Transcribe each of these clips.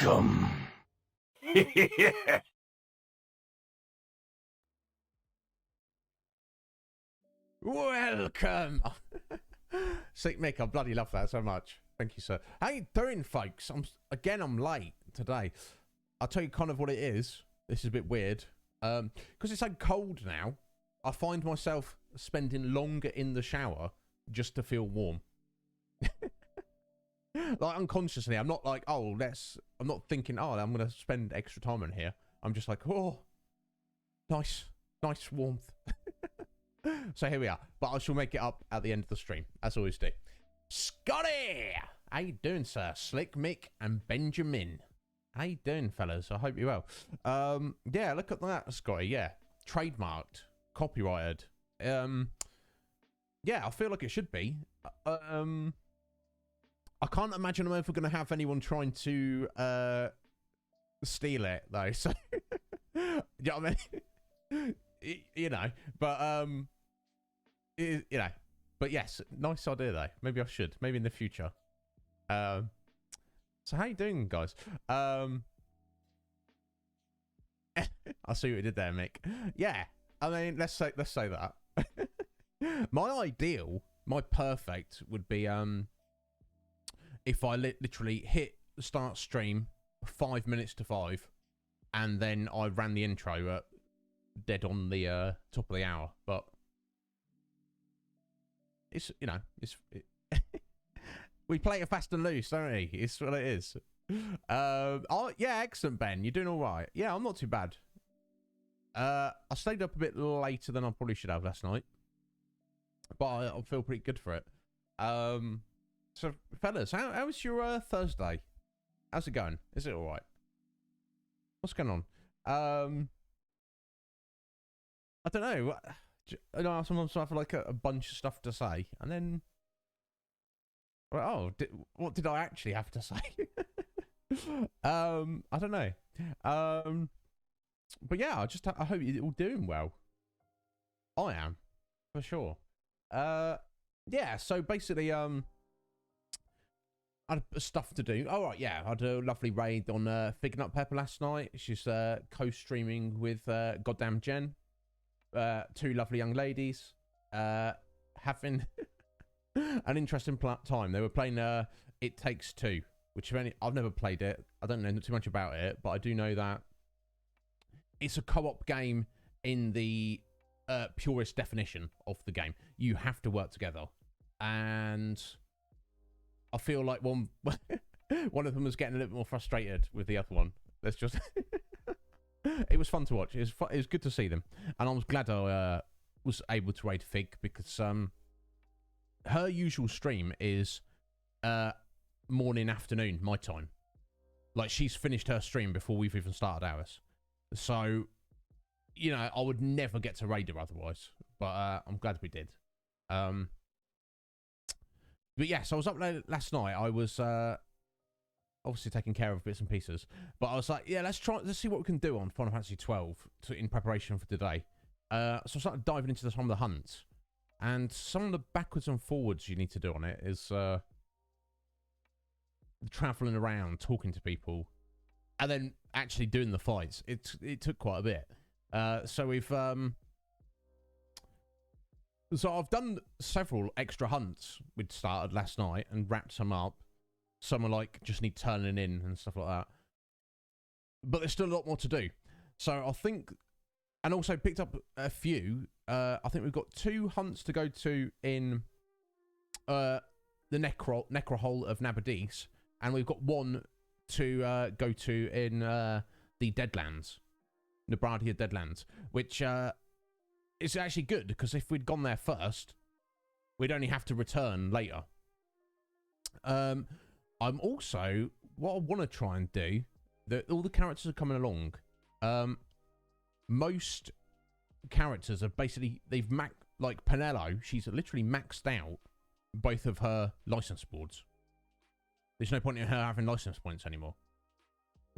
Welcome. Welcome. Sick Mick, I bloody love that so much. Thank you, sir. How you doing, folks? I'm late today. I'll tell you kind of what it is. This is a bit weird. Because it's so cold now, I find myself spending longer in the shower just to feel warm. Like unconsciously, I'm not like, I'm not thinking, I'm going to spend extra time in here. I'm just like, oh, nice warmth. So here we are. But I shall make it up at the end of the stream, as I always do. Scotty! How you doing, sir? Slick Mick and Benjamin. How you doing, fellas? I hope you're well. Yeah, look at that, Scotty. Yeah. Trademarked. Copyrighted. Yeah, I feel like it should be. I can't imagine I'm ever going to have anyone trying to steal it, though. So, you know what I mean? You know, but, you know. But yes, nice idea, though. Maybe I should. Maybe in the future. So how you doing, guys? I see what you did there, Mick. Yeah, I mean, let's say that. My ideal, my perfect would be if I literally hit start stream 5 minutes to 5, and then I ran the intro dead on the top of the hour. But it's, you know, we play it fast and loose, don't we? It's what it is. Oh yeah, excellent, Ben. You're doing all right. Yeah, I'm not too bad. I stayed up a bit later than I probably should have last night, but I feel pretty good for it. So fellas, how was your Thursday? How's it going? Is it all right? What's going on? I don't know. You know, sometimes I have like a bunch of stuff to say, and then, well, what did I actually have to say? I don't know. But yeah, I hope you're all doing well. I am, for sure. Yeah. So basically, I had stuff to do. All right, yeah, I had a lovely raid on Fig Nut Pepper last night. She's co-streaming with Goddamn Jen. Two lovely young ladies having an interesting time. They were playing It Takes Two, which I've never played it. I don't know too much about it, but I do know that it's a co-op game in the purest definition of the game. You have to work together, and I feel like one of them was getting a little bit more frustrated with the other one. Let's just. It was fun to watch. It was good to see them, and I was glad I was able to raid Fig because her usual stream is morning, afternoon, my time. Like, she's finished her stream before we've even started ours. So, you know, I would never get to raid her otherwise. But I'm glad we did. But yes, I was up late last night. I was obviously taking care of bits and pieces, but I was like, yeah, let's see what we can do on Final Fantasy XII in preparation for today. So I started diving into some of the hunts, and some of the backwards and forwards you need to do on it is traveling around, talking to people, and then actually doing the fights. It took quite a bit. So I've done several extra hunts we'd started last night and wrapped some up. Some are like just need turning in and stuff like that. But there's still a lot more to do. So I think, and also picked up a few. I think we've got 2 hunts to go to in the Necrohole of Nabadis, and we've got 1 to go to in the Deadlands, Nebradia Deadlands, which is actually good because if we'd gone there first, we'd only have to return later. I'm also, what I want to try and do, all the characters are coming along. Most characters are basically, like Penelo, she's literally maxed out both of her license boards. There's no point in her having license points anymore,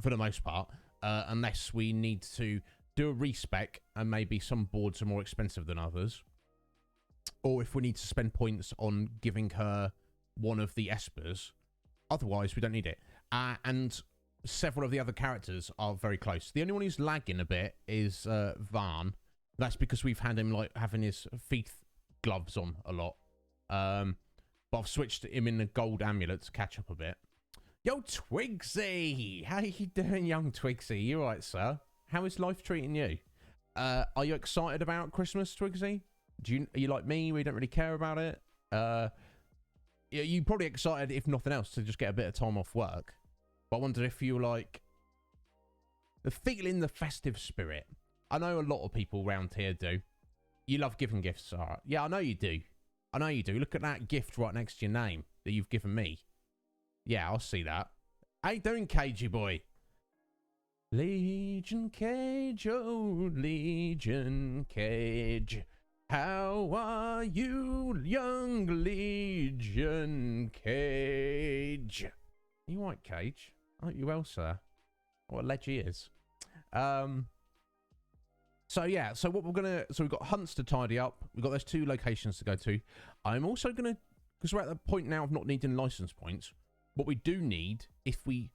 for the most part, unless we need to do a respec and maybe some boards are more expensive than others. Or if we need to spend points on giving her one of the espers. Otherwise, we don't need it. And several of the other characters are very close. The only one who's lagging a bit is Varn. That's because we've had him like having his feet gloves on a lot. But I've switched him in the gold amulet to catch up a bit. Yo, Twigsy! How you doing, young Twigsy? You alright, sir? How is life treating you? Are you excited about Christmas, Twigsy? Are you like me? We don't really care about it. You're probably excited, if nothing else, to just get a bit of time off work. But I wonder if you're like feeling the festive spirit. I know a lot of people around here do. You love giving gifts, Sarah. Yeah, I know you do. I know you do. Look at that gift right next to your name that you've given me. Yeah, I'll see that. How you doing, Cagey boy? Legion Cage, oh, Legion Cage. How are you, young Legion Cage? Are you right, Cage? Aren't you well, sir? What a ledge he is. So yeah, so what we're gonna, so we've got hunts to tidy up. We've got those 2 locations to go to. I'm also gonna, because we're at the point now of not needing license points. What we do need, if we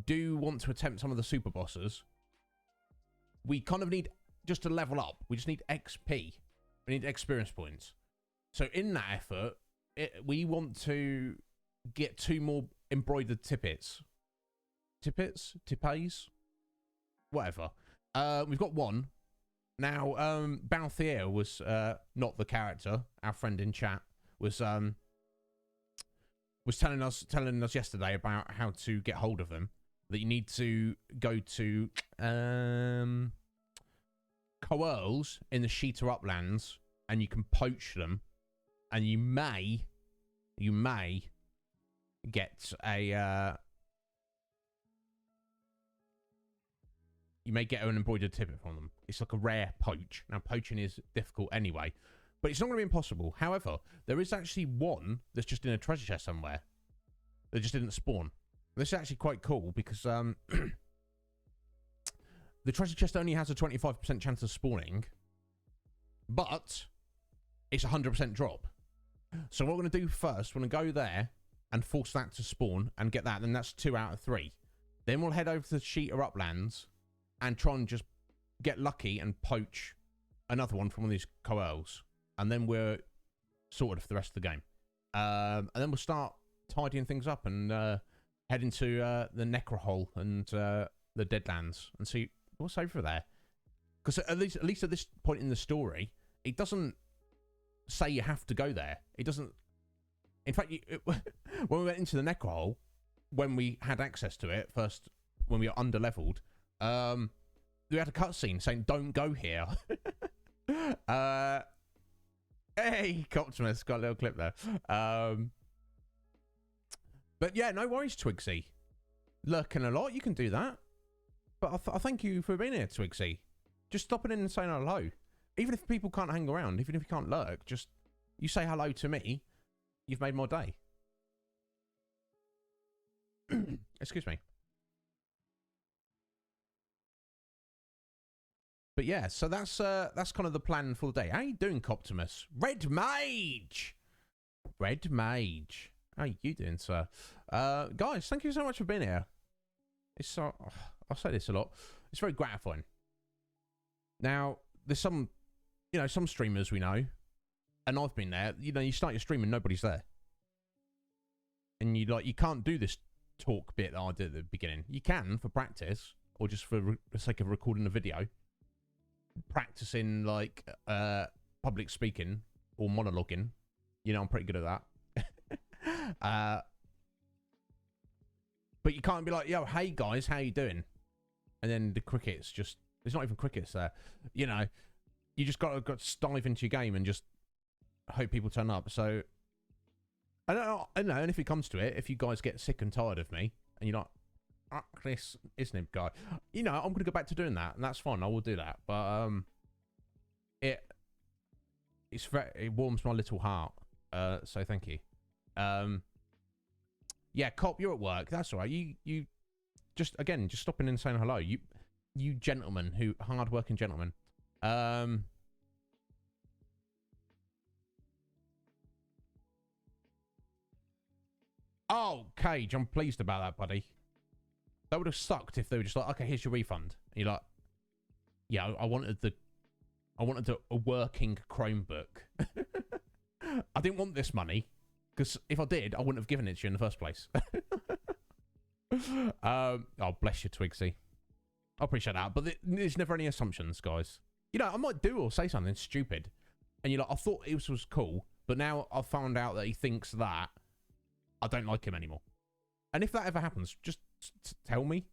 do want to attempt some of the super bosses, we kind of need just to level up. We just need XP. We need experience points. So in that effort, we want to get 2 more embroidered tippets. Tippets? Whatever. We've got 1. Now, Balthier was not the character. Our friend in chat was telling us yesterday about how to get hold of them. That you need to go to Coerls in the Sheeta Uplands, and you can poach them, and you may get a you may get an embroidered tippet from them. It's like a rare poach. Now, poaching is difficult anyway, but it's not going to be impossible. However, there is actually one that's just in a treasure chest somewhere that just didn't spawn. This is actually quite cool because the treasure chest only has a 25% chance of spawning, but it's 100% drop. So what we're going to do first, we're going to go there and force that to spawn and get that. Then that's 2 out of 3. Then we'll head over to the Sheeta Uplands and try and just get lucky and poach another one from one of these coels. And then we're sorted for the rest of the game. And then we'll start tidying things up and head into the Necrohole and the Deadlands and see what's over there. Because at least at this point in the story, it doesn't say you have to go there. It doesn't. In fact, when we went into the Necrohole, when we had access to it first, when we were under-leveled, we had a cutscene saying, "Don't go here." Hey, Optimus, got a little clip there. But yeah, no worries, Twigsy. Lurking a lot, you can do that. But I thank you for being here, Twigsy. Just stopping in and saying hello. Even if people can't hang around, even if you can't lurk, just you say hello to me. You've made my day. Excuse me. But yeah, so that's kind of the plan for the day. How you doing, Optimus? Red Mage! Red Mage. How you doing, sir? Guys, thank you so much for being here. It's I'll say this a lot. It's very gratifying. Now, there's some streamers we know, and I've been there. You know, you start your stream and nobody's there, and you can't do this talk bit that I did at the beginning. You can for practice, or just for the sake of recording a video, practicing like public speaking or monologuing. You know, I'm pretty good at that. But you can't be like, yo, hey guys, how you doing? And then the crickets just, there's not even crickets there. You know, you just got to dive into your game and just hope people turn up. So, I don't know, and if it comes to it, if you guys get sick and tired of me, and you're like, this Iznib guy, you know, I'm going to go back to doing that, and that's fine, I will do that. But, it warms my little heart. So thank you. Yeah, Cop, you're at work. That's all right. You just stopping in and saying hello. You gentlemen, hard-working gentlemen. Oh, Cage, I'm pleased about that, buddy. That would have sucked if they were just like, okay, here's your refund. And you're like, yeah, I wanted a working Chromebook. I didn't want this money, because if I did, I wouldn't have given it to you in the first place. Oh, bless you, Twigsy. I appreciate that, but there's never any assumptions, guys. You know, I might do or say something stupid, and you're like, I thought it was cool, but now I've found out that he thinks that, I don't like him anymore. And if that ever happens, just tell me.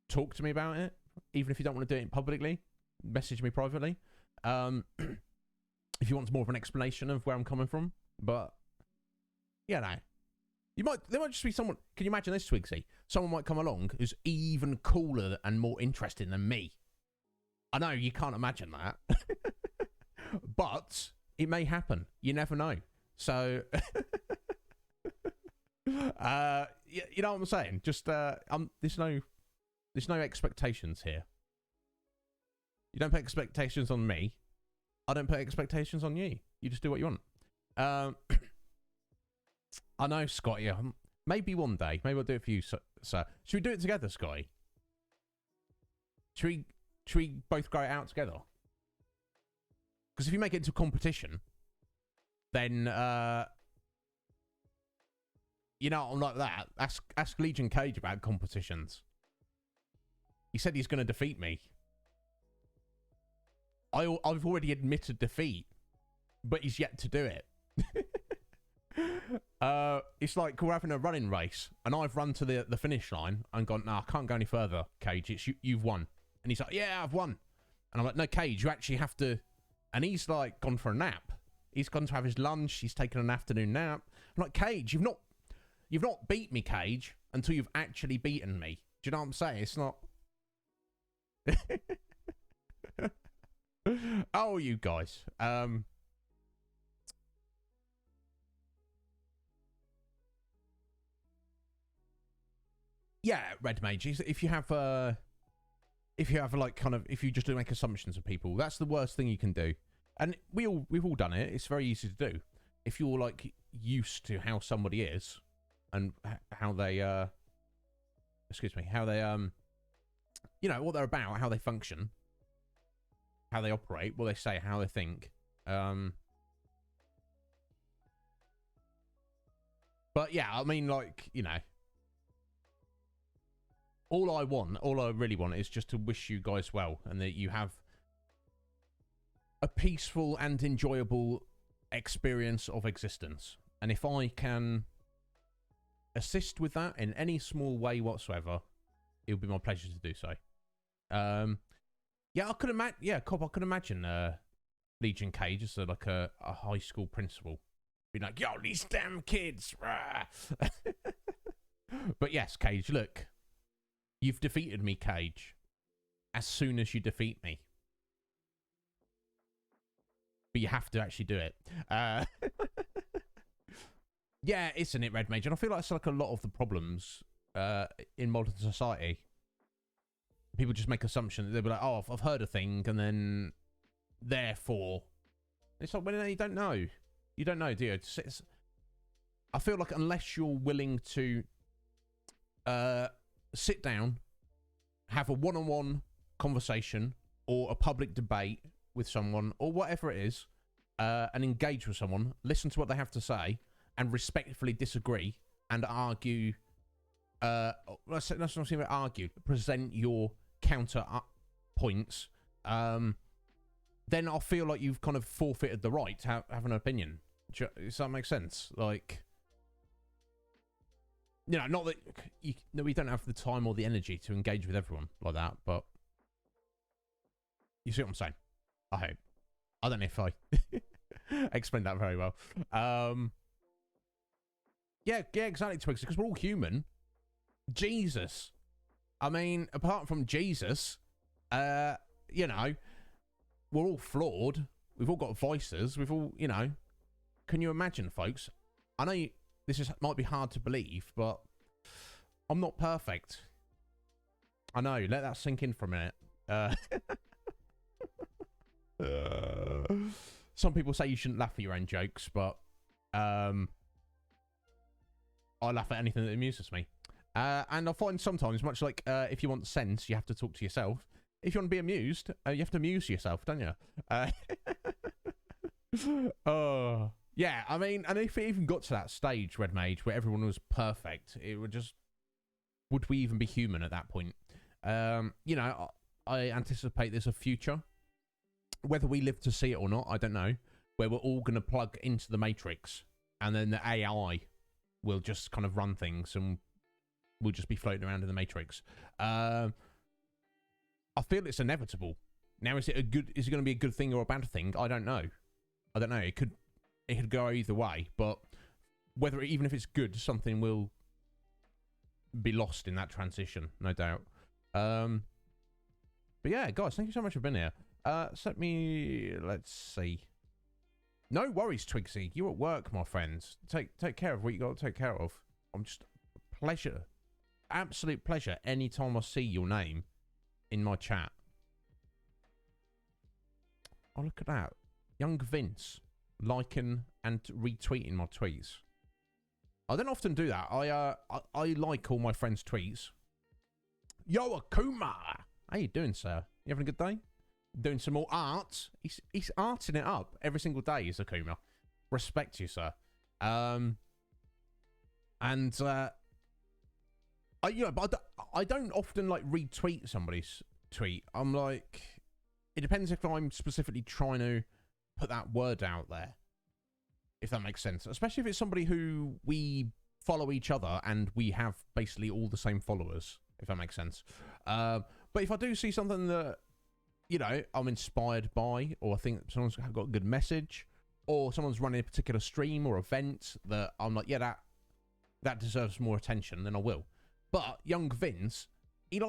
Talk to me about it. Even if you don't want to do it publicly, message me privately. If you want more of an explanation of where I'm coming from. But, yeah, no. There might just be someone, can you imagine this, Twigsy? Someone might come along who's even cooler and more interesting than me. I know, you can't imagine that. But it may happen. You never know. So, you know what I'm saying? Just, there's no expectations here. You don't put expectations on me. I don't put expectations on you. You just do what you want. I know, Scotty. Maybe one day. Maybe I'll do it for you, sir. Should we do it together, Scotty? Should we both go out together? Because if you make it into a competition, then, you know, I'm like that. Ask Legion Cage about competitions. He said he's going to defeat me. I've already admitted defeat, but he's yet to do it. It's like we're having a running race, and I've run to the finish line and gone, no, I can't go any further, Cage. It's you've won. And he's like, yeah, I've won. And I'm like, no, Cage, you actually have to. And he's like gone for a nap. He's gone to have his lunch. He's taken an afternoon nap. I'm like, Cage, you've not beat me, Cage, until you've actually beaten me. Do you know what I'm saying? It's not. Oh, you guys. Yeah, Red Mage. If you have like kind of, if you just do make assumptions of people, that's the worst thing you can do. And we've all done it. It's very easy to do. If you're like used to how somebody is and how they how they you know what they're about, how they function, how they operate, what they say, how they think. But yeah, I mean, like, you know, all I really want is just to wish you guys well, and that you have a peaceful and enjoyable experience of existence. And if I can assist with that in any small way whatsoever, it would be my pleasure to do so. Yeah, I could imagine. Yeah, Cobb, I could imagine Legion Cage as like a high school principal, be like, "Yo, these damn kids!" But yes, Cage, look, you've defeated me, Cage. As soon as you defeat me, but you have to actually do it. Yeah, isn't it, Red Mage? And I feel like it's like a lot of the problems in modern society. People just make assumptions. They'll be like, oh, I've heard a thing, and then therefore. It's like, well, you don't know. You don't know, do you? I feel like unless you're willing to sit down, have a one-on-one conversation, or a public debate with someone, or whatever it is, and engage with someone, listen to what they have to say, and respectfully disagree, and argue, let's not say argue, present your counter points, then I feel like you've kind of forfeited the right to have an opinion. Does that make sense? Like, you know, not that we don't have the time or the energy to engage with everyone like that, but you see what I'm saying? I hope. I don't know if I explained that very well. Yeah, exactly, Twigs, because we're all human. Jesus. I mean, apart from Jesus, you know, we're all flawed. We've all got vices. We've all, you know, can you imagine, folks? I know might be hard to believe, but I'm not perfect. I know, let that sink in for a minute. Some people say you shouldn't laugh at your own jokes, but I laugh at anything that amuses me. And I find sometimes, much like if you want sense, you have to talk to yourself. If you want to be amused, you have to amuse yourself, don't you? Oh, yeah. I mean, and if it even got to that stage, Red Mage, where everyone was perfect, it would just... Would we even be human at that point? You know, I anticipate there's a future. Whether we live to see it or not, I don't know. Where we're all going to plug into the Matrix, and then the AI will just kind of run things, and we'll just be floating around in the Matrix. I feel it's inevitable. Now, is it going to be a good thing or a bad thing? I don't know. It could go either way, but even if it's good, something will be lost in that transition, no doubt. But yeah, guys, thank you so much for being here. Let's see. No worries, Twigsy. You're at work, my friends. Take care of what you got to take care of. I'm just pleasure, absolute pleasure. Anytime I see your name in my chat. Oh, look at that. Young Vince liking and retweeting my tweets. I don't often do that. I like all my friends' tweets. Yo, Akuma! How you doing, sir? You having a good day? Doing some more art? He's arting it up every single day, is Akuma. Respect you, sir. I don't often like retweet somebody's tweet. I'm like, it depends if I'm specifically trying to put that word out there, if that makes sense. Especially if it's somebody who we follow each other and we have basically all the same followers, if that makes sense. But if I do see something that, you know, I'm inspired by, or I think someone's got a good message, or someone's running a particular stream or event that I'm like, yeah, that deserves more attention, then I will. But young Vince, he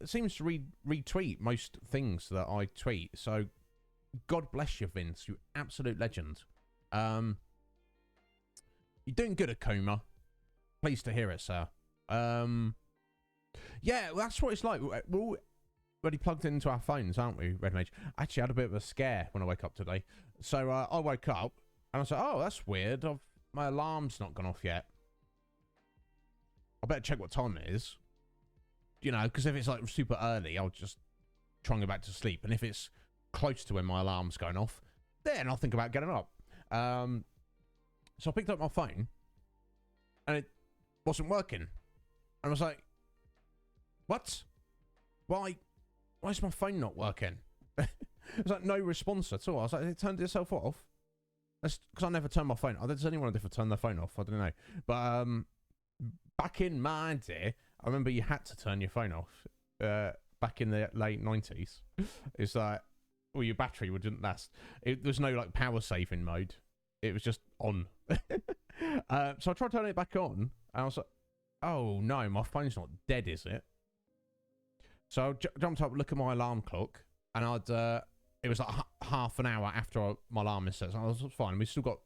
seems to retweet most things that I tweet. So God bless you, Vince. You absolute legend. You're doing good, Akuma. Pleased to hear it, sir. Yeah, well, that's what it's like. We're all already plugged into our phones, aren't we, Red Mage? Actually, I had a bit of a scare when I woke up today. So I woke up and I was like, oh, that's weird. My alarm's not gone off yet. I better check what time it is. You know, because if it's like super early, I'll just try and go back to sleep. And if it's close to when my alarm's going off, then I'll think about getting up. So I picked up my phone and it wasn't working. And I was like, what? Why is my phone not working? It was like no response at all. I was like, it turned itself off. That's because I never turn my phone off. Does anyone ever turn their phone off? I don't know. But back in my day, I remember you had to turn your phone off. Back in the late 90s. It's like, well, your battery wouldn't last. There's no like power saving mode. It was just on. So I tried turning it back on, and I was like, oh no, my phone's not dead, is it? So I jumped up, look at my alarm clock, and it was like half an hour after my alarm is set. So I was fine. We still got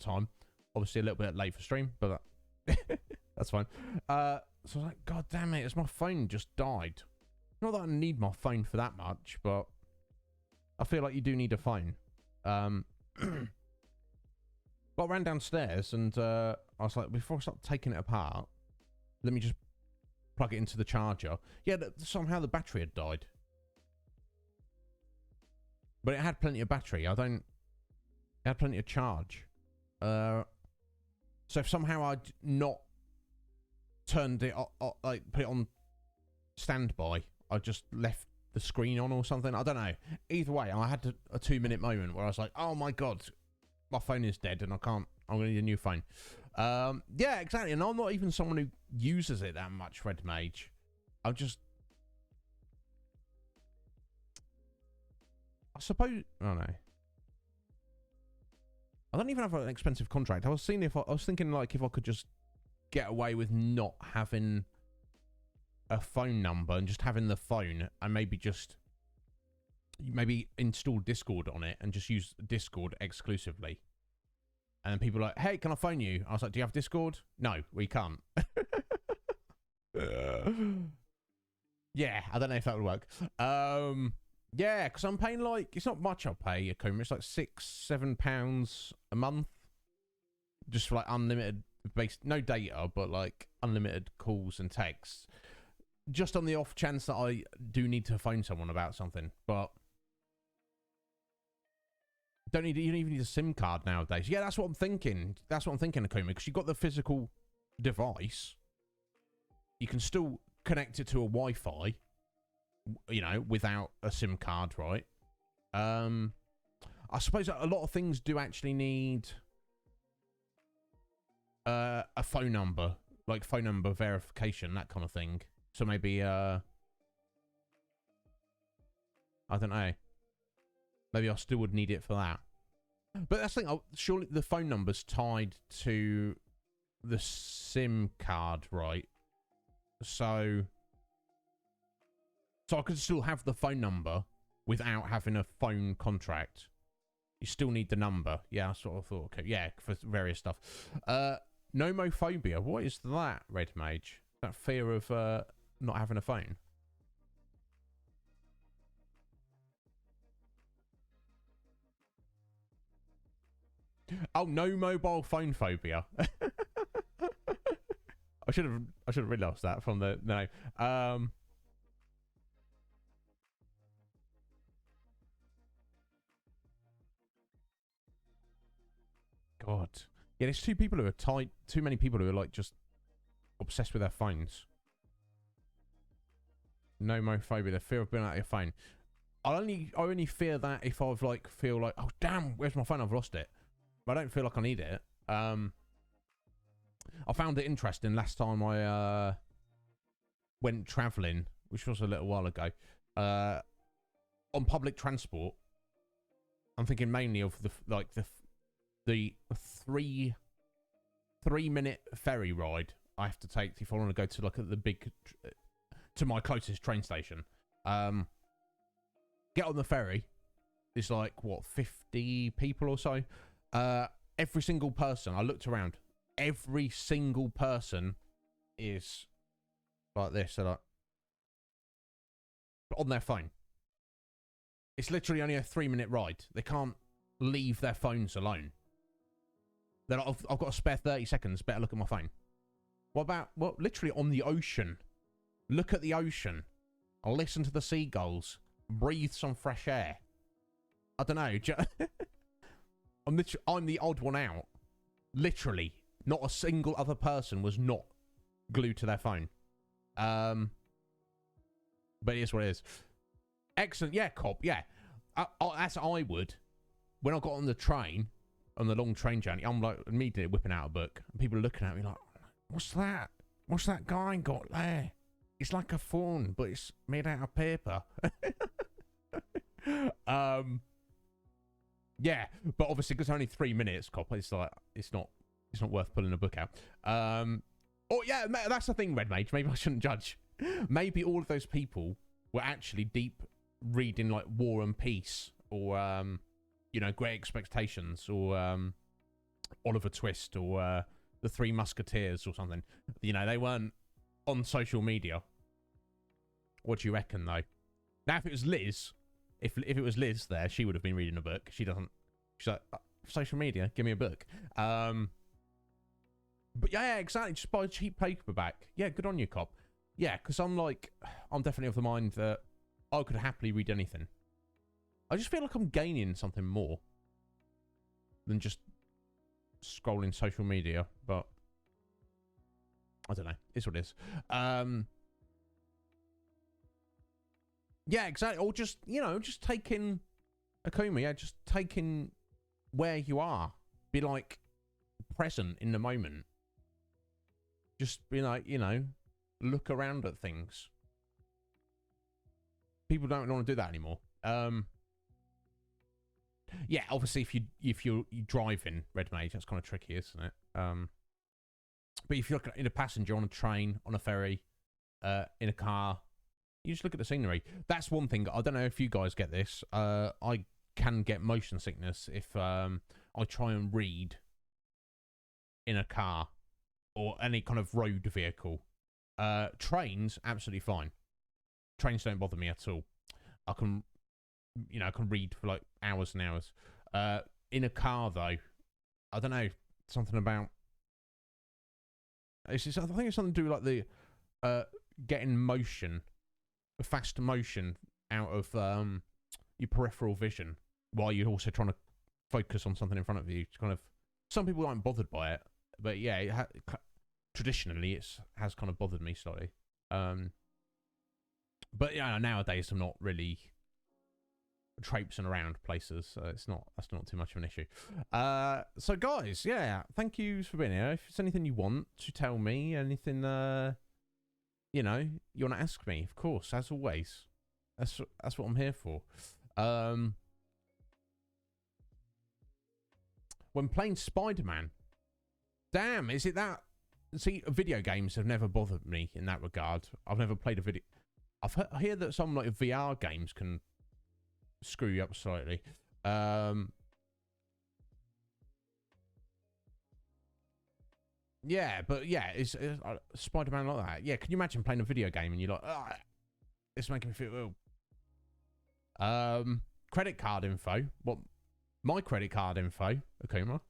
time. Obviously a little bit late for stream, but that's fine. So I was like, God damn it, my phone just died. Not that I need my phone for that much, but I feel like you do need a phone. But I ran downstairs and I was like, before I start taking it apart, let me just plug it into the charger. Yeah, somehow the battery had died. But it had plenty of battery. It had plenty of charge. So if somehow I'd not turned it, like put it on standby, I just left the screen on or something. I don't know. Either way, I had a 2-minute moment where I was like, oh my God, my phone is dead and I'm going to need a new phone. Yeah, exactly. And I'm not even someone who uses it that much, Red Mage. I suppose, oh no. I don't even have an expensive contract. I was thinking like if I could just get away with not having a phone number and just having the phone and maybe install Discord on it and just use Discord exclusively. And then people are like, hey, can I phone you? I was like, do you have Discord? No, we can't. Yeah, I don't know if that would work. Yeah, because I'm paying like, it's not much I pay, Akuma. It's like £6-7 a month. Just for like unlimited no data, but like unlimited calls and texts, just on the off chance that I do need to phone someone about something. But you don't even need a SIM card nowadays. Yeah, that's what I'm thinking. That's what I'm thinking, Akuma, because you've got the physical device. You can still connect it to a Wi-Fi, you know, without a SIM card, right? I suppose a lot of things do actually need a phone number, like phone number verification, that kind of thing. So maybe, I don't know. Maybe I still would need it for that. But that's the thing, surely the phone number's tied to the SIM card, right? So I could still have the phone number without having a phone contract. You still need the number. Yeah, I sort of thought, okay, yeah, for various stuff. Nomophobia, what is that, Red Mage? That fear of not having a phone? Oh, no mobile phone phobia. I should have realised that from the no. God, yeah, there's too many people who are like just obsessed with their phones. Nomophobia, the fear of being out of your phone. I only fear that if I've like feel like, oh damn, where's my phone? I've lost it. But I don't feel like I need it. I found it interesting last time I went travelling, which was a little while ago, on public transport. I'm thinking mainly of the 3-minute ferry ride I have to take if I want to go to like to my closest train station. Get on the ferry. There's like what 50 people or so. Every single person, I looked around, every single person is like this, so like on their phone. It's literally only a 3-minute ride. They can't leave their phones alone. They're like, I've got a spare 30 seconds, better look at my phone. What about, well, literally on the ocean. Look at the ocean. I'll listen to the seagulls. Breathe some fresh air. I don't know. I'm the odd one out. Literally, not a single other person was not glued to their phone. But it is what it is. Excellent. Yeah, Cobb. Yeah. As I would. When I got on the train, on the long train journey, I'm like immediately whipping out a book. And people are looking at me like, what's that? What's that guy got there? It's like a phone, but it's made out of paper. Yeah, but obviously because it's only 3 minutes, Cop, it's like it's not worth pulling a book out. Oh yeah, that's the thing, Red Mage. Maybe I shouldn't judge. Maybe all of those people were actually deep reading like War and Peace or you know, Great Expectations or Oliver Twist or The Three Musketeers or something. You know, they weren't on social media. What do you reckon though? Now if it was Liz, if it was Liz there, she would have been reading a book. She doesn't. She's like, social media, give me a book. But yeah, exactly. Just buy a cheap paperback. Yeah, good on you, Cop. Yeah, because I'm definitely of the mind that I could happily read anything. I just feel like I'm gaining something more than just scrolling social media, but I don't know. It's what it is. Yeah, exactly. Or just, you know, just taking Akuma, yeah, just taking where you are. Be like present in the moment. Just be like, you know, look around at things. People don't want to do that anymore. Yeah, obviously if you're driving, Red Mage, that's kind of tricky, isn't it? But if you're in a passenger on a train, on a ferry, in a car, you just look at the scenery. That's one thing. I don't know if you guys get this. I can get motion sickness if I try and read in a car or any kind of road vehicle. Trains, absolutely fine. Trains don't bother me at all. I can read for like hours and hours. In a car, though, I don't know, something about It's just, I think it's something to do with, like, the getting motion, fast motion out of your peripheral vision while you're also trying to focus on something in front of you. It's kind of, some people aren't bothered by it, but yeah, traditionally it has kind of bothered me slightly. But yeah, nowadays I'm not really traipsing around places, so that's not too much of an issue. So guys, yeah, thank you for being here. If there's anything you want to tell me, anything you know, you want to ask me, of course, as always. That's what I'm here for. When playing Spider-Man, damn, is it that? See, video games have never bothered me in that regard. I've never played a video. I hear that some like VR games can screw you up slightly. Yeah, but yeah, it's Spider-Man like that. Yeah, can you imagine playing a video game and you're like, oh, it's making me feel ill. Credit card info. What? My credit card info, Akuma.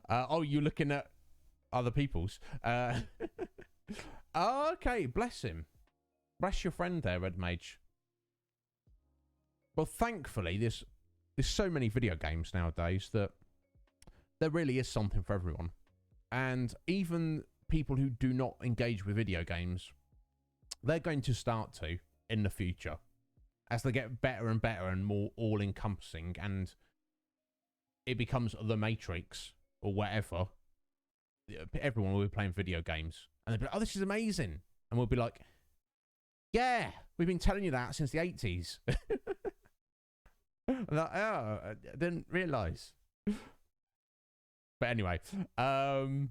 Oh, you're looking at other people's. Oh, okay, bless him. Bless your friend there, Red Mage. Well, thankfully, there's so many video games nowadays that there really is something for everyone. And even people who do not engage with video games, they're going to start to in the future as they get better and better and more all-encompassing, and it becomes The Matrix or whatever. Everyone will be playing video games. And they'll be like, oh, this is amazing. And we'll be like, yeah, we've been telling you that since the 80s. I'm like, oh, I didn't realise. But anyway, so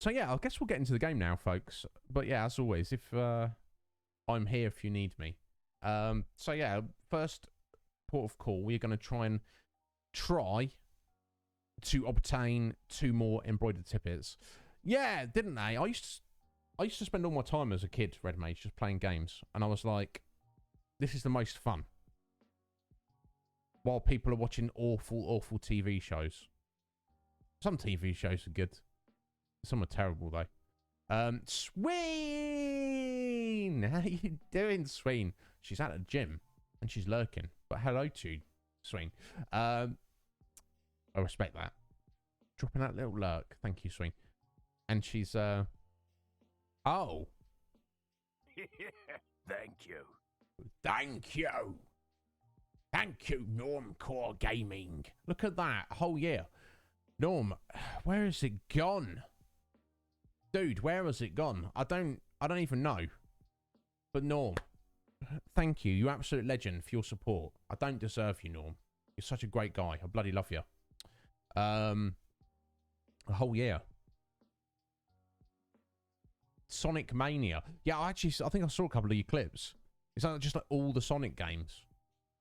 yeah, I guess we'll get into the game now, folks. But yeah, as always, if I'm here if you need me. So yeah, first port of call, we're going to try to obtain 2 more embroidered tippets. Yeah, didn't they? I used to spend all my time as a kid, Red Mage, just playing games, and I was like, this is the most fun. While people are watching awful TV shows. Some TV shows are good. Some are terrible, though. Sween! How you doing, Sween? She's at a gym, and she's lurking. But hello to you, Sween. I respect that. Dropping that little lurk. Thank you, Sween. And she's, oh. Thank you. Thank you. Thank you, Normcore Gaming. Look at that. Whole year. Norm, where has it gone? Dude, where has it gone? I don't even know. But Norm, thank you. You absolute legend for your support. I don't deserve you, Norm. You're such a great guy. I bloody love you. A whole year. Sonic Mania. Yeah, I think I saw a couple of your clips. Is that just like all the Sonic games?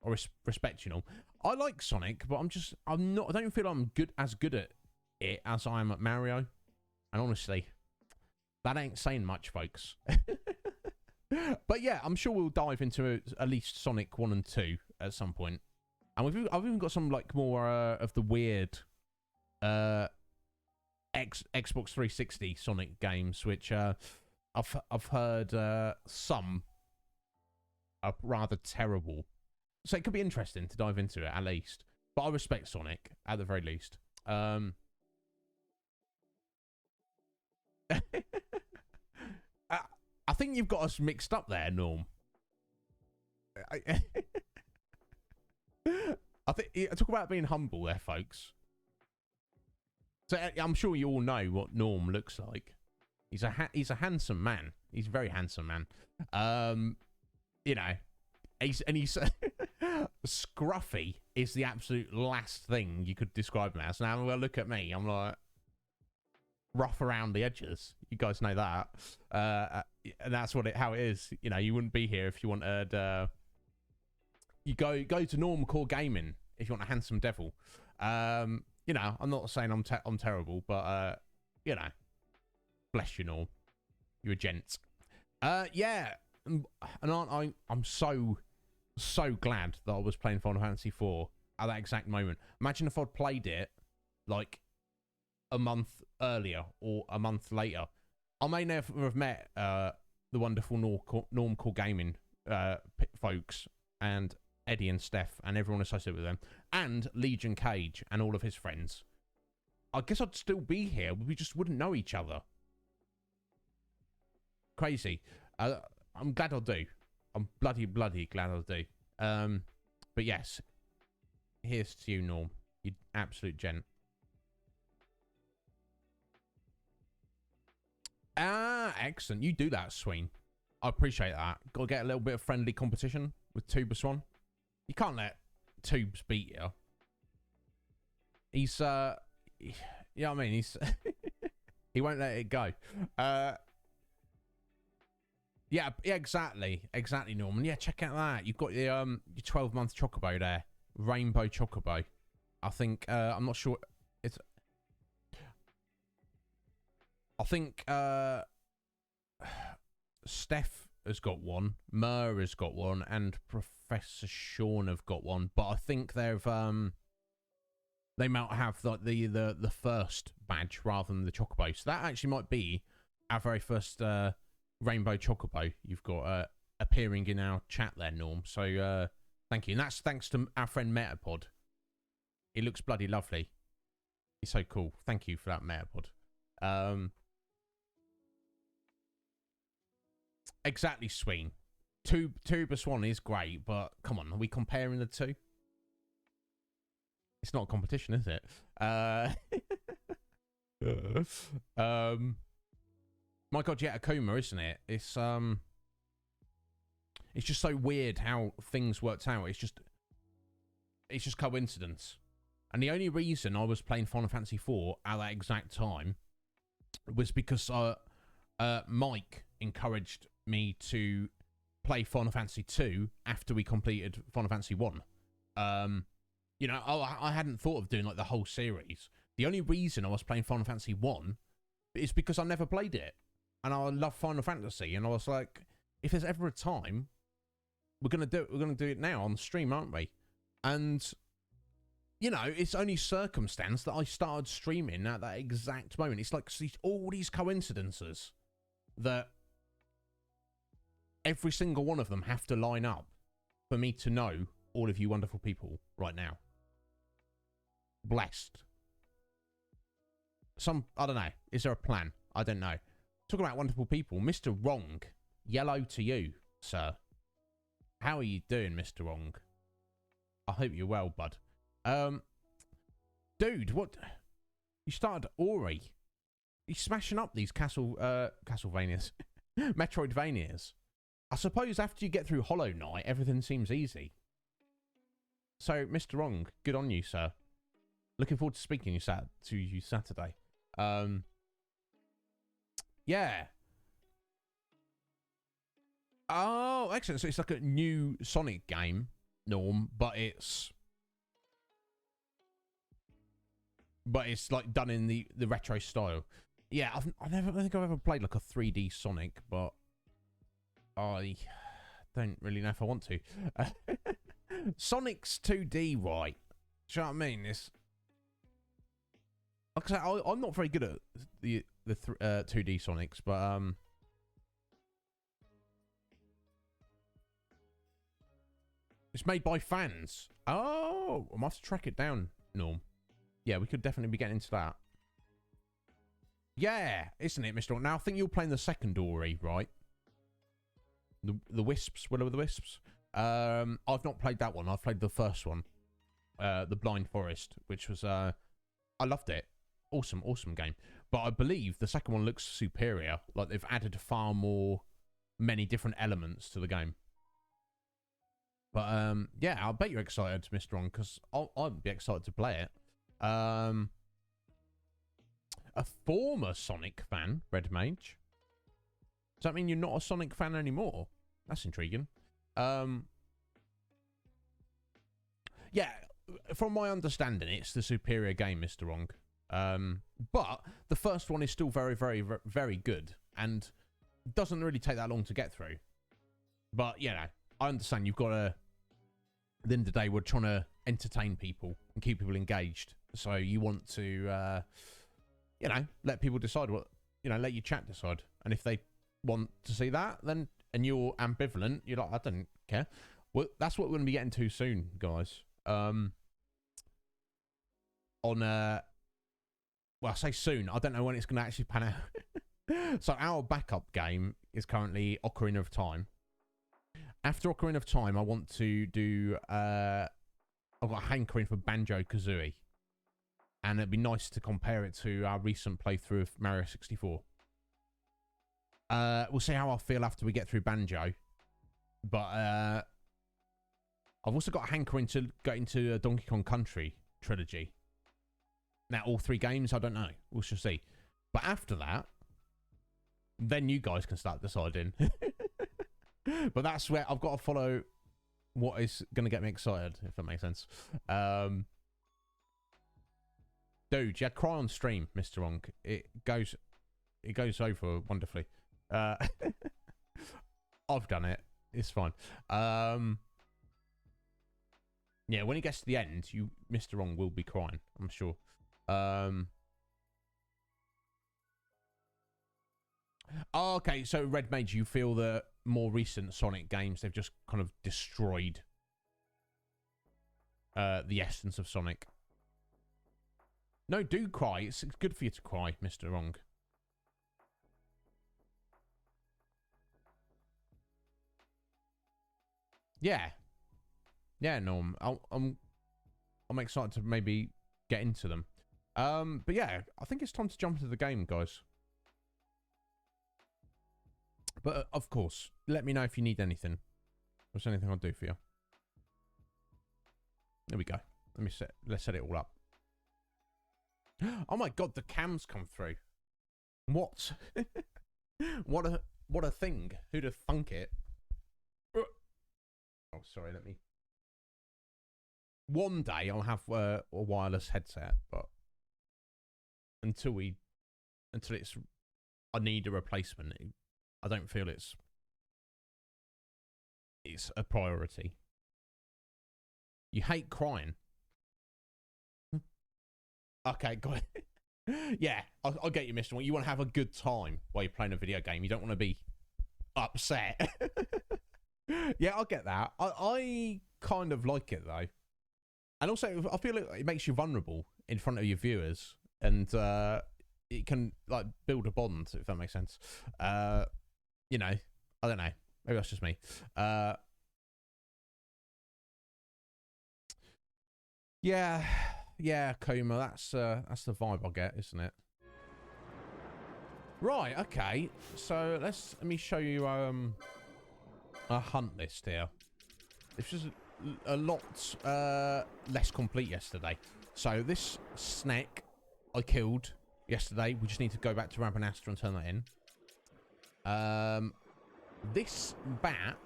Or respect, you know. I like Sonic, but I don't feel I'm as good at it as I am at Mario. And honestly, that ain't saying much, folks. But yeah, I'm sure we'll dive into at least Sonic 1 and 2 at some point. And I've even got some like more of the weird Xbox 360 Sonic games, which I've heard some are rather terrible. So it could be interesting to dive into it, at least. But I respect Sonic, at the very least. I think you've got us mixed up there, Norm. I think talk about being humble there, folks. So I'm sure you all know what Norm looks like. He's a handsome man. He's a very handsome man. You know, he's scruffy is the absolute last thing you could describe him as. Now, well, look at me. I'm like rough around the edges. You guys know that. And that's how it is. You know, you wouldn't be here if you wanted. You go to Normcore Gaming if you want a handsome devil. You know, I'm not saying I'm terrible, but you know, bless you, Norm. You're a gent. Yeah, and I'm so glad that I was playing Final Fantasy XIV at that exact moment. Imagine if I'd played it like a month earlier or a month later, I may never have met the wonderful Normcore Gaming folks and Eddie and Steph and everyone associated with them and Legion Cage and all of his friends. I guess I'd still be here. We just wouldn't know each other. Crazy. I'm glad I'll do. I'm bloody glad I'll do. But yes, here's to you, Norm. You absolute gent. Ah, excellent. You do that, Sween. I appreciate that. Got to get a little bit of friendly competition with Tuber Swan. You can't let Tubes beat you. He's, you know what I mean? He's, he won't let it go. Yeah, exactly, Norman. Yeah, check out that. You've got your 12-month Chocobo there, Rainbow Chocobo. I think I'm not sure. I think Steph has got one, Mer has got one, and Professor Sean have got one. But I think they might have the first badge rather than the Chocobo. So that actually might be our very first Rainbow Chocobo you've got appearing in our chat there, Norm. So thank you. And that's thanks to our friend Metapod. He looks bloody lovely. He's so cool. Thank you for that, Metapod. Exactly, Sween. Tuber Swan is great, but come on, are we comparing the two? It's not a competition, is it? My God, yeah, Akuma, isn't it? It's just so weird how things worked out. It's just coincidence. And the only reason I was playing Final Fantasy IV at that exact time was because Mike encouraged me to play Final Fantasy II after we completed Final Fantasy I. You know, I hadn't thought of doing like the whole series. The only reason I was playing Final Fantasy I is because I never played it. And I love Final Fantasy, and I was like, if there's ever a time, we're gonna do it now on the stream, aren't we? And you know, it's only circumstance that I started streaming at that exact moment. It's like all these coincidences that every single one of them have to line up for me to know all of you wonderful people right now. Blessed. I don't know. Is there a plan? I don't know. Talk about wonderful people. Mr. Wrong. Yellow to you, sir. How are you doing, Mr. Wrong? I hope you're well, bud. Dude, what? You started Ori. You're smashing up these Castlevanias. Metroidvanias. I suppose after you get through Hollow Knight, everything seems easy. So, Mr. Wrong, good on you, sir. Looking forward to speaking to you Saturday. Yeah. Oh, excellent. So it's like a new Sonic game, Norm, but it's like done in the retro style. Yeah, I don't think I've ever played like a 3D Sonic, but I don't really know if I want to. Sonic's 2D, right? Do you know what I mean? It's like I say, I'm not very good at the 2D Sonics, but it's made by fans. Oh, I must track it down, Norm. Yeah, we could definitely be getting into that. Yeah, isn't it, Mr. Now I think you're playing the second Ori, right? The Wisps, Will o' the Wisps. I've not played that one. I've played the first one, the Blind Forest, which was I loved it. Awesome game. But I believe the second one looks superior. Like they've added many different elements to the game. But yeah, I'll bet you're excited, Mr. Ron, because I'd be excited to play it. A former Sonic fan, Red Mage. Does that mean you're not a Sonic fan anymore? That's intriguing. Yeah, from my understanding, it's the superior game, Mr. Wrong. But the first one is still very, very, very good and doesn't really take that long to get through. But, you know, I understand you've got to, at the end of the day, we're trying to entertain people and keep people engaged. So you want to you know, let people decide what, you know, let your chat decide. And if they want to see that, then, and you're ambivalent, you're like, I don't care. Well, that's what we're going to be getting to soon, guys. On, well, I say soon. I don't know when it's going to actually pan out. So our backup game is currently Ocarina of Time. After Ocarina of Time, I want to do, I've got a hankering for Banjo-Kazooie. And it'd be nice to compare it to our recent playthrough of Mario 64. We'll see how I feel after we get through Banjo. But I've also got a hankering to get into a Donkey Kong Country trilogy. Now, all 3 games, I don't know. We'll just see. But after that, then you guys can start deciding. But that's where I've got to follow what is going to get me excited, if that makes sense. Dude, yeah, cry on stream, Mr. Wrong. It goes over wonderfully. I've done it. It's fine. Yeah, when it gets to the end, you, Mr. Wrong, will be crying, I'm sure. Oh, okay, so Red Mage, you feel that more recent Sonic games, they've just kind of destroyed the essence of Sonic. No, do cry. It's good for you to cry, Mr. Wrong. Yeah. Yeah, Norm. I'm excited to maybe get into them. But yeah, I think it's time to jump into the game, guys. But of course, let me know if you need anything. If there's anything I'll do for you. There we go. Let's set it all up. Oh my god, the cams come through. What? what a thing. Who'd have thunk it? Oh, sorry, let me. One day I'll have a wireless headset, but until it's, I need a replacement. I don't feel it's a priority. You hate crying. Okay, got it. Yeah, I'll get you, Mr. One. You want to have a good time while you're playing a video game. You don't want to be upset. Yeah, I'll get that. I kind of like it, though. And also, I feel it makes you vulnerable in front of your viewers. And it can, like, build a bond, if that makes sense. You know, I don't know. Maybe that's just me. Yeah. Yeah, Kuma, that's the vibe I get, isn't it? Right, okay. So let me show you a hunt list here. It's just a lot less complete yesterday. So this snake I killed yesterday. We just need to go back to Rabanastre and turn that in. This bat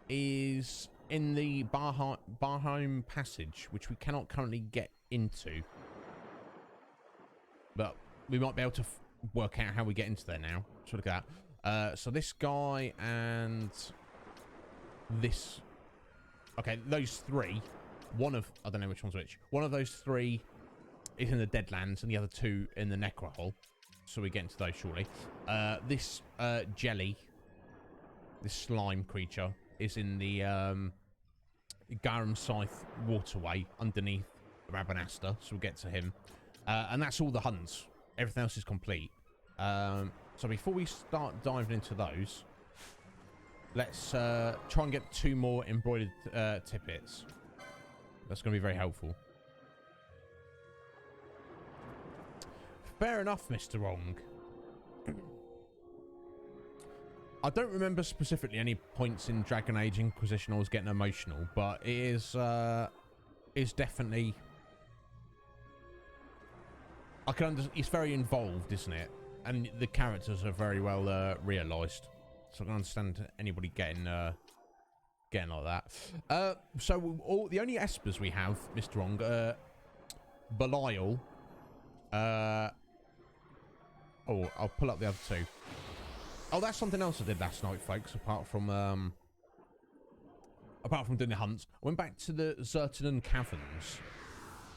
is in the Barheim Passage, which we cannot currently get into, but we might be able to work out how we get into there now. So look at that. So this guy and this. Okay, those 3. One of, I don't know which one's which. One of those 3 is in the Deadlands, and the other 2 in the Necrohole. So we get into those shortly. This jelly, this slime creature, is in the Garum Scythe waterway underneath Rabanastre, so we'll get to him. And that's all the hunts. Everything else is complete. So before we start diving into those, let's try and get 2 more embroidered tippets. That's going to be very helpful. Fair enough, Mr. Wrong. I don't remember specifically any points in Dragon Age Inquisition I was getting emotional, but it is definitely... I can understand. It's very involved, isn't it? And the characters are very well realised, so I can understand anybody getting like that. So the only espers we have, Mr. Wrong, Belial. Oh, I'll pull up the other 2. Oh, that's something else I did last night, folks. Apart from doing the hunts, I went back to the Zertinan Caverns,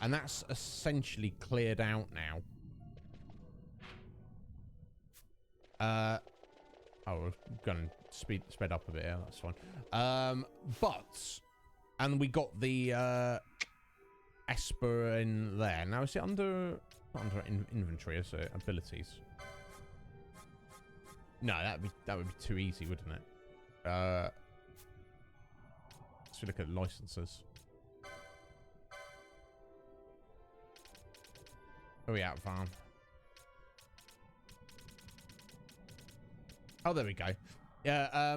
and that's essentially cleared out now. Oh, we're going to sped up a bit. Yeah, that's fine. And we got the Esper in there. Now is it under inventory? Is it abilities? No, that would be too easy, wouldn't it? Let's look at licenses. Oh yeah, farm. Oh, there we go. Yeah,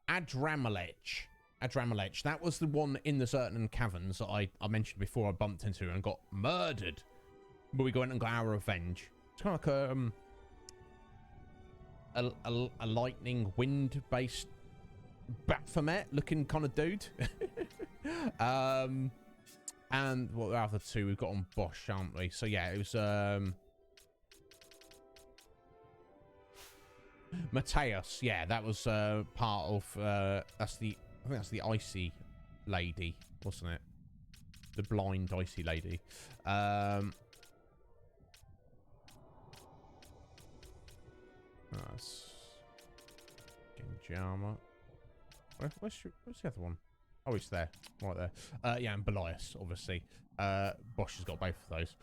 Adramalech. Adramalech. That was the one in the certain caverns that I mentioned before I bumped into and got murdered. But we went and got our revenge. It's kind of like a lightning wind-based Baphomet looking kind of dude. And what the other two we've got on Bosch, aren't we? So yeah, it was Mateus. Yeah, that was part of I think that's the icy lady, wasn't it? The blind icy lady. That's Genjama. Where's the other one? Oh, it's there. Right there. Yeah, and Belias, obviously. Bosch has got both of those.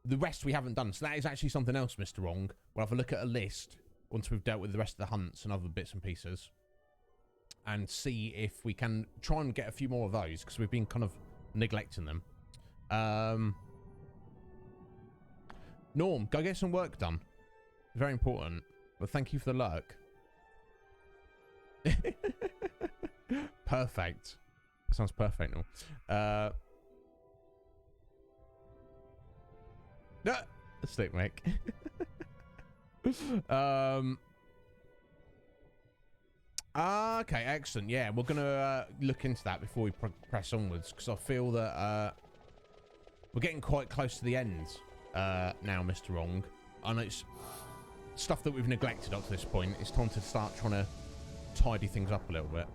The rest we haven't done. So that is actually something else, Mr. Wrong. We'll have a look at a list once we've dealt with the rest of the hunts and other bits and pieces. And see if we can try and get a few more of those, because we've been kind of neglecting them. Norm, go get some work done. Very important. But thank you for the lurk. Perfect. That sounds perfect, Norm. No, stick, Mick. Okay, excellent. Yeah, we're gonna look into that before we press onwards, because I feel that we're getting quite close to the end now, Mr. Wrong. I know it's stuff that we've neglected up to this point. It's time to start trying to tidy things up a little bit.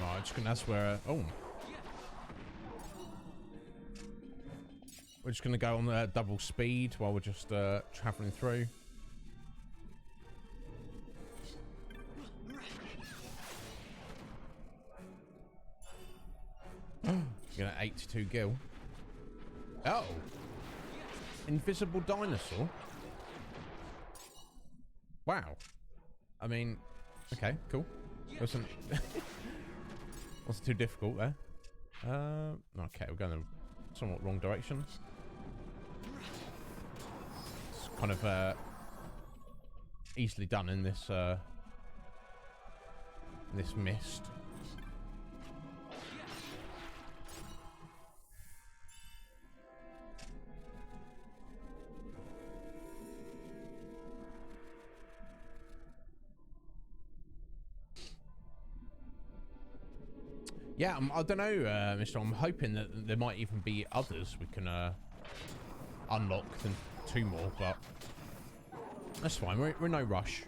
Right, just gonna, that's where oh, we're just gonna go on double speed while we're just traveling through. Gonna 82 gil. Oh, invisible dinosaur. Wow. I mean, okay, cool. Wasn't too difficult there. Okay, we're going the somewhat wrong direction. It's kind of easily done in this mist. Yeah, I don't know, Mr. I'm hoping that there might even be others we can unlock than 2 more, but that's fine. We're in no rush.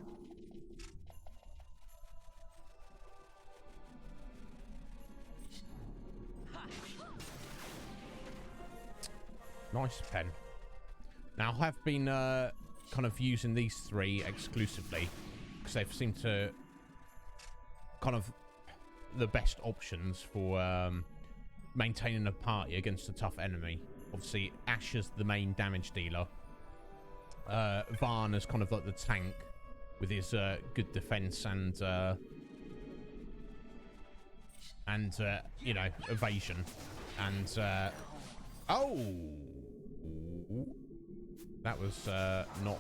Nice pen. Now, I have been kind of using these 3 exclusively because they've seemed to kind of the best options for maintaining a party against a tough enemy. Obviously, Ash is the main damage dealer. Varn is kind of like the tank with his good defense and you know, evasion. And oh, that was not.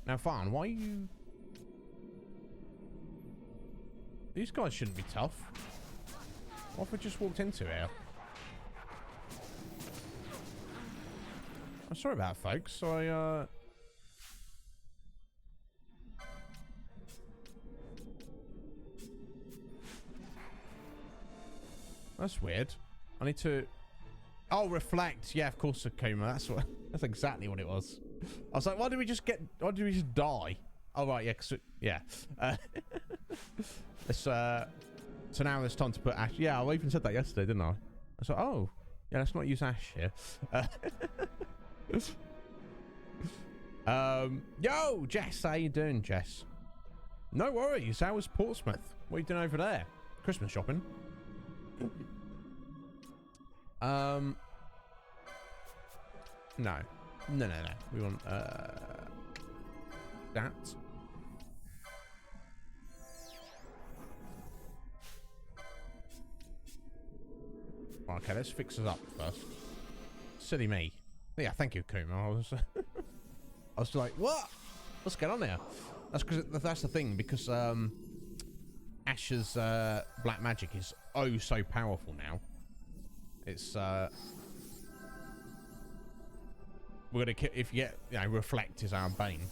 Now, Varn, why are you? These guys shouldn't be tough. What have we just walked into here? I'm sorry about it, folks. That's weird. I need to... Oh, reflect. Yeah, of course, Akuma. That's what. That's exactly what it was. I was like, why did we just die? Oh right, yeah, yeah. It's so now it's time to put ash. Yeah, I even said that yesterday, didn't I? I was like, oh, yeah, let's not use ash here. Yo, Jess, how you doing, Jess? No worries. How was Portsmouth? What are you doing over there? Christmas shopping? No. We want that. Okay, let's fix us up first. Silly me. Yeah, thank you, Kuma. I was like, what? What's going on there? That's the thing, because Ash's black magic is oh so powerful now. It's we're gonna if you get, you know, reflect is our bane.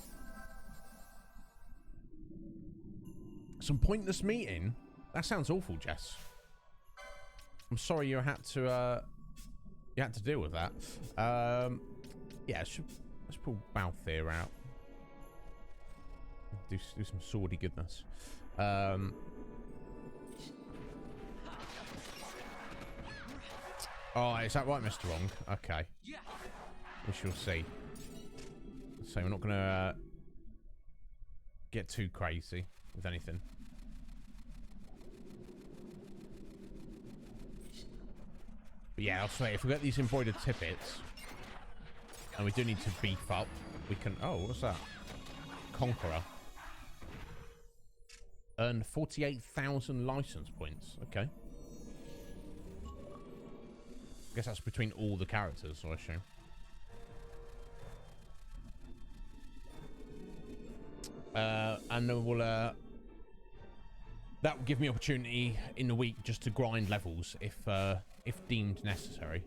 Some pointless meeting? That sounds awful, Jess. I'm sorry you had to deal with that. Yeah, let's pull Balthier out. Do some swordy goodness. Oh, is that right, Mr. Wrong? Okay. We shall see. So we're not gonna get too crazy with anything. But yeah, I'll say if we get these embroidered tippets, and we do need to beef up, we can. Oh, what's that? Conqueror. Earn 48,000 license points. Okay. I guess that's between all the characters, I assume. And then we'll that will give me opportunity in the week just to grind levels if deemed necessary.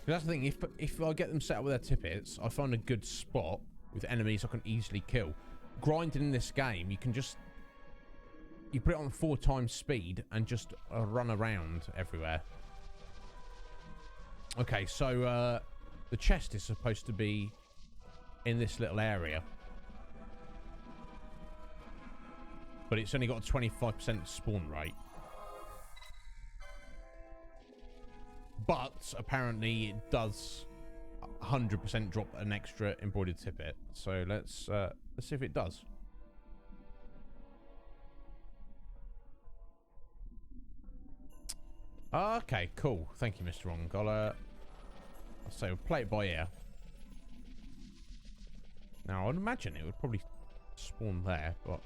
That's the thing. If I get them set up with their tippets, I find a good spot with enemies I can easily kill. Grinding in this game, you can just you put it on 4 times speed and just run around everywhere. Okay, so the chest is supposed to be in this little area, but it's only got a 25% spawn rate. But apparently it does 100% drop an extra embroidered tippet. So let's see if it does. Okay, cool. Thank you, Mr. Wrong. I'll say we'll play it by ear. Now I'd imagine it would probably spawn there, but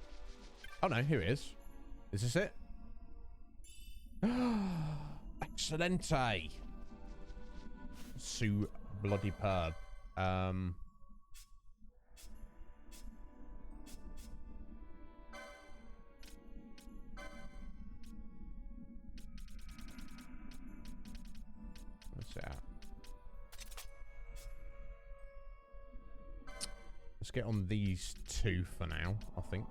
oh no, here it is. Is this it? Excelente. Sue bloody perb. What's that? Let's get on these 2 for now, I think.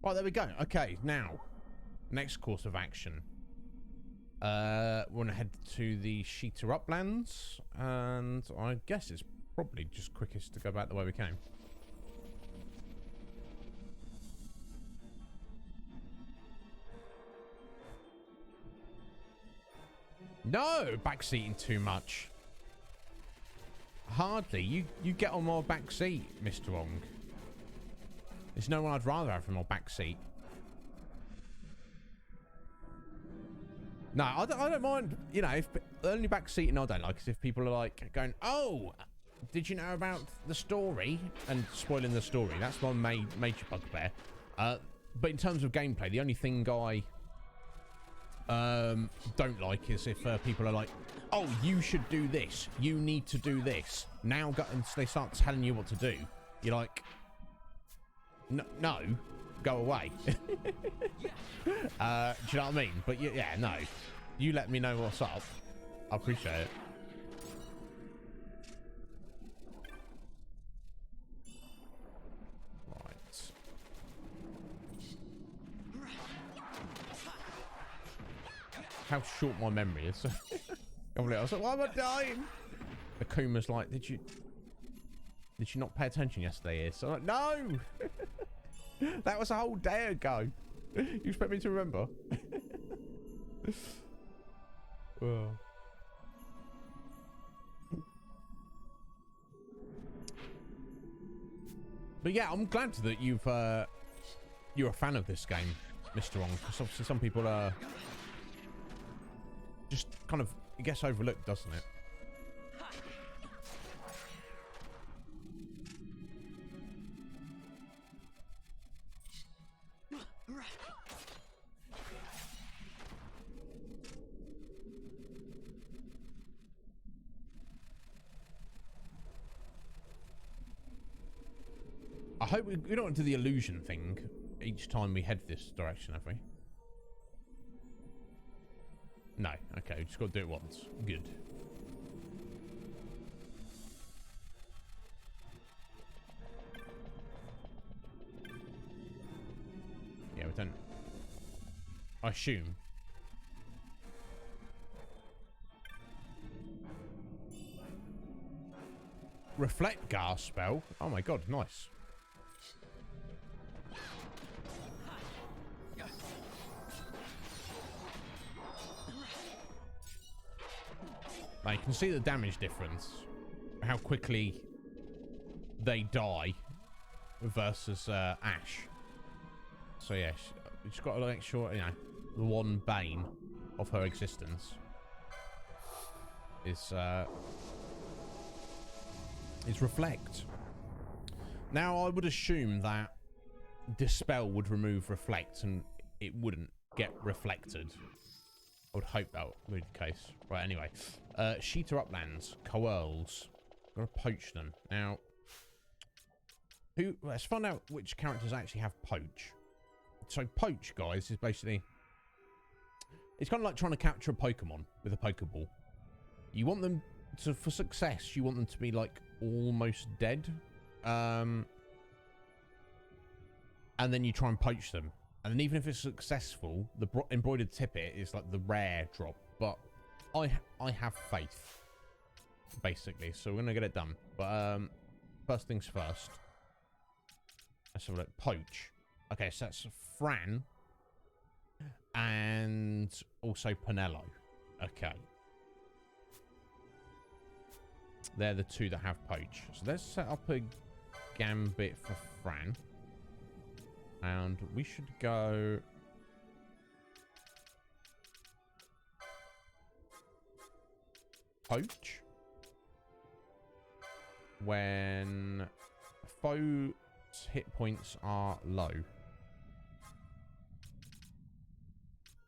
Right, there we go. Okay, now, next course of action. We're gonna head to the Sheeta Uplands, and I guess it's probably just quickest to go back the way we came. No, backseating too much. Hardly. You get on my back seat, Mr. Wong. There's no one I'd rather have in my back seat. No, I don't mind. You know, if the only back seating I don't like is if people are like going, "Oh, did you know about the story?" and spoiling the story. That's my major bugbear. But in terms of gameplay, the only thing I don't like is if people are like, "Oh, you should do this. You need to do this." Now, and they start telling you what to do. You're like, no, go away. Do you know what I mean? But yeah, no. You let me know what's up. I appreciate it. Right. How short my memory is. I was like, why am I dying? Akuma's like, did you not pay attention yesterday? So I'm like, no! That was a whole day ago. You expect me to remember? Oh. But yeah, I'm glad that you're a fan of this game, Mr. Wong, because obviously some people are just kind of, it gets overlooked, doesn't it? I hope we don't do the illusion thing each time we head this direction, have we? No. Okay, we just got to do it once. Good. Yeah, we don't... I assume. Reflect gas spell? Oh my god, nice. Now you can see the damage difference, how quickly they die versus Ash. So yeah, we just got to make sure, you know, the one bane of her existence is reflect. Now I would assume that dispel would remove reflect and it wouldn't get reflected. I would hope that would be the case. Right, anyway. Sheeta Uplands. Coerls. Gotta poach them. Now, let's find out which characters actually have poach. So poach, guys, is basically... It's kind of like trying to capture a Pokemon with a Pokeball. You want them to, for success, you want them to be, like, almost dead. And then you try and poach them. And then even if it's successful, the embroidered tippet is like the rare drop. But I have faith, basically. So we're going to get it done. But first things first. Let's have a look. Poach. Okay, so that's Fran. And also Pinello. Okay. They're the two that have poach. So let's set up a gambit for Fran. And we should go... Poach. When foe's hit points are low.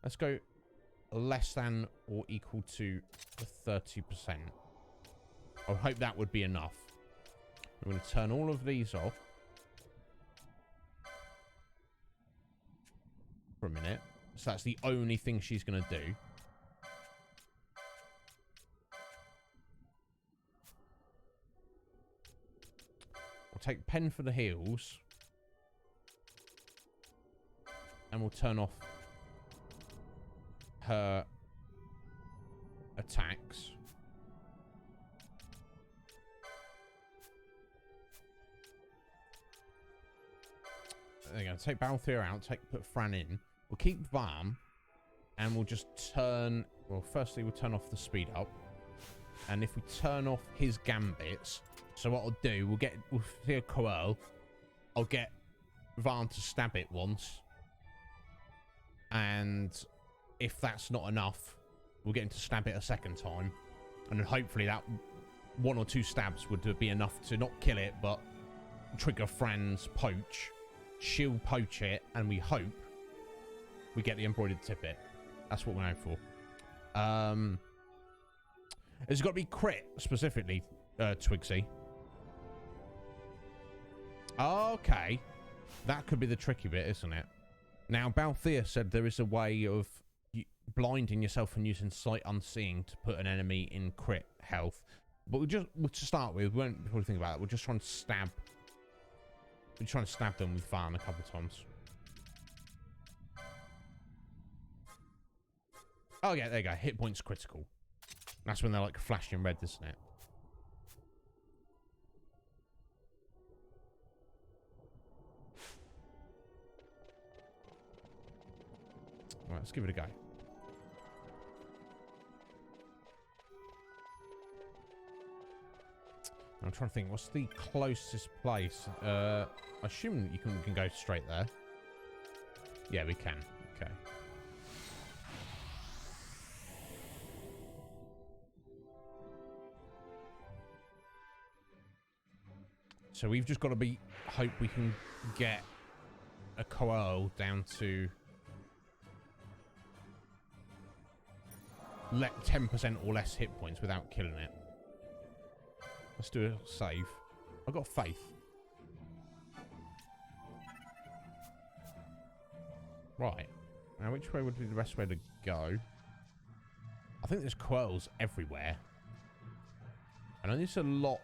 Let's go less than or equal to 30%. I hope that would be enough. We're going to turn all of these off. For a minute. So that's the only thing she's going to do. We'll take pen for the heals. And we'll turn off her attacks. There you go. Take Balthier out. Put Fran in. We'll keep Varm, and we'll just turn... Well, firstly, we'll turn off the speed up. And if we turn off his gambits... So what I'll do, we'll see a Coel. I'll get Varm to stab it once. And if that's not enough, we'll get him to stab it a second time. And then hopefully that one or two stabs would be enough to not kill it, but trigger Fran's poach. She'll poach it, and we hope we get the embroidered tippet. That's what we're going for. It's got to be crit, specifically, Twigsy. Okay. That could be the tricky bit, isn't it? Now, Balthier said there is a way of blinding yourself and using sight unseen to put an enemy in crit health. But we'll to start with, we won't probably think about it. We'll just try and stab. We're trying to stab them with Van a couple of times. Oh yeah, there you go. Hit points critical. That's when they're like flashing red, isn't it? Right, let's give it a go. I'm trying to think, what's the closest place? I assume that we can go straight there. Yeah, we can. Okay. So we've just got to hope we can get a coil down to 10% or less hit points without killing it. Let's do a save. I've got faith. Right. Now, which way would be the best way to go? I think there's coils everywhere. And I know there's a lot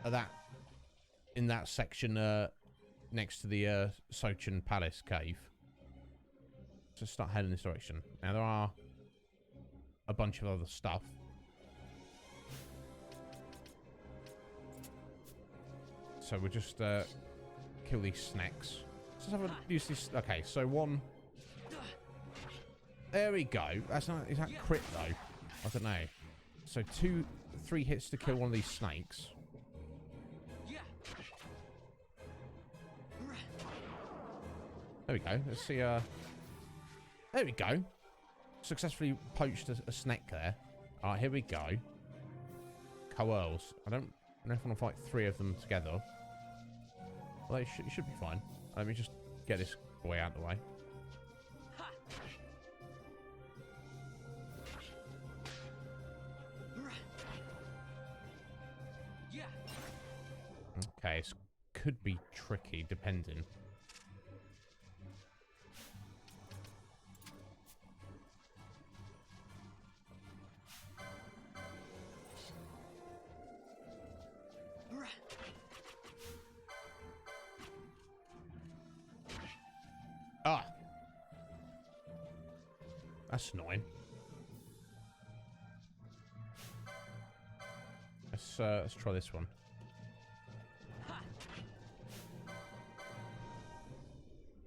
of that in that section next to the Sochan Palace cave. So start heading this direction. Now, there are a bunch of other stuff. So we'll just kill these snakes. Let's have a use this. Okay, so one. There we go. That's not. Is that crit though? I don't know. So 3 hits to kill one of these snakes. There we go. Let's see. There we go. Successfully poached a snake there. All right, here we go. Coils. I don't know if I want to fight 3 of them together. Well, it should be fine. Let me just get this boy out of the way. Okay, this could be tricky, depending. Ah, that's annoying. Let's try this one.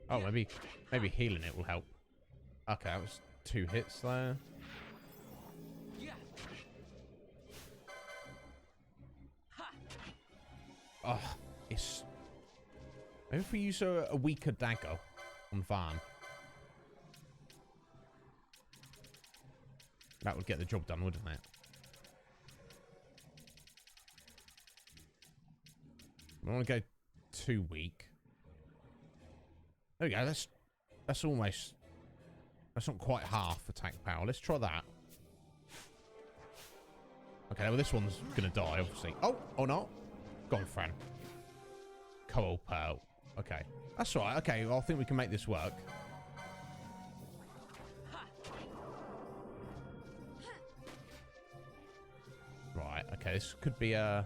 Oh, maybe healing it will help. Okay, that was 2 hits there. Oh, it's. Maybe if we use a weaker dagger on Van, that would get the job done, wouldn't it? I don't want to go too weak. There we go. That's almost. That's not quite half attack power. Let's try that. Okay, well this one's gonna die, obviously. Oh no. Go on, Fran. Coal Pearl. Okay. That's all right. Okay, well, I think we can make this work. Right, okay, this could be a...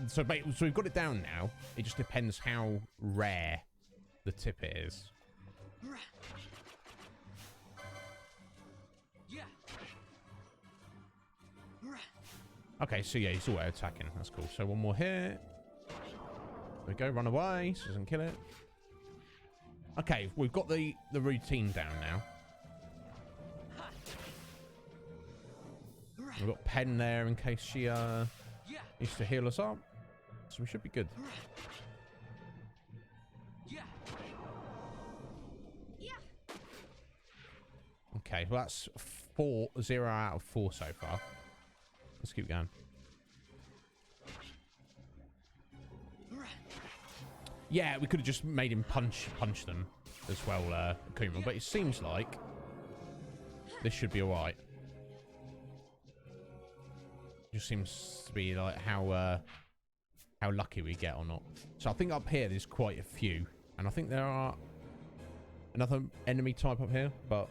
So we've got it down now. It just depends how rare the tip is. Okay, so yeah, he's all attacking. That's cool. So one more here. There we go. Run away. So doesn't kill it. Okay, we've got the routine down now. We've got Pen there in case she needs to heal us up. So we should be good. Okay, well that's 0 out of 4 so far. Let's keep going. Yeah, we could have just made him punch them as well, Kuma. But it seems like this should be alright. Just seems to be like how lucky we get or not. So I think up here there's quite a few, and I think there are another enemy type up here, but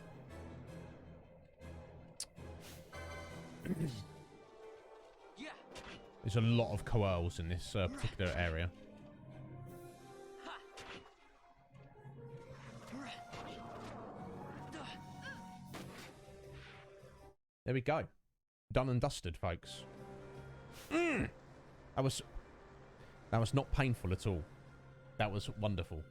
there's a lot of coils in this particular area. There we go. Done and dusted, folks. That was not painful at all. That was wonderful.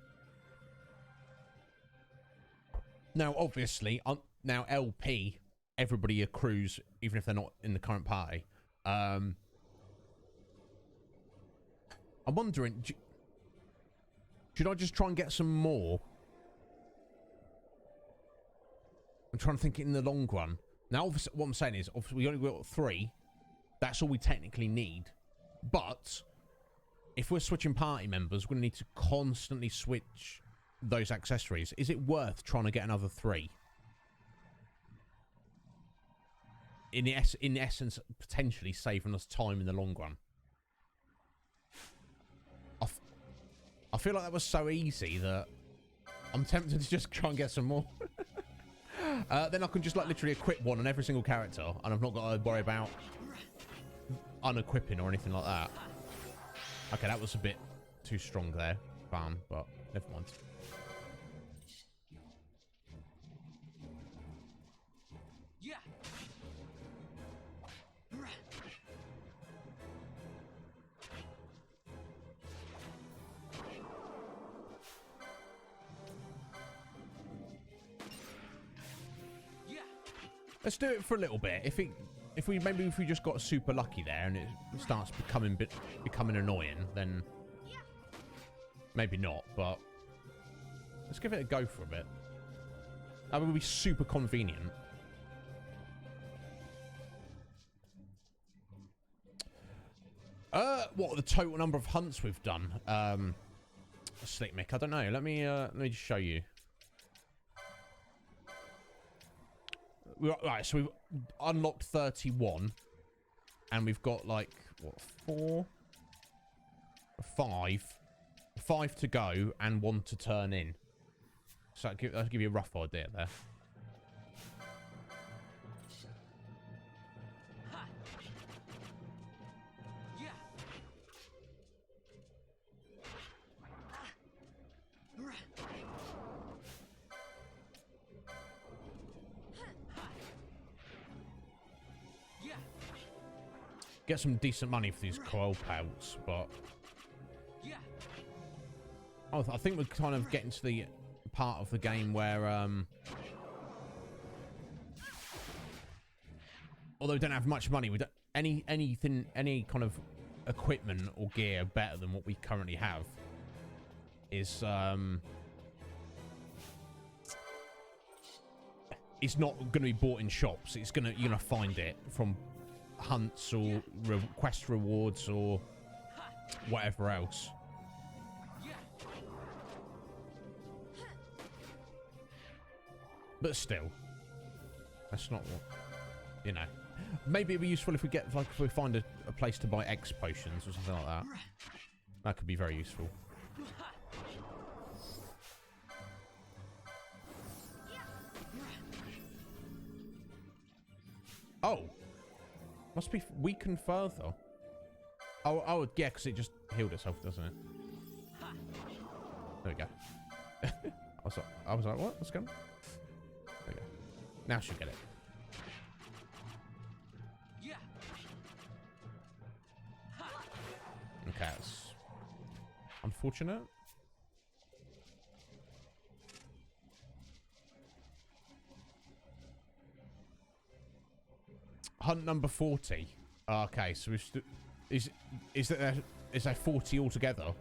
Now, obviously, now LP, everybody accrues, even if they're not in the current party. I'm wondering, should I just try and get some more? I'm trying to think in the long run. Now, obviously, what I'm saying is, obviously, we only got 3. That's all we technically need. But if we're switching party members, we're going to need to constantly switch those accessories. Is it worth trying to get another 3? In essence, potentially saving us time in the long run. I feel like that was so easy that I'm tempted to just try and get some more. Then I can just like literally equip one on every single character, and I've not got to worry about unequipping or anything like that. Okay, that was a bit too strong there, bam, but never mind. Yeah. Let's do it for a little bit. If we just got super lucky there and it starts becoming annoying, then maybe not. But let's give it a go for a bit. That would be super convenient. What are the total number of hunts we've done? Slick Mick, I don't know. Let me just show you. Right, so we've unlocked 31, and we've got like what, 4, 5 to go, and 1 to turn in. So I'll give you a rough idea there. Get some decent money for these coil pelts, but I think we're kind of getting to the part of the game where, although we don't have much money, we don't any kind of equipment or gear better than what we currently have is it's not going to be bought in shops. You're gonna find it from hunts or quest rewards or whatever else. But still, that's not what, you know. Maybe it'd be useful if we get, like, if we find a place to buy X potions or something like that. That could be very useful. Oh. Must be weakened further. Oh, yeah, because it just healed itself, doesn't it? There we go. I was like, what? What's going on? There we go. Now she'll get it. Okay, that's unfortunate. Hunt number 40. Okay, so we've is there 40 altogether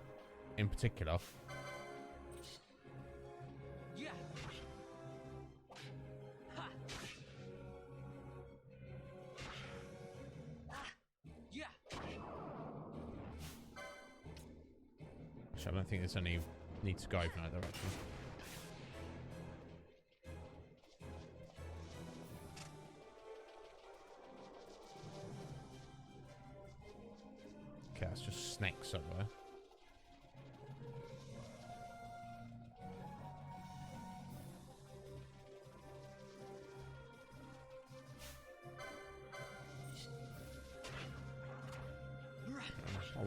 in particular? Yeah. Yeah. Actually, I don't think there's any need to go in that direction. Okay, that's just snakes somewhere.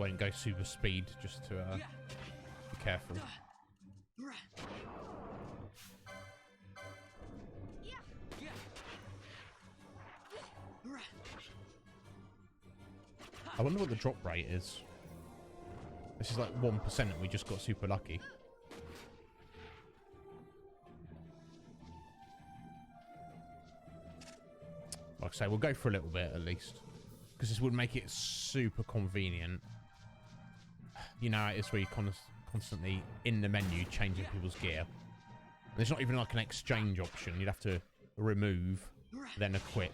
won't go super speed just to be careful. I wonder what the drop rate is. This is like 1% and we just got super lucky. Like I say, we'll go for a little bit at least. Because this would make it super convenient. You know, it's where you're constantly in the menu changing people's gear. There's not even like an exchange option. You'd have to remove, then equip.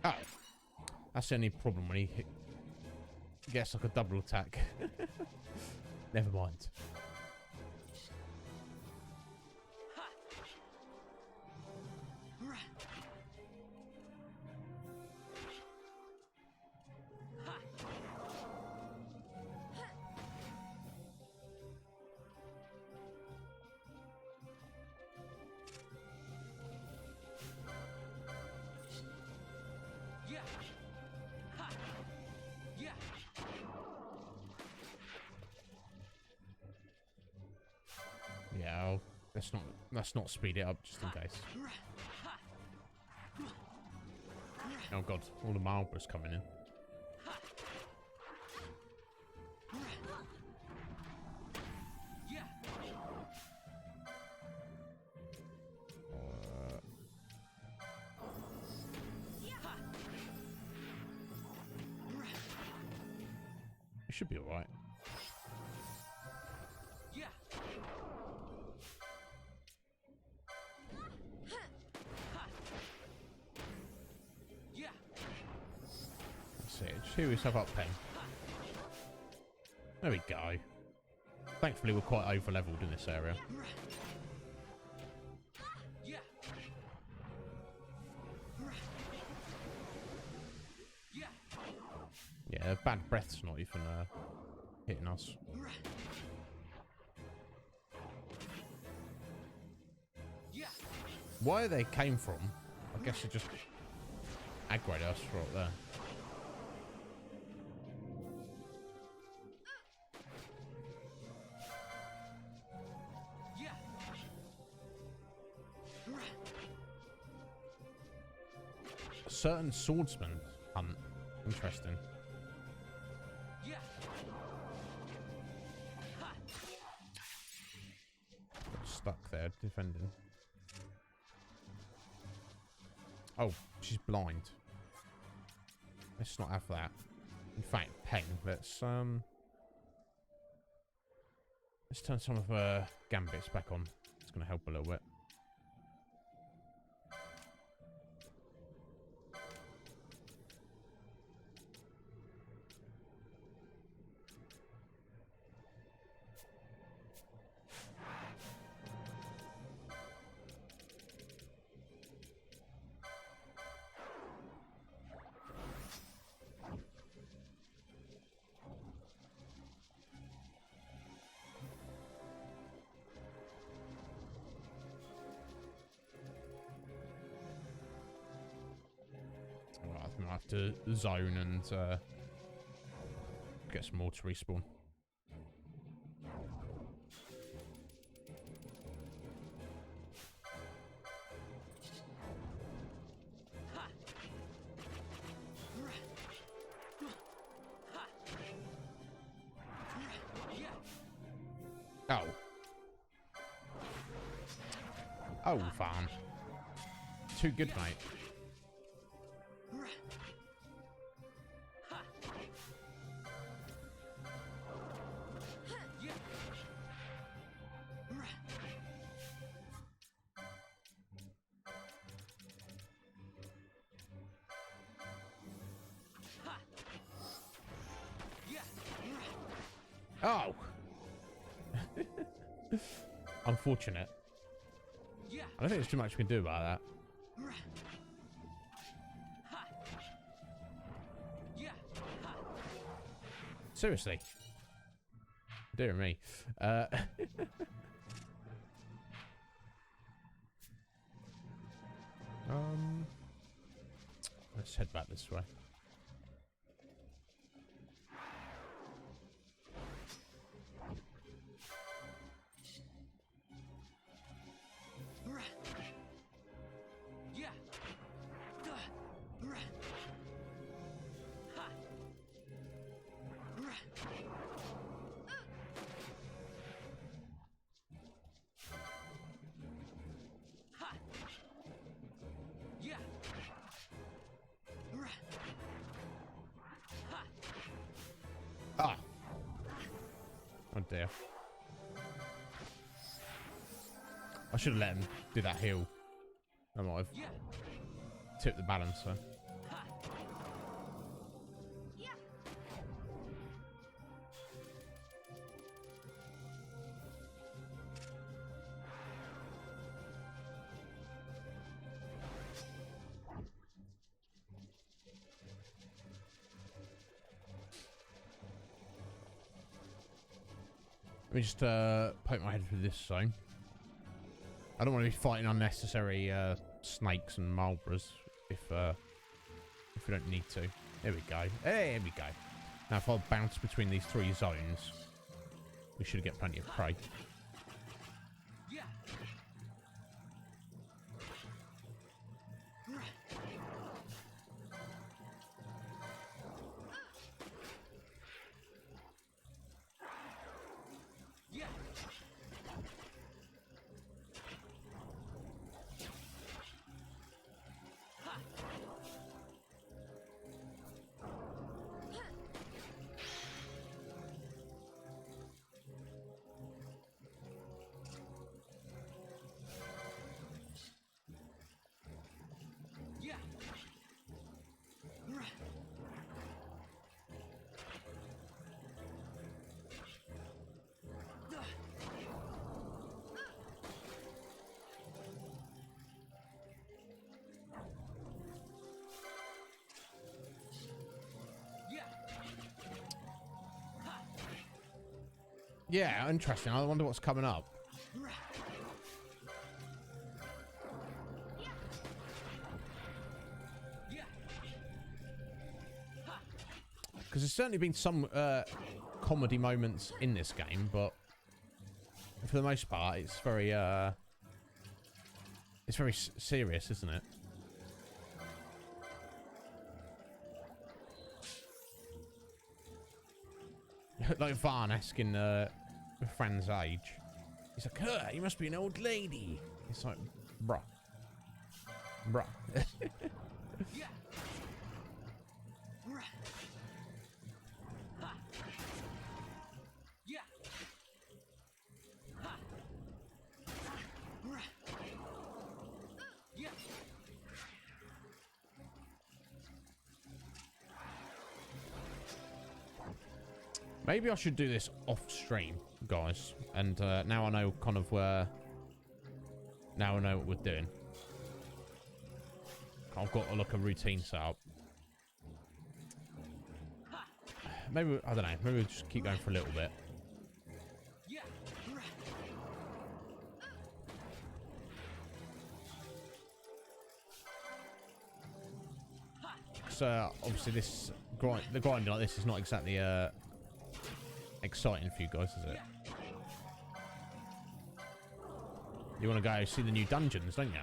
Oh, that's the only problem when he gets like a double attack. Never mind. Yeah, let's not speed it up just in case. Oh god, all the Marlboros coming in. It should be alright. Just heal yourself up, Pen. There we go. Thankfully, we're quite over-leveled in this area. Yeah, bad breath's not even hitting us. Where they came from, I guess it just aggroed us right there. Certain swordsman hunt. Interesting. Got stuck there defending. Oh, she's blind. Let's not have that. In fact, Pen, let's turn some of her gambits back on. It's gonna help a little bit. I have to zone and get some more to respawn. Oh. Oh, fine. Too good, mate. Oh! Unfortunate. I don't think there's too much we can do about that. Seriously. Dear me. Let's head back this way. Ah! Oh dear. I should have let him do that heal. I might have tipped the balance there. Let me just poke my head through this zone. I don't want to be fighting unnecessary snakes and Marlboros if we don't need to. There we go. There we go. Now if I bounce between these 3 zones, we should get plenty of prey. Yeah, interesting. I wonder what's coming up. Because there's certainly been some comedy moments in this game, but for the most part, it's very serious, isn't it? Like Varn-esque in Fran's age. He's like, you must be an old lady. It's like, bruh. Bruh. Maybe I should do this off stream, guys. And now I know kind of where. Now I know what we're doing. I've got like a routine set up. Maybe, I don't know. Maybe we'll just keep going for a little bit. So obviously the grinding like this is not exactly exciting for you guys, is it? You want to go see the new dungeons, don't you?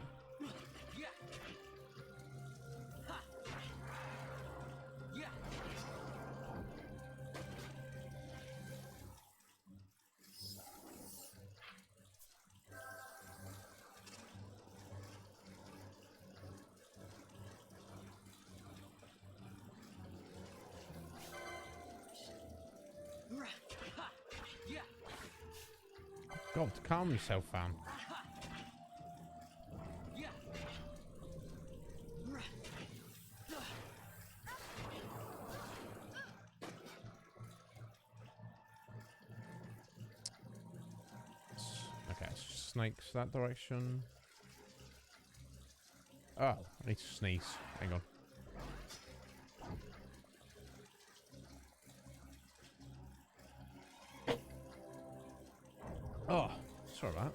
God, calm yourself, fam. Okay, snakes that direction. Oh, I need to sneeze. Hang on. Oh, sorry about that.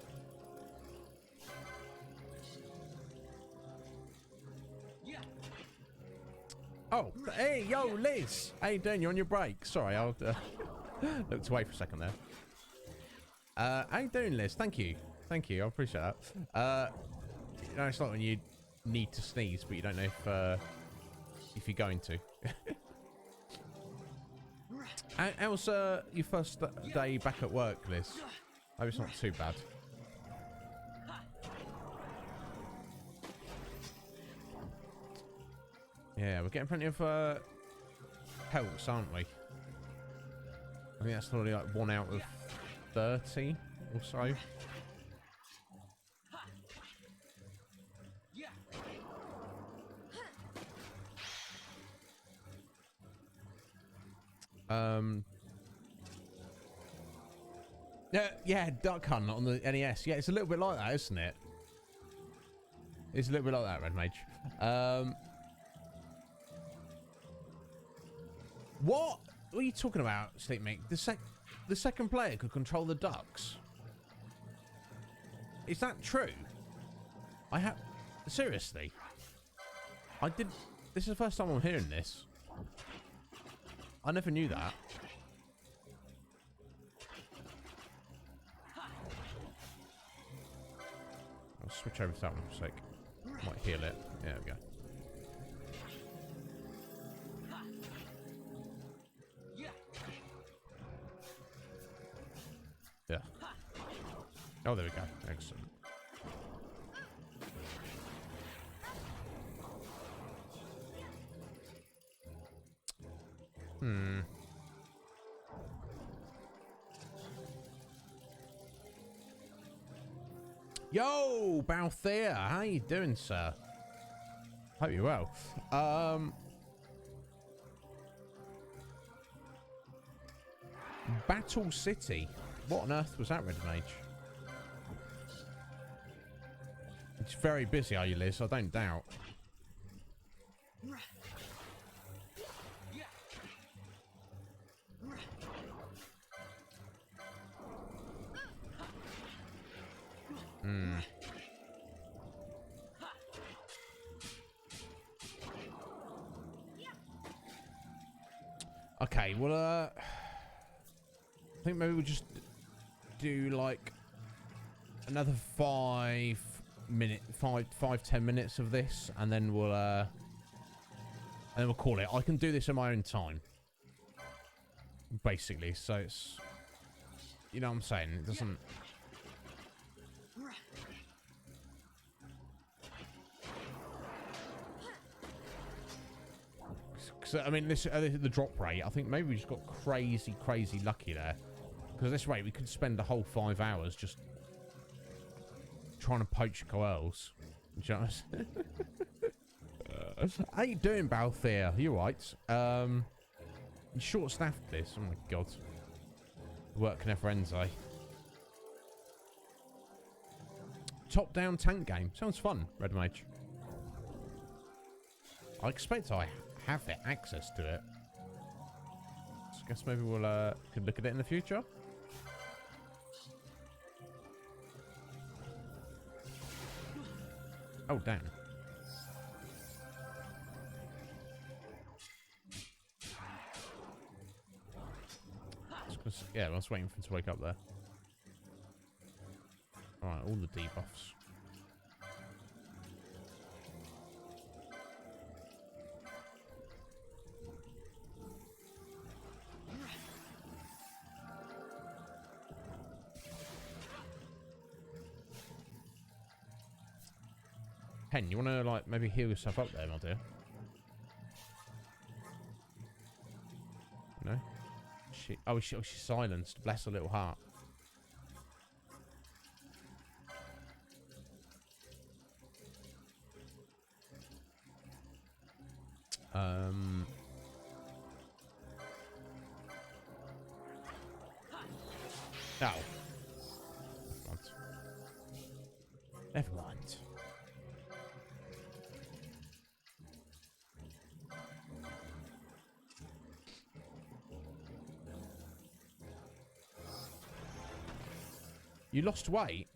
Oh, hey, yo, Liz. How you doing? You're on your break. Sorry, I looked away for a second there. How you doing, Liz? Thank you. Thank you. I appreciate that. You know, it's like when you need to sneeze, but you don't know if you're going to. How's your first day back at work, Liz? I hope it's not too bad. Yeah, we're getting plenty of pelts, aren't we? I think that's probably like 1 out of 30 or so. Yeah, Duck Hunt on the NES. Yeah, it's a little bit like that, isn't it? It's a little bit like that, Red Mage. What are you talking about, Sleep Mate? The second player could control the ducks. Is that true? Seriously? This is the first time I'm hearing this. I never knew that. I'll switch over to that one for a sec. Might heal it. There we go. Yeah. Oh, there we go. Excellent. Yo, Balthea, how you doing, sir? Hope you're well. Battle City. What on earth was that, Red Mage? It's very busy, are you, Liz? I don't doubt. Okay, well, I think maybe we'll just do like another 5 10 minutes of this, and then we'll call it. I can do this in my own time, basically. So it's, you know what I'm saying? It doesn't. So, I mean, the drop rate, I think maybe we just got crazy lucky there. Because this rate, we could spend the whole 5 hours just trying to poach coels. You know what I'm saying? How you doing, Balthea? You right? Short-staffed this. Oh my god. Work never ends, eh? Top-down tank game. Sounds fun, Red Mage. I expect I have access to it. So I guess maybe we'll could look at it in the future. Oh damn. Yeah, I was waiting for him to wake up there. Alright, all the debuffs. Pen, you want to like maybe heal yourself up there, my dear? No? She's silenced. Bless her little heart. Oh. Never mind. You lost weight?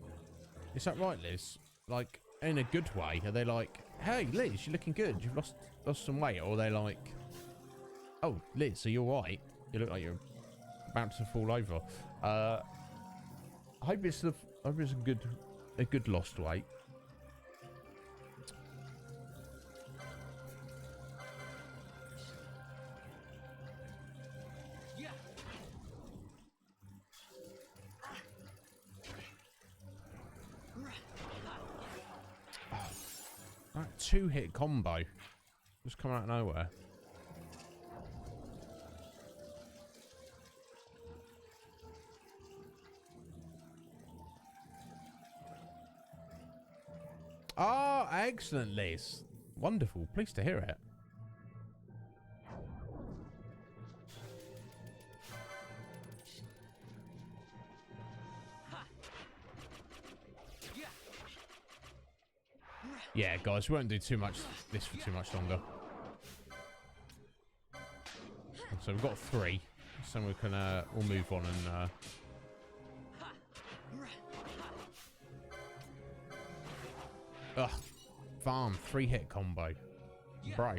Is that right, Liz? Like, in a good way? Are they like, hey, Liz, you're looking good. You've lost some weight. Or are they like, oh, Liz, are you all right? You look like you're about to fall over. I hope it's a good lost weight. That 2-hit combo just come out of nowhere. Oh, excellent, Liz. Wonderful. Pleased to hear it. Yeah, guys, we won't do this for too much longer. So we've got 3, so we can we'll move on and farm 3-hit combo, bro.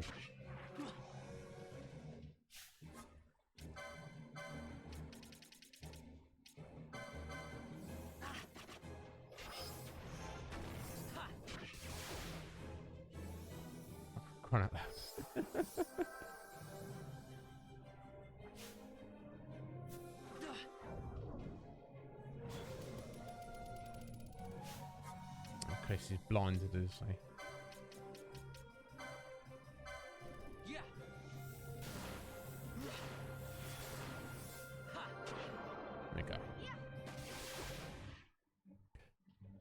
Crying out loud. Okay, she's blinded, is she? There we go.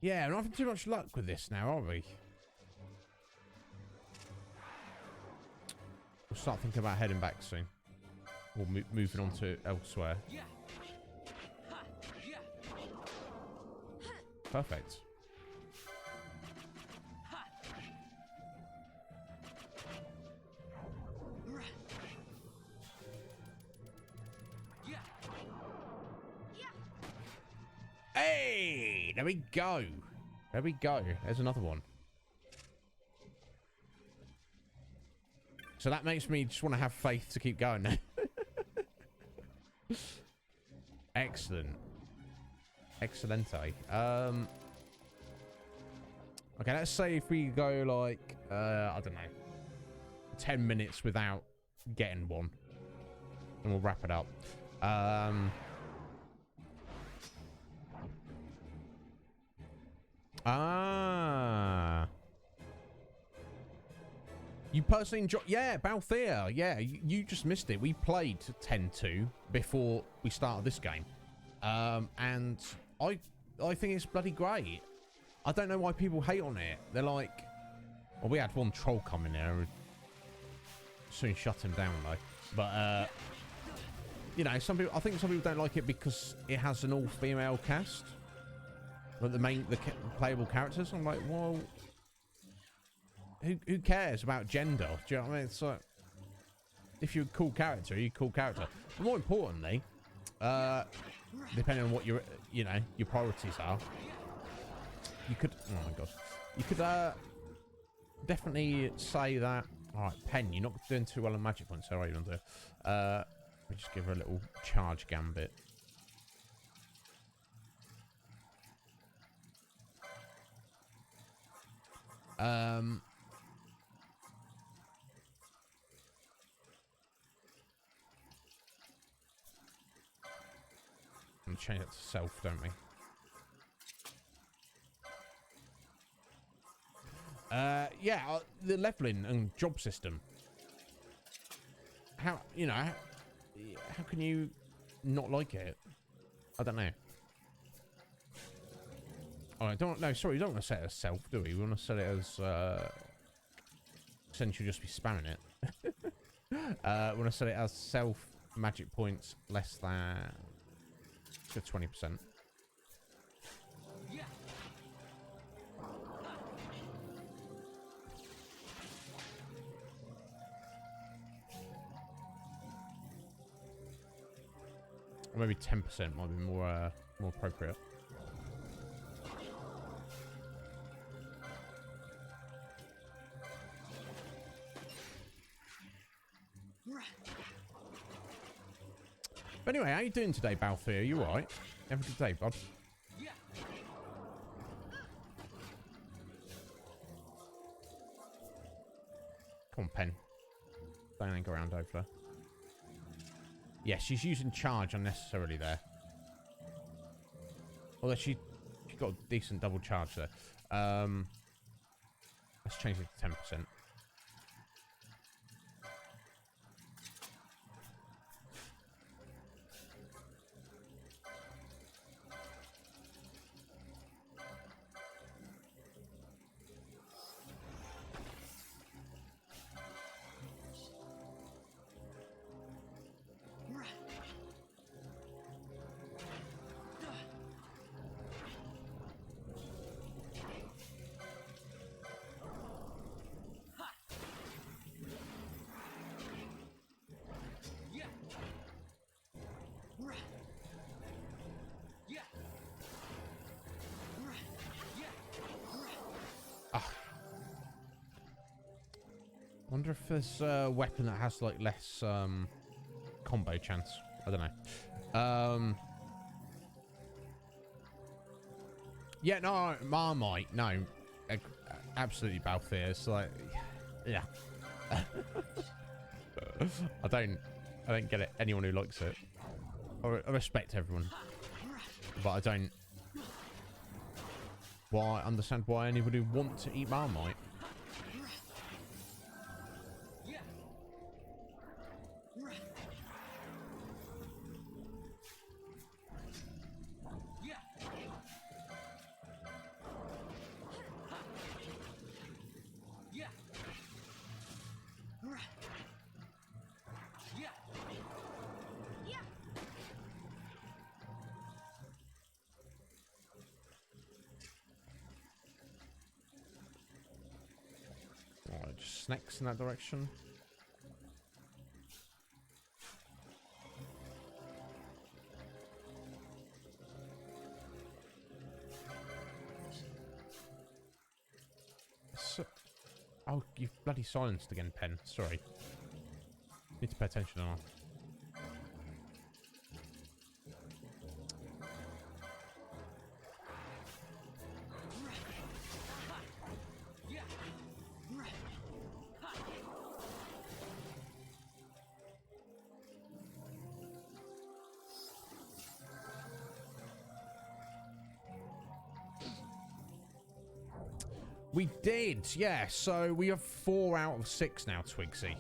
Yeah, we're not having too much luck with this now, are we? We'll start thinking about heading back soon. Or moving on to elsewhere. Perfect. Hey, there we go. There we go. There's another one. So that makes me just want to have faith to keep going now. Excellent. Excellente. Okay, let's say if we go like, I don't know, 10 minutes without getting one. And we'll wrap it up. You personally enjoy... Yeah, Balthier. Yeah, you just missed it. We played 10-2 before we started this game. And I think it's bloody great. I don't know why people hate on it. They're like... Well, we had one troll come in there. Soon shut him down, though. But, you know, some people... I think some people don't like it because it has an all-female cast. But the playable characters. I'm like, well... Who cares about gender? Do you know what I mean? It's like, if you're a cool character, you're a cool character. But more importantly, depending on what your priorities are, you could, oh my god, you could definitely say that. All right, Pen, you're not doing too well on magic points, so are you? We just give her a little charge gambit. Change it to self, don't we? Yeah, the leveling and job system. How, you know, how can you not like it? I don't know. Oh, I don't know. Sorry, we don't want to set it as self, do we? We want to set it as essentially just be spamming it. We want to set it as self magic points less than. To 20%. Or maybe 10% might be more appropriate. But anyway, how you doing today, Balthier? You alright? Have a good day, bud. Come on, Pen. Don't hang around over there. Yeah, she's using charge unnecessarily there. Although she got a decent double charge there. Let's change it to 10%. I wonder if there's a weapon that has like less combo chance. I don't know. Yeah, no, Marmite, no, absolutely Balthier. It's like, yeah. I don't get it. Anyone who likes it, I respect everyone, but I don't. Why understand why anybody would want to eat Marmite? Just snakes in that direction. So, oh, you've bloody silenced again, Pen. Sorry. Need to pay attention on. We did, yeah. So we have 4 out of 6 now, Twigsy.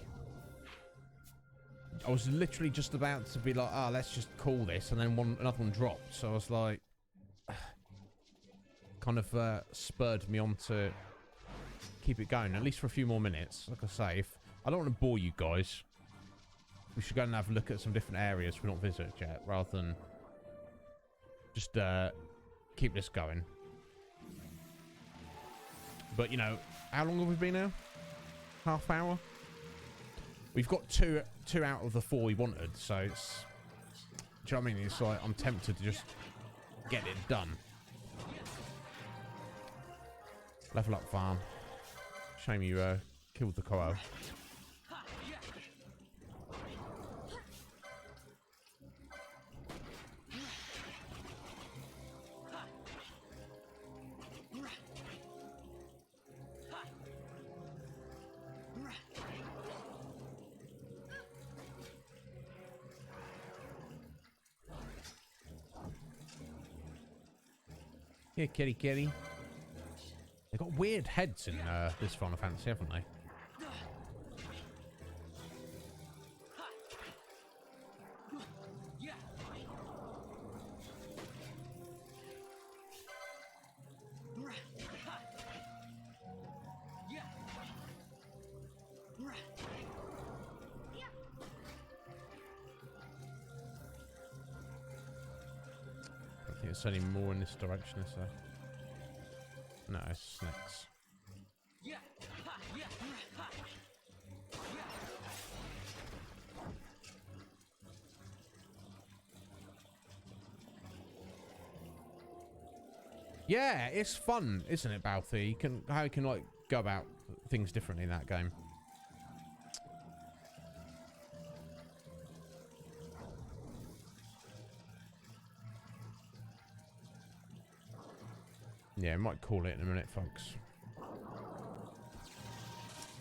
I was literally just about to be like, oh, let's just call this, and then another one dropped. So I was like, kind of spurred me on to keep it going, at least for a few more minutes. Like I say, if I don't want to bore you guys, we should go and have a look at some different areas we've not visited yet, rather than just keep this going. But, you know, how long have we been now? Half hour? We've got two out of the 4 we wanted, so it's... Do you know what I mean? It's like, I'm tempted to just get it done. Level up farm. Shame you killed the coral. Here, kitty, kitty. They've got weird heads in this Final Fantasy, haven't they? I think it's only more in this direction, is there? No, it's snakes. Yeah, it's fun, isn't it, Balthy? How you can like go about things differently in that game. Yeah, I might call it in a minute, folks.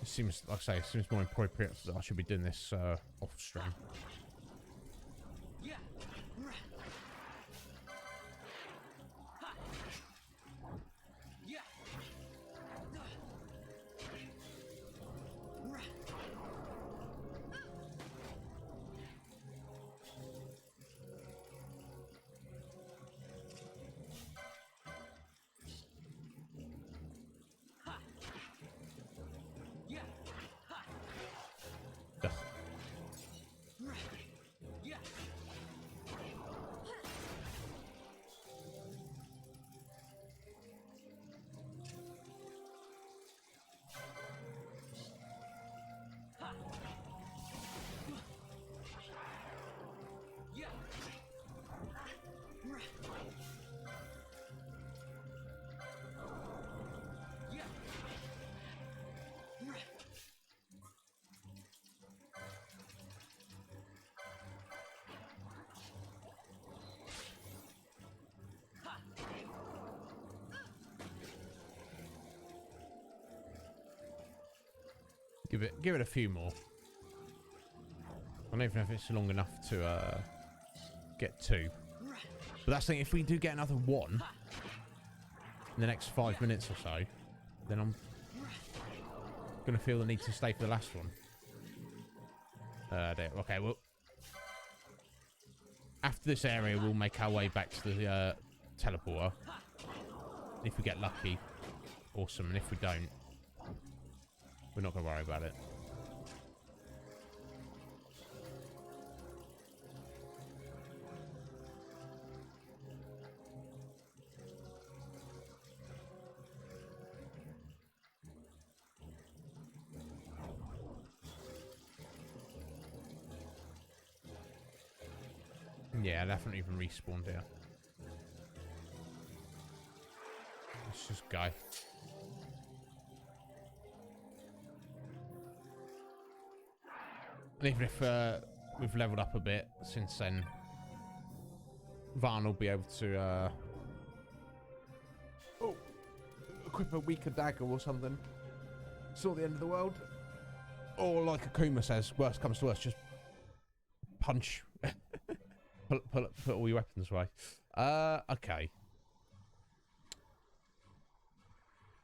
It seems, like I say, it seems more appropriate that I should be doing this off stream. Give it a few more. I don't even know if it's long enough to get 2. But that's the thing, if we do get another 1 in the next 5 minutes or so, then I'm gonna feel the need to stay for the last one. Okay, well, after this area, we'll make our way back to the teleporter. If we get lucky, awesome. And if we don't, we're not gonna worry about it. Yeah, definitely even respawned here. Let's just go. And even if we've leveled up a bit since then, Varn will be able to equip a weaker dagger or something. It's not the end of the world. Or like Akuma says, worst comes to worst, just punch. put all your weapons away. Okay.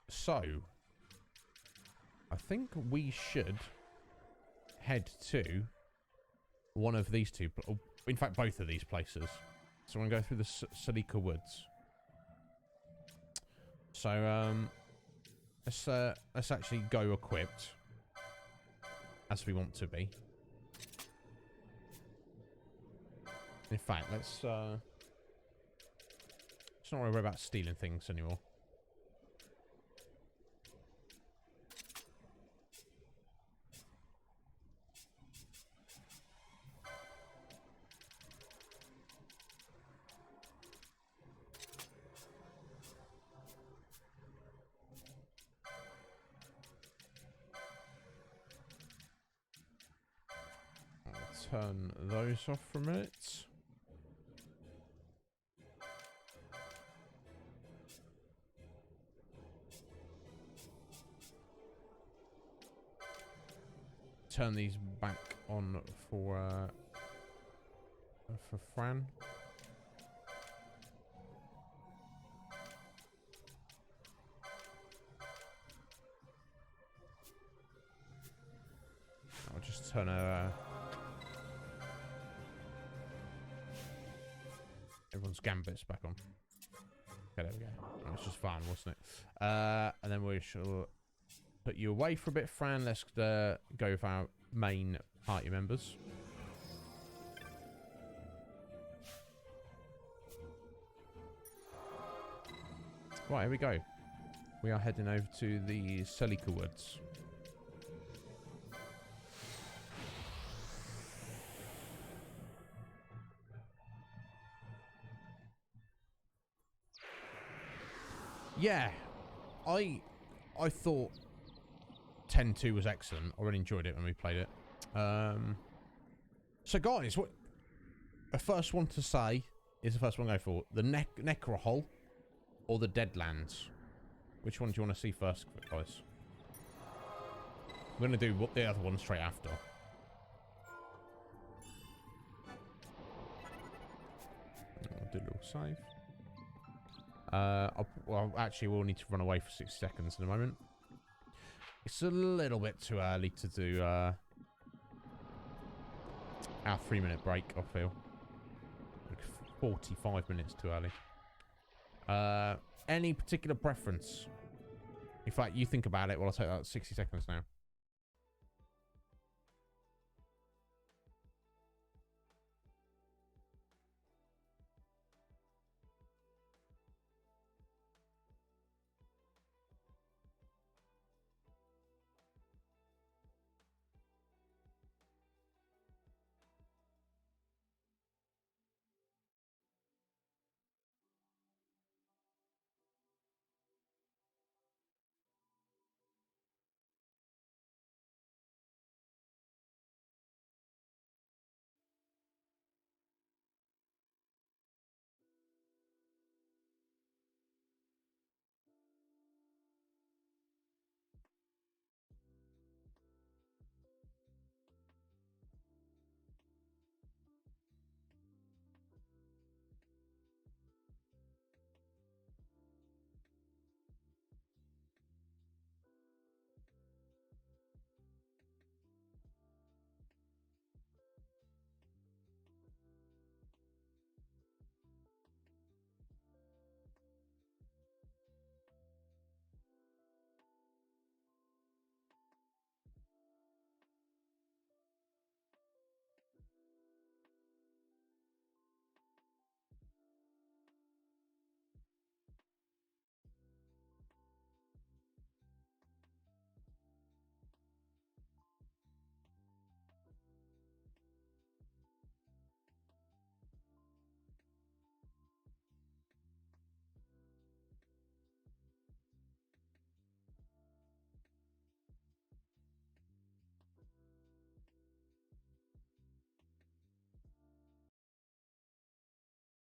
So, I think we should head to one of these two, in fact both of these places. So we're going to go through the Salika Woods. So let's actually go equipped as we want to be. In fact, let's not worry about stealing things anymore. Turn those off for a minute. Turn these back on for Fran. I'll just turn everyone's gambits back on. Okay, there we go. Oh, it's just fun, wasn't it? And then we shall put you away for a bit, Fran. Let's go with our main party members. Right, here we go. We are heading over to the Salika Woods. Yeah, I thought 10-2 was excellent. I really enjoyed it when we played it. So guys, what I first want to say is the first one I go for. The Necrohole or the Deadlands? Which one do you want to see first, guys? I'm going to do what the other one straight after. I'll do a little save. Well, actually, we'll need to run away for 60 seconds in a moment. It's a little bit too early to do our 3-minute break, I feel. Like 45 minutes too early. Any particular preference? In fact, you think about it while I take that 60 seconds now.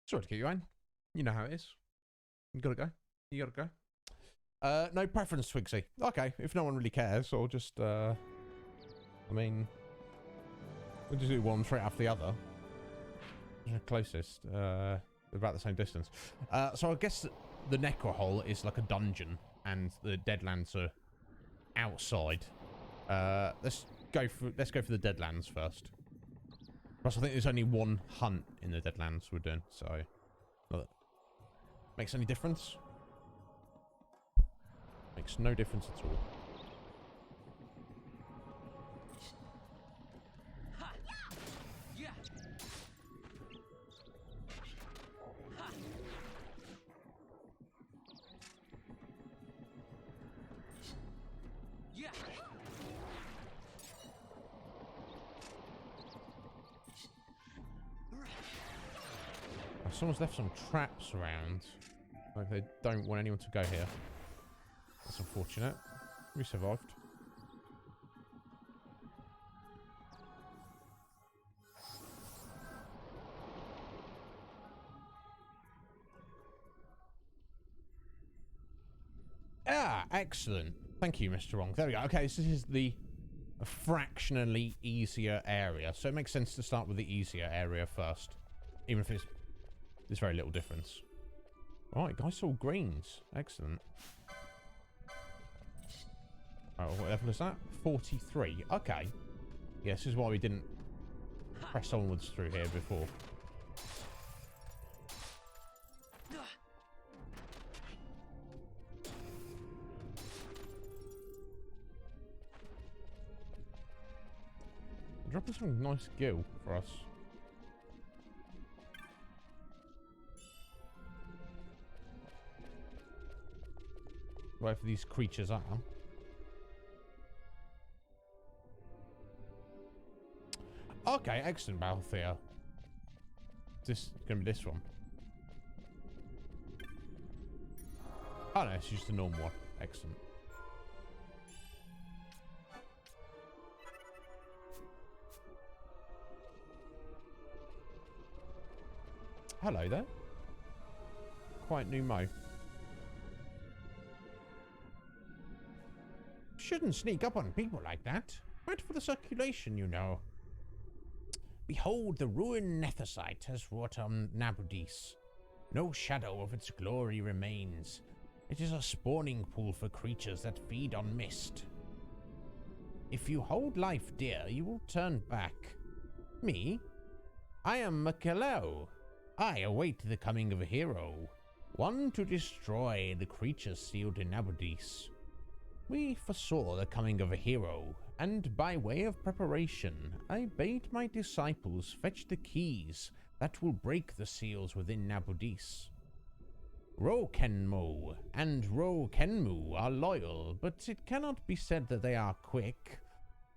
Sorry to keep you going. You know how it is. You gotta go. You gotta go. No preference, Twigsy. Okay, if no one really cares, I'll just, I mean, we'll just do one straight after the other. Closest, about the same distance. So I guess the Necro Hole is like a dungeon, and the Deadlands are outside. Let's go for the Deadlands first. Plus, I think there's only one hunt in the Deadlands we're doing, so not that makes any difference. Makes no difference at all. Someone's left some traps around. Like they don't want anyone to go here. That's unfortunate. We survived. Ah, excellent. Thank you, Mr. Wrong. There we go. Okay, so this is the fractionally easier area. So it makes sense to start with the easier area first. Even if there's very little difference. Right, guys, all greens. Excellent. Oh, what level is that? 43. Okay. Yeah, this is why we didn't press onwards through here before. Dropping some nice gil for us. Whatever these creatures are. Okay, excellent, Balthier. This gonna be this one. Oh no, it's just a normal one. Excellent. Hello there. Quite new mo. shouldn't sneak up on people like that. Bad for the circulation, you know. Behold, the ruined Nethicite has wrought on Nabudis. No shadow of its glory remains. It is a spawning pool for creatures that feed on mist. If you hold life dear, you will turn back. Me? I am Makeleo. I await the coming of a hero. One to destroy the creatures sealed in Nabudis. We foresaw the coming of a hero, and by way of preparation, I bade my disciples fetch the keys that will break the seals within Nabudis. Rokenmo and Rokenmu are loyal, but it cannot be said that they are quick.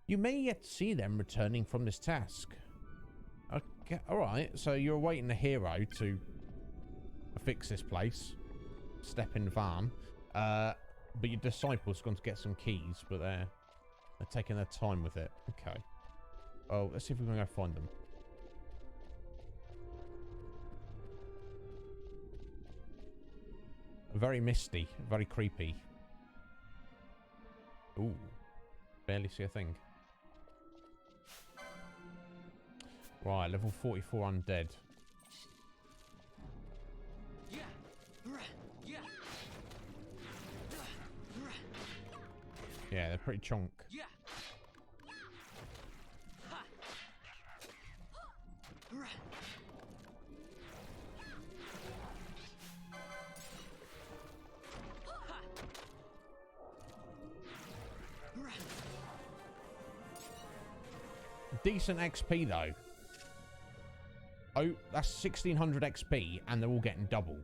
You may yet see them returning from this task. Okay, alright, so you're awaiting a hero to fix this place. Step in van. But your disciples gone to get some keys, but they're taking their time with it. Okay. Oh, let's see if we can go find them. Very misty, very creepy. Ooh. Barely see a thing. Right, level 44 undead. Yeah, they're pretty chonk. Decent XP though. Oh, that's 1600 XP and they're all getting double.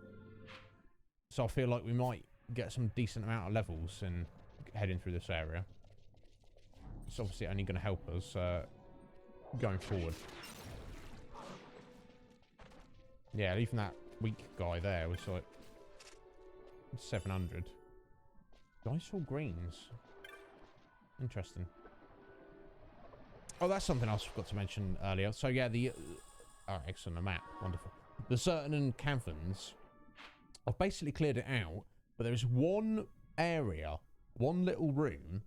So I feel like we might get some decent amount of levels and heading through this area. It's obviously only going to help us going forward. Yeah, even that weak guy there was like 700. Dice or greens? Interesting. Oh, that's something else I forgot to mention earlier. So yeah, the oh, excellent, a map, wonderful. The certain caverns, I've basically cleared it out, but there is one area, one little room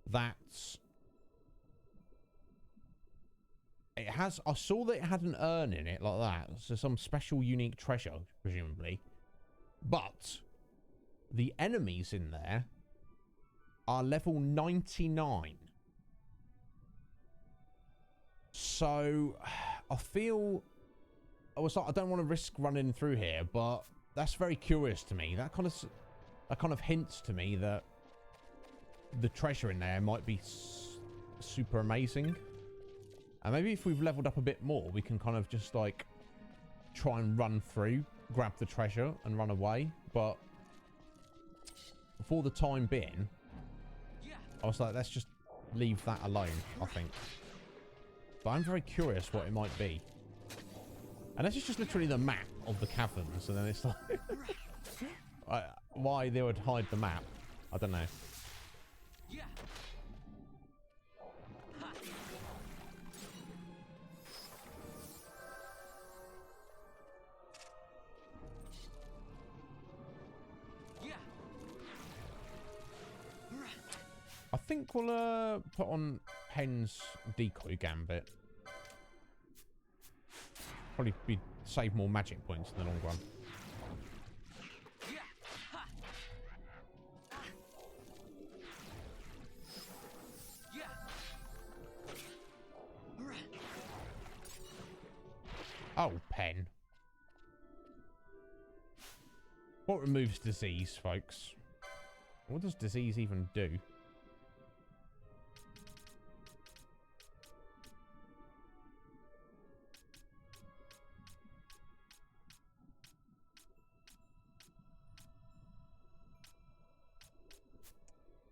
that's it has. I saw that it had an urn in it like that, so some special unique treasure, presumably. But the enemies in there are level 99. So I feel I was like, I don't want to risk running through here, but that's very curious to me. That kind of hints to me that the treasure in there might be super amazing. And maybe if we've leveled up a bit more, we can kind of just like try and run through, grab the treasure and run away. But for the time being, I was like, let's just leave that alone, I think. But I'm very curious what it might be. Unless it's just literally the map of the caverns, and then it's like... why they would hide the map, I don't know. I think we'll put on Hen's decoy gambit. Probably save more magic points in the long run. Oh, pen. What removes disease, folks? What does disease even do?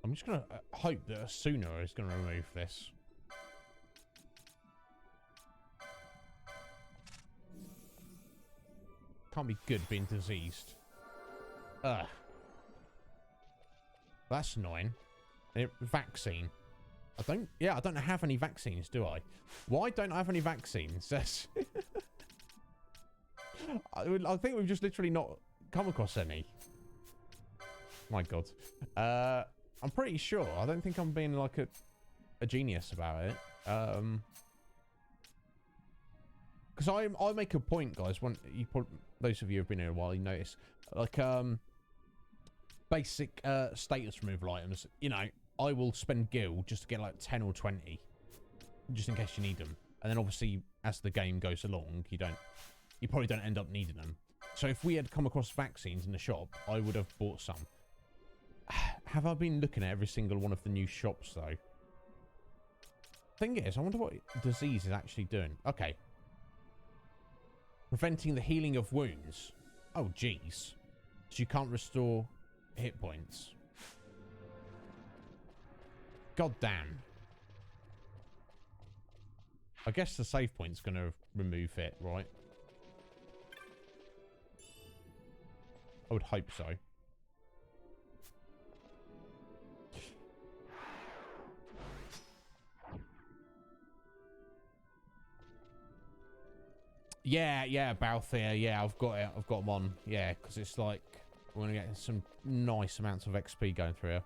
I'm just going to hope that a sooner is going to remove this. Can't be good being diseased. Ugh. That's annoying. Vaccine. I don't have any vaccines, do I? Why don't I have any vaccines? That's I think we've just literally not come across any. My God. I'm pretty sure. I don't think I'm being like a genius about it. Because I make a point, guys. When you those of you who've been here a while, you notice like basic status removal items. You know, I will spend gil just to get like 10 or 20, just in case you need them. And then obviously, as the game goes along, you probably don't end up needing them. So if we had come across vaccines in the shop, I would have bought some. Have I been looking at every single one of the new shops though? Thing is, I wonder what disease is actually doing. Okay. Preventing the healing of wounds. Oh, jeez. So you can't restore hit points. God damn. I guess the save point's going to remove it, right? I would hope so. Yeah, Balthier. Yeah, I've got it. I've got them on. Yeah, because it's like we're going to get some nice amounts of XP going through here.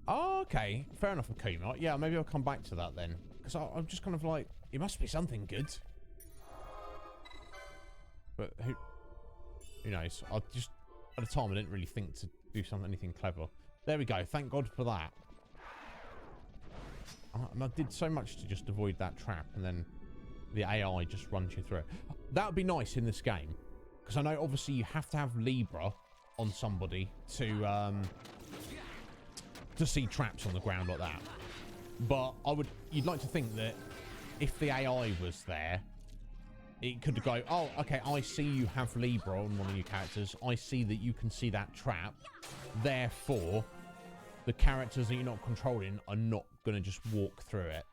Oh, okay. Fair enough, Akuma. Yeah, maybe I'll come back to that then. Because I'm just kind of like, it must be something good. But who knows? I just, at the time, I didn't really think to do anything clever. There we go. Thank God for that. And I did so much to just avoid that trap, and then the AI just runs you through it. That would be nice in this game. Because I know, obviously, you have to have Libra on somebody to see traps on the ground like that. But you'd like to think that if the AI was there, it could go, oh, okay, I see you have Libra on one of your characters. I see that you can see that trap. Therefore, the characters that you're not controlling are not going to just walk through it.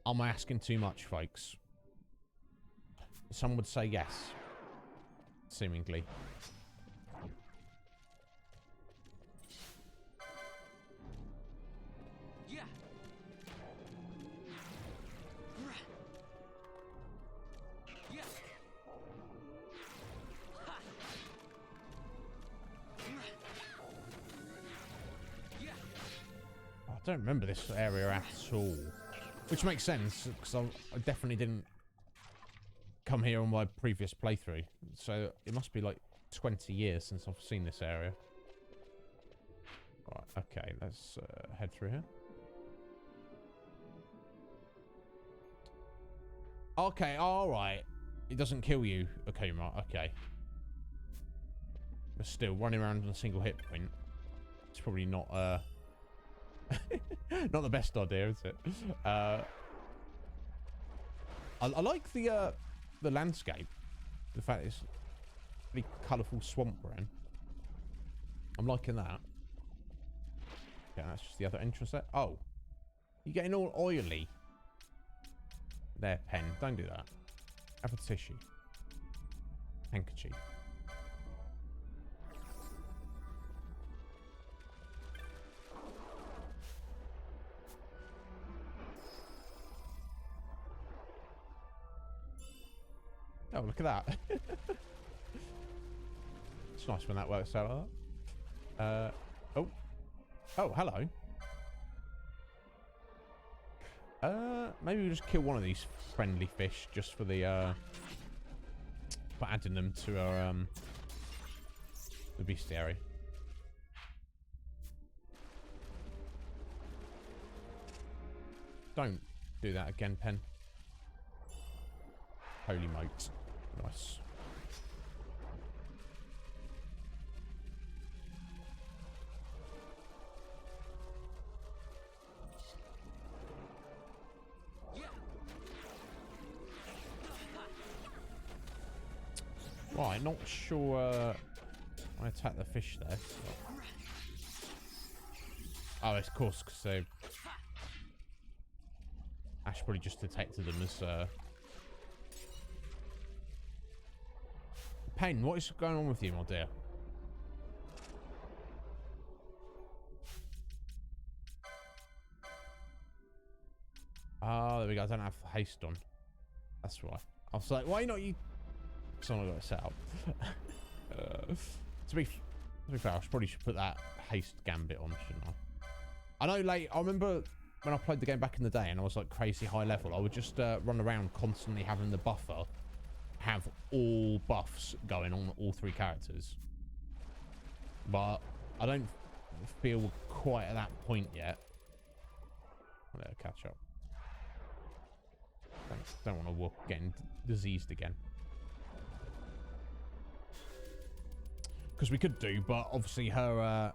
Am I asking too much, folks? Some would say yes. Seemingly. I don't remember this area at all. Which makes sense, because I definitely didn't come here on my previous playthrough. So it must be like 20 years since I've seen this area. Right, okay, let's head through here. Okay, alright. It doesn't kill you, Akuma, okay. But still, running around on a single hit point, it's probably not, not the best idea, is it? I like the landscape. The fact it's really colourful swamp we're in. I'm liking that. Yeah, that's just the other entrance there. Oh. You're getting all oily. There, pen. Don't do that. Have a tissue. Handkerchief. Oh, look at that. It's nice when that works out like that. Oh, hello. Maybe we'll just kill one of these friendly fish just for the, for adding them to our, the bestiary. Don't do that again, Pen. Holy moat. Nice. Right, not sure I attack the fish there. Oh, of course, because they... Ash probably just detected them as... Pen, what is going on with you, my dear? Oh, there we go. I don't have haste on. That's right. I was like, why not you Someone got it set up. To be fair, I probably should put that haste gambit on, shouldn't I? I know, like, I remember when I played the game back in the day and I was like crazy high level, I would just run around constantly having the buffer have all buffs going on all 3 characters. But I don't feel quite at that point yet. I'll let her catch up. Don't want to walk getting diseased again. Because we could do, but obviously her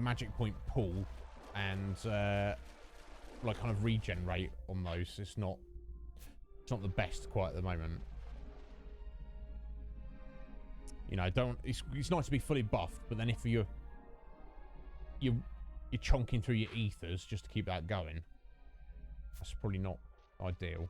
magic point pool and like kind of regen rate on those, it's not the best quite at the moment. You know, it's nice to be fully buffed, but then if you're chonking through your ethers just to keep that going, that's probably not ideal.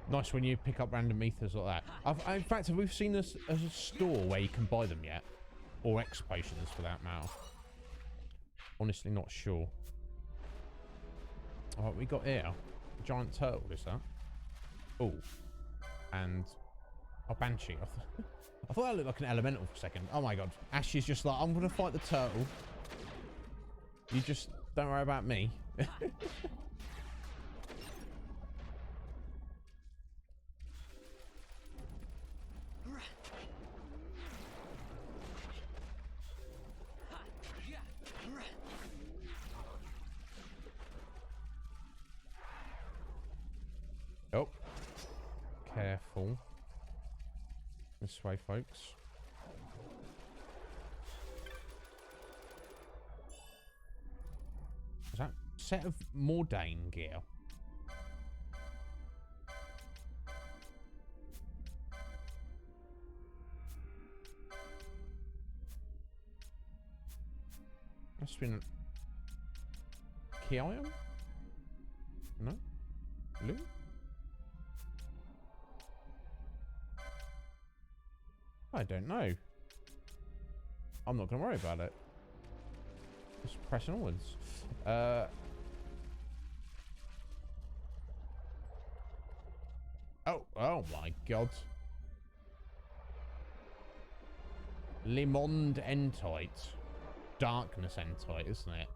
Nice when you pick up random ethers like that. In fact, have we seen this as a store where you can buy them yet? Or X potions for that matter. Honestly not sure. Oh, what we got here? A giant turtle, is that? Oh. And a banshee. I thought that looked like an elemental for a second. Oh my god. Ash is just like, I'm gonna fight the turtle. You just don't worry about me. Oh, careful. This way, folks. Is that a set of Mordain gear? Must have been key item? No? Blue? I don't know. I'm not going to worry about it. Just pressing onwards. Oh my god. Limond Entite. Darkness Entite, isn't it?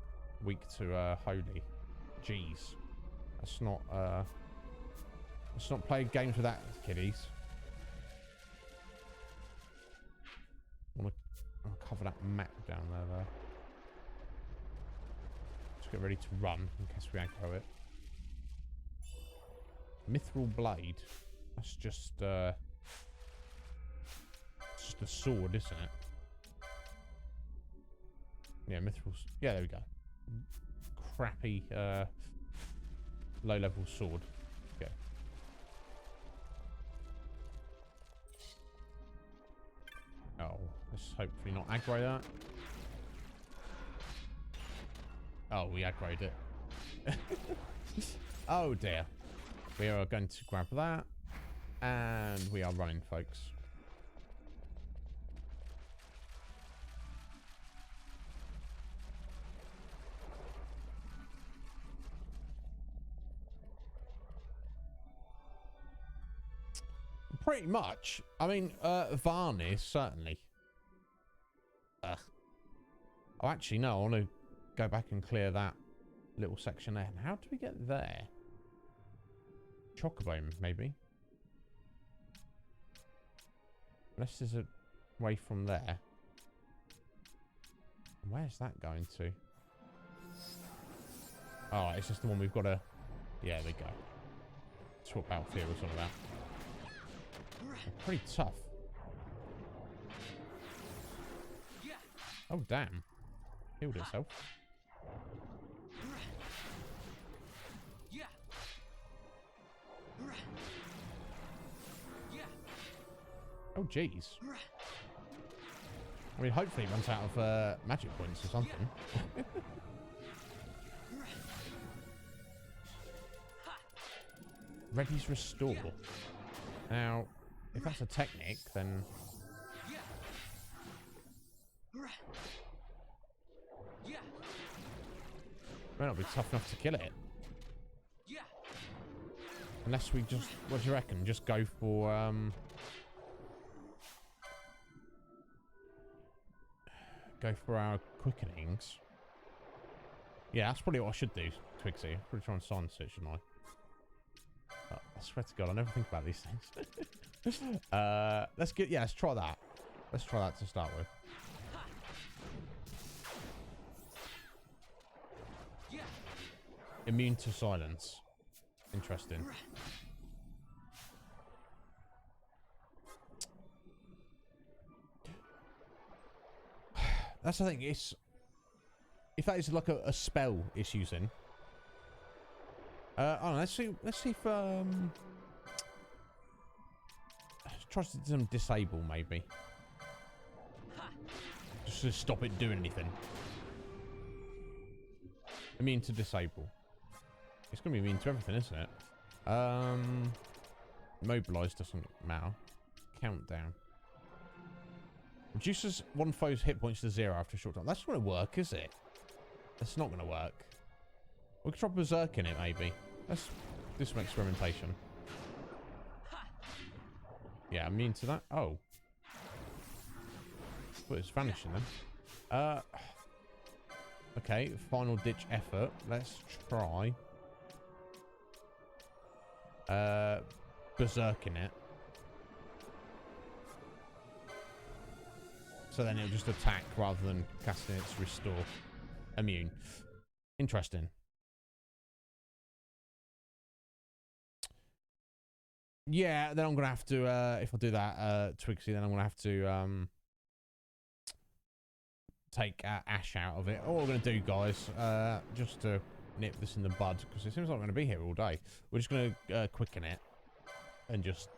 Weak to Holy. Jeez. Let's not play games with that, kiddies. I'll cover that map down there, though. Let's get ready to run in case we aggro it. Mithril Blade. That's just a sword, isn't it? Yeah, Mithril. Yeah, there we go. Crappy low-level sword. Okay. Oh, let's hopefully not aggro that. Oh, we aggroed it. Oh dear. We are going to grab that. And we are running, folks. Pretty much. I mean, Varnish, certainly. Oh, actually, no. I want to go back and clear that little section there. How do we get there? Chocobo, maybe. Unless there's a way from there. Where's that going to? Oh, it's just the one we've got to... Yeah, there we go. Swap out here was all about. Pretty tough. Oh, damn. Healed itself. Oh, jeez. I mean, hopefully it runs out of magic points or something. Ready's restore. Now, if that's a technique, then... May not be tough enough to kill it. Unless we just... What do you reckon? Just go for, go for our quickenings. Yeah, that's probably what I should do, Twigsy. I'm probably try and silence it, shouldn't I? Oh, I swear to God, I never think about these things. Let's try that. Let's try that to start with. Immune to silence. Interesting. That's the thing. It's if that is like a spell it's using. Oh, let's see if try to disable maybe. Just to stop it doing anything. Immune to disable. It's gonna be immune to everything, isn't it? Mobilize doesn't matter. Countdown. Reduces one foe's hit points to 0 after a short time. That's not gonna work, is it? That's not gonna work. We could try berserk in it, maybe. Let's do some experimentation. Yeah, immune to that. Oh. But it's vanishing then. Okay, final ditch effort. Let's try. Berserk in it. So then it'll just attack rather than casting its restore. Immune. Interesting. Yeah, then I'm gonna have to if I do that, Twigsy, then I'm gonna have to take Ash out of it. All we're gonna do, guys, just to nip this in the bud, because it seems like we're gonna be here all day. We're just gonna quicken it, and just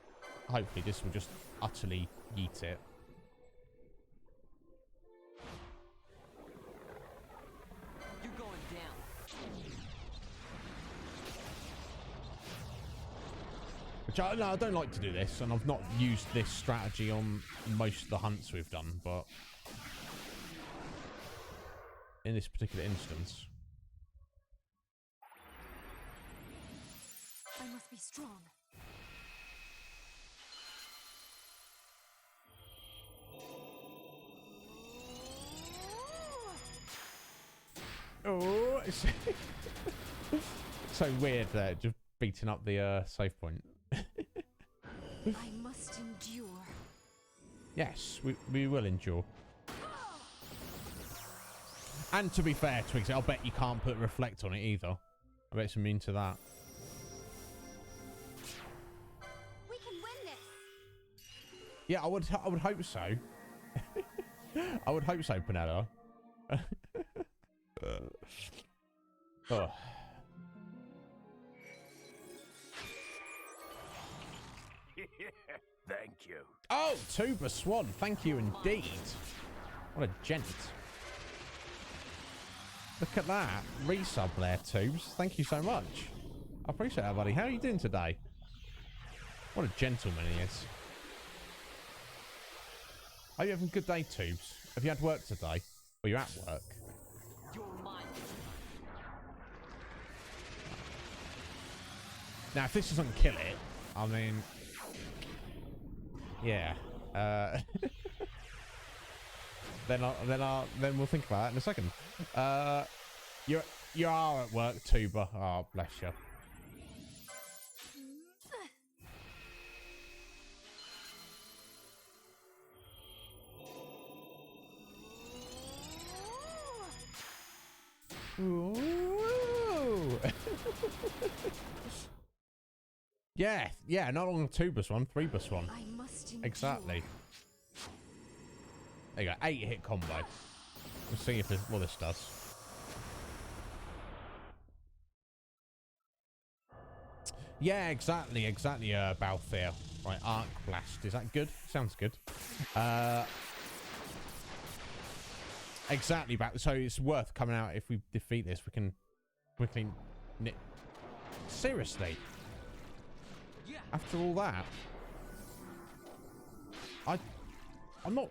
hopefully this will just utterly yeet it. You're going down. Which I don't like to do this, and I've not used this strategy on most of the hunts we've done, but in this particular instance. I must be strong. Oh, it's so weird that just beating up the save point. I must endure. Yes, we will endure. And to be fair, Twigsy, I'll bet you can't put reflect on it either. I bet it's immune to that. We can win this. Yeah, I would hope so. I would hope so, Panetta. Oh. Thank you. Oh, Tuber Swan, thank you indeed. What a gent. Look at that. Resub there, Tubes. Thank you so much. I appreciate that, buddy. How are you doing today? What a gentleman he is. Are you having a good day, Tubes? Have you had work today? Or you're at work? You're mine. Now, if this doesn't kill it, I mean... Yeah. Then we'll think about that in a second. You are at work, Tuber. Oh, bless you. Ooh. yeah, not on 2+1, 3+1. I must endure. Exactly. There you go, 8-hit combo. We'll see if what this does. Yeah, exactly, Balthier. Right, arc blast. Is that good? Sounds good. Exactly. Back. So it's worth coming out. If we defeat this, we can quickly nip. Seriously. After all that, I'm not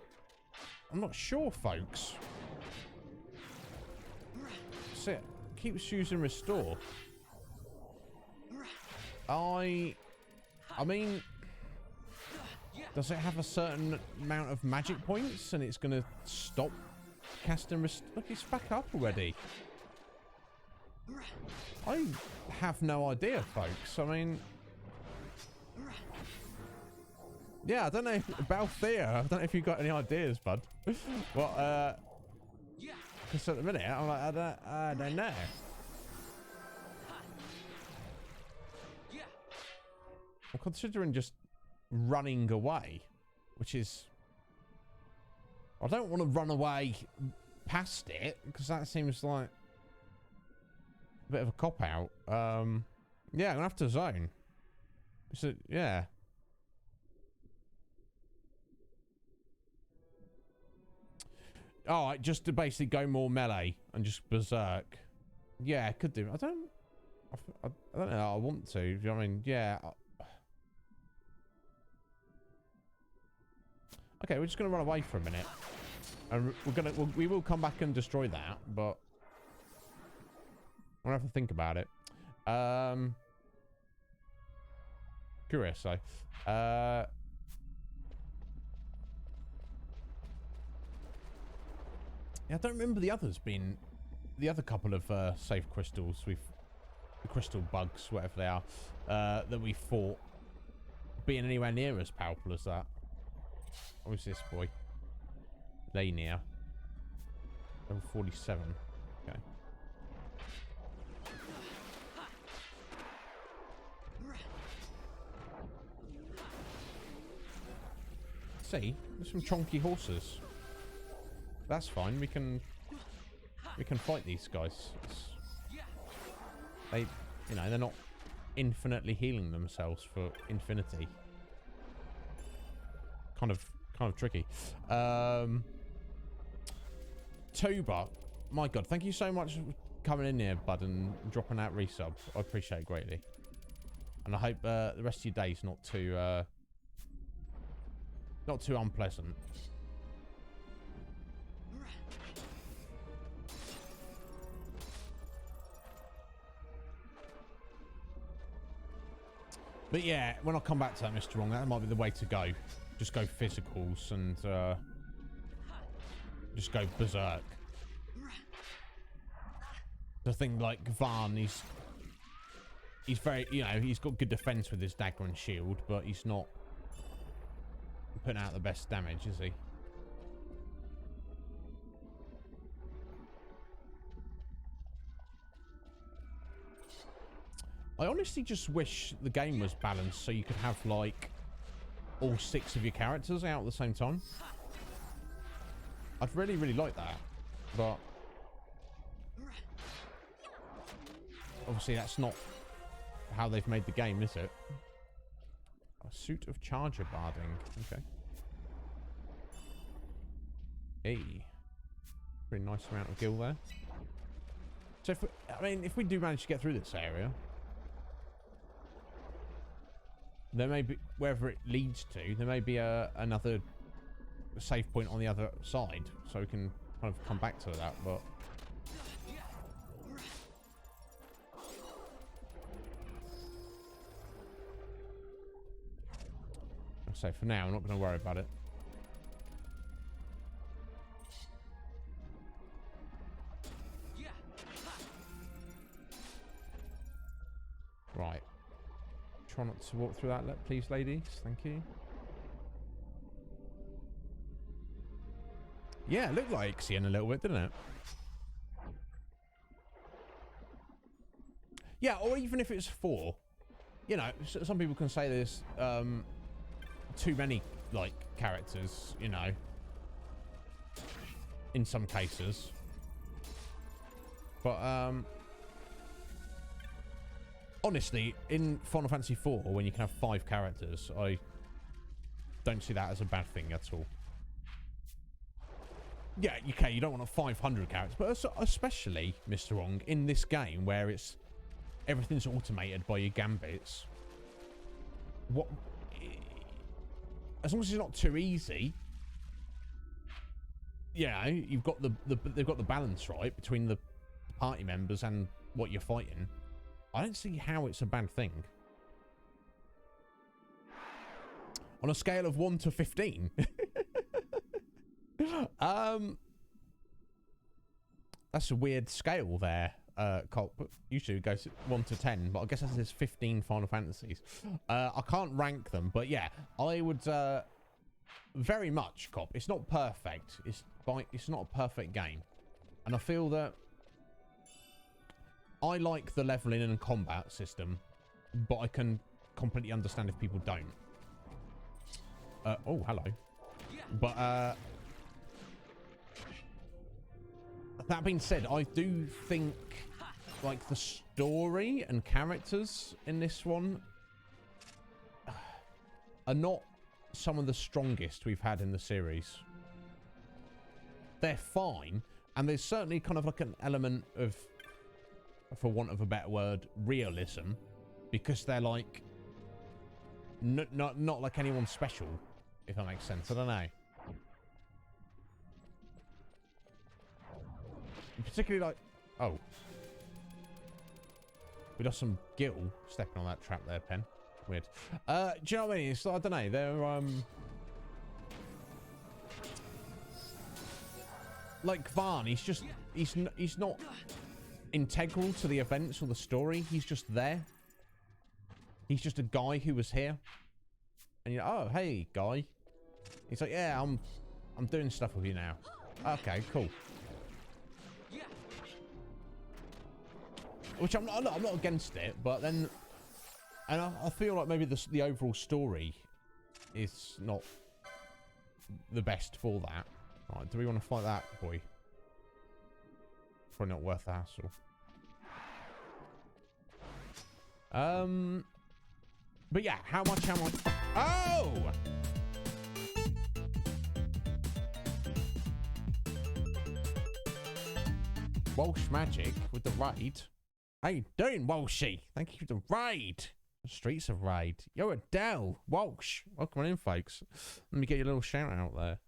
sure, folks. That's it. Keeps using restore. I mean, does it have a certain amount of magic points and it's gonna stop casting restore? Look, it's back up already. I have no idea, folks. I mean, yeah, I don't know about Thea. I don't know if you've got any ideas, bud. Well, because at the minute I'm like, I don't know. I'm considering just running away, which is, I don't want to run away past it because that seems like a bit of a cop out. Yeah, I'm gonna have to zone. So yeah. All right, just to basically go more melee and just berserk. Yeah, I could do. I don't know. I want to. You know what I mean? Yeah. Okay, we're just gonna run away for a minute, and we will come back and destroy that, but we'll have to think about it. Curious, so. Yeah, I don't remember the others being, the other couple of safe crystals the crystal bugs, whatever they are, that we fought, being anywhere near as powerful as that. What was this boy? Lania. Level 47. Okay. See, there's some chonky horses. That's fine. We can fight these guys. They, you know, they're not infinitely healing themselves for infinity. Kind of tricky. Tuba, my God, thank you so much for coming in here, bud, and dropping out resub. I appreciate it greatly, and I hope the rest of your day's not too unpleasant. But yeah, when I come back to that, Mr. Wrong, that might be the way to go. Just go physicals and just go berserk. The thing like Varn, he's very, you know, he's got good defense with his dagger and shield, but he's not putting out the best damage, is he? I honestly just wish the game was balanced so you could have like all 6 of your characters out at the same time. I'd really, really like that, but obviously that's not how they've made the game, is it? A suit of charger barding. Okay. Hey, pretty nice amount of gil there. So if we do manage to get through this area, there may be, wherever it leads to, there may be another save point on the other side, so we can kind of come back to that, but so for now I'm not going to worry about it. Right. Try not to walk through that, please, ladies. Thank you. Yeah, it looked like Xian a little bit, didn't it? Yeah, or even if it's 4. You know, some people can say there's too many, like, characters, you know, in some cases. But, honestly, in Final Fantasy XIV, when you can have 5 characters, I don't see that as a bad thing at all. Yeah, okay, you don't want a 500 characters, but especially, Mr. Wrong, in this game where everything's automated by your gambits. What? As long as it's not too easy, yeah, you've got they've got the balance right between the party members and what you're fighting. I don't see how it's a bad thing. On a scale of 1 to 15. That's a weird scale there, Colt. Usually it goes 1 to 10, but I guess there's 15 Final Fantasies. I can't rank them, but yeah, I would very much, Cop. It's not perfect. It's not a perfect game, and I feel that I like the leveling and combat system, but I can completely understand if people don't. Oh, hello. But that being said, I do think like the story and characters in this one are not some of the strongest we've had in the series. They're fine, and there's certainly kind of like an element of, for want of a better word, realism, because they're like not like anyone special, if that makes sense. I don't know. Particularly like, oh, we lost some gil stepping on that trap there, Pen. Weird. Do you know what I mean? It's, I don't know. They're like Varn. He's not integral to the events or the story. He's just there. He's just a guy who was here, and you're, oh, hey, guy. He's like, yeah, I'm doing stuff with you now. Okay, cool. Which I'm not against it, but then, and I feel like maybe the overall story is not the best for that. Right, do we want to fight that boy? Probably not worth the hassle. But yeah, how much? Oh! Walsh Magic with the raid. How you doing, Walshy? Thank you for the raid. The streets of raid. Yo, Adele. Walsh. Welcome on in, folks. Let me get your little shout out there.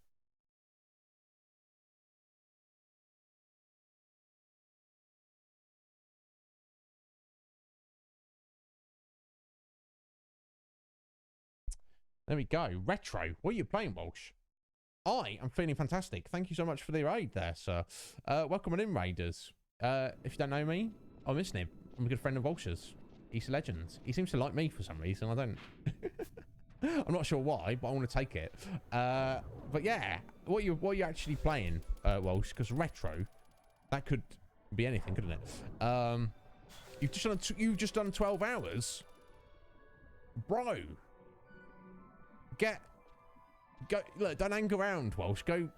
There we go. Retro. What are you playing, Walsh? I am feeling fantastic. Thank you so much for the raid there, sir. Welcome on in, Raiders. If you don't know me, I'm Iznib. I'm a good friend of Walsh's. He's a legend. He seems to like me for some reason. I don't. I'm not sure why, but I want to take it. But yeah, what are you actually playing, Walsh? Because retro, that could be anything, couldn't it? You've just done 12 hours, bro. Go. Look, don't hang around, Walsh. Go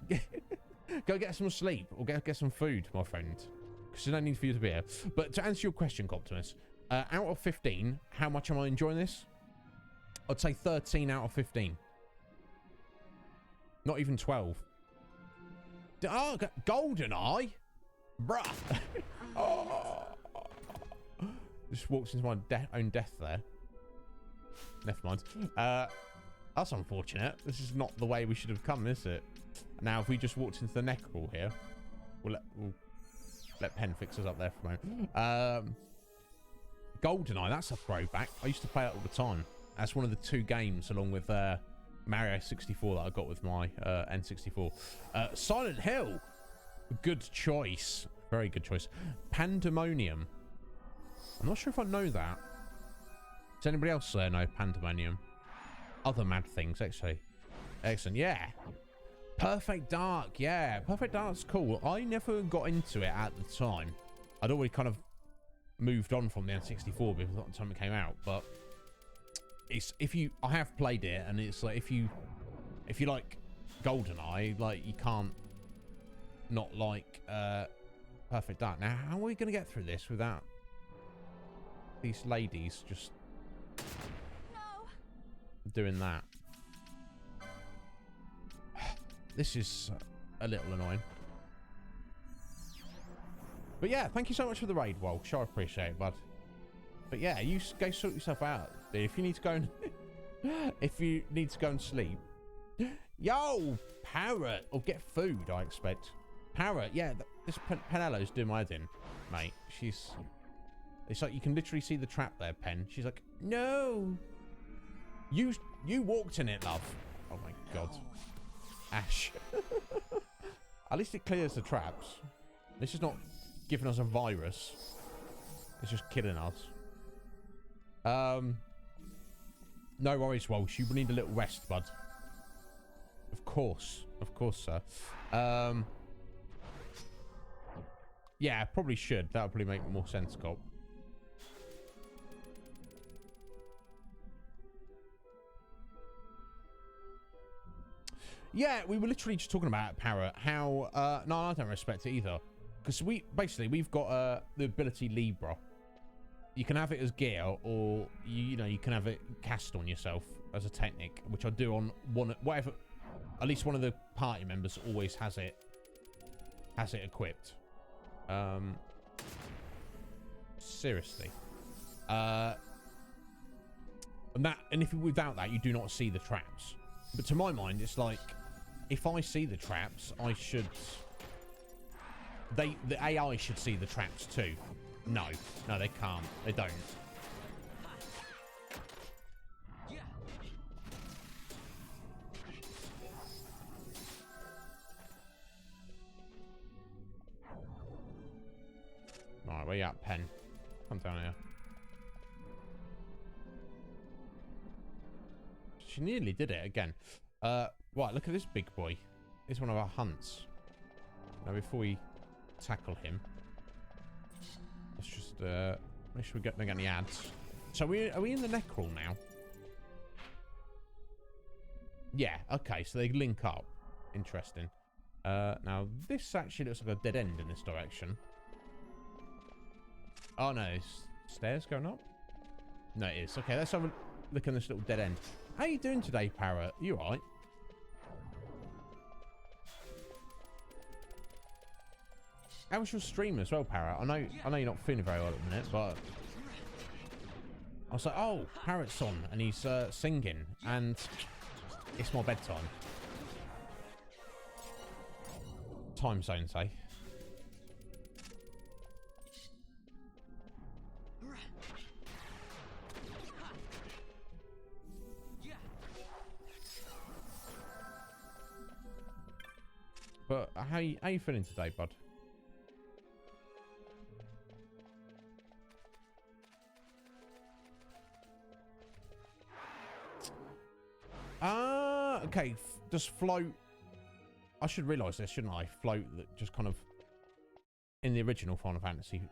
get some sleep or get some food, my friend. Because there's no need for you to be here. But to answer your question, Optimus, out of 15, how much am I enjoying this? I'd say 13 out of 15. Not even 12. Oh, GoldenEye? Bruh. Oh. Just walked into my own death there. Never mind. That's unfortunate. This is not the way we should have come, is it? Now, if we just walked into the neckerel here, we'll let Pen fix us up there for a moment. GoldenEye, that's a throwback. I used to play it all the time. That's one of the 2 games, along with Mario 64, that I got with my N64. Silent Hill, good choice. Very good choice. Pandemonium. I'm not sure if I know that. Does anybody else know Pandemonium? Other mad things, actually. Excellent, yeah. Perfect Dark, yeah. Perfect Dark's cool. I never got into it at the time. I'd already kind of moved on from the N64 because at the time it came out. But it's I have played it, and it's like if you like GoldenEye, like you can't not like Perfect Dark. Now, how are we gonna get through this without these ladies just doing that? This is a little annoying. But yeah, thank you so much for the raid, Walsh. I appreciate it, bud. But yeah, you go sort yourself out. If you need to go and if you need to go and sleep. Yo, Parrot, or get food, I expect. Parrot, yeah, this Penello's doing my head in, mate. It's like you can literally see the trap there, Pen. She's like, no. You walked in it, love. Oh my god. Ash. At least it clears the traps. This is not giving us a virus. It's just killing us. No worries, Walsh. You need a little rest, bud. Of course, sir. Yeah, probably should. That would probably make more sense, Colt. Yeah, we were literally just talking about Parrot. How no, I don't respect it either, because we've got the ability Libra. You can have it as gear, or you can have it cast on yourself as a technique, which I do on whatever. At least one of the party members always has it equipped. Seriously. And if without that, you do not see the traps. But to my mind, it's like, if I see the traps, I should. The AI should see the traps too. No, they can't. They don't. Alright, where you at, Pen? Come down here. She nearly did it again. Right, look at this big boy. He's one of our hunts. Now, before we tackle him, let's just make sure we don't get any ads. So are we in the Necrol now? Yeah, okay, so they link up. Interesting. Now, this actually looks like a dead end in this direction. Oh, no, it's stairs going up? No, it is. Okay, let's have a look at this little dead end. How you doing today, Parrot? You alright? How was your stream as well, Parrot? I know you're not feeling very well at the minute, but I was like, oh, Parrot's on, and he's singing, and it's my bedtime. Time zone, say. But how you feeling today, bud? Okay. Does float... I should realise this, shouldn't I? Float that just kind of... In the original Final Fantasy...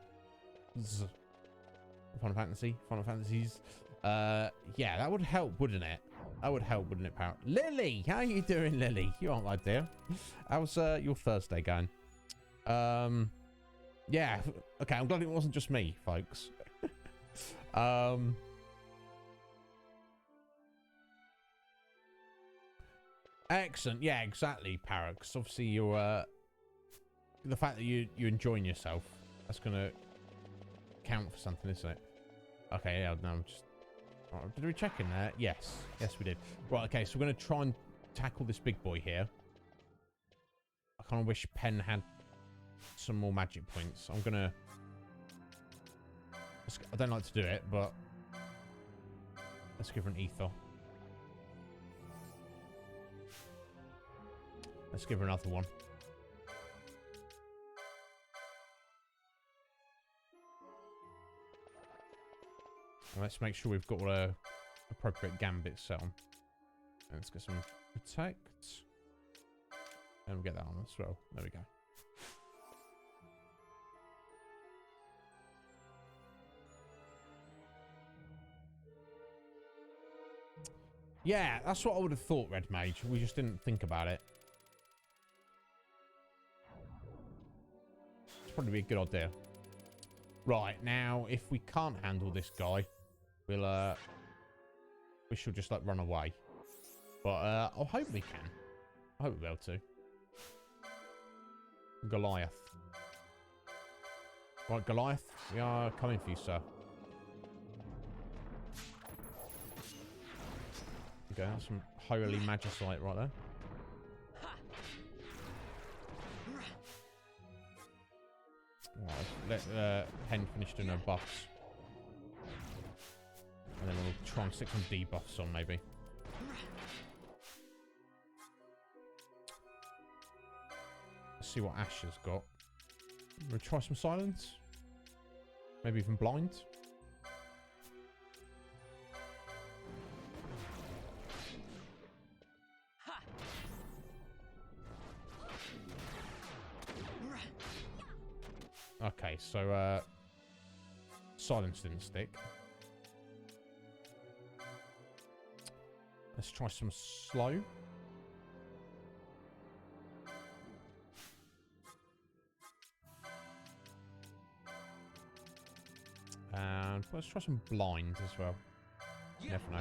Final Fantasies... yeah, that would help, wouldn't it? That would help, wouldn't it, Parrot? Lily! How you doing, Lily? You aren't my dear. How's your Thursday going? Yeah. Okay, I'm glad it wasn't just me, folks. Excellent. Yeah, exactly, Parrot. Because obviously you're... the fact that you're enjoying yourself, that's going to count for something, isn't it? Okay, yeah, no, I'm just... Oh, did we check in there? Yes. Yes, we did. Right, okay, so we're going to try and tackle this big boy here. I kind of wish Pen had some more magic points. I'm going to... I don't like to do it, but... Let's give her an ether. Let's give her another one. And let's make sure we've got all our appropriate gambits set on. And let's get some protect. And we'll get that on as well. There we go. Yeah, that's what I would have thought, Red Mage. We just didn't think about it. It's probably be a good idea. Right, now, if we can't handle this guy, we'll, we should just, like, run away. But, I hope we can. I hope we'll be able to. Goliath. Right, Goliath, we are coming for you, sir. Okay, that's some holy magicite right there. Right, let Pen finish doing her buffs. And then we'll try and stick some debuffs on, maybe. Let's see what Ash has got. We'll try some silence. Maybe even blind. Okay, so silence didn't stick. Let's try some slow. And let's try some blind as well. You never know.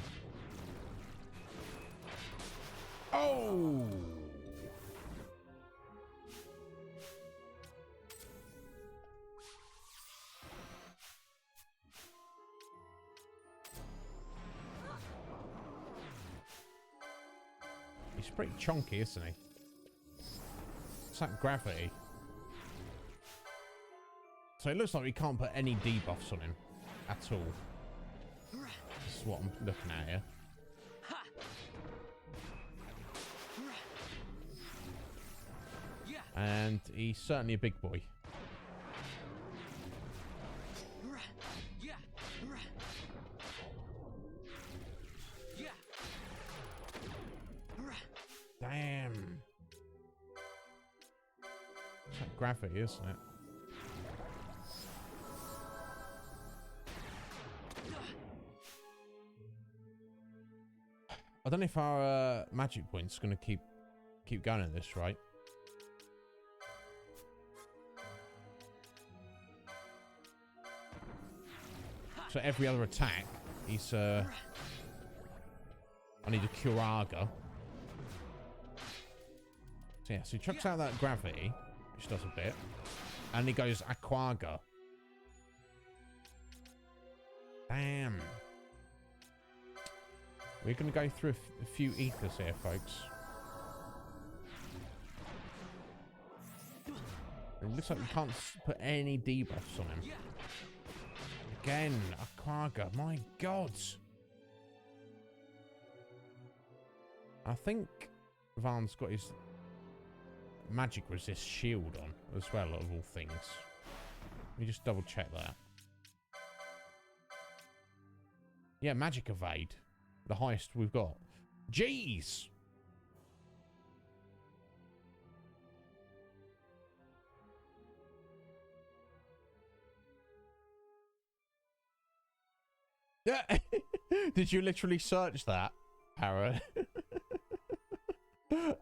Oh! He's pretty chunky, isn't he? It's like gravity. So it looks like we can't put any debuffs on him at all. This is what I'm looking at here. And he's certainly a big boy. Damn. It's like gravity, isn't it? I don't know if our magic point's going to keep going at this, right? So every other attack, he's I need a Curaga. So yeah, so he chucks out that gravity, which does a bit, and he goes Aquaga. Damn. We're going to go through a few ethers here, folks. It looks like we can't put any debuffs on him. Again, Aquaga. My God. I think Van's got his magic resist shield on as well, of all things. Let me just double check that. Yeah, magic evade. The highest we've got. Jeez! Yeah. Did you literally search that, Para?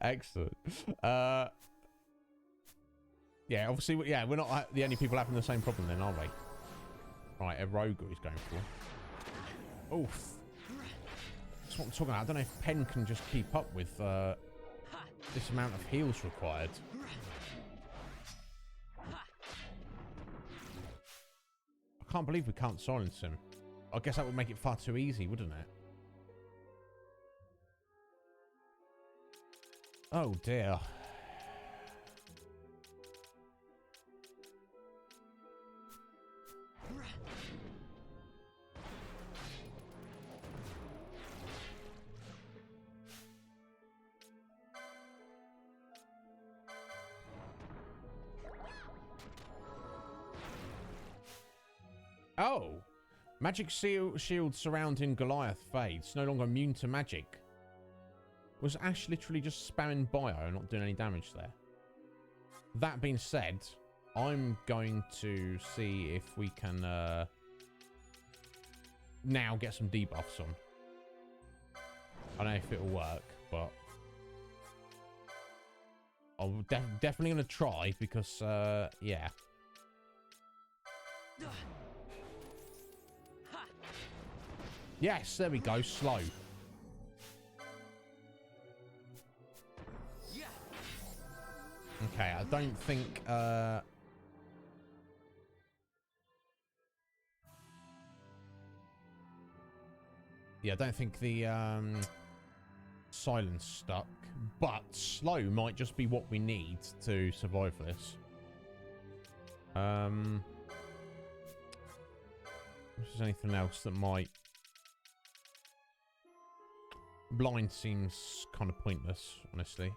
Excellent. Yeah, obviously, yeah, we're not the only people having the same problem then, are we? Right, a rogue he's going for. Oof. That's what I'm talking about. I don't know if Pen can just keep up with this amount of heals required. I can't believe we can't silence him. I guess that would make it far too easy, wouldn't it? Oh dear. Oh! Magic shield surrounding Goliath fades. No longer immune to magic. Was Ash literally just spamming bio and not doing any damage there? That being said, I'm going to see if we can now get some debuffs on. I don't know if it'll work, but I'm definitely going to try because, yeah. Yes, there we go. Slow. Okay, I don't think... Yeah, I don't think the silence stuck, but slow might just be what we need to survive this. If there's anything else that might... Blind seems kind of pointless, honestly.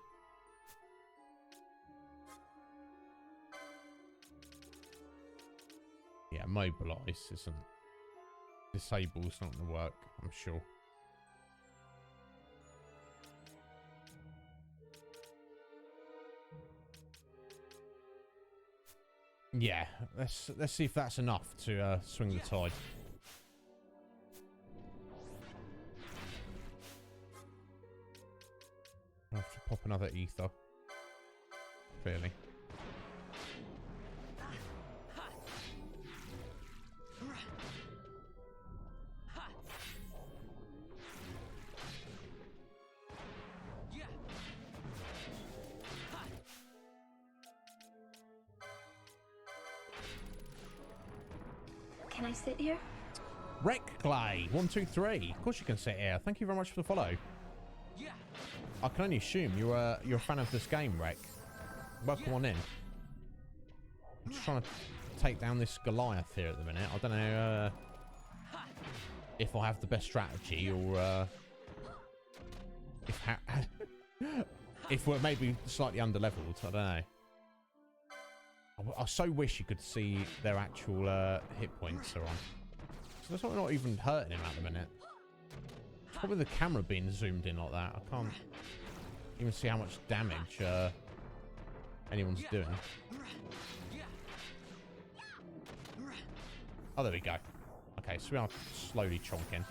Yeah, mobilize isn't... Disable's not going to work, I'm sure. Yeah, let's see if that's enough to swing the tide. I have to pop another ether. Clearly. Can I sit here? Wreck Clay 123. Of course you can sit here. Thank you very much for the follow. I can only assume you're a fan of this game, Wreck. Welcome on in. I'm just trying to take down this Goliath here at the minute. I don't know if I have the best strategy or if we're maybe slightly under-leveled. I don't know. I so wish you could see their actual hit points are on. So that's why we're not even hurting him at the minute. It's probably the camera being zoomed in like that. I can't even see how much damage anyone's doing. Oh, there we go. Okay, so we are slowly chonking.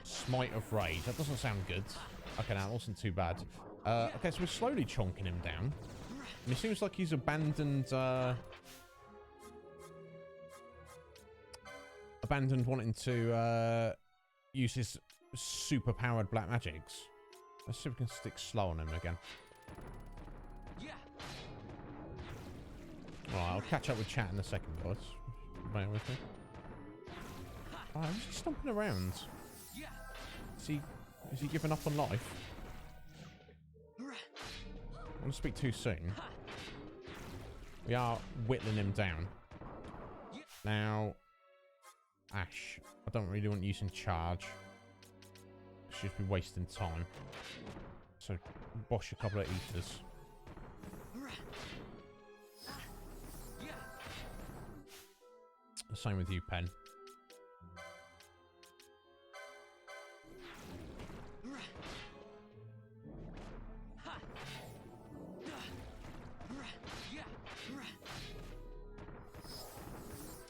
Smite of Rage. That doesn't sound good. Okay, now that wasn't too bad. Okay, so we're slowly chonking him down. And it seems like he's abandoned wanting to use his super powered black magics. Let's see if we can stick slow on him again. Alright, I'll catch up with chat in a second, guys. Bear with me. Alright, who's he stomping around? Is he giving up on life? I don't want to speak too soon. We are whittling him down. Now, Ash, I don't really want using charge. Should just be wasting time. So, bosh a couple of ethers. The same with you, Pen.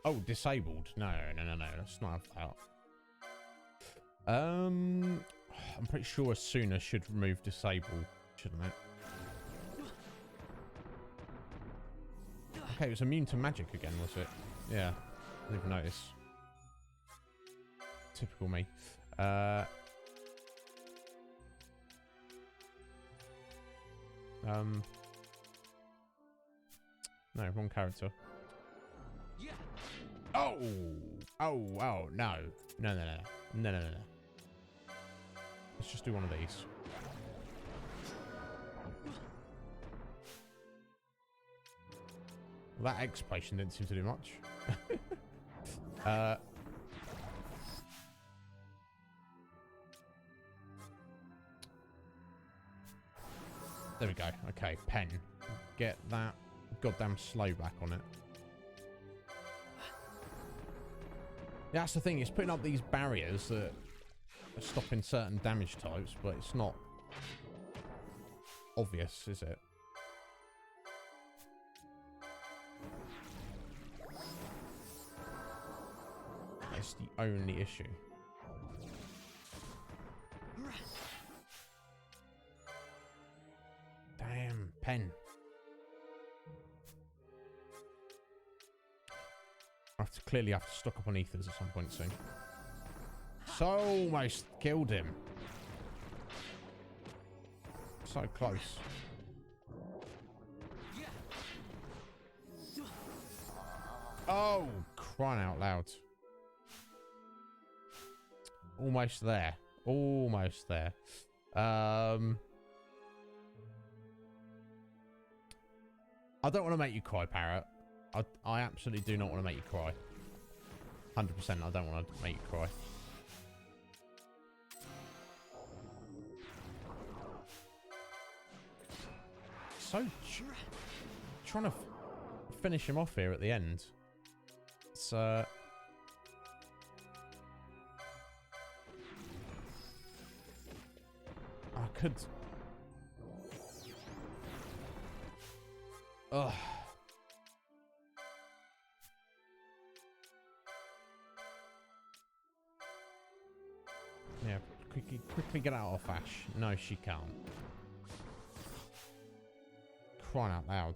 Oh, disabled. No. Let's not have that. I'm pretty sure Asuna should remove disable, shouldn't it? Okay, it was immune to magic again, was it? Yeah, I didn't even notice. Typical me. No, wrong character. Oh, no. No. Let's just do one of these. Well, that X potion didn't seem to do much. There we go. Okay, Pen. Get that goddamn slow back on it. Yeah, that's the thing. It's putting up these barriers that are stopping certain damage types, but it's not obvious, is it? That's the only issue. Damn, Pen. Clearly have to stock up on ethers at some point soon. So almost killed him. So close. Oh, crying out loud. Almost there. Almost there. I don't want to make you cry, Parrot. I absolutely do not want to make you cry. 100%, I don't want to make you cry. So trying to finish him off here at the end. It's I could. Ugh. Yeah, quickly get out of Ash. No, she can't. Crying out loud.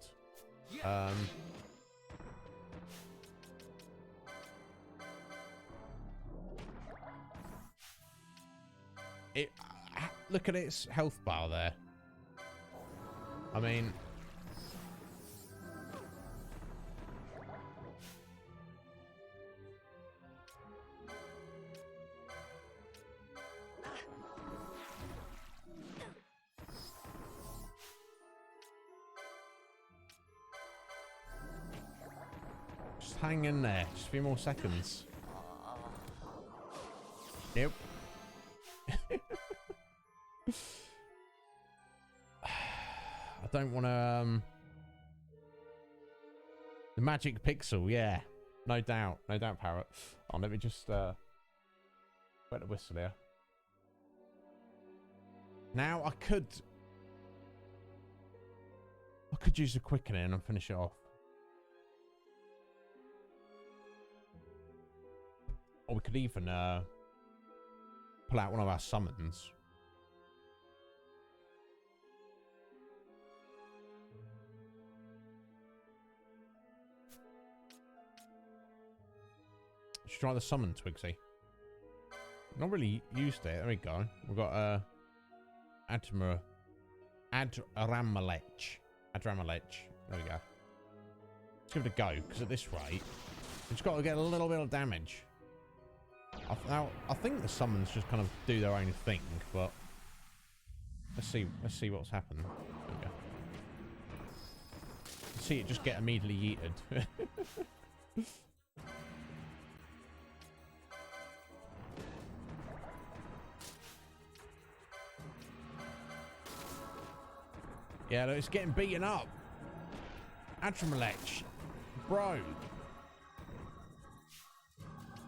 Look at its health bar there. I mean, just hang in there. Just a few more seconds. Nope. I don't want to. The magic pixel, yeah, no doubt, Parrot. Oh, let me just wet the whistle here. Now I could use a quickening and finish it off. Or we could even pull out one of our summons. Should try the summon, Twigsy. Not really used it. There we go. We've got Adramelech. There we go. Let's give it a go, because at this rate, it's got to get a little bit of damage. Now, I think the summons just kind of do their own thing, but let's see what's happened. There we go. See it just get immediately yeeted. Yeah, it's getting beaten up. Adramelech, bro.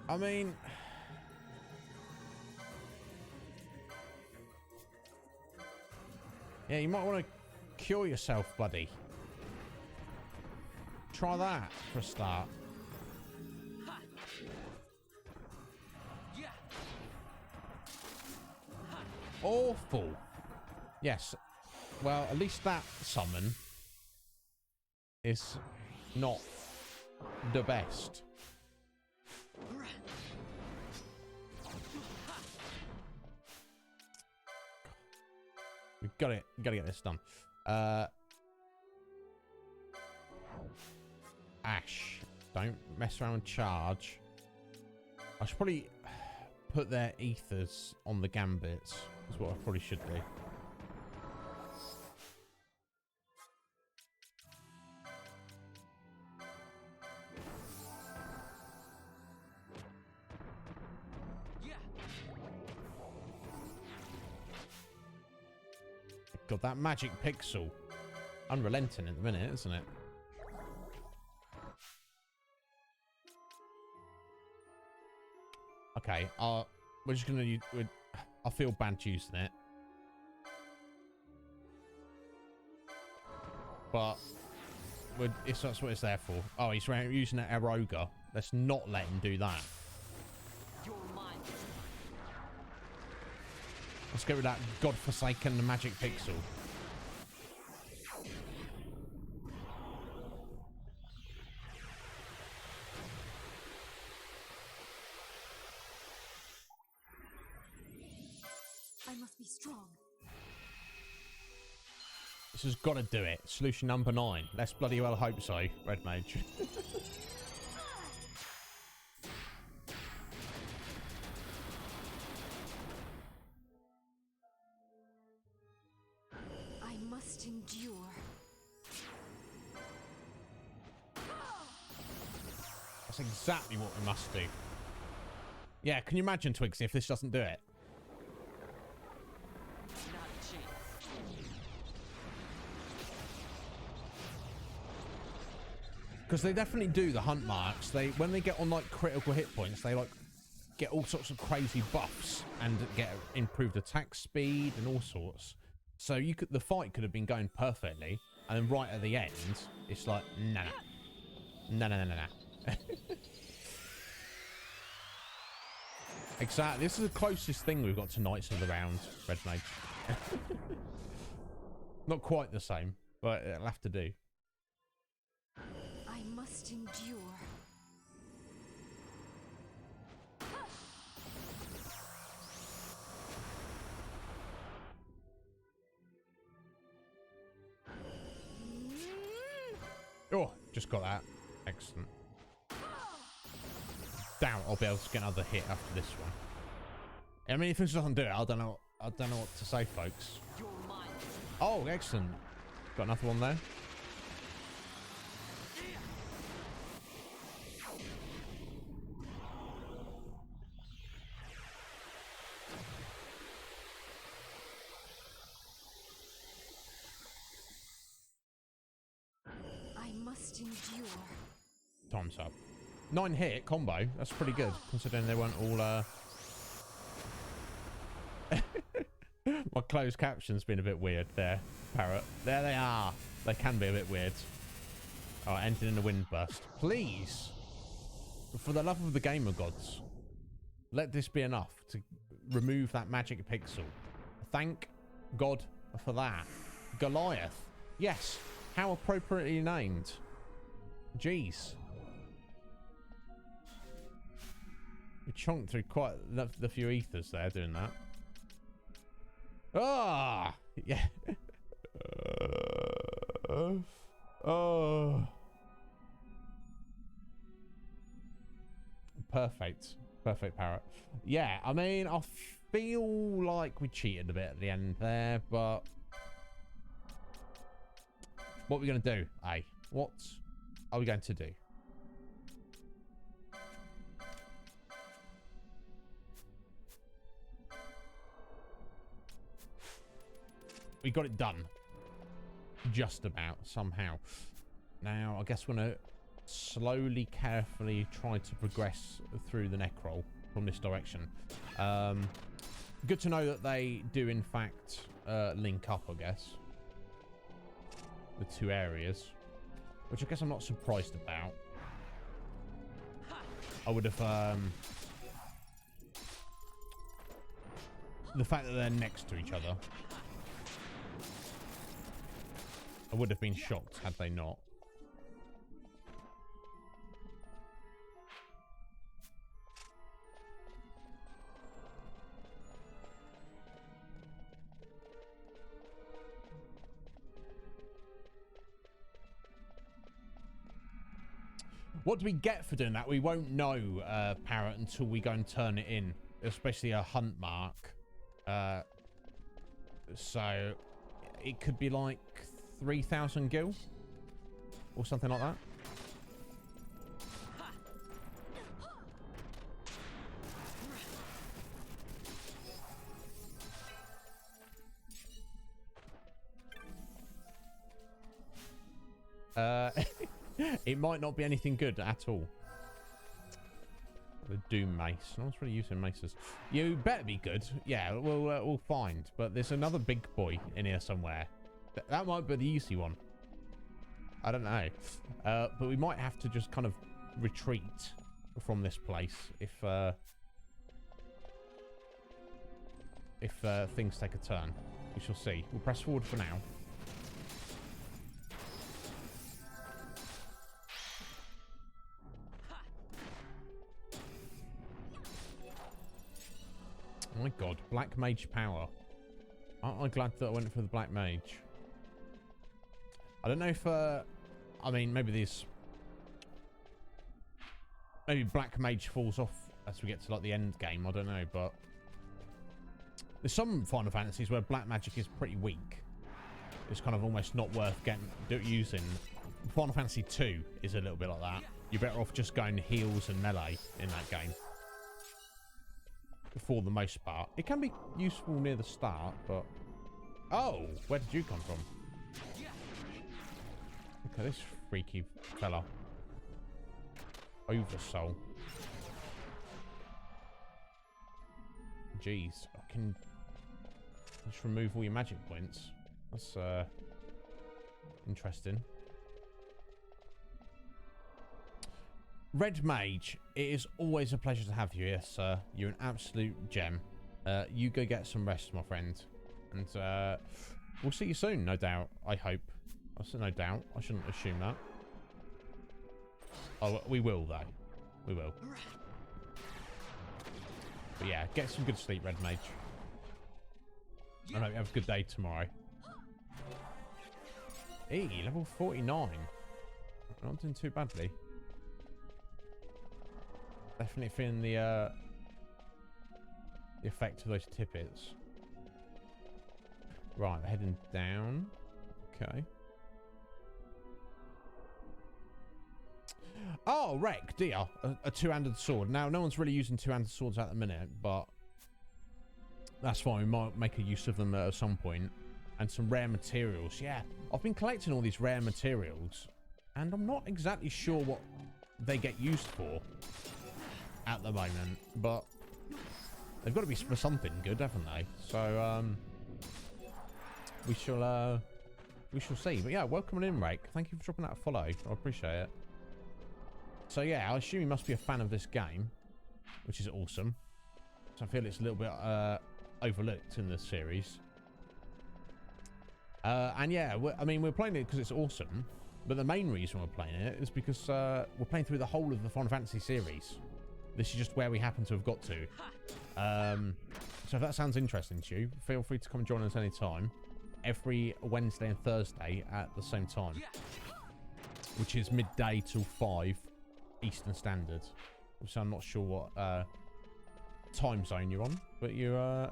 I mean, yeah, you might want to cure yourself, buddy. Try that for a start. Awful. Yes. Well, at least that summon is not the best. We've got it. We've got to get this done. Ash, don't mess around with charge. I should probably put their ethers on the gambits. Is what I probably should do. God, that magic pixel. Unrelenting at the minute, isn't it? Okay, we're just gonna use... I feel bad using it. But that's what it's there for. Oh, he's using an Eroga. Let's not let him do that. Let's get rid of that godforsaken magic pixel. I must be strong. This has got to do it. Solution number 9. Let's bloody well hope so, Red Mage. I must endure. That's exactly what we must do. Yeah, can you imagine, Twigsy, if this doesn't do it? Not a chance. Because they definitely do the hunt marks. When they get on like critical hit points, they like get all sorts of crazy buffs and get improved attack speed and all sorts. So the fight could have been going perfectly, and then right at the end, it's like nah. Exactly. This is the closest thing we've got to Knights of the Round, Red Mage. Not quite the same, but it'll have to do. I must endure. Oh, just got that. Excellent. Doubt I'll be able to get another hit after this one. I mean, if this doesn't do it, I don't know what to say, folks. You're mine. Oh, excellent. Got another one there. I must endure. Time's up. 9-hit combo. That's pretty good, considering they weren't all, My closed caption's been a bit weird there, Parrot. There they are. They can be a bit weird. Oh, ending in a wind burst. Please, for the love of the gamer gods, let this be enough to remove that magic pixel. Thank God for that. Goliath. Yes. How appropriately named. Jeez. We chonked through quite the few ethers there doing that. Ah! Yeah. Oh. Perfect. Perfect, Parrot. Yeah, I mean, I feel like we cheated a bit at the end there, but... what are we going to do, eh? What are we going to do? We got it done. Just about, somehow. Now, I guess we're going to slowly, carefully try to progress through the Necrol from this direction. Good to know that they do, in fact, link up, I guess. The two areas. Which I guess I'm not surprised about. I would have... the fact that they're next to each other. I would have been shocked had they not. What do we get for doing that? We won't know, Parrot, until we go and turn it in. Especially a hunt mark. So, it could be like 3,000 gil? Or something like that. It might not be anything good at all. The Doom Mace. No one's really using maces. You better be good. Yeah, we'll find. But there's another big boy in here somewhere. That might be the easy one. I don't know. But we might have to just kind of retreat from this place if things take a turn. We shall see. We'll press forward for now. Oh my god, Black Mage power. Aren't I glad that I went for the Black Mage? I don't know if, I mean, maybe Black Mage falls off as we get to like the end game. I don't know, but there's some Final Fantasies where black magic is pretty weak. It's kind of almost not worth using. Final Fantasy II is a little bit like that. You're better off just going heals and melee in that game. For the most part. It can be useful near the start, but... Oh! Where did you come from? Okay, this freaky fella. Oversoul. Jeez. I can just remove all your magic points. That's, interesting. Red Mage, it is always a pleasure to have you here, sir. You're an absolute gem. You go get some rest, my friend. And we'll see you soon, no doubt. I hope. I said no doubt. I shouldn't assume that. Oh, we will, though. We will. But yeah, get some good sleep, Red Mage. I hope you have a good day tomorrow. Hey, level 49. Not doing too badly. Definitely feeling the effect of those tippets. Right, we're heading down. Okay. Oh, wreck, dear. A two-handed sword. Now, no one's really using two-handed swords at the minute, but that's fine. We might make a use of them at some point. And some rare materials. Yeah, I've been collecting all these rare materials, and I'm not exactly sure what they get used for at the moment, but they've got to be for something good, haven't they? So we shall see. But yeah, welcome in, Rake. Thank you for dropping that a follow. I appreciate it. So yeah, I assume you must be a fan of this game, which is awesome. So I feel it's a little bit overlooked in this series. And yeah, I mean, we're playing it because it's awesome, but the main reason we're playing it is because we're playing through the whole of the Final Fantasy series. This is just where we happen to have got to. So if that sounds interesting to you, feel free to come and join us anytime. Every Wednesday and Thursday at the same time, which is midday till 5 Eastern Standard. So I'm not sure what time zone you're on, but you're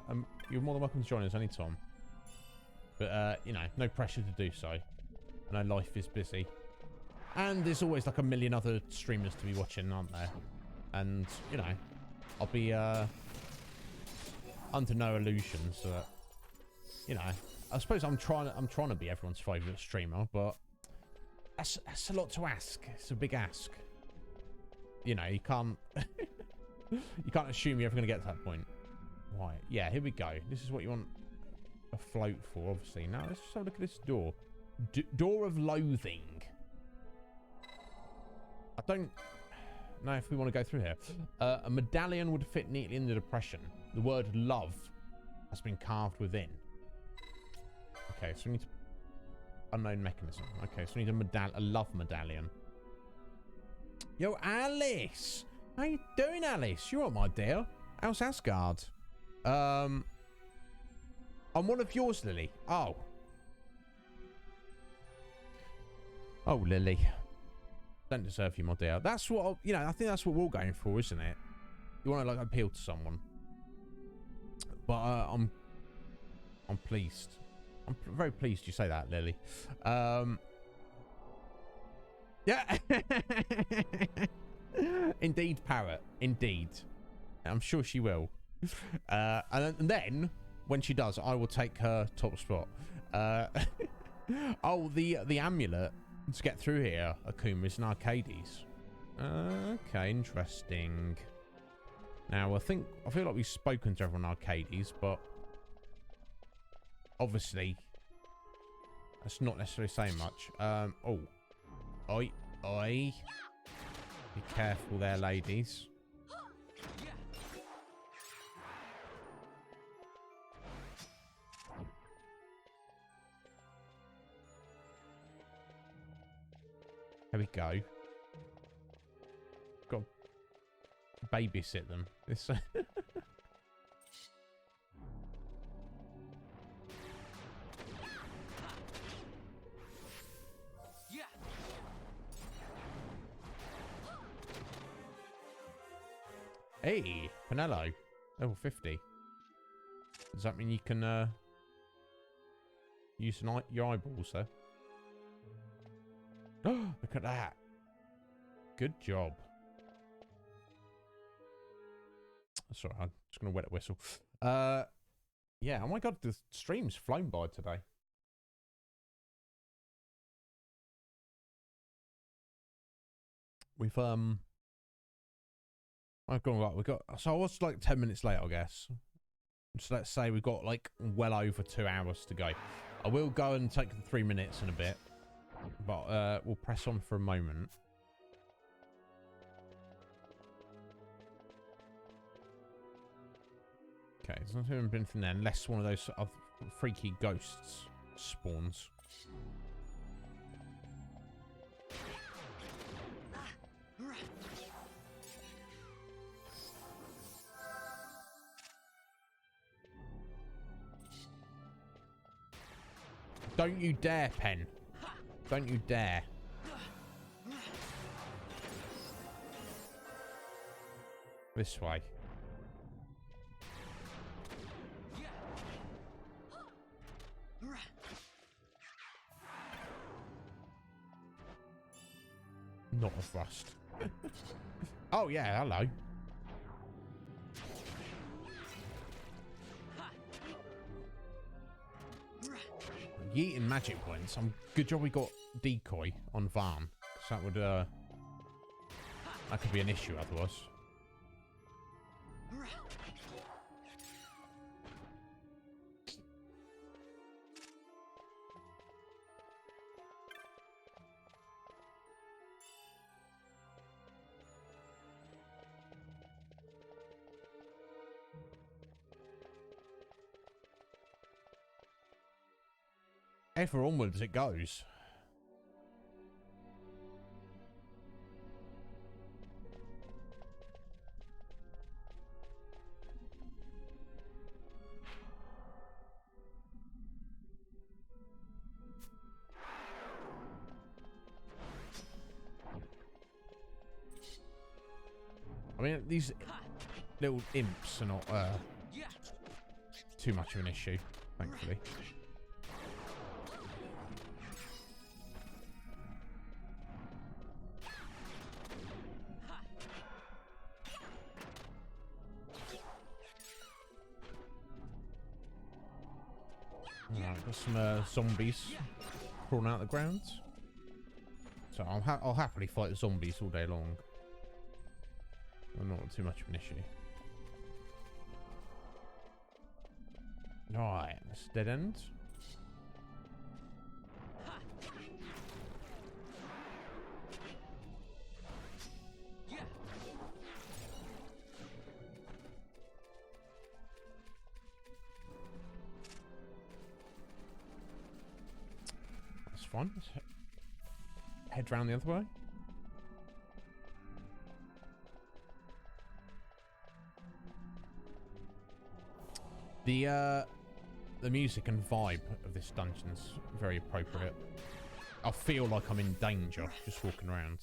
more than welcome to join us anytime. But, you know, no pressure to do so. I know life is busy. And there's always like a million other streamers to be watching, aren't there? And, you know, I'll be under no illusions that, you know, I suppose I'm trying to be everyone's favourite streamer, but that's a lot to ask. It's a big ask. You know, you can't you can't assume you're ever going to get to that point. Right, yeah, here we go. This is what you want a float for, obviously. Now let's just have a look at this door. Door of Loathing. I don't know if we want to go through here. A medallion would fit neatly in the depression. The word love has been carved within. Okay, so we need to... Unknown mechanism. Okay, so we need a love medallion. Yo, Alice! How you doing, Alice? You all right, my dear? How's Asgard? I'm one of yours, Lily. Oh. Oh, Lily. Don't deserve you, my dear. That's what, you know, I think that's what we're all going for, isn't it? You want to, like, appeal to someone. But, I'm pleased. I'm very pleased you say that, Lily. Yeah. Indeed, Parrot. Indeed. I'm sure she will. And then, when she does, I will take her top spot. Oh, the amulet to get through here, Akuma, is an Arcades. Okay, interesting. Now, I feel like we've spoken to everyone Arcades, but obviously, that's not necessarily saying much. Oh. Oi. Oi. Be careful there, ladies. There we go. Got to babysit them. This. Hey, Pinello. Level 50. Does that mean you can use your eyeballs there? Oh, look at that. Good job. Sorry, I'm just going to wet a whistle. Yeah, oh my god, the stream's flown by today. We've I've gone right. So I was like 10 minutes late, I guess. So let's say we've got like well over 2 hours to go. I will go and take the 3 minutes in a bit, but we'll press on for a moment. Okay, there's not even been anything there unless one of those freaky ghosts spawns. Don't you dare, Pen. Don't you dare. This way. Not a thrust. Oh, yeah, hello. Yeeting magic points. Good job we got decoy on Varn. So that would, that could be an issue otherwise. Ever onwards it goes. I mean, these little imps are not too much of an issue, thankfully. Alright, got some zombies crawling out of the ground. So I'll happily fight zombies all day long. Not too much of an issue. Alright, this dead end. That's fine. Let's head round the other way. The music and vibe of this dungeon's very appropriate. I feel like I'm in danger just walking around.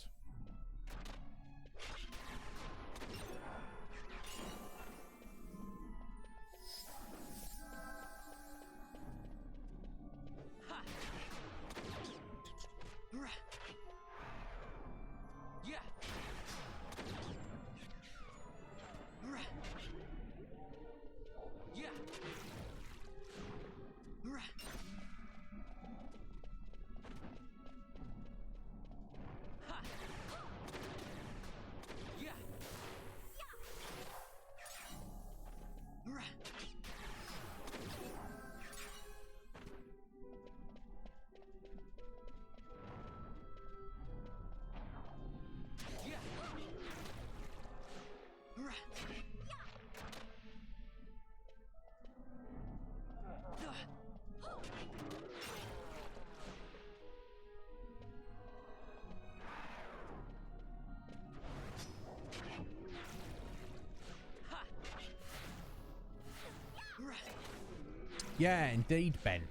Yeah, indeed, Ben.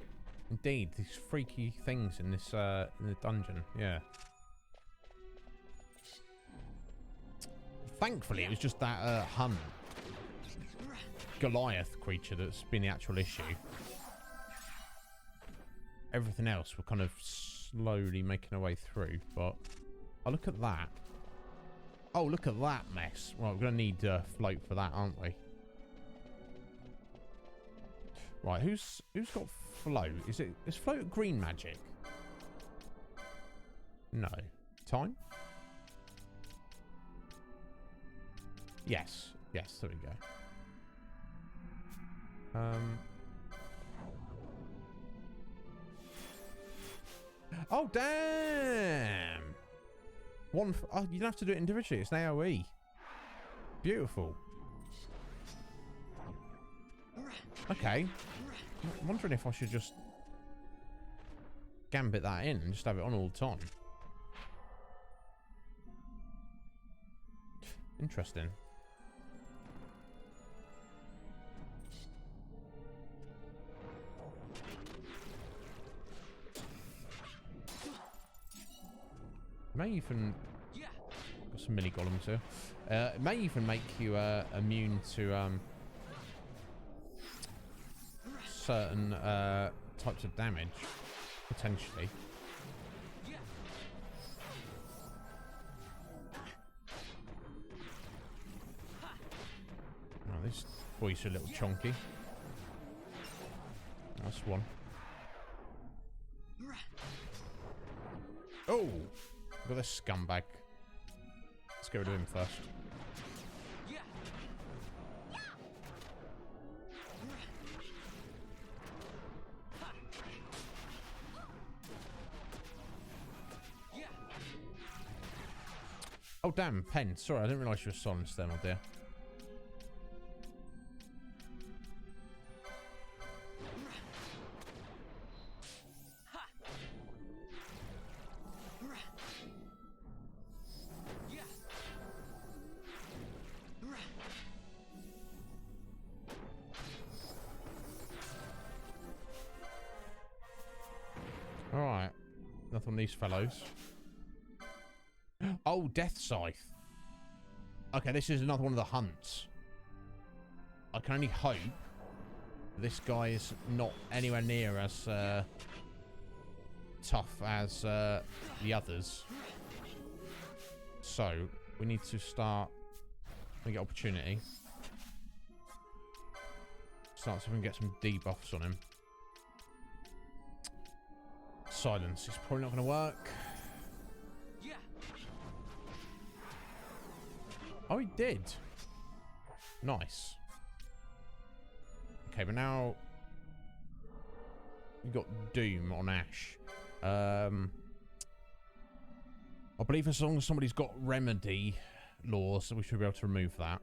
Indeed, these freaky things in this in the dungeon. Yeah. Thankfully, it was just that hunt Goliath creature that's been the actual issue. Everything else we're kind of slowly making our way through, but oh, look at that. Oh, look at that mess. Right, we're going to need float for that, aren't we? Right, who's got float? Is float green magic? No. Time? Yes. Yes, there we go. Oh, damn! Oh, you don't have to do it individually. It's an AoE. Beautiful. Okay. I'm wondering if I should just gambit that in and just have it on all the time. Interesting. May even got some mini golems here. It may even make you immune to certain types of damage, potentially. Oh, this boy's a little chunky. That's one. Oh! Got this scumbag. Let's go to him first. Oh damn, Pen. Sorry, I didn't realise you were silenced then, oh dear. Alright. Nothing on these fellows. Oh, Death Scythe. Okay, this is another one of the hunts. I can only hope this guy is not anywhere near as tough as the others. So, we need to start... We get opportunity. Start so we can get some debuffs on him. Silence is probably not going to work. Oh, he did. Nice. Okay, but now you got Doom on Ash. I believe as long as somebody's got remedy laws, we should be able to remove that.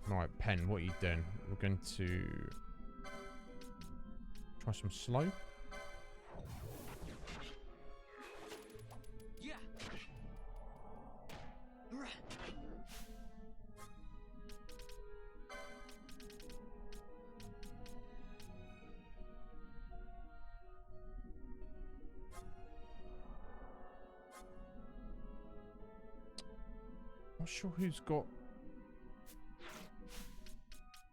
Right, Pen, what are you doing? We're going to try some slow. Not sure who's got...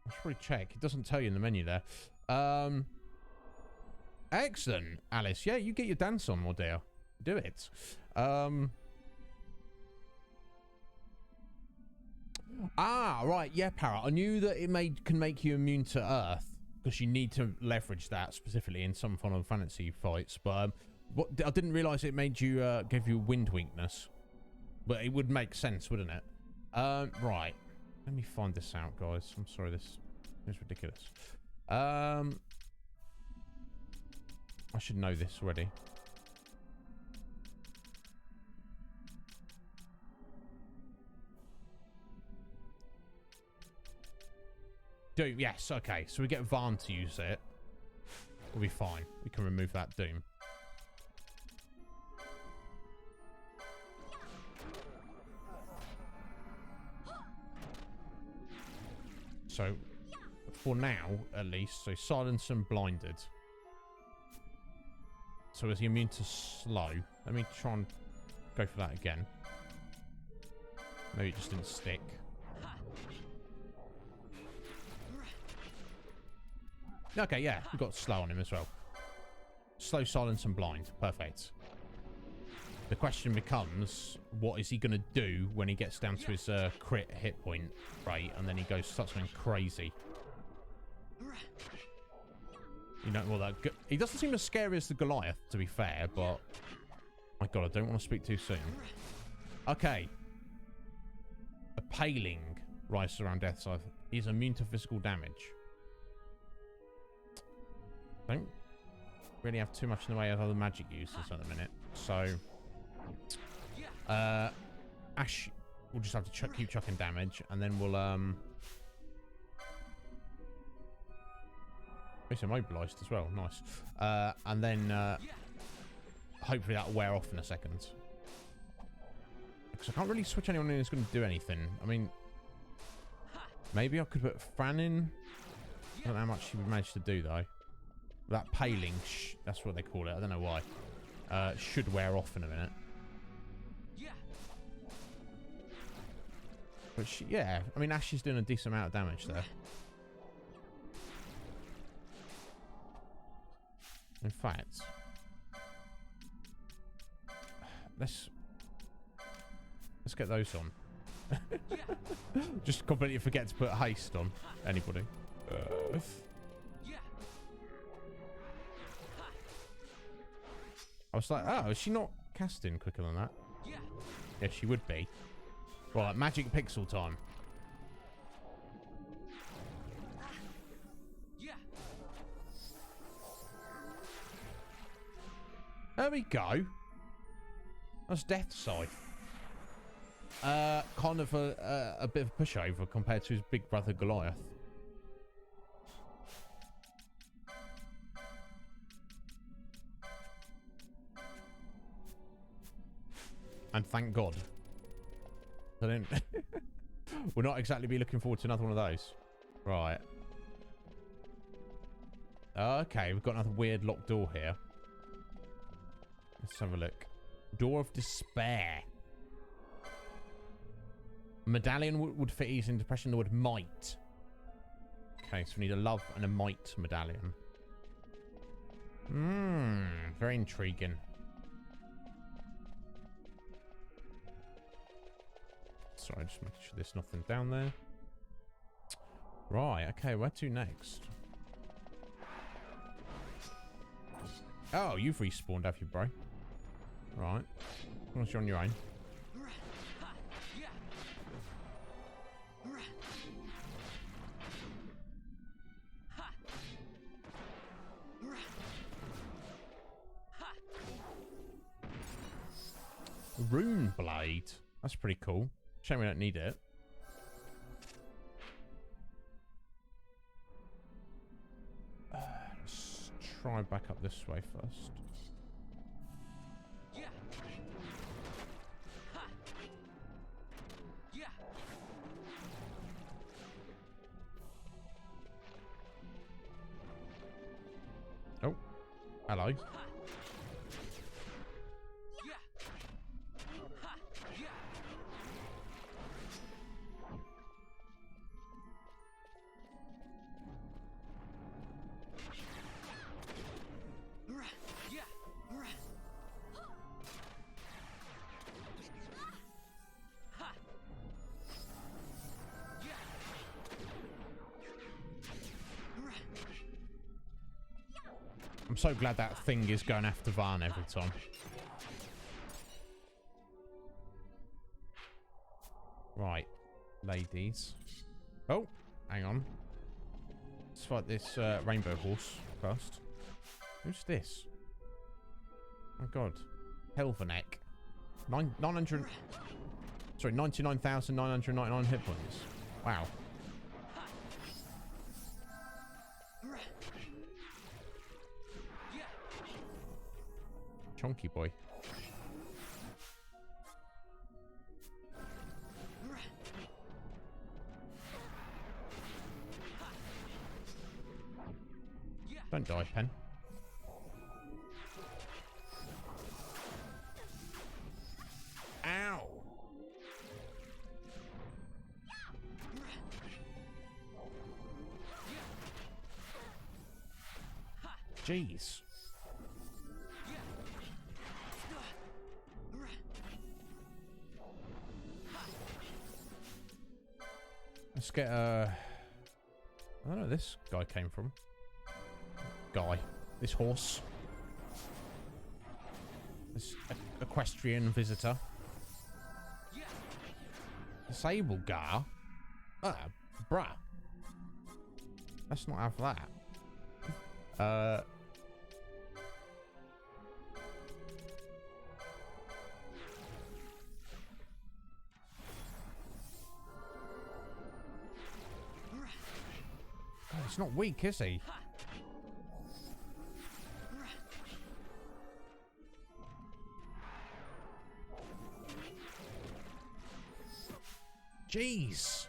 I should probably check. It doesn't tell you in the menu there. Excellent, Alice. Yeah, you get your dance on, my dear. Do it. Ah, right. Yeah, Parrot. I knew that it can make you immune to Earth because you need to leverage that specifically in some Final Fantasy fights. But I didn't realise it made you give you wind weakness. But it would make sense, wouldn't it? Right. Let me find this out, guys. I'm sorry, this is ridiculous. I should know this already. Doom, yes, okay. So we get Varn to use it. We'll be fine. We can remove that Doom. So, for now, at least. So silence and blinded. So is he immune to slow? Let me try and go for that again. Maybe it just didn't stick. Okay, yeah, we've got slow on him as well. Slow, silence, and blind. Perfect. The question becomes, what is he going to do when he gets down to his crit hit point rate, and then he starts going crazy? You know, well, he doesn't seem as scary as the Goliath, to be fair, but... My god, I don't want to speak too soon. Okay. A paling rises around death's eye. He's immune to physical damage. Don't really have too much in the way of other magic uses at the minute. So... Ash will just have to keep chucking damage, and then we'll, It's immobilized as well. Nice. And then hopefully that'll wear off in a second. Because I can't really switch anyone in who's going to do anything. I mean, maybe I could put Fran in. I don't know how much she would manage to do, though. That paling, that's what they call it. I don't know why. Should wear off in a minute. But yeah, I mean, Ash is doing a decent amount of damage there. In fact, let's get those on. Just completely forget to put haste on anybody. I was like, oh, is she not casting quicker than that? Yeah, she would be. Right, magic pixel time. There we go. That's Death's Scythe. Kind of a bit of a pushover compared to his big brother Goliath. And thank God. I didn't. We'll not exactly be looking forward to another one of those. Right. Okay, we've got another weird locked door here. Let's have a look. Door of Despair. Medallion would fit easily into pressing the word might. Okay, so we need a love and a might medallion. Very intriguing. Sorry, just making sure there's nothing down there. Right, okay, where to next? Oh, you've respawned, have you, bro? Right. Unless you're on your own. Rune Blade. That's pretty cool. Shame we don't need it. Let's try back up this way first. Oh, hello. I'm so glad that thing is going after Varn every time. Right, ladies. Oh, hang on. Let's fight this rainbow horse first. Who's this? Oh my god. Helvenek. 99,999 hit points. Wow. Chunky boy. Don't die, Pen. Ow! Jeez. Let's get I don't know where this guy came from. This horse. This equestrian visitor. Disable Gar? Ah, bruh. Let's not have that. Oh, he's not weak, is he? Jeez.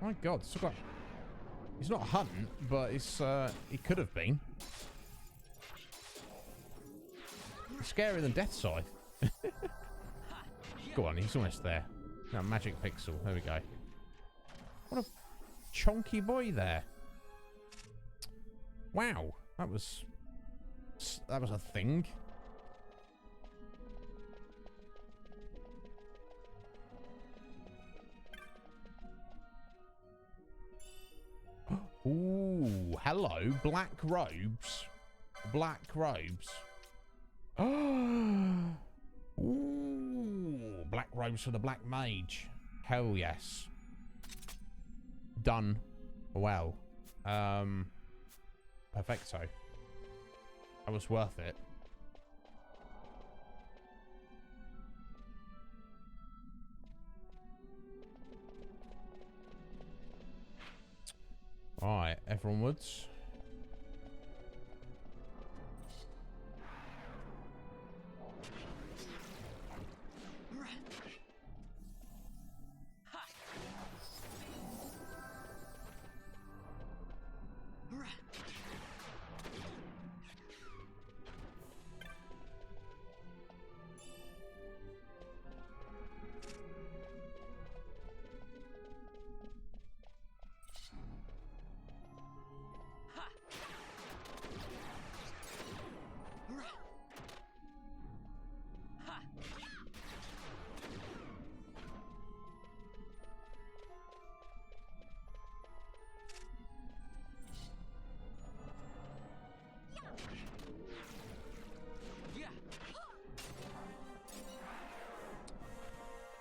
My God, still got... He's not hunting, but it's he could have been. Scarier than Death Scythe. Go on, he's almost there. No, magic pixel. There we go. What a chonky boy there. Wow, that was a thing. Ooh, hello, black robes. Black robes. Ooh, black robes for the black mage. Hell yes. Done well. Perfecto. That was worth it. Alright, everyone woods.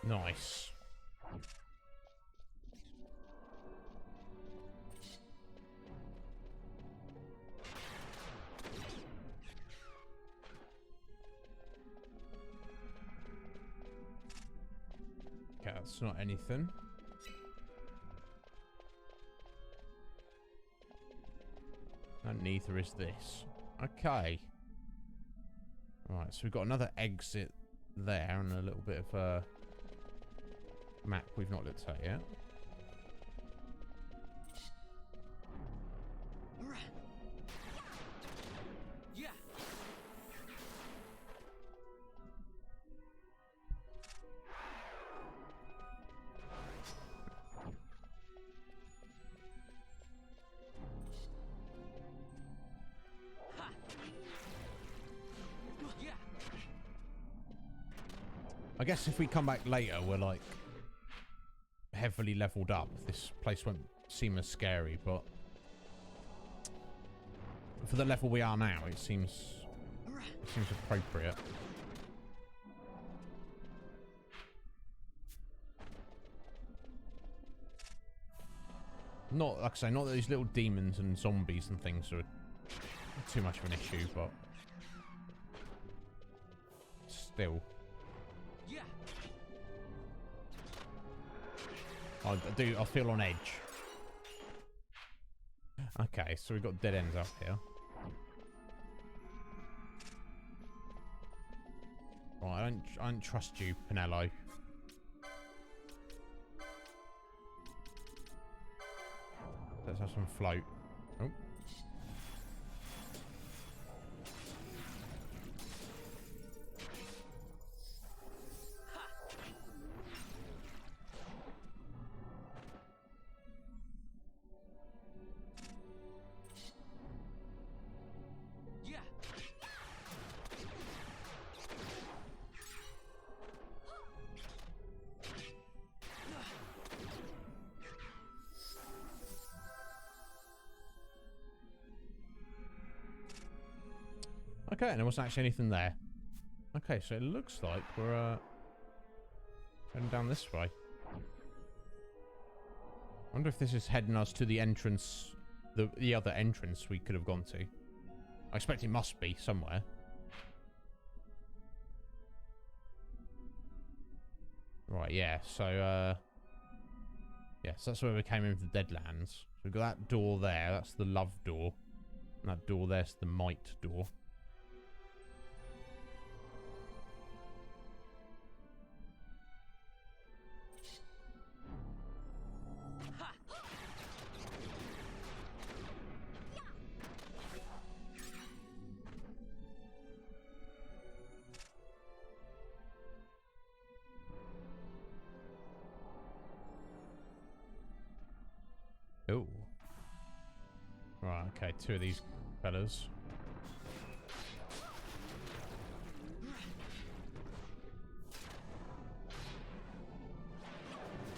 Nice. Okay, that's not anything. And neither is this. Okay. Alright, so we've got another exit there and a little bit of a map we've not looked at yet. I guess if we come back later, we're like heavily leveled up. This place won't seem as scary, but for the level we are now, it seems appropriate. Not, like I say, not that these little demons and zombies and things are too much of an issue, but still. I feel on edge. Okay, so we've got dead ends up here. I don't trust you, Pinello. Let's have some float. Oh. Yeah. Okay, and there wasn't actually anything there. Okay, so it looks like we're heading down this way. I wonder if this is heading us to the entrance, the other entrance we could have gone to. I expect it must be somewhere. Right, yeah, so, yes, that's where we came in for the Deadlands. So we've got that door there, that's the love door. And that door there's the might door. Oh. Right, okay, two of these fellas.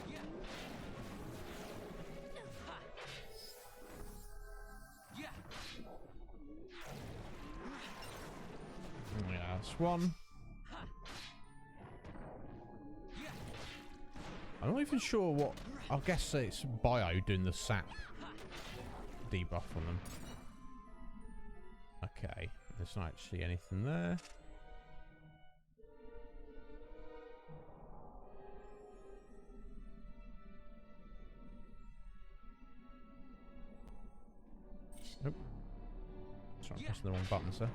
Yeah. Yeah. Yeah, that's one. Yeah. I'm not even sure what... I guess it's Bio doing the sap debuff on them. Okay, there's not actually anything there. Nope. Sorry, I'm pressing the wrong button, sir.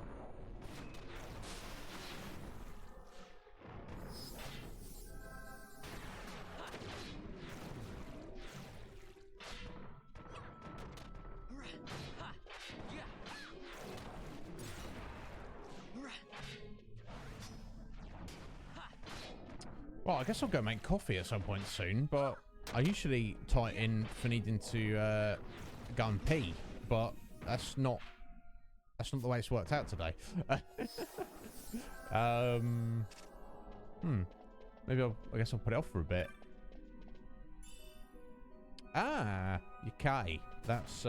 Well, I guess I'll go make coffee at some point soon, but I usually tie it in for needing to go and pee, but that's not the way it's worked out today. Maybe I guess I'll put it off for a bit. Ah, okay. That's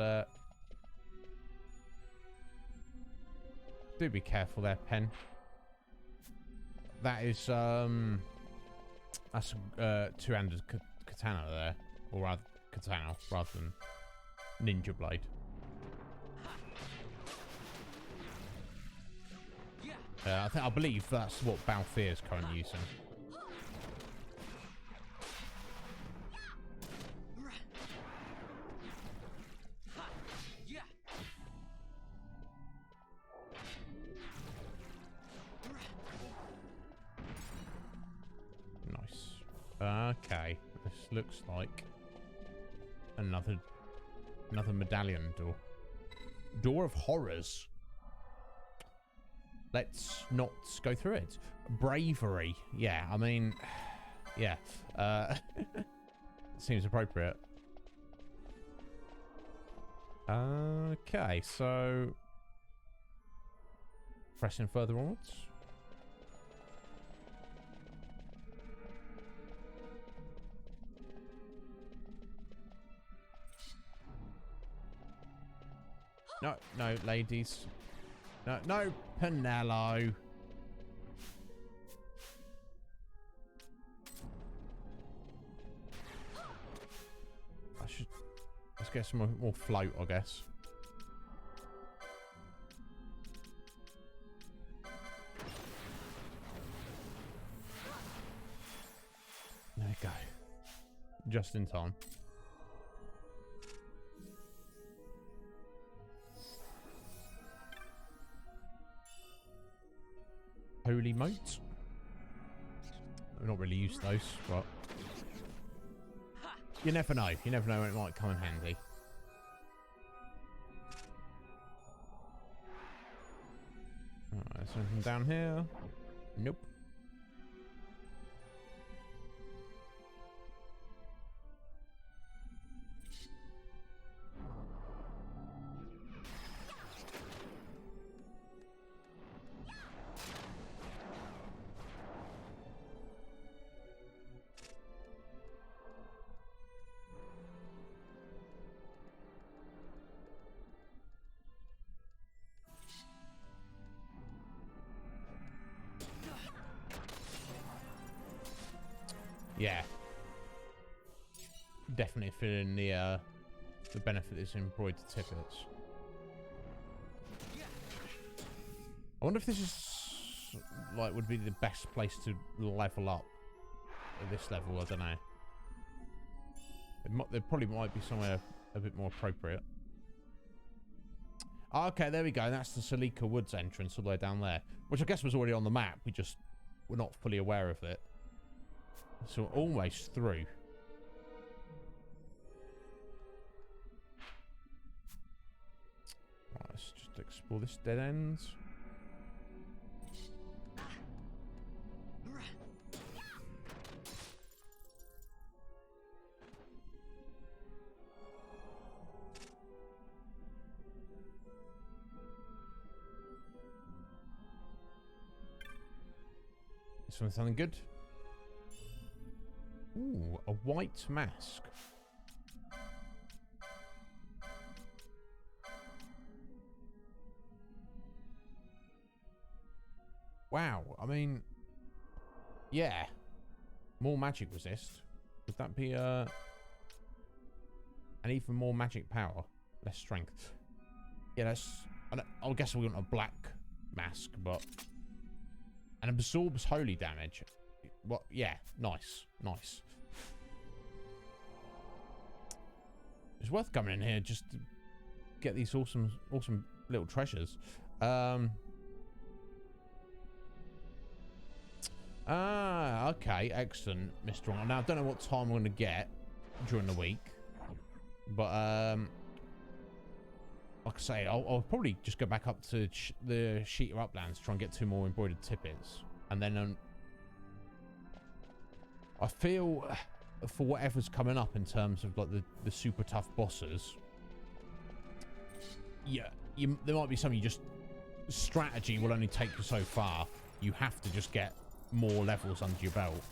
do be careful there, Pen. That is that's two-handed katana there, or rather katana rather than ninja blade. I believe that's what Balthier is currently using. Nice. Okay, this looks like another medallion door. Door of horrors. Let's not go through it. Bravery. Yeah, I mean, yeah. Seems appropriate. Okay, so pressing further onwards. No, no, ladies. No, no, Pinello. Let's get some more float, I guess. There we go. Just in time. Holy moat. I've not really used those, but you never know. You never know when it might come in handy. Alright, is there anything down here? Nope. Yeah. Definitely feeling the benefit of this embroidered tippets. I wonder if this is, like, would be the best place to level up at this level. I don't know. There probably might be somewhere a bit more appropriate. Oh, okay, there we go. That's the Salika Woods entrance all the way down there, which I guess was already on the map. We just were not fully aware of it. So we're almost through. Right, let's just explore this dead end. Is something good? Ooh, a white mask. Wow, I mean, yeah. More magic resist. Would that be and even more magic power? Less strength. Yeah, that's... I guess we want a black mask, but... And absorbs holy damage. What? Yeah, nice. Nice. It's worth coming in here just to get these awesome little treasures. Okay, excellent, Mr. Ron. Now, I don't know what time I'm going to get during the week, but, like I say, I'll probably just go back up to the Sheeter Uplands to try and get 2 more embroidered tippets. And then, I feel, for whatever's coming up in terms of, like, the super tough bosses, yeah, there might be something strategy will only take you so far. You have to just get more levels under your belt.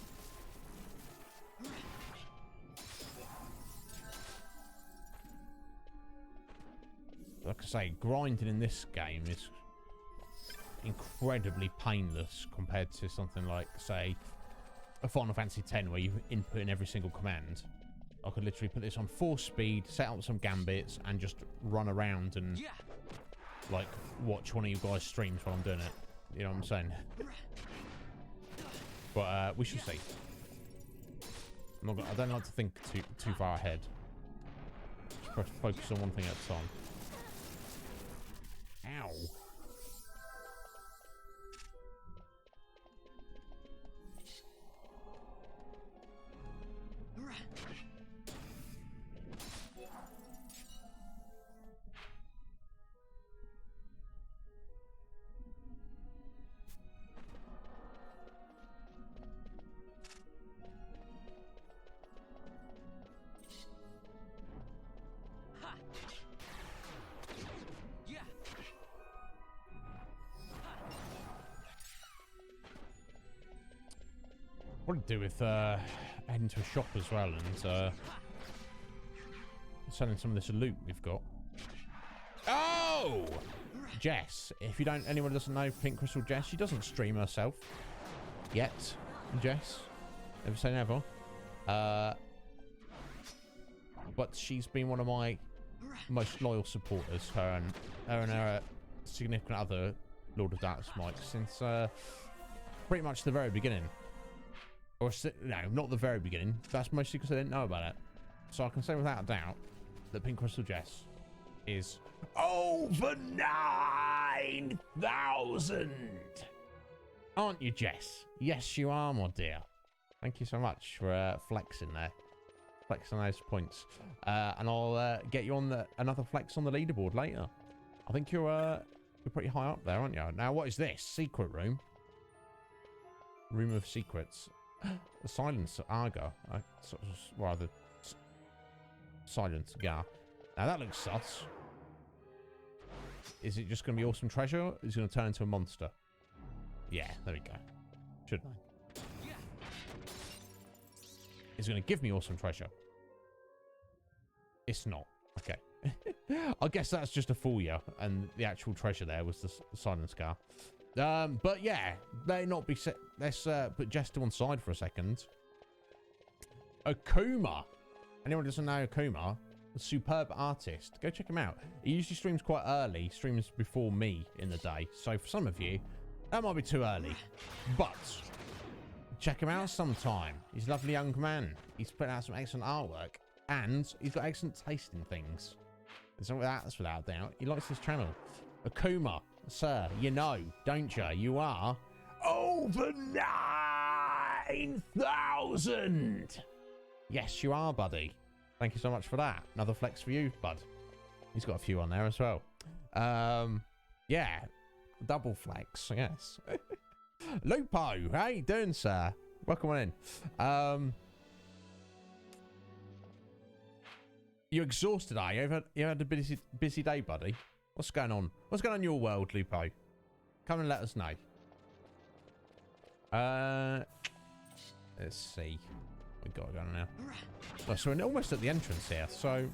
Like I say, grinding in this game is incredibly painless compared to something like, say, a Final Fantasy X where you input in every single command. I could literally put this on 4 speed, set up some gambits, and just run around and, like, watch one of you guys' streams while I'm doing it. You know what I'm saying? But we shall see. I don't like to think too far ahead. Just focus on one thing at a time. Ow. What to do with heading to a shop as well and selling some of this loot we've got. Oh, Jess. If anyone doesn't know Pink Crystal Jess, she doesn't stream herself yet. Jess, never say never. But she's been one of my most loyal supporters. Her and her significant other, Lord of Darkness Mike, since pretty much the very beginning. Or, no, not the very beginning. That's mostly because I didn't know about it. So I can say without a doubt that Pink Crystal Jess is over 9,000. Aren't you, Jess? Yes, you are, my dear. Thank you so much for flexing there. Flexing those points. And I'll get you on another flex on the leaderboard later. I think you're pretty high up there, aren't you? Now, what is this? Secret room. Room of secrets. The silence Aga. Rather, silence Gar. Now, that looks sus. Is it just going to be awesome treasure? Or is it going to turn into a monster? Yeah, there we go. Shouldn't I? Yeah. Is it going to give me awesome treasure? It's not. Okay. I guess that's just to fool you. And the actual treasure there was the silent scar. But yeah, they not be set. Let's put Jess to one side for a second. Akuma. Anyone who doesn't know Akuma? A superb artist. Go check him out. He usually streams quite early. Streams before me in the day. So for some of you, that might be too early. But check him out sometime. He's a lovely young man. He's put out some excellent artwork. And he's got excellent taste in things. That's without doubt. He likes his channel. Akuma, sir, you know, don't you? You are over 9,000. Yes, you are, buddy. Thank you so much for that. Another flex for you, bud. He's got a few on there as well. Yeah, double flex, I guess. Lupo, how you doing, sir? Welcome on in. You exhausted, are you? You had a busy day, buddy. What's going on? What's going on in your world, Lupo? Come and let us know. Let's see. We got it going now. Oh, so we're almost at the entrance here. So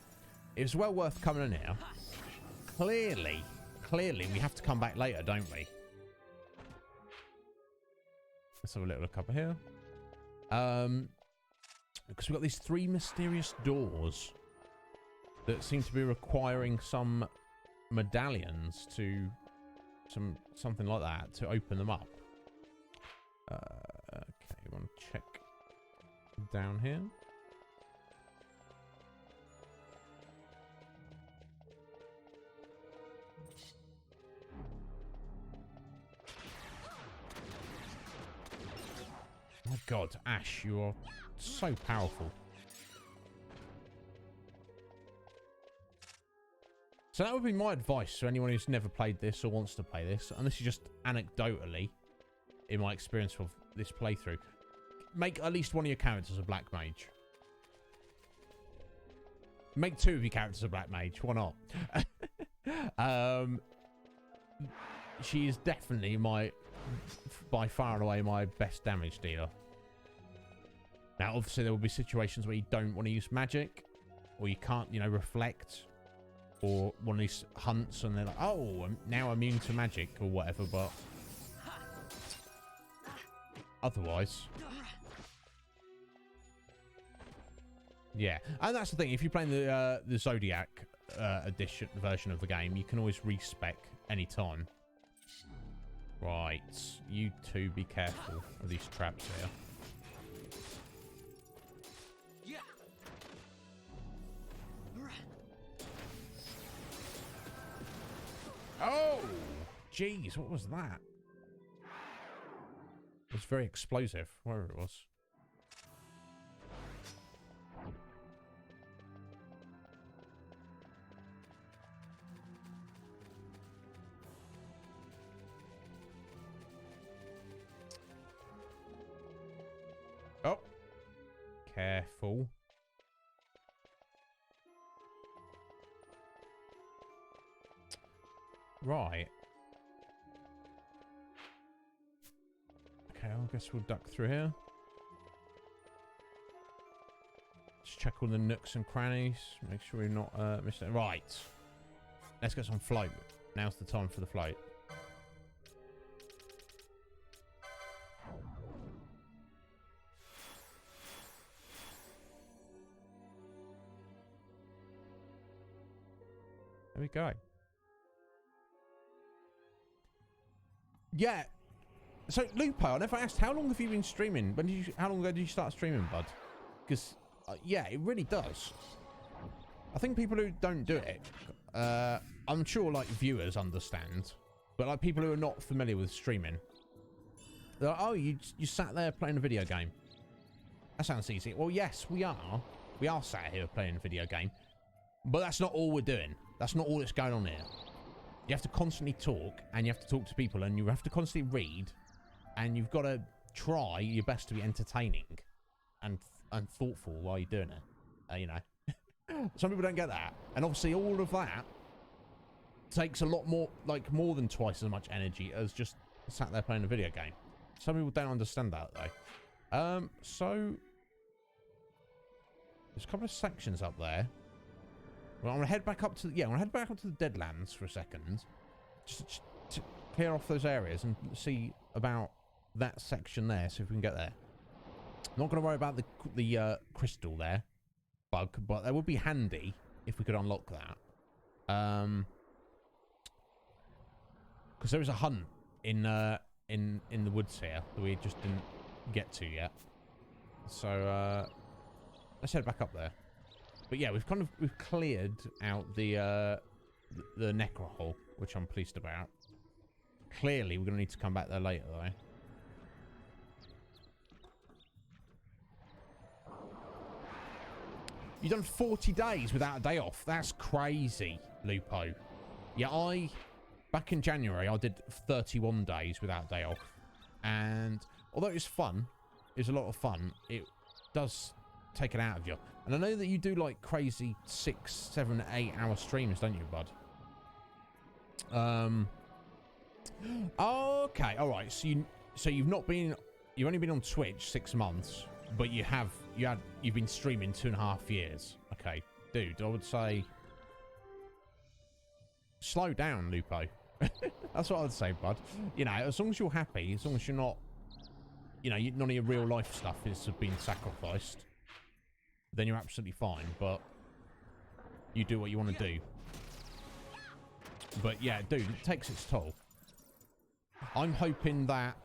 it's well worth coming in here. Clearly, we have to come back later, don't we? Let's have a little look up here. Because we've got these 3 mysterious doors that seem to be requiring some medallions to something like that to open them up. Okay, we want to check down here. Oh my God, Ash, you are so powerful. So that would be my advice to anyone who's never played this or wants to play this, and this is just anecdotally, in my experience of this playthrough. Make at least one of your characters a black mage. Make 2 of your characters a black mage. Why not? She is definitely by far and away my best damage dealer. Now, obviously, there will be situations where you don't want to use magic, or you can't, you know, reflect, or one of these hunts, and they're like, oh, I'm now immune to magic or whatever. But otherwise, yeah. And that's the thing. If you're playing the Zodiac edition version of the game, you can always respec anytime. Right, you two be careful of these traps here. Yeah. Oh, jeez, what was that? It was very explosive, wherever it was. Oh, careful. Right. Okay, I guess we'll duck through here. Just check all the nooks and crannies. Make sure we're not missing it. Right. Let's get some float. Now's the time for the float. There we go. Yeah. So, Lupo, I never asked, how long have you been streaming? How long ago did you start streaming, bud? Because, yeah, it really does. I think people who don't do it, I'm sure, like, viewers understand. But, like, people who are not familiar with streaming, they're like, oh, you sat there playing a video game. That sounds easy. Well, yes, we are. We are sat here playing a video game. But that's not all we're doing. That's not all that's going on here. You have to constantly talk, and you have to talk to people, and you have to constantly read, and you've got to try your best to be entertaining and thoughtful while you're doing it. You know. Some people don't get that. And obviously all of that takes a lot more, like more than twice as much energy as just sat there playing a video game. Some people don't understand that though. So there's a couple of sections up there. Well, I'm gonna head back up to I'm gonna head back up to the Deadlands for a second, just to clear off those areas and see about that section there. See if we can get there. Not gonna worry about the crystal there, bug, but that would be handy if we could unlock that. Because there was a hunt in the woods here that we just didn't get to yet. So let's head back up there. But yeah, we've cleared out the necro hole, which I'm pleased about. Clearly, we're gonna need to come back there later, though. You've done 40 days without a day off. That's crazy, Lupo. Yeah, back in January, I did 31 days without a day off. And although it's fun, it's a lot of fun, it does take it out of you. And I know that you do like crazy 6, 7, 8 hour streams, don't you, bud? Okay, all right. So you've only been on Twitch 6 months, but you've been streaming 2.5 years. Okay, dude, I would say slow down, Lupo. That's what I'd say, bud. You know, as long as you're happy, as long as you're not, you know, none of your real life stuff is being sacrificed, then you're absolutely fine. But you do what you want to do. But yeah, dude, it takes its toll. I'm hoping that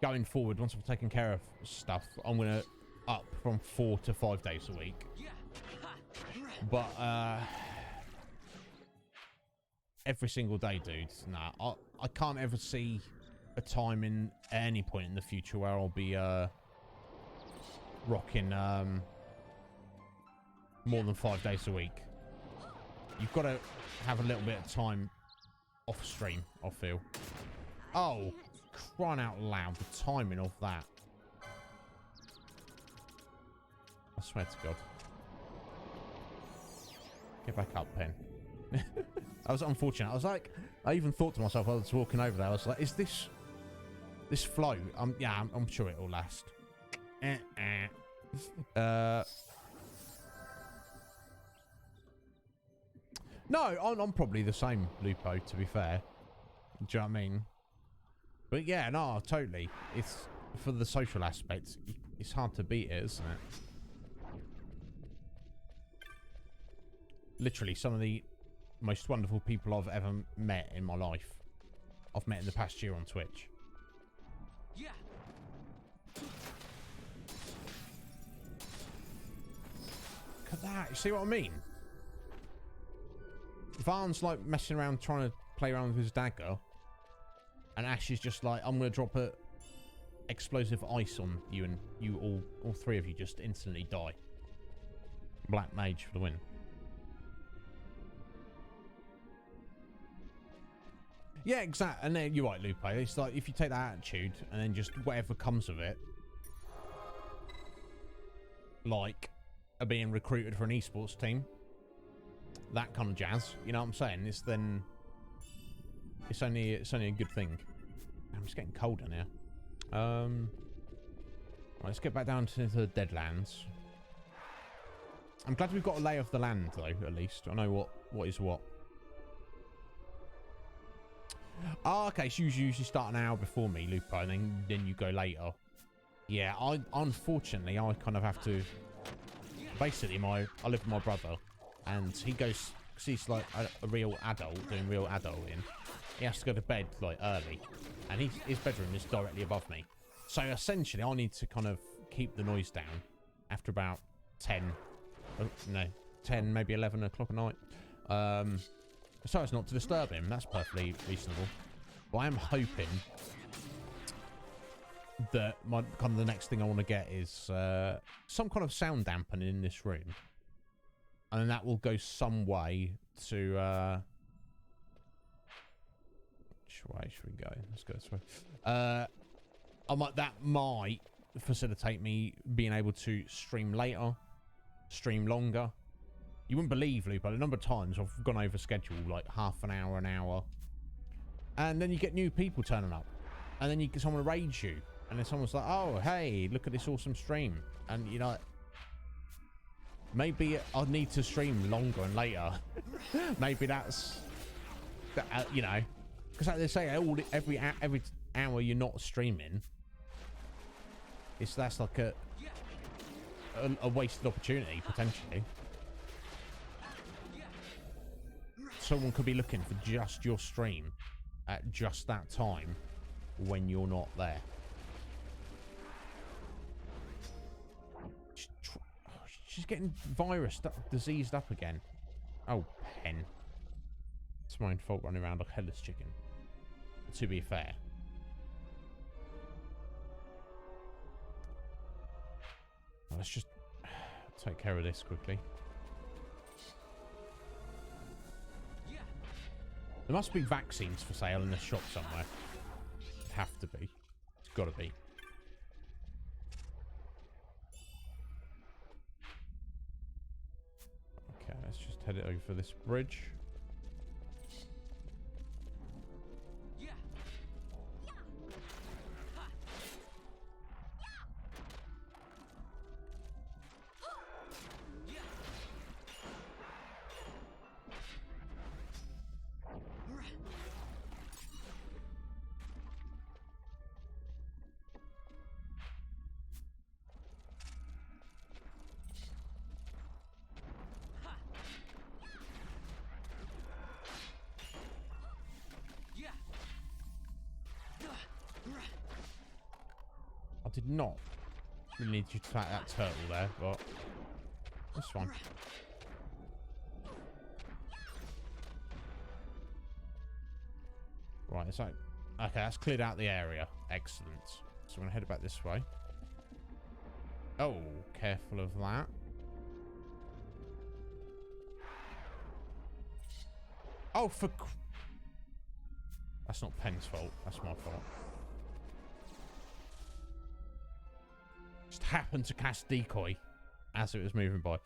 going forward, once I've taken care of stuff, I'm gonna up from 4 to 5 days a week. But every single day, dude, nah, I can't ever see a time in at any point in the future where I'll be rocking more than 5 days a week. You've got to have a little bit of time off stream, I feel. Oh, crying out loud, the timing of that. I swear to God. Get back up, Pen. That was unfortunate. I was like, I even thought to myself, I was walking over there, I was like, is this flow? Yeah, I'm sure it'll last. No, I'm probably the same, Lupo, to be fair. Do you know what I mean? But yeah, no, totally. It's for the social aspect, it's hard to beat it, isn't it? Literally, some of the most wonderful people I've ever met in my life, I've met in the past year on Twitch. Yeah. Look at that. You see what I mean? Varn's like messing around trying to play around with his dagger, and Ash is just like, I'm gonna drop a explosive ice on you, and you all three of you just instantly die. Black Mage for the win. Yeah, exactly. And then you're right, Lupe. It's like if you take that attitude and then just whatever comes of it, like being recruited for an esports team, that kind of jazz. You know what I'm saying? It's only a good thing. I'm just getting cold in here. Right, let's get back down to the Deadlands. I'm glad we've got a lay of the land though. At least I know what is what. Oh, okay, so you usually start an hour before me, Lupo, and then you go later. Yeah, unfortunately I kind of have to. Basically, I live with my brother, and he goes, because he's like a real adult doing real adulting. He has to go to bed like early, and his bedroom is directly above me. So essentially, I need to kind of keep the noise down after about 10, maybe 11 o'clock at night. So as not to disturb him. That's perfectly reasonable. But I am hoping that my kind of the next thing I want to get is some kind of sound dampening in this room, and then that will go some way to which way should we go? Let's go this way. That might facilitate me being able to stream later, stream longer. You wouldn't believe, Lupo, the number of times I've gone over schedule, like half an hour, and then you get new people turning up, and then someone raids you, and then someone's like, oh, hey, look at this awesome stream, and you're like, maybe I'll need to stream longer and later. Maybe that's, you know, because like they say, every hour you're not streaming, that's like a wasted opportunity, potentially. Someone could be looking for just your stream at just that time when you're not there. She's getting diseased up again. Oh, pen. It's my own fault running around like a headless chicken. To be fair. Well, let's just take care of this quickly. There must be vaccines for sale in the shop somewhere. It'd have to be. It's got to be. Okay, let's just head it over this bridge. Did not really need you to fight that turtle there, but that's fine. Right, it's like, okay, that's cleared out the area. Excellent. So I'm gonna head back this way. Oh, careful of that. Oh, that's not Pen's fault. That's my fault. Just happened to cast decoy as it was moving by.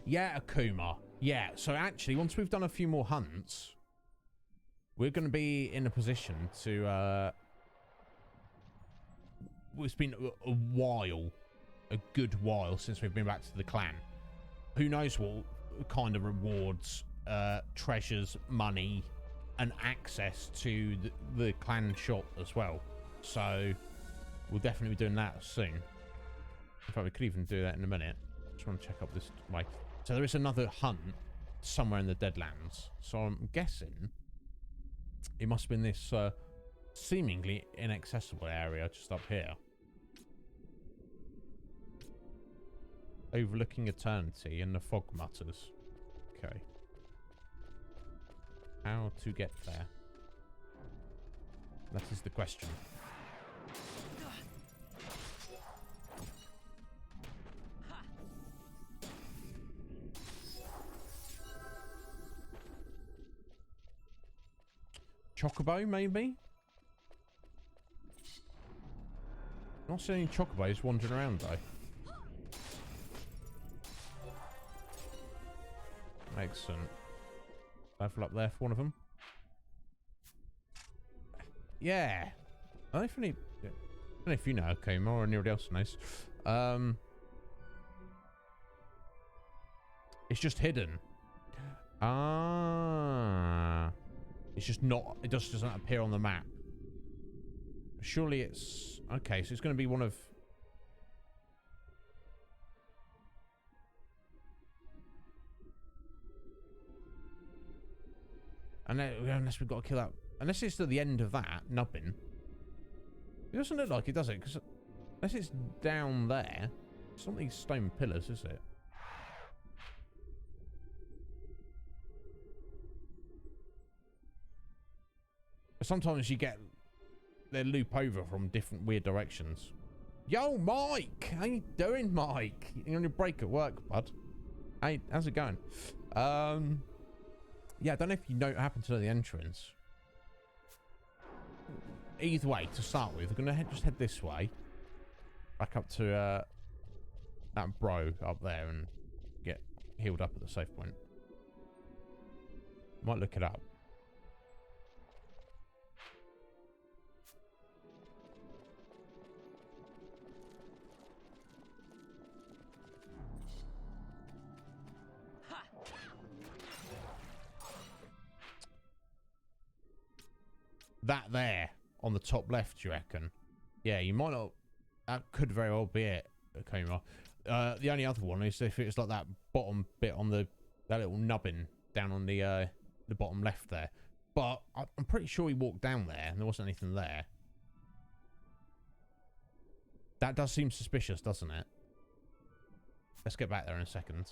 Yeah, Akuma. Yeah, so actually, once we've done a few more hunts, we're going to be in a position to... it's been a while, a good while since we've been back to the clan. Who knows what kind of rewards, treasures, money, and access to the clan shop as well. So we'll definitely be doing that soon. In fact, we could even do that in a minute. Just want to check up this way. So there is another hunt somewhere in the Deadlands. So I'm guessing it must have been this seemingly inaccessible area just up here. Overlooking eternity and the fog mutters. Okay. How to get there? That is the question. Chocobo, maybe? Not seeing any chocobos wandering around, though. Excellent. Level up there for one of them. Yeah. I don't know if you know Akuma or anybody else knows. It's just hidden. Ah. It's just not... It just doesn't appear on the map. Surely it's... Okay, so it's going to be one of... Unless we've got to kill that... Unless it's at the end of that, nubbin. It doesn't look like it, does it? Because unless it's down there, it's not these stone pillars, is it? Sometimes you get they loop over from different weird directions. Yo, Mike! How you doing, Mike? You on your break at work, bud? Hey, how's it going? Yeah, I don't know if you know what happened to the entrance. Either way, to start with, we're gonna just head this way. Back up to that bro up there and get healed up at the safe point. Might look it up. That there on the top left, you reckon? Yeah, you might not. That could very well be it. The only other one is if it's like that bottom bit on that little nubbin down on the bottom left there. But I'm pretty sure he walked down there and there wasn't anything there. That does seem suspicious, doesn't it? Let's get back there in a second.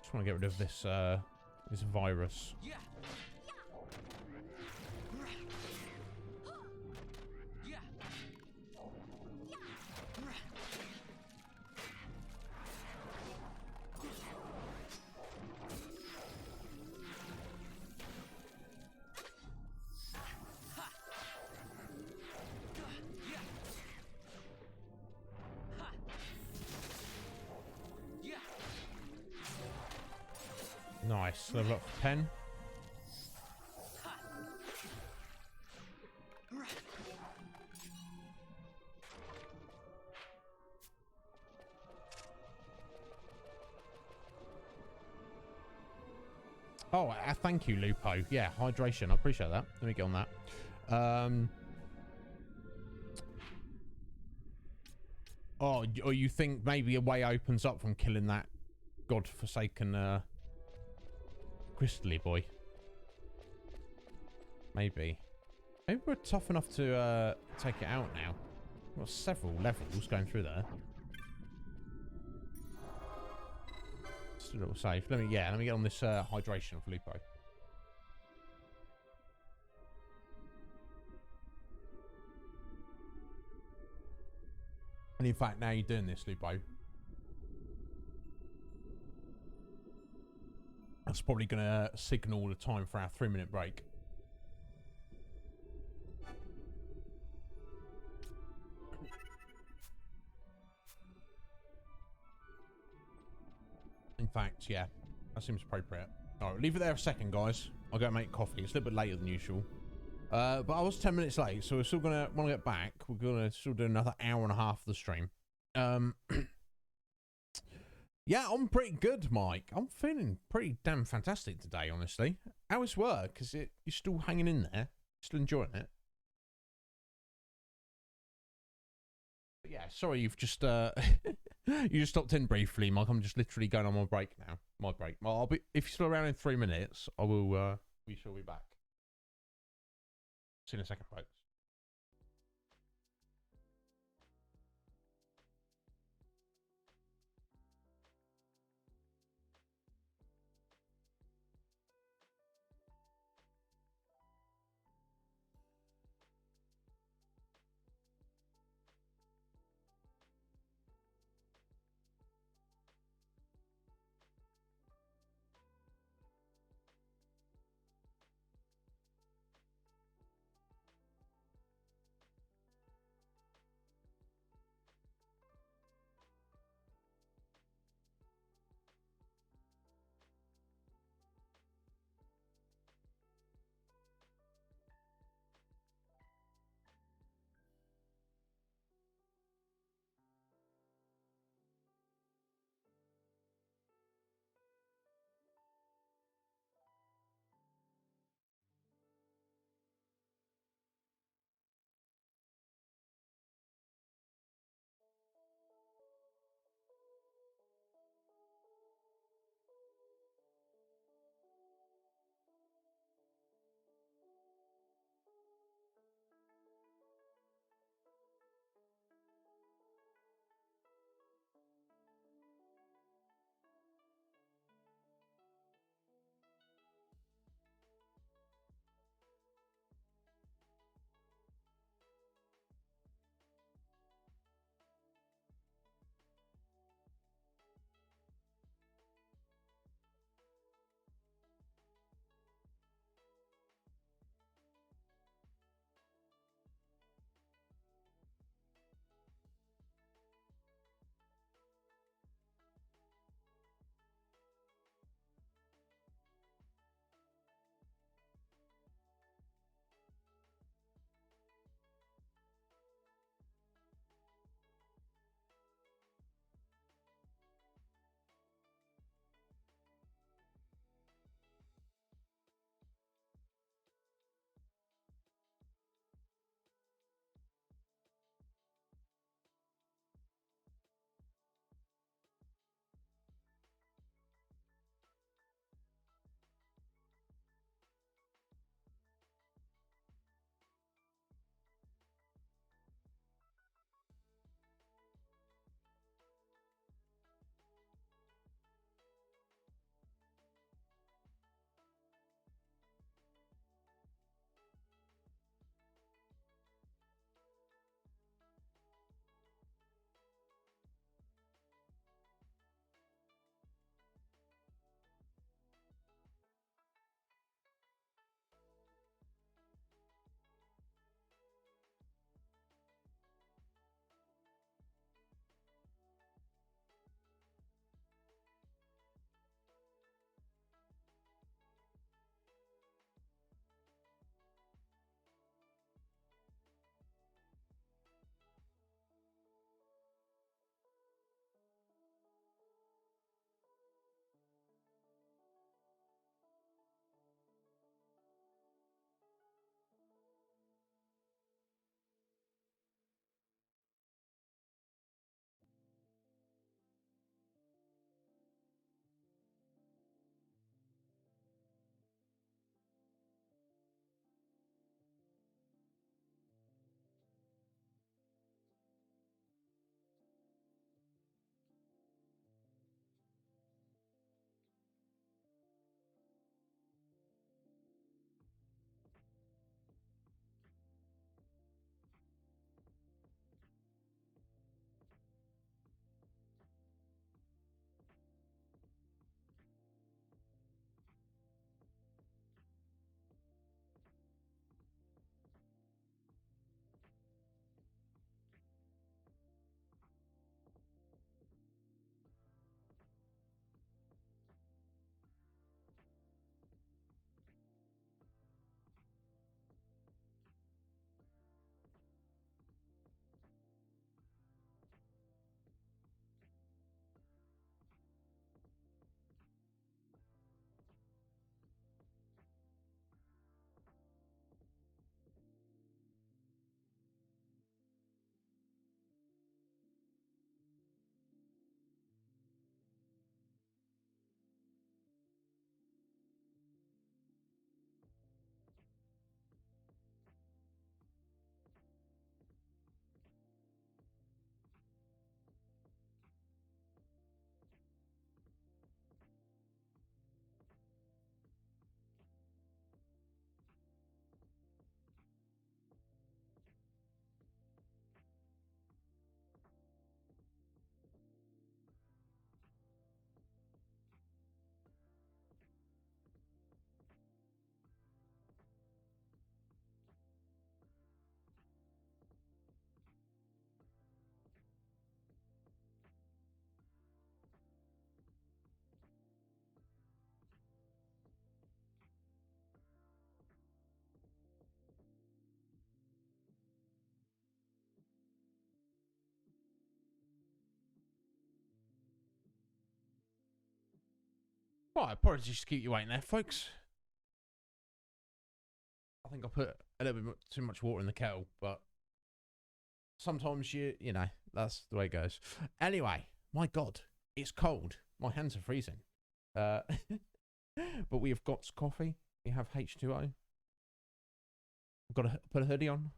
Just want to get rid of this this virus. Yeah. Yeah. Nice. Level up for 10. Oh, thank you, Lupo. Yeah, hydration. I appreciate that. Let me get on that. Oh, or you think maybe a way opens up from killing that godforsaken crystally boy? Maybe. Maybe we're tough enough to take it out now. We've got several levels going through there. Just a little safe. Let me get on this hydration of Lupo. And in fact, now you're doing this, Lupo, that's probably going to signal the time for our 3-minute break. In fact, yeah, that seems appropriate. All right, leave it there a second, guys. I'll go make coffee. It's a little bit later than usual. But I was 10 minutes late, so we're still going to, when I get back, we're going to still do another hour and a half of the stream. Yeah, I'm pretty good, Mike. I'm feeling pretty damn fantastic today, honestly. How is work? Is it, you're still hanging in there? Still enjoying it? But yeah, sorry, you've just, you just stopped in briefly, Mike. I'm just literally going on my break now. My break. Well, I'll be, if you're still around in 3 minutes, I will, we shall be back. See you in a second, folks. Right, apologies to keep you waiting there, folks. I think I put a little bit too much water in the kettle, but sometimes you know, that's the way it goes. Anyway, my God, it's cold. My hands are freezing. But we have got coffee. We have H2O. I've got to put a hoodie on.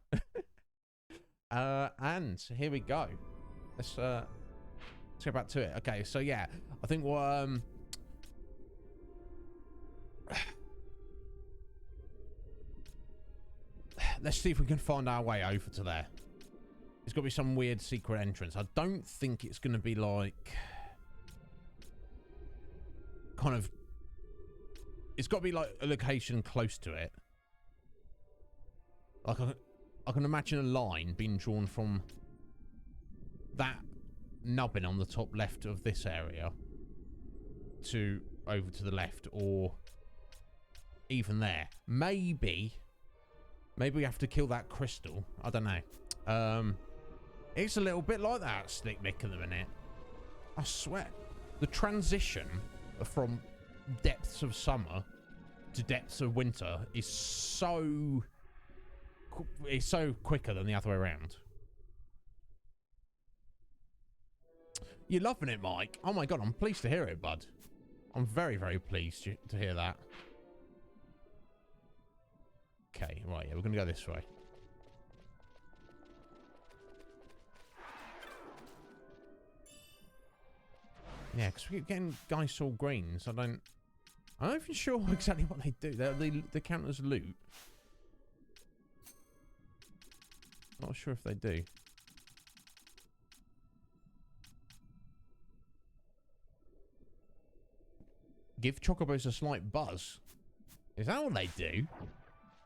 And here we go. Let's go back to it. Okay, so yeah, I think what let's see if we can find our way over to there. There's got to be some weird secret entrance. I don't think it's going to be like kind of. It's got to be like a location close to it. Like I can imagine a line being drawn from that nubbin on the top left of this area to over to the left, or even there. Maybe we have to kill that crystal. I don't know. It's a little bit like that Slick Nick at the minute. I swear, the transition from depths of summer to depths of winter is so quicker than the other way around. You're loving it, Mike. Oh my God, I'm pleased to hear it, bud. I'm very, very pleased to hear that. Okay, right, yeah, we're gonna go this way. Yeah, because we keep getting Geisel greens. I'm not even sure exactly what they do. They count as loot. Not sure if they do. Give chocobos a slight buzz. Is that what they do?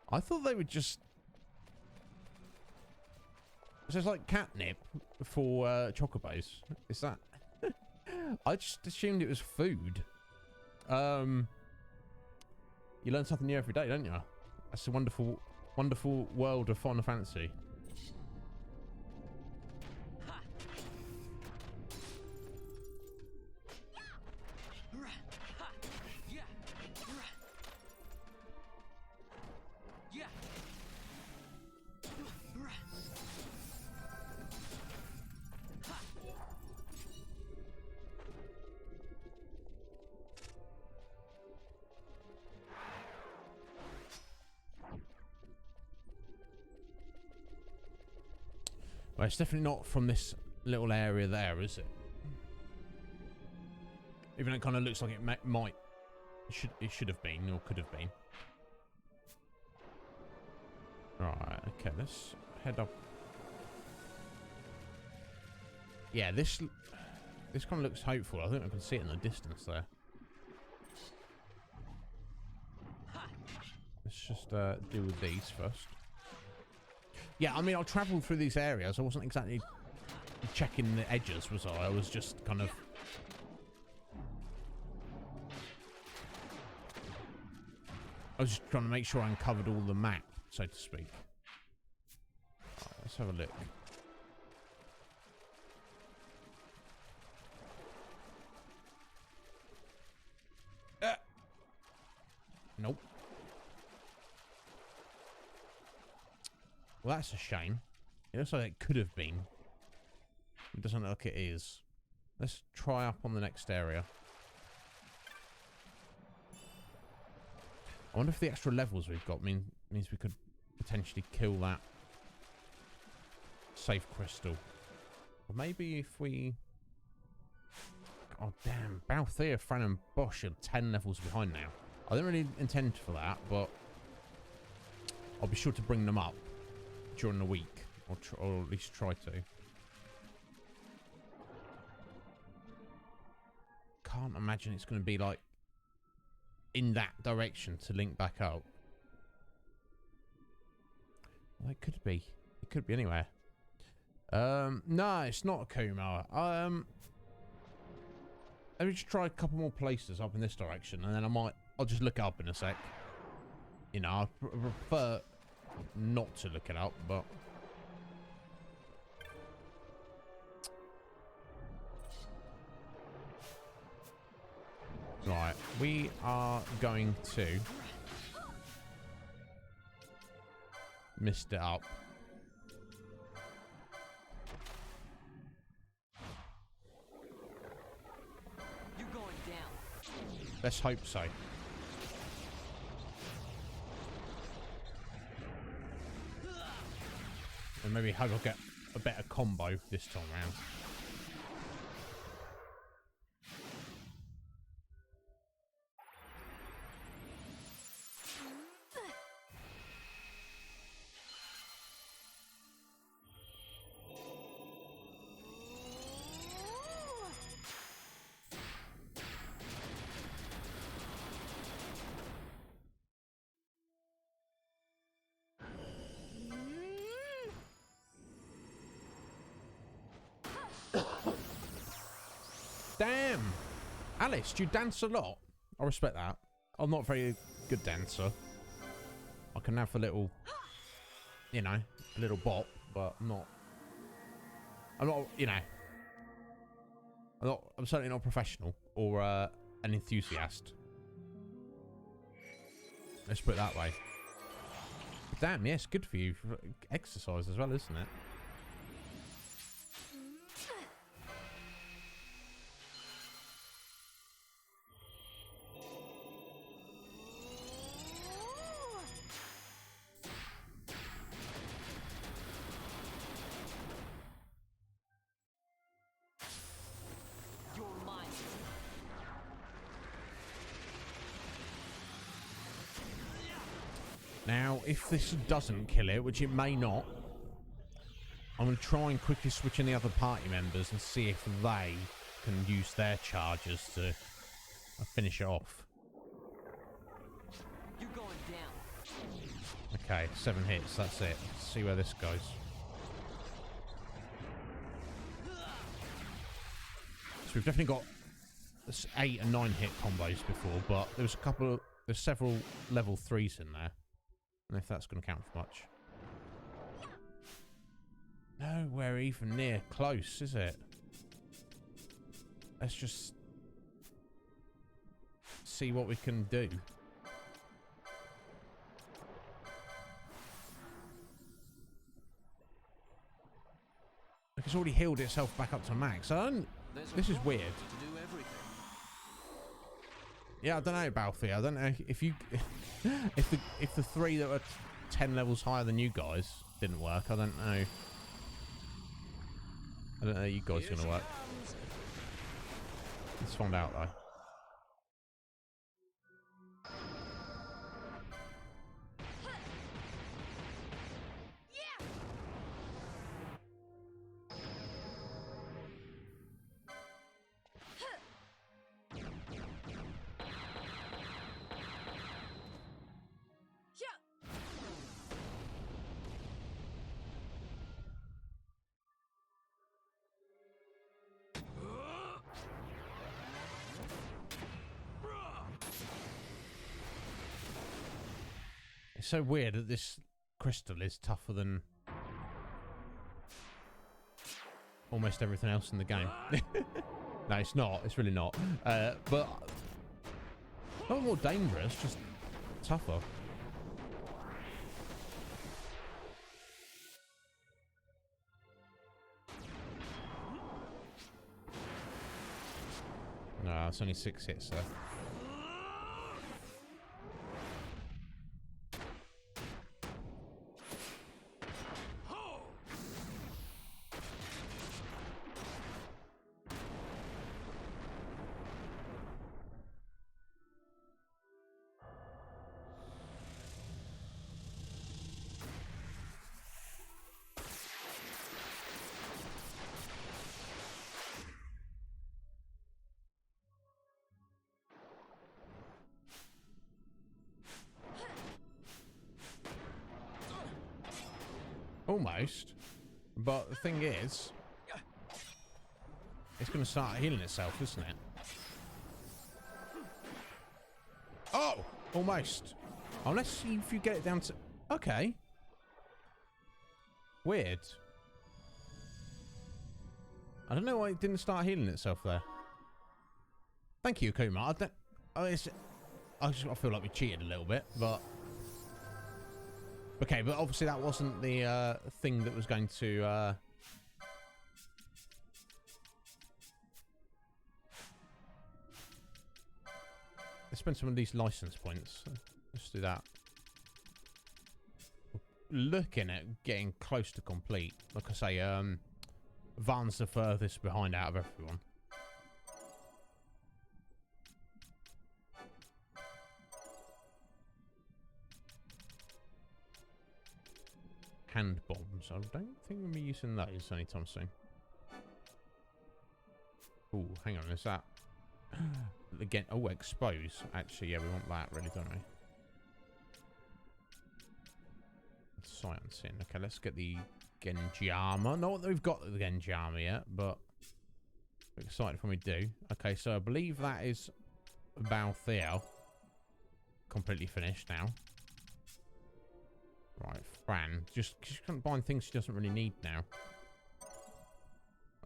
I thought they would just... So it's like catnip for chocobos. Is that... I just assumed it was food. You learn something new every day, don't you? That's a wonderful, wonderful world of Final Fantasy. Well, it's definitely not from this little area there, is it? Even though it kind of looks like it might. It should have been, or could have been. Right, okay, let's head up. Yeah, this kind of looks hopeful. I think I can see it in the distance there. Let's just deal with these first. Yeah, I mean, I travelled through these areas. I wasn't exactly checking the edges, was I? I was just kind of... I was just trying to make sure I uncovered all the map, so to speak. Right, let's have a look. Nope. Well, that's a shame. It looks like it could have been. It doesn't look like it is. Let's try up on the next area. I wonder if the extra levels we've got means we could potentially kill that safe crystal. Or maybe if we... Oh, damn. Balthier, Fran and Bosch are 10 levels behind now. I didn't really intend for that, but I'll be sure to bring them up during the week, or at least try to. Can't imagine it's going to be like in that direction to link back up. Well, it could be. It could be anywhere. No, it's not a Kuma. Let me just try a couple more places up in this direction, and then I'll just look it up in a sec. You know, I prefer not to look it up, but right, We are going to missed it up. You're going down. Let's hope so. And maybe hope I'll get a better combo this time round. Damn! Alice, do you dance a lot? I respect that. I'm not a very good dancer. I can have a little, you know, a little bop, but I'm not, you know, I'm certainly not a professional or an enthusiast. Let's put it that way. But damn, yes, good for you. For exercise as well, isn't it? Now, if this doesn't kill it, which it may not, I'm going to try and quickly switch in the other party members and see if they can use their charges to finish it off. You're going down. Okay, 7 hits, that's it. Let's see where this goes. So we've definitely got 8 and 9 hit combos before, but there's several level 3s in there. And if that's going to count for much. Nowhere even near close, is it? Let's just see what we can do. Like, it's already healed itself back up to max. This is weird. To do everything. Yeah, I don't know, Balthy. I don't know if you, if the 3 that were 10 levels higher than you guys didn't work. I don't know. I don't know how you guys are gonna work. Let's find out though. It's so weird that this crystal is tougher than almost everything else in the game. No, it's not. It's really not. But not more dangerous, just tougher. No, it's only 6 hits though. Almost. But the thing is, it's going to start healing itself, isn't it? Oh! Almost. Oh, let's see if you get it down to... Okay. Weird. I don't know why it didn't start healing itself there. Thank you, Kuma. I feel like we cheated a little bit, but okay. But obviously that wasn't the thing that was going to. Let's spend some of these license points. Let's do that. Looking at getting close to complete. Like I say, Van's the furthest behind out of everyone. Hand bombs. I don't think we'll be using those anytime soon. Oh, hang on. Is that again? Oh, expose. Actually, yeah, we want that, really, don't we? Sight unseen. Okay, let's get the Genji armor. Not that we've got the Genji armor yet, but I'm excited when we do. Okay, so I believe that is Balthiel completely finished now. Right, Fran. Just she's buying things she doesn't really need now.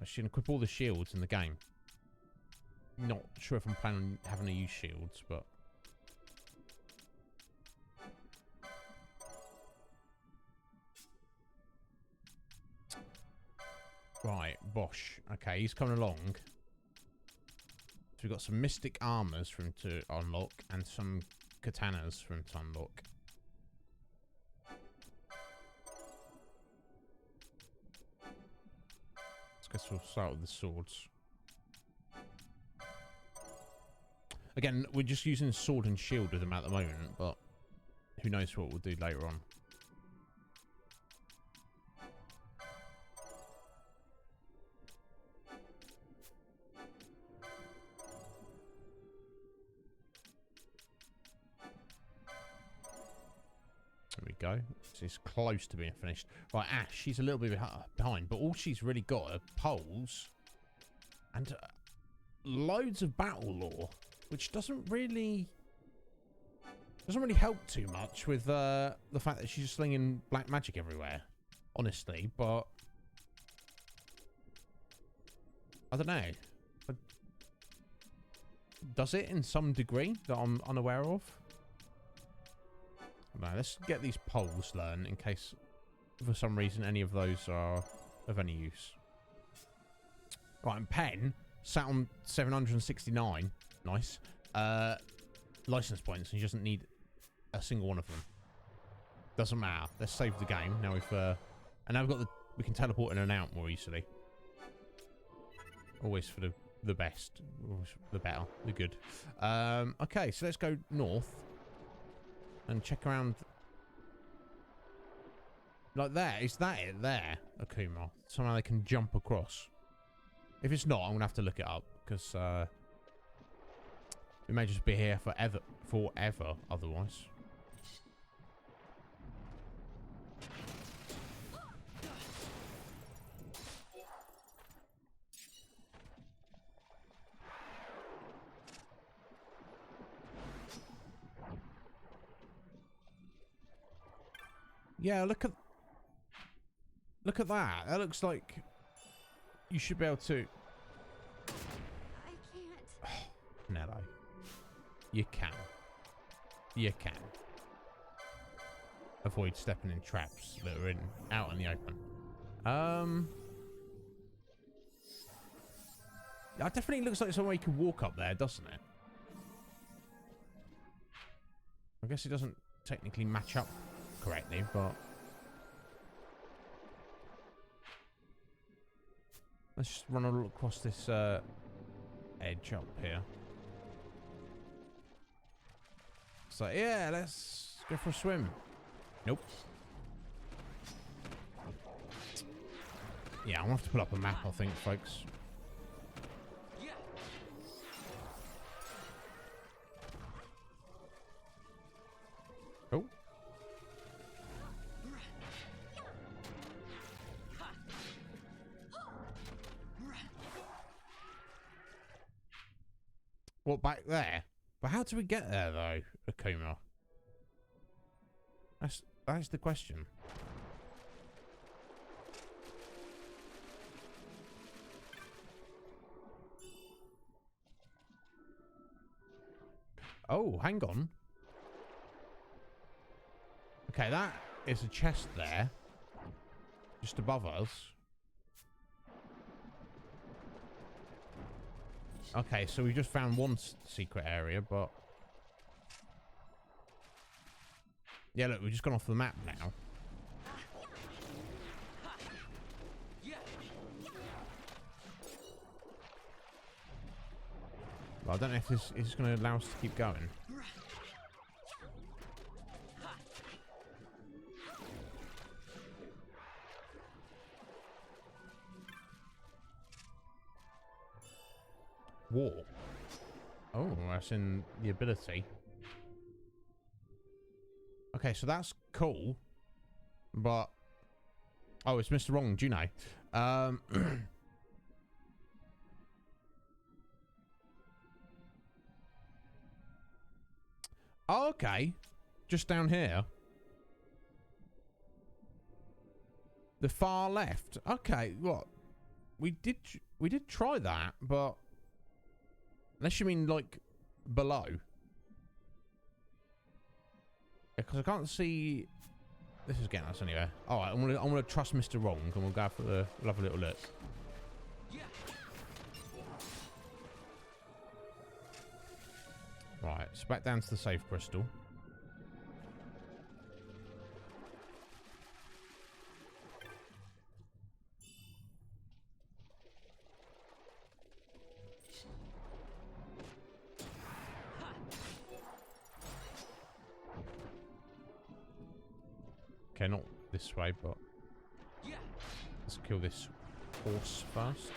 She can equip all the shields in the game. Not sure if I'm planning on having to use shields, but right, Bosch. Okay, he's coming along. So we've got some mystic armors for him to unlock and some katanas for him to unlock. I guess we'll start with the swords. Again, we're just using sword and shield with them at the moment, but who knows what we'll do later on. There we go. She's close to being finished. Right, Ash, she's a little bit behind, but all she's really got are poles and loads of battle lore, which doesn't really help too much with the fact that she's just slinging black magic everywhere, honestly. But I don't know. Does it in some degree that I'm unaware of? No, let's get these poles learned in case for some reason any of those are of any use. Right, and Pen sat on 769. Nice. License points, and he doesn't need a single one of them. Doesn't matter. Let's save the game. Now we've and now we've got we can teleport in and out more easily. Always for the best. Always the better. The good. Okay, so let's go north. And check around. Like there. Is that it there? Akuma. Somehow they can jump across. If it's not, I'm going to have to look it up. Because we may just be here forever otherwise. Yeah, look at that. That looks like you should be able to. I can't. Nello, you can. You can. Avoid stepping in traps that are out in the open. That definitely looks like somewhere you can walk up there, doesn't it? I guess it doesn't technically match up correctly, but let's just run a look across this edge up here. So yeah, let's go for a swim. Nope. Yeah, I'm gonna have to pull up a map, I think, folks. Oh. What, back there? But how do we get there, though, Akuma? That's the question. Oh, hang on. Okay, that is a chest there. Just above us. Okay, so we just found one secret area, but... Yeah, look, we've just gone off the map now. Well, I don't know if this is going to allow us to keep going. Walk. Oh, that's in the ability. Okay, so that's cool. But... Oh, it's Mr. Wrong, do you know? Oh, okay. Just down here. The far left. Okay, what? We did try that, but unless you mean like below. Because I can't see. This is getting us anywhere. All right, I'm gonna trust Mr. Wrong, and we'll go for we'll have a little look. Right, so back down to the save crystal. Okay, not this way, but let's kill this horse first.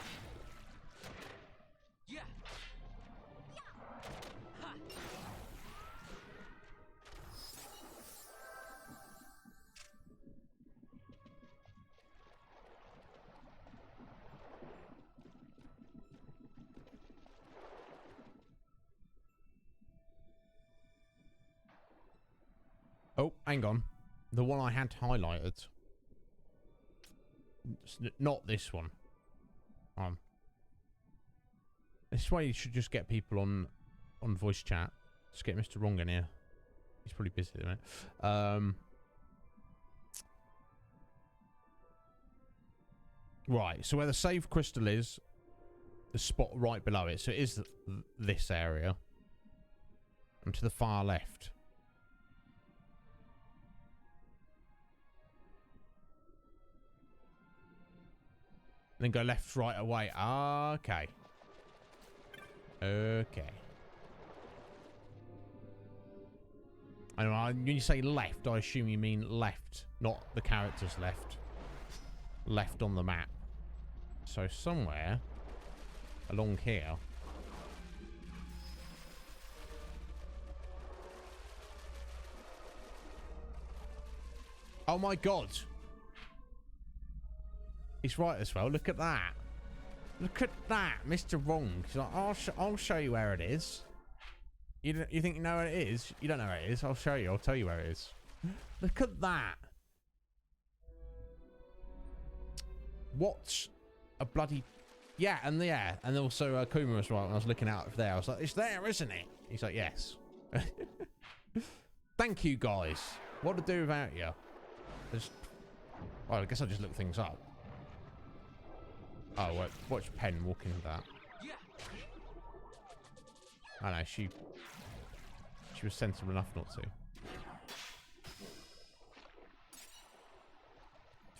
Oh, hang on. The one I had highlighted. Not this one. This way you should just get people on voice chat. Just get Mr. Wrong in here. He's probably busy at the minute. Right, so where the save crystal is, the spot right below it. So it is this area. And to the far left. Then go left, right away. Okay. Okay. I know, when you say left, I assume you mean left, not the character's left. Left on the map. So somewhere along here. Oh my god. He's right as well. Look at that. Look at that, Mr. Wrong. He's like, I'll show you where it is. You think you know where it is? You don't know where it is. I'll show you. I'll tell you where it is. Look at that. What's a bloody... Yeah, and also Kuma as well. When I was looking out of there, I was like, it's there, isn't it? He's like, yes. Thank you, guys. What to do without you? Well, I guess I'll just look things up. Oh, wait, watch Pen walk into that. I know, she was sensible enough not to.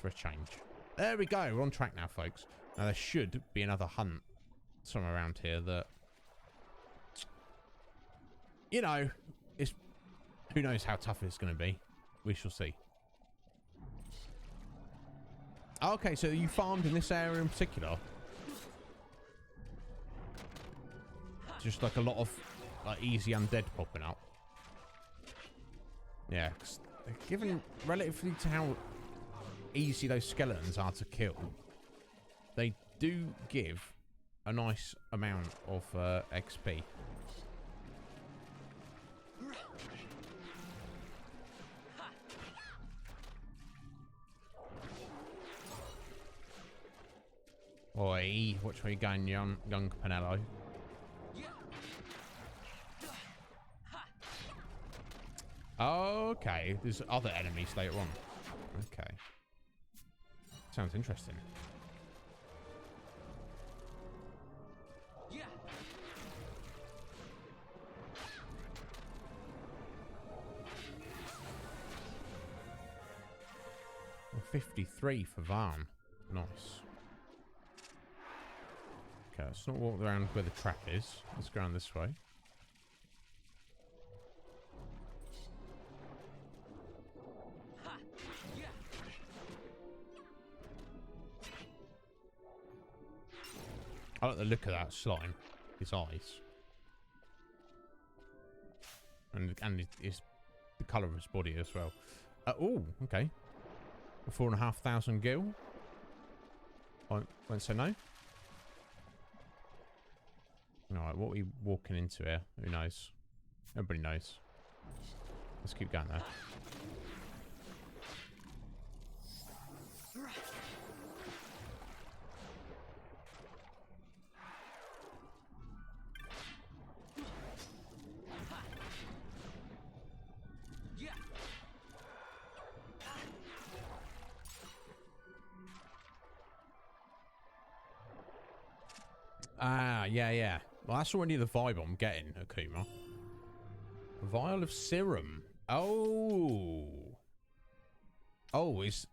For a change. There we go, we're on track now, folks. Now, there should be another hunt somewhere around here that... You know, who knows how tough it's going to be. We shall see. Okay, so you farmed in this area in particular? Just like a lot of like easy undead popping up. Yeah, 'cause given relatively to how easy those skeletons are to kill, they do give a nice amount of XP. Oi, which way you going, young Pinello? Okay, there's other enemies later on. Okay. Sounds interesting. Yeah. 53 for Varn. Nice. Okay, let's not walk around where the trap is. Let's go around this way. Ha. Yeah. I like the look of that slime. His eyes. And the colour of his body as well. Oh, okay. 4,500 gil. Won't say no. Alright, what are we walking into here? Who knows? Everybody knows. Let's keep going there. Yeah. Ah, yeah. Well, that's already the vibe I'm getting, Akuma. Vial of serum. Oh. Oh, it's...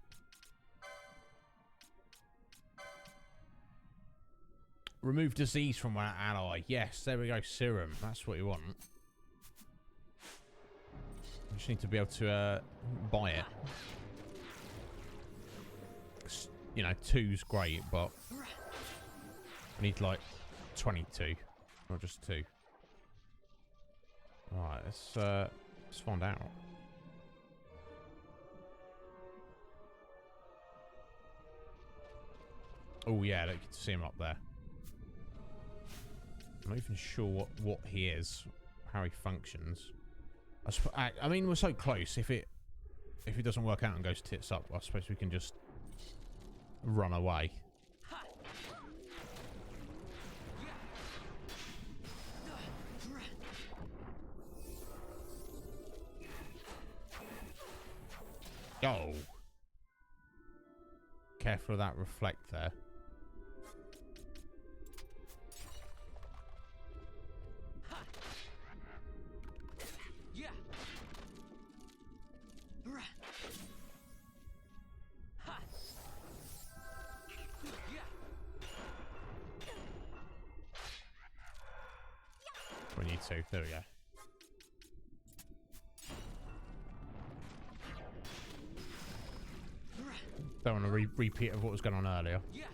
Remove disease from our ally. Yes, there we go. Serum. That's what you want. You just need to be able to buy it. You know, 2's great, but I need like 22, not just 2. Alright, let's find out. Oh yeah, look, you can see him up there. I'm not even sure what he is, how he functions. I mean, we're so close. If it doesn't work out and goes tits up, I suppose we can just run away. Oh. Careful of that reflect there. Yeah. Ha. Yeah. 22. There we go. Don't want to repeat of what was going on earlier. Yeah.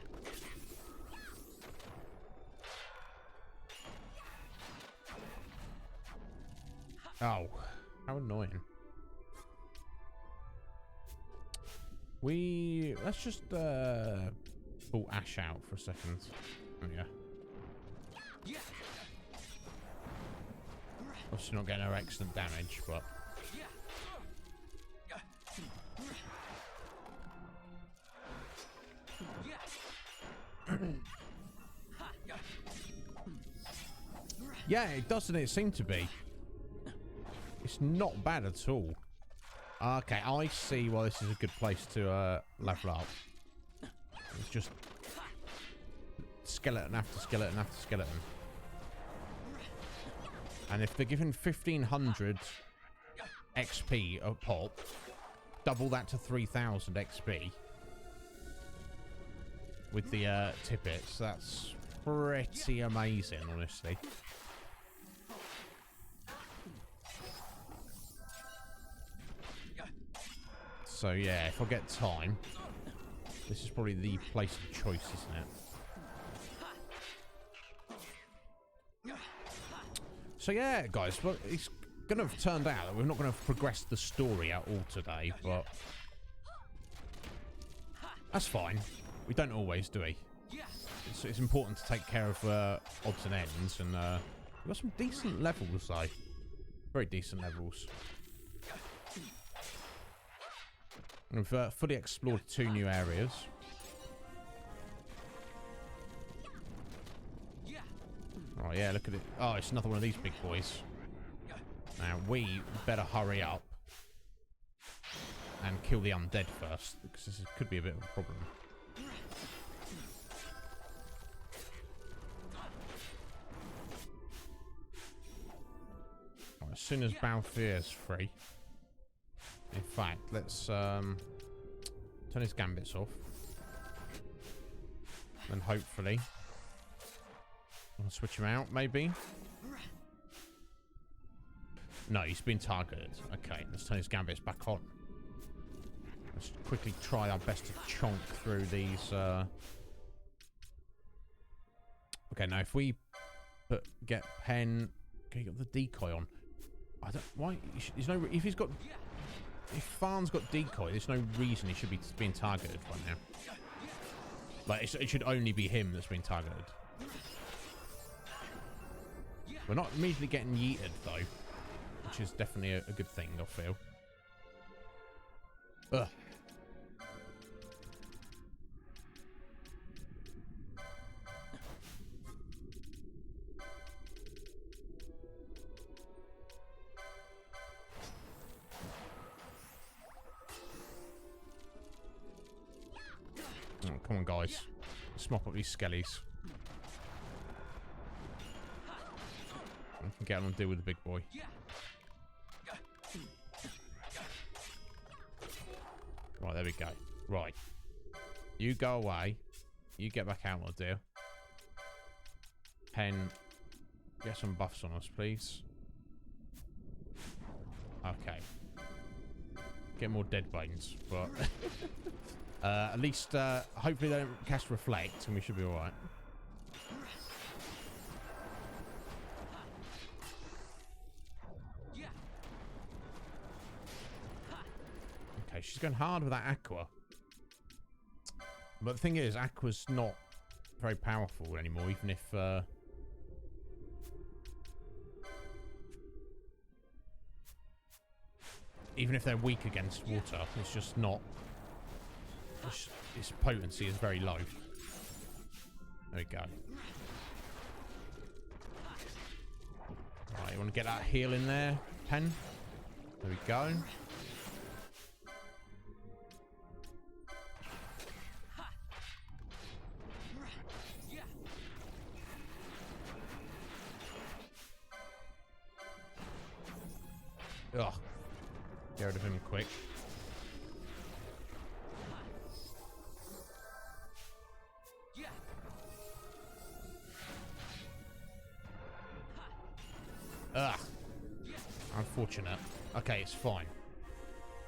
Oh, how annoying. Let's just pull Ash out for a second. Oh yeah. Yeah. Obviously not getting her excellent damage, but yeah, it doesn't it seem to be. It's not bad at all. Okay, I see why this is a good place to level up. It's just skeleton after skeleton after skeleton. And if they're given 1,500 XP a pop, double that to 3,000 XP with the tippets, that's pretty amazing, honestly. So yeah, if I get time, this is probably the place of choice, isn't it? So yeah, guys, well, it's going to have turned out that we're not going to have progressed the story at all today, but that's fine. We don't always, do we? It's important to take care of odds and ends, and we've got some decent levels, though. Very decent levels. We've fully explored 2 new areas. Oh yeah, look at it. Oh, it's another one of these big boys. Now we better hurry up and kill the undead first, because this could be a bit of a problem. Right, as soon as Balfear's free. In fact, let's turn his gambits off. And hopefully I'll switch him out, maybe. No, he's been targeted. Okay, let's turn his gambits back on. Let's quickly try our best to chonk through these. Okay, now if we get Pen, okay, got the decoy on. I don't. Why? There's no. If he's got. If Farn's got decoy, there's no reason he should be being targeted right now. Like, it should only be him that's been targeted. We're not immediately getting yeeted, though. Which is definitely a good thing, I feel. Ugh. Oh, come on, guys. Let's mop up these skellies. I can get on and deal with the big boy. Right, there we go. Right. You go away. You get back out, my dear. Pen, get some buffs on us, please. Okay. Get more dead bones, but... at least, hopefully they don't cast Reflect, and we should be alright. Okay, she's going hard with that Aqua. But the thing is, Aqua's not very powerful anymore, even if... even if they're weak against water, it's just not... Its potency is very low. There we go. Right, you want to get that heal in there, Pen? There we go. Ugh. Get rid of him quick. Ugh. Unfortunate. Okay, it's fine.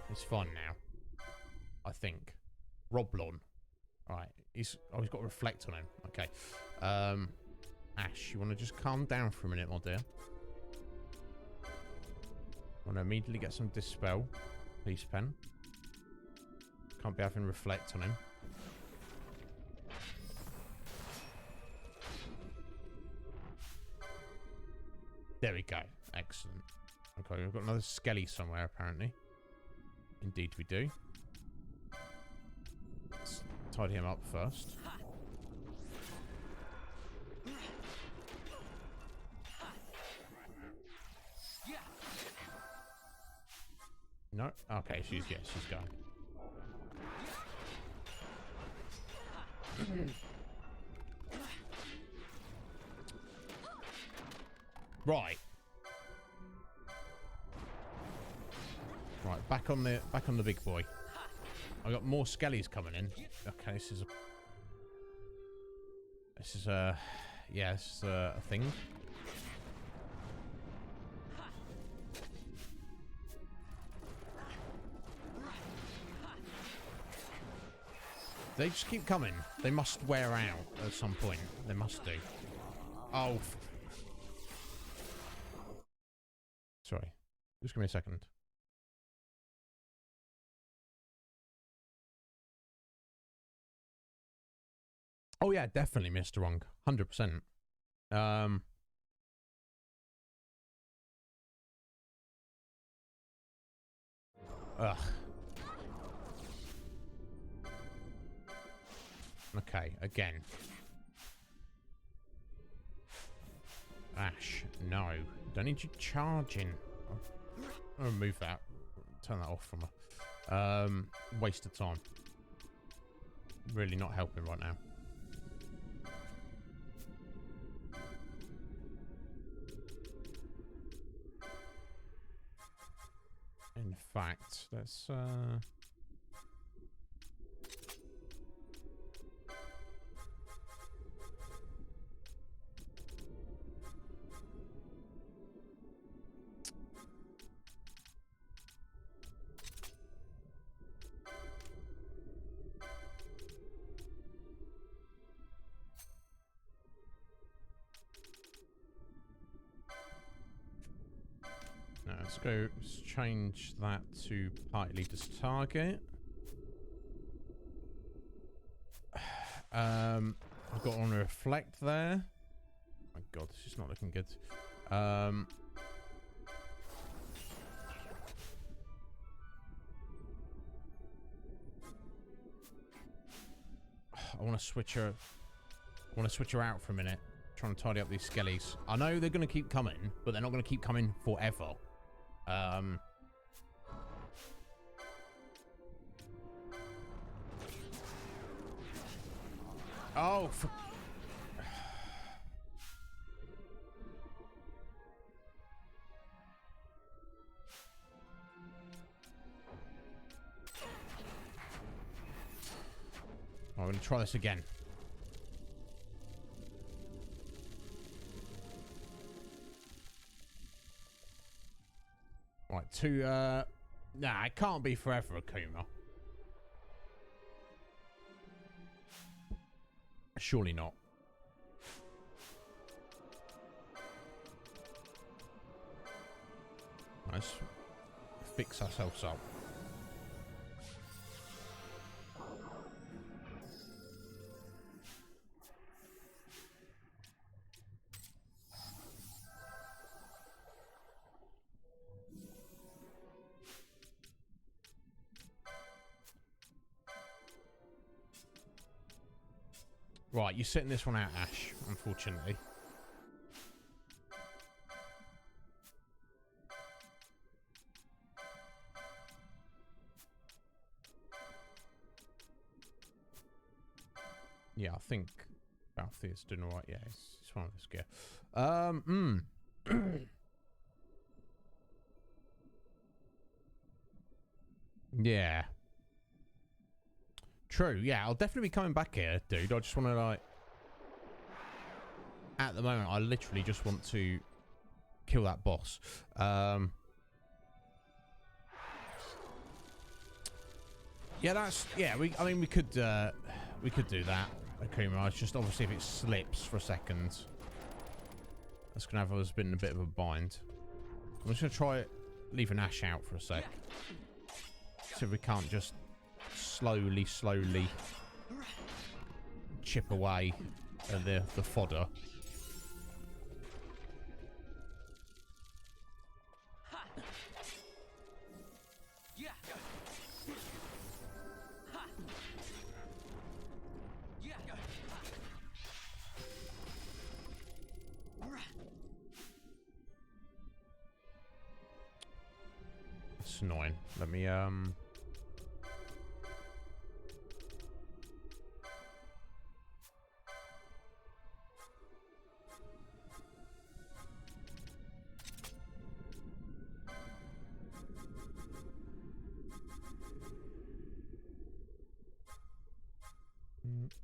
It's fine now. I think. Roblon. Alright. He's got Reflect on him. Okay. Ash, you want to just calm down for a minute, my dear? Want to immediately get some Dispel. Please, Pen. Can't be having Reflect on him. There we go. Excellent. Okay, we've got another Skelly somewhere, apparently. Indeed we do. Let's tidy him up first. No? Okay, she's gone. Right. Right, back on the big boy. I got more skellies coming in. Okay, this is a thing. They just keep coming. They must wear out at some point. They must do. Oh. Sorry. Just give me a second. Oh yeah, definitely Mr. Wrong. 100%. Ugh. Okay, again. Ash, no. Don't need you charging. I'll remove that. Turn that off from her. Waste of time. Really not helping right now. In fact, let's let's go. Let's change that to party leader's target. I've got on a reflect there. Oh my god, this is not looking good. I want to switch her. I want to switch her out for a minute. Trying to tidy up these skellies. I know they're going to keep coming, but they're not going to keep coming forever. Oh, for... I'm going to try this again. Right, nah, it can't be forever, Akuma. Surely not. Let's fix ourselves up. Right, you're sitting this one out, Ash, unfortunately. Yeah, I think Balthier's doing alright. Yeah, it's one of us gear. Yeah. True, yeah, I'll definitely be coming back here, dude. I just want to, like... At the moment, I literally just want to kill that boss. Yeah, that's... Yeah, I mean, we could do that, Akuma. It's just, obviously, if it slips for a second, that's going to have us been in a bit of a bind. I'm just going to try leaving Ash out for a sec. See if we can't just... slowly chip away at the fodder. Yeah. Yeah. It's annoying. Let me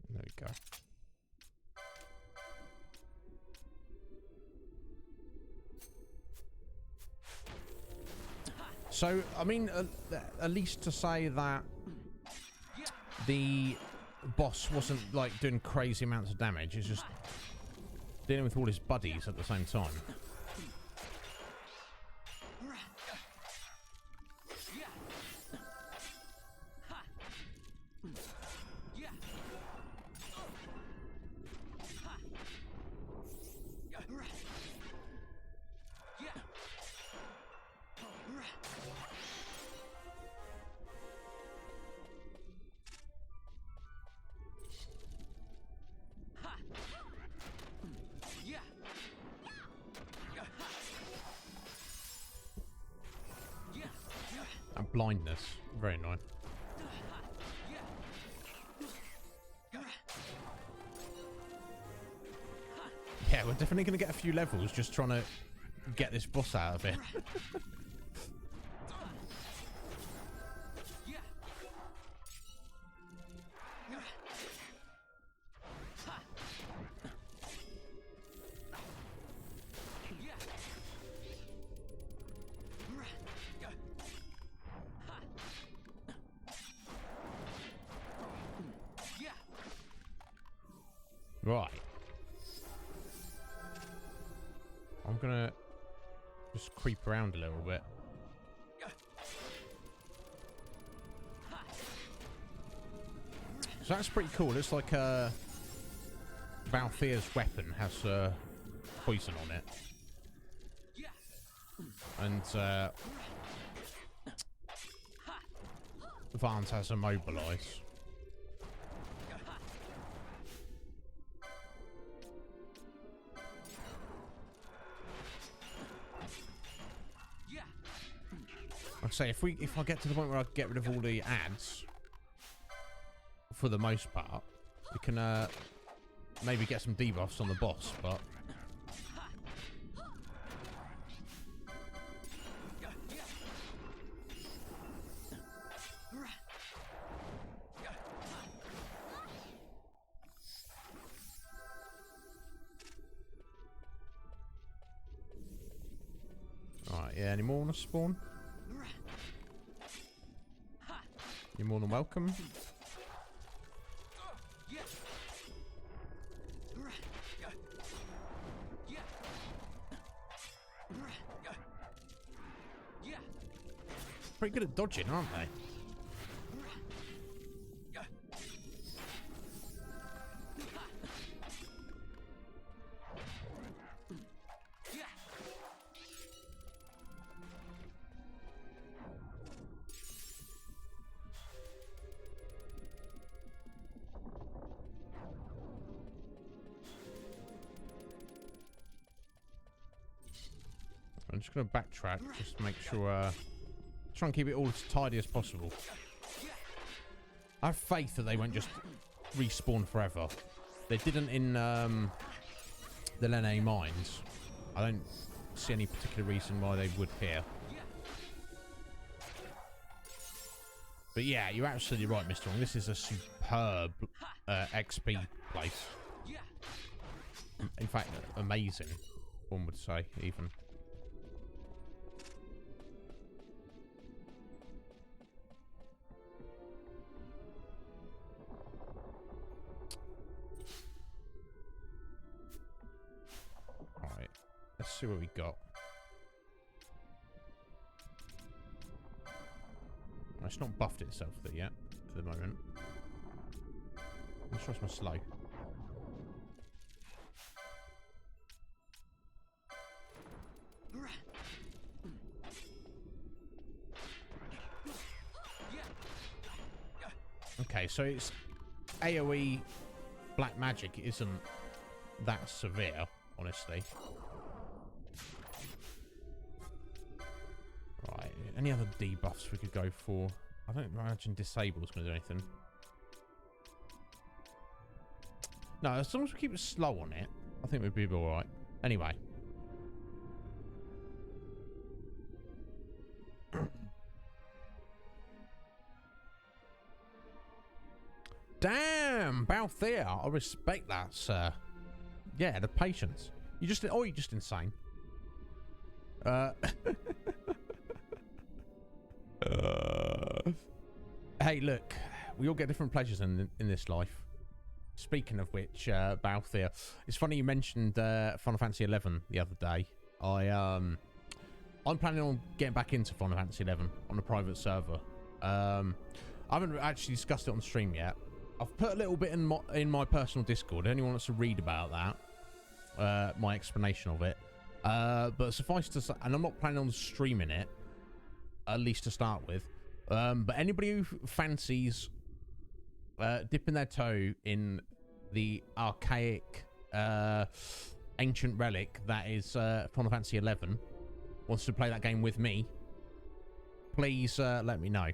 there we go. So, I mean, at least to say that the boss wasn't, like, doing crazy amounts of damage. It's just dealing with all his buddies at the same time. blindness. Very annoying. Yeah, we're definitely going to get a few levels just trying to get this boss out of it. Right. I'm gonna just creep around a little bit. So that's pretty cool. It's like Balthea's weapon has poison on it. And Vance has immobilize. I'd say if I get to the point where I get rid of all the ads, for the most part, we can maybe get some debuffs on the boss, but alright, yeah, any more on the spawn? You're more than welcome. Pretty good at dodging, aren't they? I'm just going to backtrack just to make sure, try and keep it all as tidy as possible. I have faith that they won't just respawn forever. They didn't in the Lene mines. I don't see any particular reason why they would here. But yeah, you're absolutely right, Mr. Wong. This is a superb XP place. In fact, amazing, one would say, even. Alright, let's see what we got. It's not buffed itself there yet, for the moment. Let's try some slow. Okay, so it's AoE black magic isn't that severe, honestly. Right, any other debuffs we could go for? I don't imagine disable's going to do anything. No, as long as we keep it slow on it, I think we'd be alright. Anyway. Damn, Balthea, I respect that, sir. Yeah, the patience. You just, oh, you're just insane. Hey, look, we all get different pleasures in this life. Speaking of which, Balthea, it's funny you mentioned Final Fantasy XI the other day. I'm planning on getting back into Final Fantasy XI on a private server. I haven't actually discussed it on stream yet. I've put a little bit in my personal Discord. Anyone wants to read about that, my explanation of it. But suffice to say, and I'm not planning on streaming it, at least to start with. But anybody who fancies dipping their toe in the archaic, ancient relic that is Final Fantasy XI, wants to play that game with me, please let me know.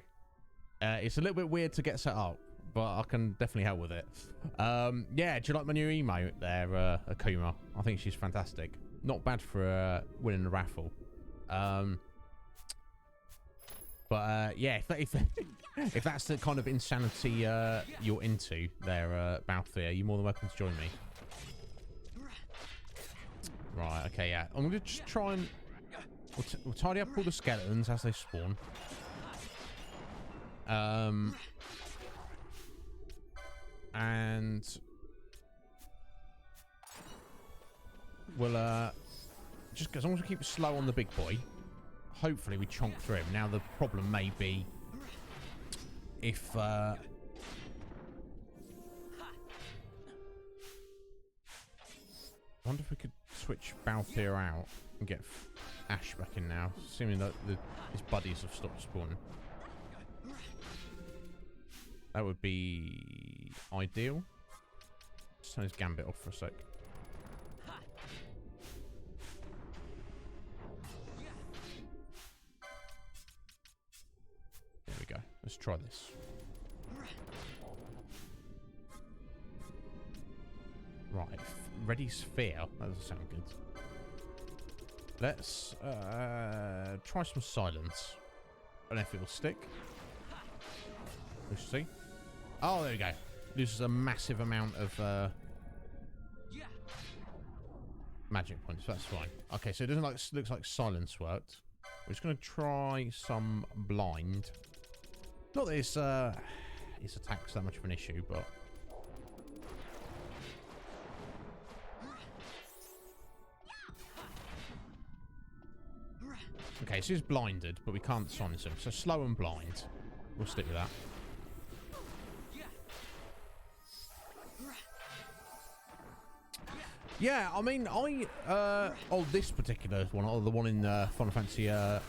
It's a little bit weird to get set up, but I can definitely help with it. Yeah, do you like my new emote there, Akuma? I think she's fantastic. Not bad for winning the raffle. But yeah, if that's the kind of insanity you're into there, Balthier, you're more than welcome to join me. Right, okay, yeah. I'm going to just try and... We'll tidy up all the skeletons as they spawn. And... we'll, just as long as we keep it slow on the big boy, hopefully we chonk through him. Now, the problem may be if... I wonder if we could switch Balthier out and get Ash back in now, assuming that his buddies have stopped spawning. That would be ideal. Just turn his Gambit off for a sec. There we go. Let's try this. Right. Ready Sphere. That doesn't sound good. Let's try some silence. I don't know if it will stick. We shall see. Oh, there we go. Loses a massive amount of magic points. That's fine. Okay, so it doesn't looks like silence worked. We're just going to try some blind. Not that his attack's that much of an issue, but... Okay, so he's blinded, but we can't silence him. So slow and blind. We'll stick with that. Yeah, I mean, this particular one, or the one in Final Fantasy X-2.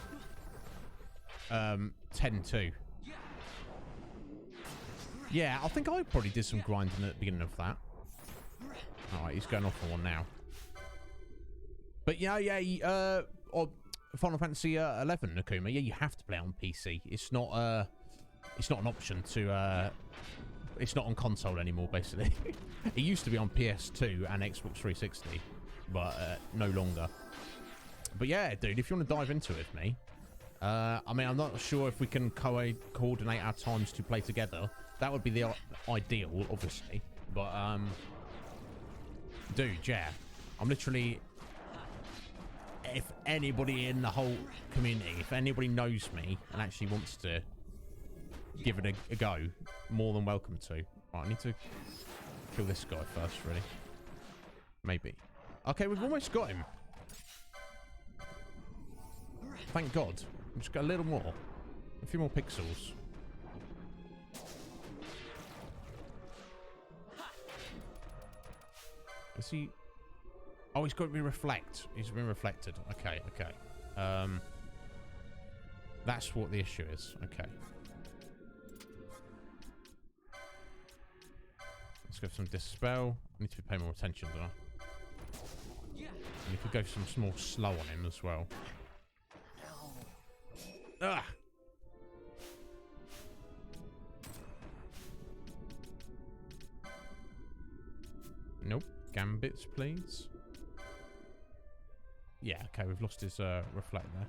Yeah, I think I probably did some grinding at the beginning of that. Alright, he's going off on one now. But yeah, or Final Fantasy XI, Akuma, yeah, you have to play on PC. It's not an option to, it's not on console anymore, basically. It used to be on PS2 and Xbox 360, but no longer. But yeah, dude, if you want to dive into it with me, I mean, I'm not sure if we can coordinate our times to play together. That would be the ideal, obviously. But, dude, yeah, I'm literally... If anybody in the whole community, if anybody knows me and actually wants to give it a go, more than welcome to. Right, I need to kill this guy first, really. Maybe. Okay, we've almost got him. Thank God. We've just got a little more. A few more pixels. Is he... Oh, he's got to be reflect. He's been reflected. Okay, okay. That's what the issue is. Okay. Let's go for some dispel. I need to be paying more attention, don't I? And if we go for some small slow on him as well. Ah! Nope. Gambits, please. Yeah, okay, we've lost his reflect there.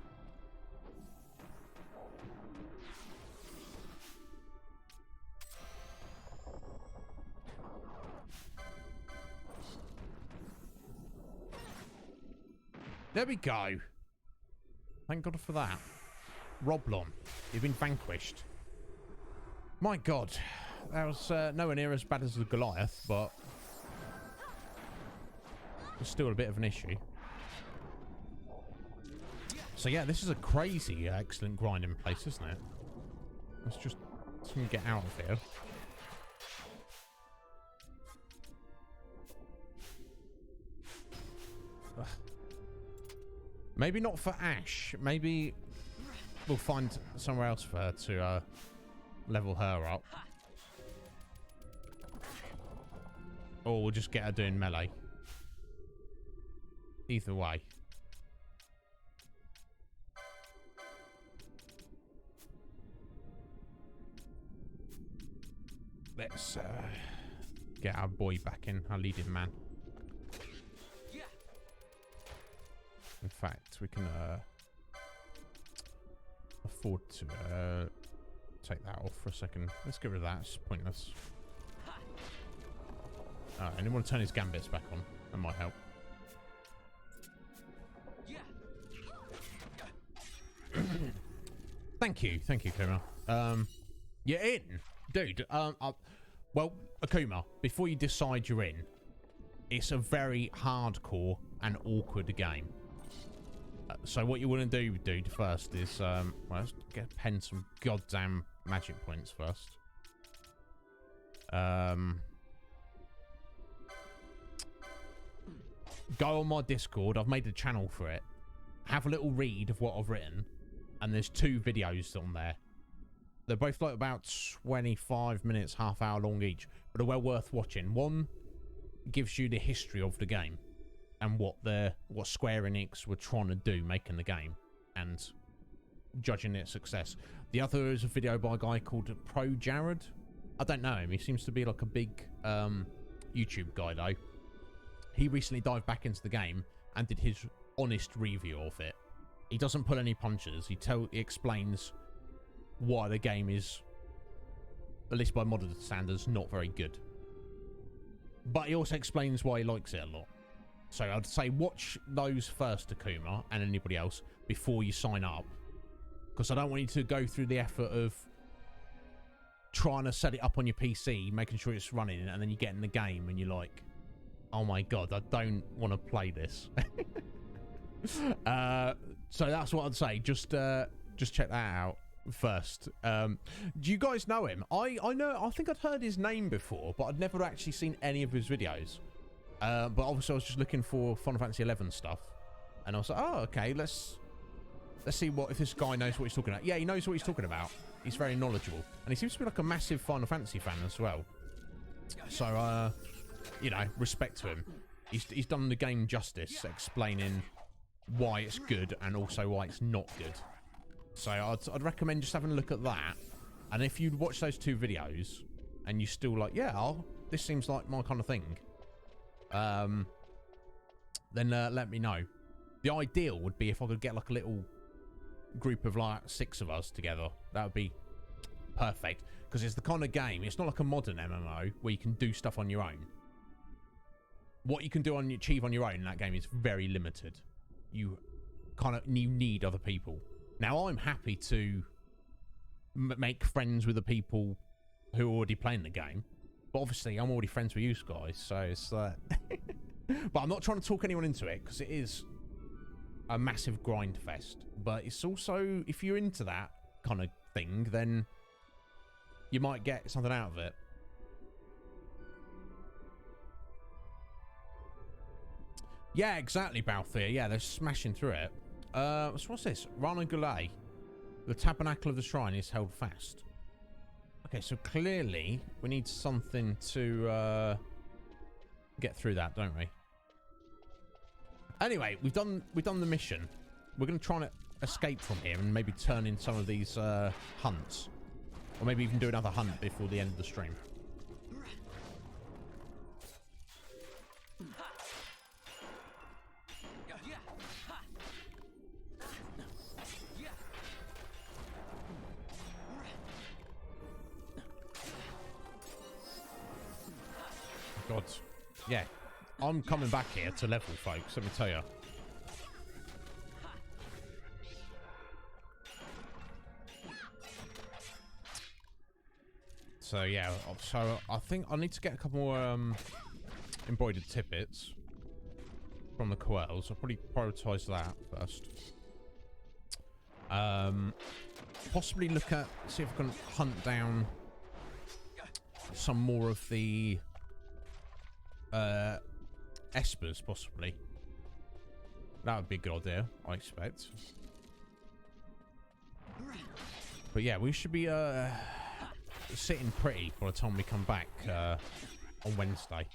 There we go. Thank God for that. Roblon, you've been vanquished. My God, that was nowhere near as bad as the Goliath, but it's still a bit of an issue. So yeah, this is a crazy, excellent grinding place, isn't it? Let's just get out of here. Ugh. Maybe not for Ash. Maybe we'll find somewhere else for her to level her up. Or we'll just get her doing melee. Either way. let's get our boy back in, our leading man. Yeah. In fact, we can afford to take that off for a second. Let's get rid of that. It's pointless. Alright, and you want to turn his gambits back on. That might help. Yeah. Thank you, Kuma. You're in, dude. Well, Akuma, before you decide you're in, it's a very hardcore and awkward game. So what you want to do, dude, first is, well, let's pen some goddamn magic points first. Go on my Discord. I've made a channel for it. Have a little read of what I've written, and there's 2 videos on there. They're both like about 25 minutes, half hour long each, but are well worth watching. One gives you the history of the game and what Square Enix were trying to do making the game and judging its success. The other is a video by a guy called Pro Jared. I don't know him. He seems to be like a big YouTube guy though. He recently dived back into the game and did his honest review of it. He doesn't pull any punches. He explains why the game is, at least by modern standards, not very good. But he also explains why he likes it a lot. So I'd say watch those first, Akuma, and anybody else, before you sign up. Because I don't want you to go through the effort of trying to set it up on your PC, making sure it's running, and then you get in the game and you're like, oh my god, I don't want to play this. So that's what I'd say. Just check that out first. Do you guys know him? I think I'd heard his name before, but I'd never actually seen any of his videos. But obviously I was just looking for Final Fantasy XI stuff, and I was like, oh, okay, let's see if this guy knows what he's talking about. Yeah, he knows what he's talking about. He's very knowledgeable, and he seems to be like a massive Final Fantasy fan as well. So, you know, respect to him. He's done the game justice, explaining why it's good and also why it's not good. So I'd recommend just having a look at that. And if you'd watch those 2 videos and you still like, yeah, this seems like my kind of thing, then let me know. The ideal would be if I could get like a little group of like 6 of us together. That would be perfect, because it's the kind of game, it's not like a modern MMO where you can do stuff on your own. What you can achieve on your own in that game is very limited. You need other people. Now, I'm happy to make friends with the people who are already playing the game, but obviously I'm already friends with you guys, so it's like... But I'm not trying to talk anyone into it, because it is a massive grind fest. But it's also, if you're into that kind of thing, then you might get something out of it. Yeah, exactly, Balthier. Yeah, they're smashing through it. So what's this? Rana Goulet. The tabernacle of the shrine is held fast. Okay, so clearly we need something to get through that, don't we? Anyway, we've done the mission. We're going to try and escape from here and maybe turn in some of these hunts, or maybe even do another hunt before the end of the stream. God, yeah, I'm coming back here to level, folks, let me tell you. So yeah, so I think I need to get a couple more embroidered tippets from the coels. I'll probably prioritize that first. Possibly look at, see if I can hunt down some more of the espers, possibly. That would be a good idea, I expect. But yeah, we should be sitting pretty by the time we come back on Wednesday.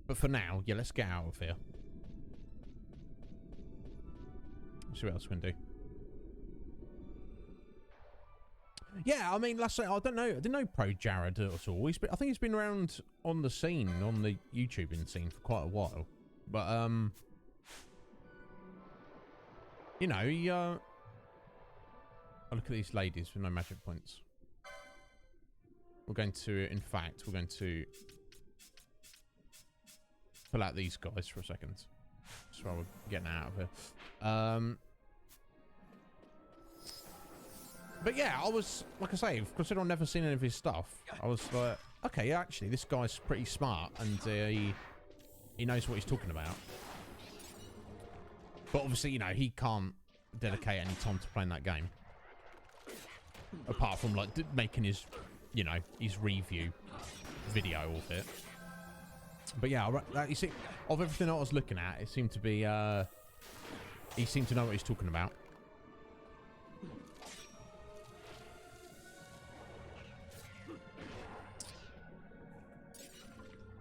But for now, yeah, let's get out of here. See what else we can do. Yeah, I mean, let's say I don't know. I didn't know Pro Jared at all. I think he's been around on the scene, on the YouTubing scene for quite a while. But you know, he oh, look at these ladies with no magic points. We're going to, in fact, we're going to pull out these guys for a second. That's why we're getting out of here. But yeah, I was, like I say, considering I've never seen any of his stuff, I was like, okay, actually, this guy's pretty smart, and he knows what he's talking about. But obviously, you know, he can't dedicate any time to playing that game. Apart from, like, making his, you know, his review video of it. But yeah, you see, of everything I was looking at, it seemed to be, he seemed to know what he's talking about.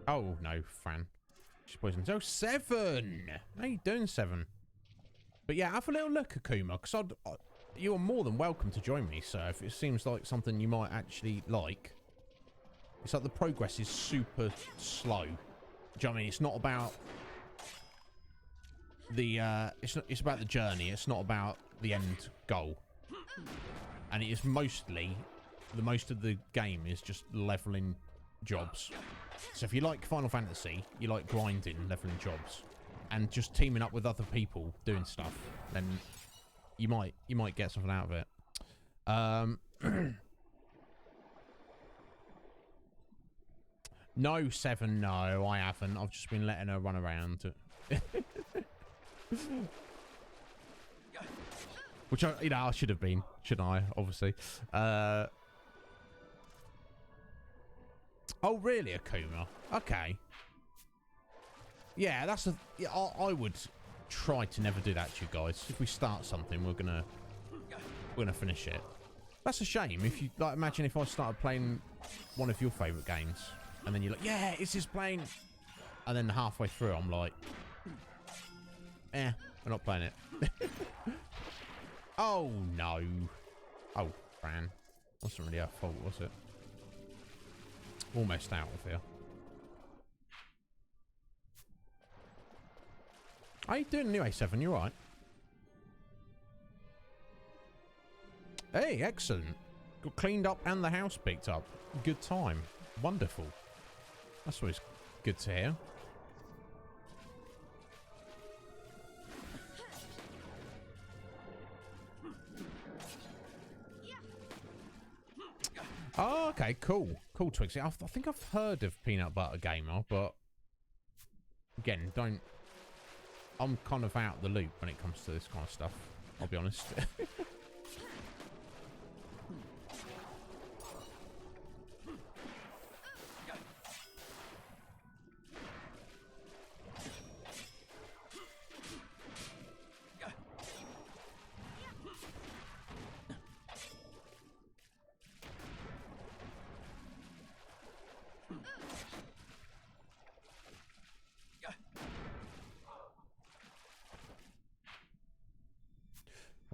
Oh, no, Fran. She's poisoned. Oh, 7! How you doing, 7? But yeah, have a little look, Akuma, because you are more than welcome to join me, sir, if it seems like something you might actually like. It's like the progress is super slow. Do you know what I mean? It's not about the, it's about the journey. It's not about the end goal. And it is mostly, most of the game is just leveling jobs. So if you like Final Fantasy, you like grinding, leveling jobs, and just teaming up with other people doing stuff, then you might get something out of it. No, 7, no, I haven't. I've just been letting her run around. Which I, you know, I should have been, shouldn't I? Obviously. Oh, really, Akuma? Okay. Yeah, that's a... Yeah, I would try to never do that to you guys. If we start something, we're gonna finish it. That's a shame. If you like, imagine if I started playing one of your favourite games, and then you're like, yeah, it's just playing, and then halfway through, I'm like, we're not playing it. Oh no. Oh, Fran. Wasn't really our fault, was it? Almost out of here. How you doing anyway, 7? You alright? Hey, excellent. Got cleaned up and the house picked up. Good time. Wonderful. That's always good to hear. Oh, okay, cool. Cool, Twixie. I think I've heard of Peanut Butter Gamer, but again, I'm kind of out the loop when it comes to this kind of stuff, I'll be honest.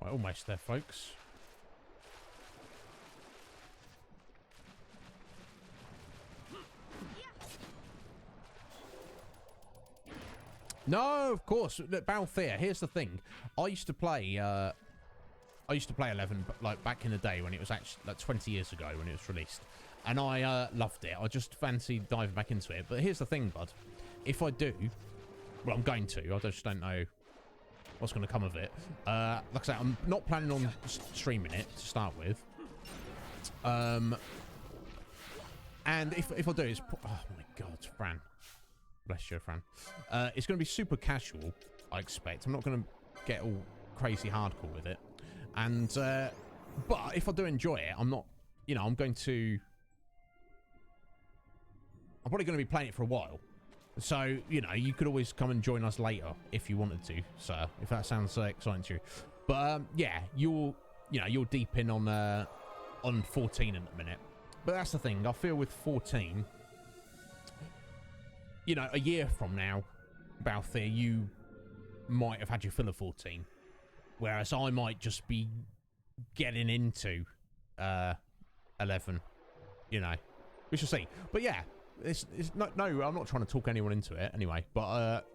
Right, almost there, folks. No, of course. Look, Balthier, here's the thing. I used to play 11, like back in the day when it was actually like 20 years ago when it was released. And I loved it. I just fancied diving back into it. But here's the thing, bud. If I do, well, I'm going to. I just don't know what's going to come of it. Like I say, I'm not planning on streaming it to start with. And if I do, it's... Oh, my God, Fran. Bless you, Fran. It's going to be super casual, I expect. I'm not going to get all crazy hardcore with it. And, but if I do enjoy it, I'm not... You know, I'm going to... I'm probably going to be playing it for a while. So, you know, you could always come and join us later if you wanted to, sir, if that sounds exciting to you. But, yeah, you're deep in on 14 in a minute. But that's the thing. I feel with 14, you know, a year from now, Balthier, you might have had your fill of 14. Whereas I might just be getting into 11. You know, we shall see. But yeah, it's no, I'm not trying to talk anyone into it anyway. But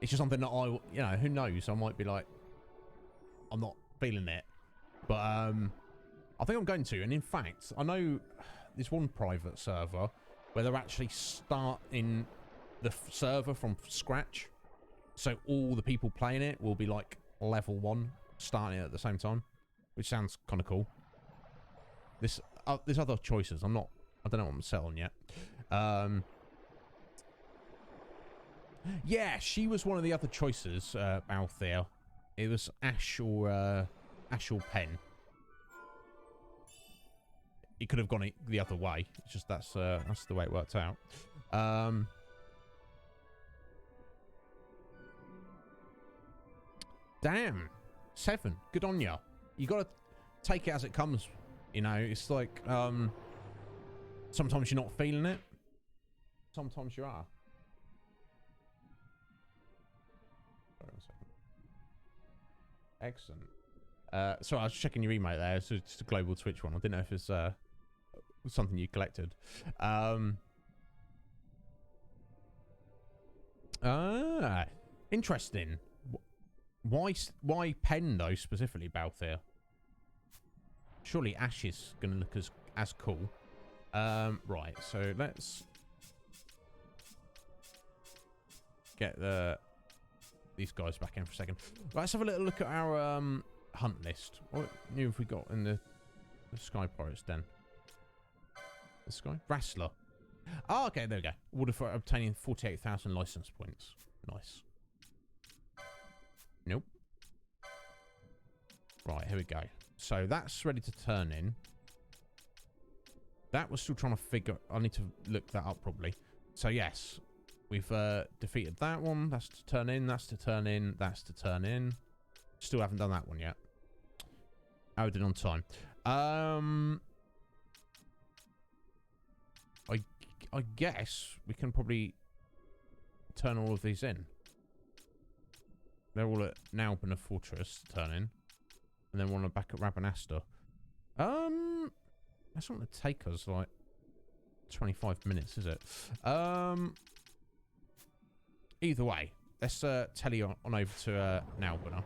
it's just something that who knows? I might be like, I'm not feeling it. But I think I'm going to. And in fact, I know there's one private server where they're actually starting the server from scratch. So all the people playing it will be like level 1, starting it at the same time, which sounds kind of cool. There's other choices. I don't know what I'm selling yet. Yeah, she was one of the other choices, Balthier. It was Ash or Pen. It could have gone the other way. It's just that's the way it worked out. Damn, 7. Good on ya. You gotta take it as it comes. You know, it's like sometimes you're not feeling it. Sometimes you are. Sorry, 1 second. Excellent. Sorry, I was checking your email there. It's just a global Twitch one. I didn't know if it's something you collected. Interesting. Why Pen though specifically, Balthier? Surely Ash is gonna look as cool. Right. So let's get these guys back in for a second. Right, let's have a little look at our hunt list. What new have we got in the Sky Pirates Den? The Sky Wrestler. Oh, okay, there we go. Order for obtaining 48,000 license points. Nice. Nope. Right, here we go. So that's ready to turn in. That was still trying to figure. I need to look that up probably. So yes, we've defeated that one. That's to turn in. That's to turn in. That's to turn in. Still haven't done that one yet. I did on time. I guess we can probably turn all of these in. They're all at Naubana Fortress to turn in. And then one back at Rabanasta. That's not going to take us like 25 minutes, is it? Either way, let's tell you on over to Naubana.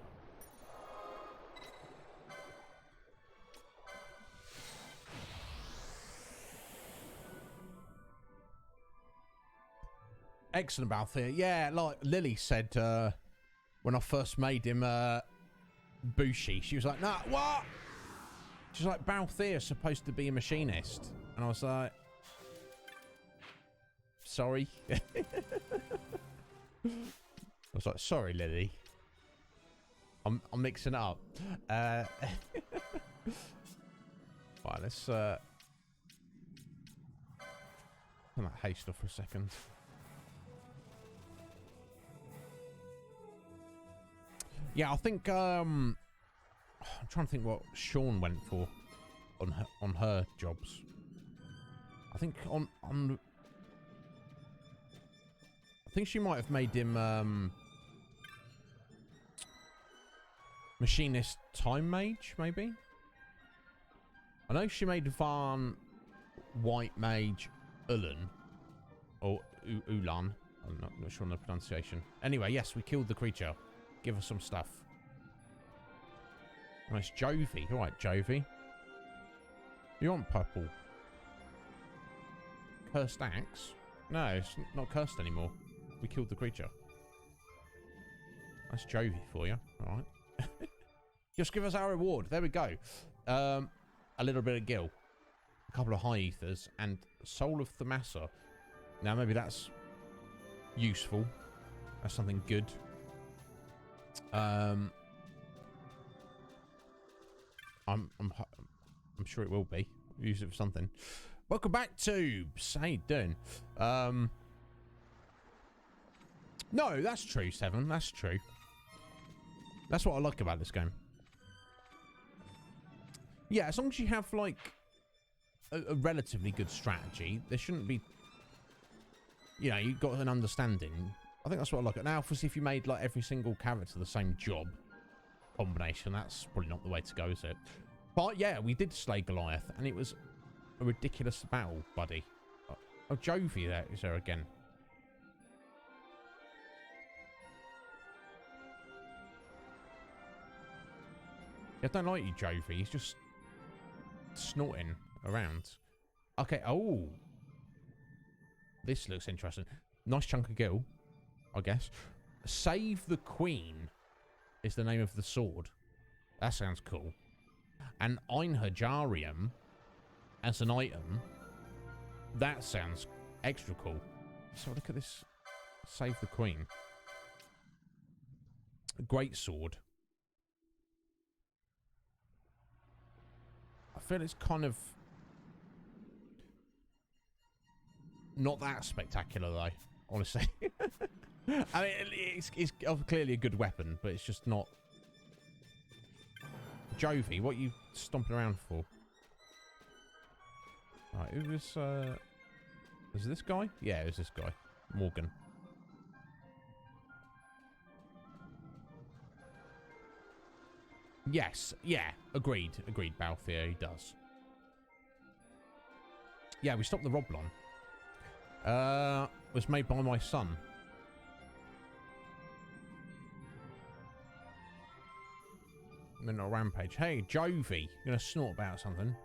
Excellent, Balthier. Yeah, like Lily said when I first made him Bushi, she was like, nah, what? She's like, Balthier's supposed to be a machinist. And I was like, sorry. I was like, sorry, Lily. I'm mixing it up. Right, let's turn that haste off for a second. Yeah, I think I'm trying to think what Sean went for on her jobs. I think I think she might have made him machinist time mage, maybe. I know she made Van White Mage Ulan or Ulan. I'm not sure on the pronunciation. Anyway, yes, we killed the creature. Give us some stuff. Nice, Jovi. All right, Jovi. You want purple? Cursed axe? No, it's not cursed anymore. We killed the creature. That's Jovi for you. All right. Just give us our reward. There we go. A little bit of Gil. A couple of high ethers. And Soul of Thamasa. Now, maybe that's useful. That's something good. I'm sure it will be. Use it for something. Welcome back, Tubes. How you doing? No, that's true, 7. That's true. That's what I like about this game. Yeah, as long as you have like a relatively good strategy, there shouldn't be. You know, you've got an understanding. I think that's what I like. Now, obviously, if you made like every single character the same job combination, that's probably not the way to go, is it? But yeah, we did slay Goliath, and it was a ridiculous battle, buddy. Oh, Jovi there is there again. I don't like you, Jovi. He's just snorting around. Okay, oh. This looks interesting. Nice chunk of gil, I guess. Save the Queen is the name of the sword. That sounds cool. And Einherjarium as an item. That sounds extra cool. So look at this. Save the Queen. A great sword. I feel it's kind of not that spectacular, though, honestly. I mean, it's clearly a good weapon, but it's just not. Jovi, what are you stomping around for? Right, who was, was this guy? Yeah, it was this guy. Morgan. Yes, yeah, agreed, Balthier, he does. Yeah, we stopped the Roblon. Was made by my son. I'm in a rampage. Hey, Jovi, you gonna snort about something?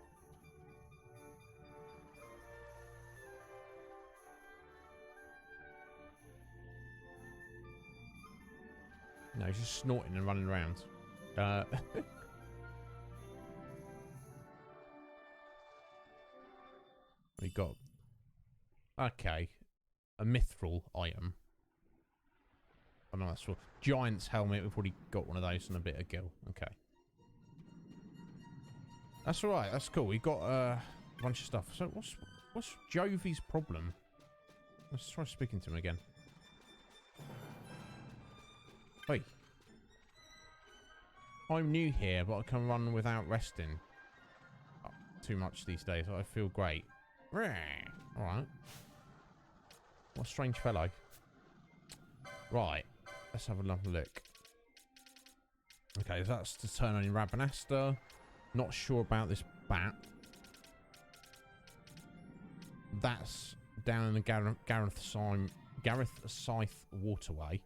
No, he's just snorting and running around. We got okay, a mithril item. I know that's for Giant's helmet. We've already got one of those and a bit of gil. Okay, that's all right. That's cool. We got a bunch of stuff. So what's Jovi's problem? Let's try speaking to him again. Hey. I'm new here, but I can run without resting. Oh, too much these days. I feel great. Alright. What a strange fellow. Right. Let's have a lovely look. Okay, so that's to turn on your Rabanasta. Not sure about this bat. That's down in the Gareth Scythe waterway.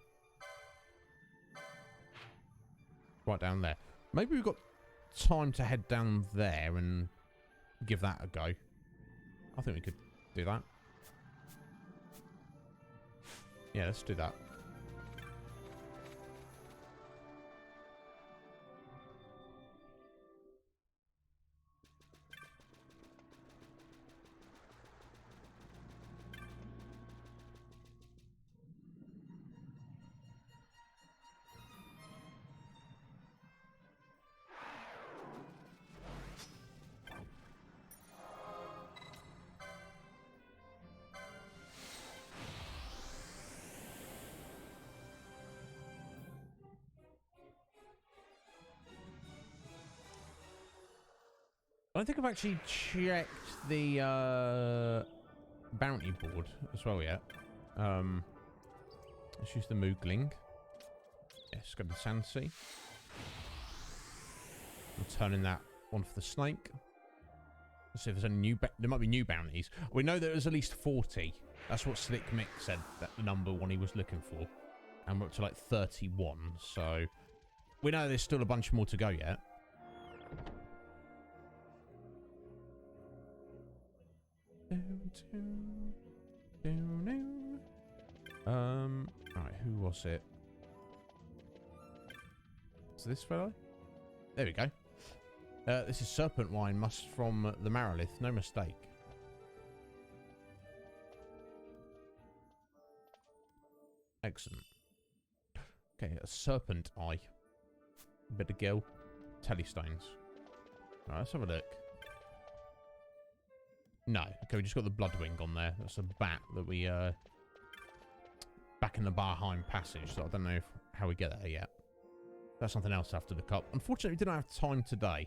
Right down there. Maybe we've got time to head down there and give that a go. I think we could do that. Yeah, let's do that. I don't think I've actually checked the bounty board as well yet. Let's use the Moogling. Yes, go to the Sandsea. I'm turning that one for the snake. Let's see if there's any new. There might be new bounties. We know that there's at least 40. That's what Slick Mick said. That the number one he was looking for, and we're up to like 31. So we know there's still a bunch more to go yet. Alright, who was it? So this fellow? There we go. This is Serpent Wine, must from the Marilith, no mistake. Excellent. Okay, a Serpent Eye. A bit of gil. Telestones. Alright, let's have a look. No. Okay, we just got the Bloodwing on there. That's a bat that we, back in the Barheim Passage, so I don't know how we get there yet. That's something else I have to look up. Unfortunately, we didn't have time today.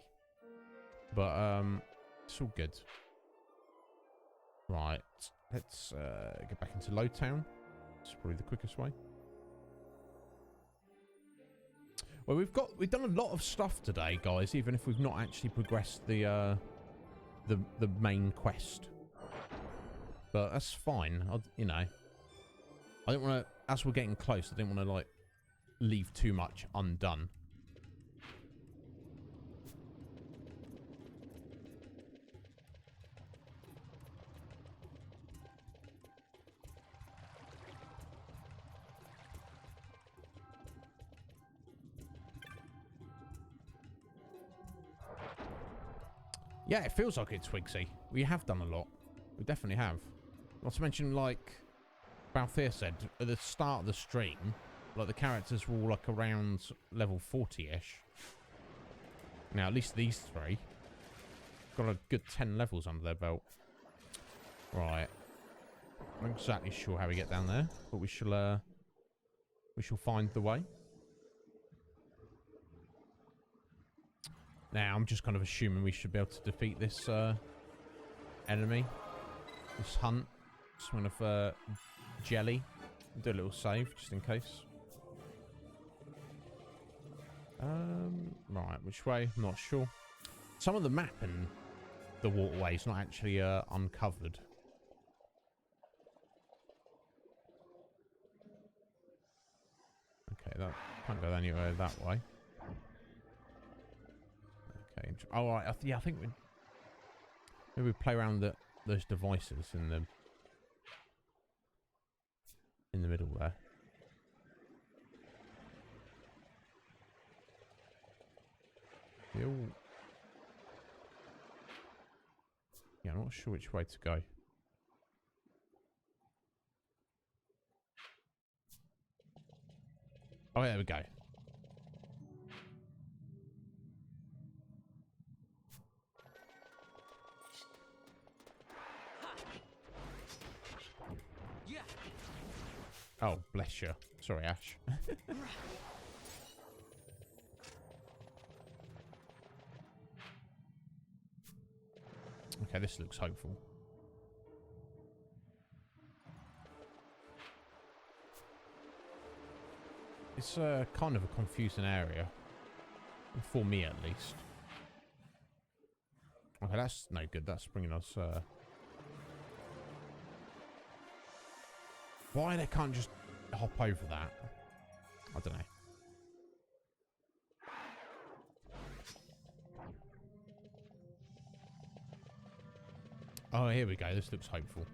But, it's all good. Right. Let's, get back into Lowtown. It's probably the quickest way. Well, we've done a lot of stuff today, guys, even if we've not actually progressed the the main quest. But that's fine. You know, I don't want to. As we're getting close, I don't want to like leave too much undone. Yeah, it feels like it's Twigsy. We have done a lot. We definitely have. Not to mention, like Balthier said, at the start of the stream, like the characters were all like around level 40-ish. Now, at least these three got a good 10 levels under their belt. Right. I'm not exactly sure how we get down there, but we shall find the way. Now, I'm just kind of assuming we should be able to defeat this enemy. This hunt. Just one of jelly. Do a little save, just in case. Right, which way? I'm not sure. Some of the map and the waterway is not actually uncovered. Okay, that can't go anywhere that way. Okay. Oh, right. Yeah, I think maybe we play around those devices in the middle there. Yeah, I'm not sure which way to go. Oh, there we go. Yeah. Oh, bless you. Sorry, Ash. Okay, this looks hopeful. It's kind of a confusing area. For me, at least. Okay, that's no good. That's bringing us... Why they can't just hop over that? I don't know. Oh, here we go. This looks hopeful.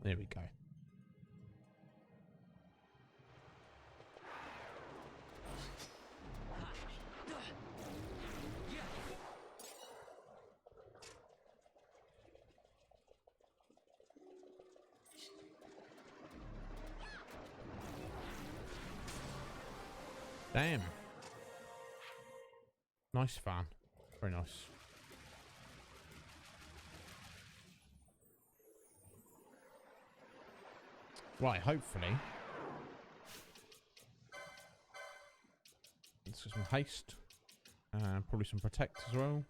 There we go. Damn. Nice fan. Very nice. Right, hopefully. Let's get some haste. Probably some protect as well.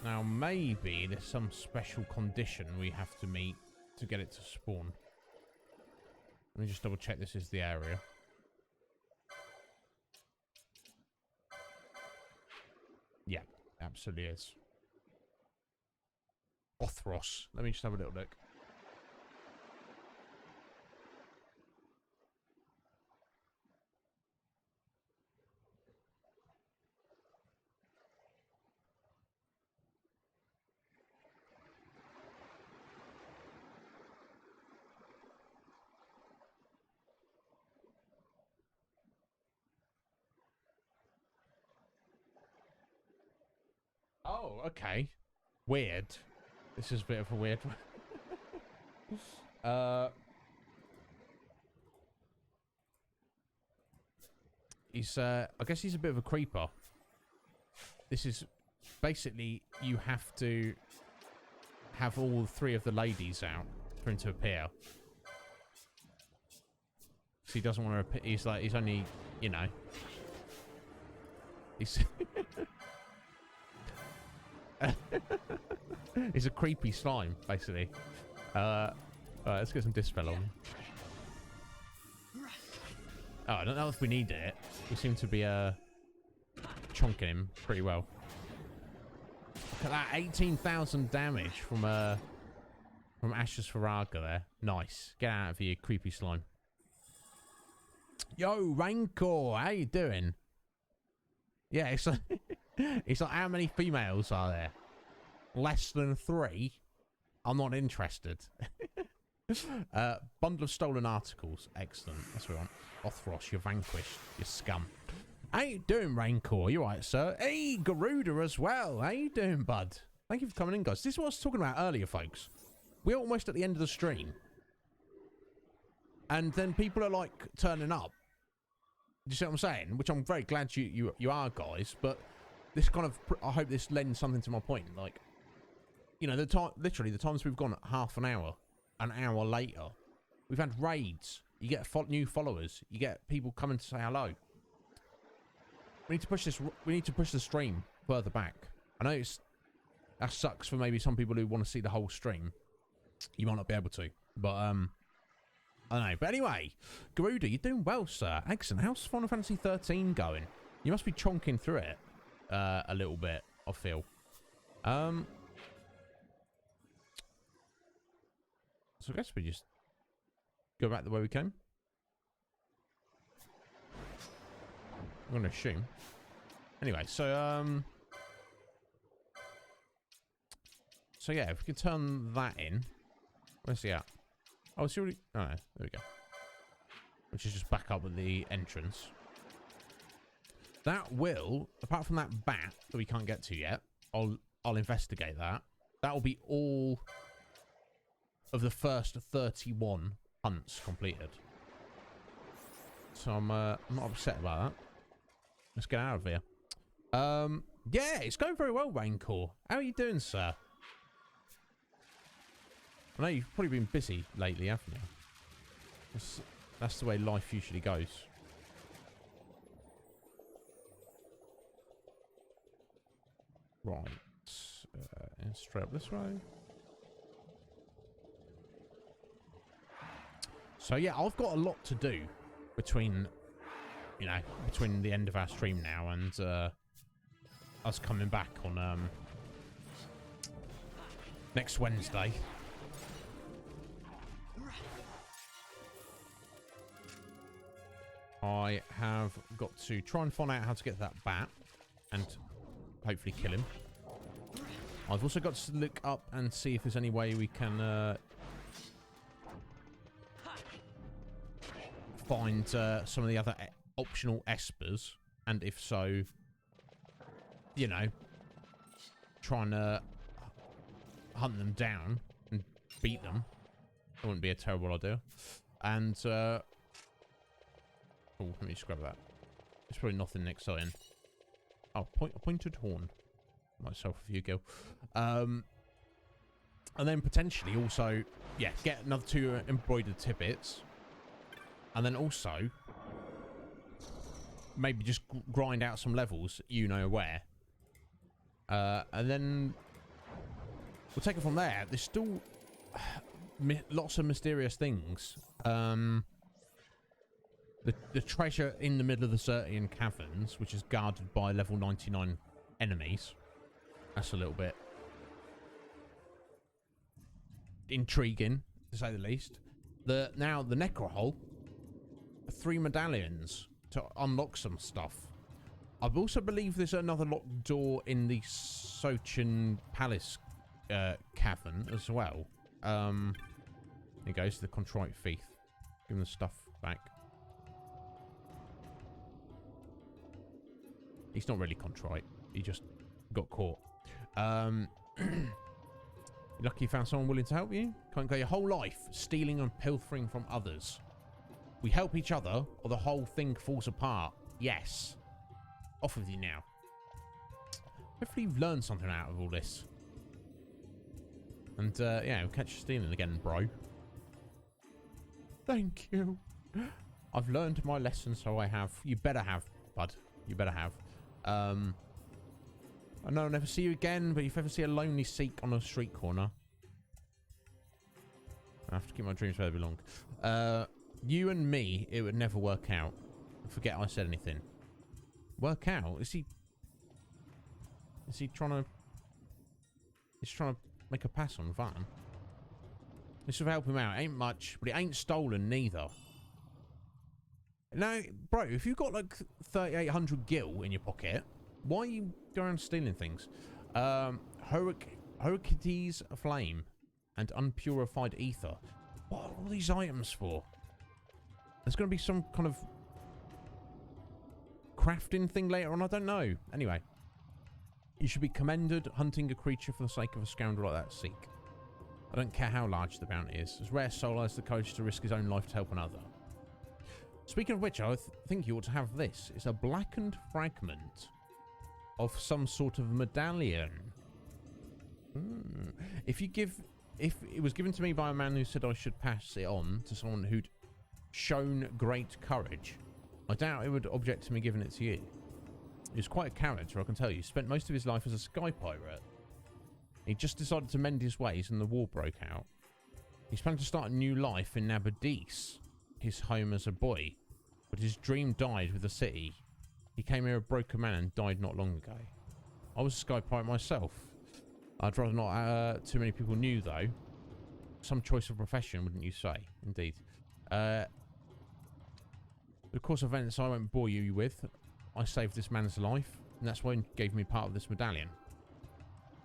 Now, maybe there's some special condition we have to meet to get it to spawn. Let me just double check this is the area. Yeah, absolutely is. Othros. Let me just have a little look. Oh, okay. Weird. This is a bit of a weird one. He's, I guess he's a bit of a creeper. This is basically, you have to have all three of the ladies out for him to appear. Because he doesn't want to appear. He's like, he's only, you know. He's... he's a creepy slime, basically. Alright, let's get some dispel on. Oh, I don't know if we need it. We seem to be chonking him pretty well. Look at that, 18,000 damage from Ashes Faraga there. Nice. Get out of here, creepy slime. Yo, Rancor, how you doing? Yeah, it's like, it's like, how many females are there? Less than 3? I'm not interested. Bundle of stolen articles. Excellent. That's what we want. Othros, you're vanquished. You scum. How you doing, Rancor? You right, sir? Hey, Garuda as well. How you doing, bud? Thank you for coming in, guys. This is what I was talking about earlier, folks. We're almost at the end of the stream. And then people are, like, turning up. Do you see what I'm saying? Which I'm very glad you are, guys. But this kind of... I hope this lends something to my point. Like, you know, literally, the times we've gone at half an hour later, we've had raids. You get new followers. You get people coming to say hello. We need to push this. We need to push the stream further back. I know that sucks for maybe some people who want to see the whole stream. You might not be able to, but I don't know. But anyway, Garuda, you're doing well, sir. Excellent. How's Final Fantasy XIII going? You must be chonking through it a little bit, I feel. So I guess we just go back the way we came. I'm going to assume. Anyway, so yeah, if we can turn that in. Where's he at? Oh, it's already... Oh, no, there we go. Which is just back up with the entrance. That will, apart from that bat that we can't get to yet, I'll investigate that. That will be all of the first 31 hunts completed. So I'm not upset about that. Let's get out of here. Yeah, it's going very well, Rancor. How are you doing, sir? I know you've probably been busy lately, haven't you? That's the way life usually goes. Right. Straight up this way. So yeah, I've got a lot to do between, you know, between the end of our stream now and us coming back on next Wednesday. I have got to try and find out how to get that bat and hopefully kill him. I've also got to look up and see if there's any way we can find some of the other optional espers, and if so, you know, trying to hunt them down and beat them. That wouldn't be a terrible idea. And oh, let me just grab that. There's probably nothing exciting. Oh, a pointed horn. Myself a few go. And then potentially also, yeah, get another 2 embroidered tidbits. And then also, maybe just grind out some levels, you know where. And then we'll take it from there. There's still lots of mysterious things. The treasure in the middle of the Certian Caverns, which is guarded by level 99 enemies. That's a little bit intriguing, to say the least. Now, the Necrohole. 3 medallions to unlock some stuff. I also believe there's another locked door in the Sochin Palace cavern as well. Here goes the Contrite Thief. Give him the stuff back. He's not really contrite. He just got caught. You're lucky you found someone willing to help you. Can't go your whole life stealing and pilfering from others. We help each other, or the whole thing falls apart. Yes. Off with you now. Hopefully you've learned something out of all this. And, yeah, we'll catch you stealing again, bro. Thank you. I've learned my lesson, so I have. You better have, bud. You better have. I know I'll never see you again, but if you ever see a lonely Sikh on a street corner, I have to keep my dreams where they belong. You and me, it would never work out. Forget I said anything. Work out? Is he trying to... He's trying to make a pass on Van. This will help him out. Ain't much, but it ain't stolen neither. Now, bro, if you've got like 3,800 gil in your pocket, why are you going around stealing things? Hurricanes Flame and Unpurified Ether. What are all these items for? There's going to be some kind of crafting thing later on. I don't know. Anyway. You should be commended hunting a creature for the sake of a scoundrel like that, Seek. I don't care how large the bounty is. As rare soul has the courage to risk his own life to help another. Speaking of which, I think you ought to have this. It's a blackened fragment of some sort of medallion. If it was given to me by a man who said I should pass it on to someone who'd shown great courage, I doubt it would object to me giving it to you. He was quite a character, I can tell you. He spent most of his life as a sky pirate. He just decided to mend his ways and the war broke out. He's planning to start a new life in Nabadis, his home as a boy. But his dream died with the city. He came here a broken man and died not long ago. I was a sky pirate myself. I'd rather not too many people knew, though. Some choice of profession, wouldn't you say? Indeed. The course of events I won't bore you with. I saved this man's life, and that's why he gave me part of this medallion.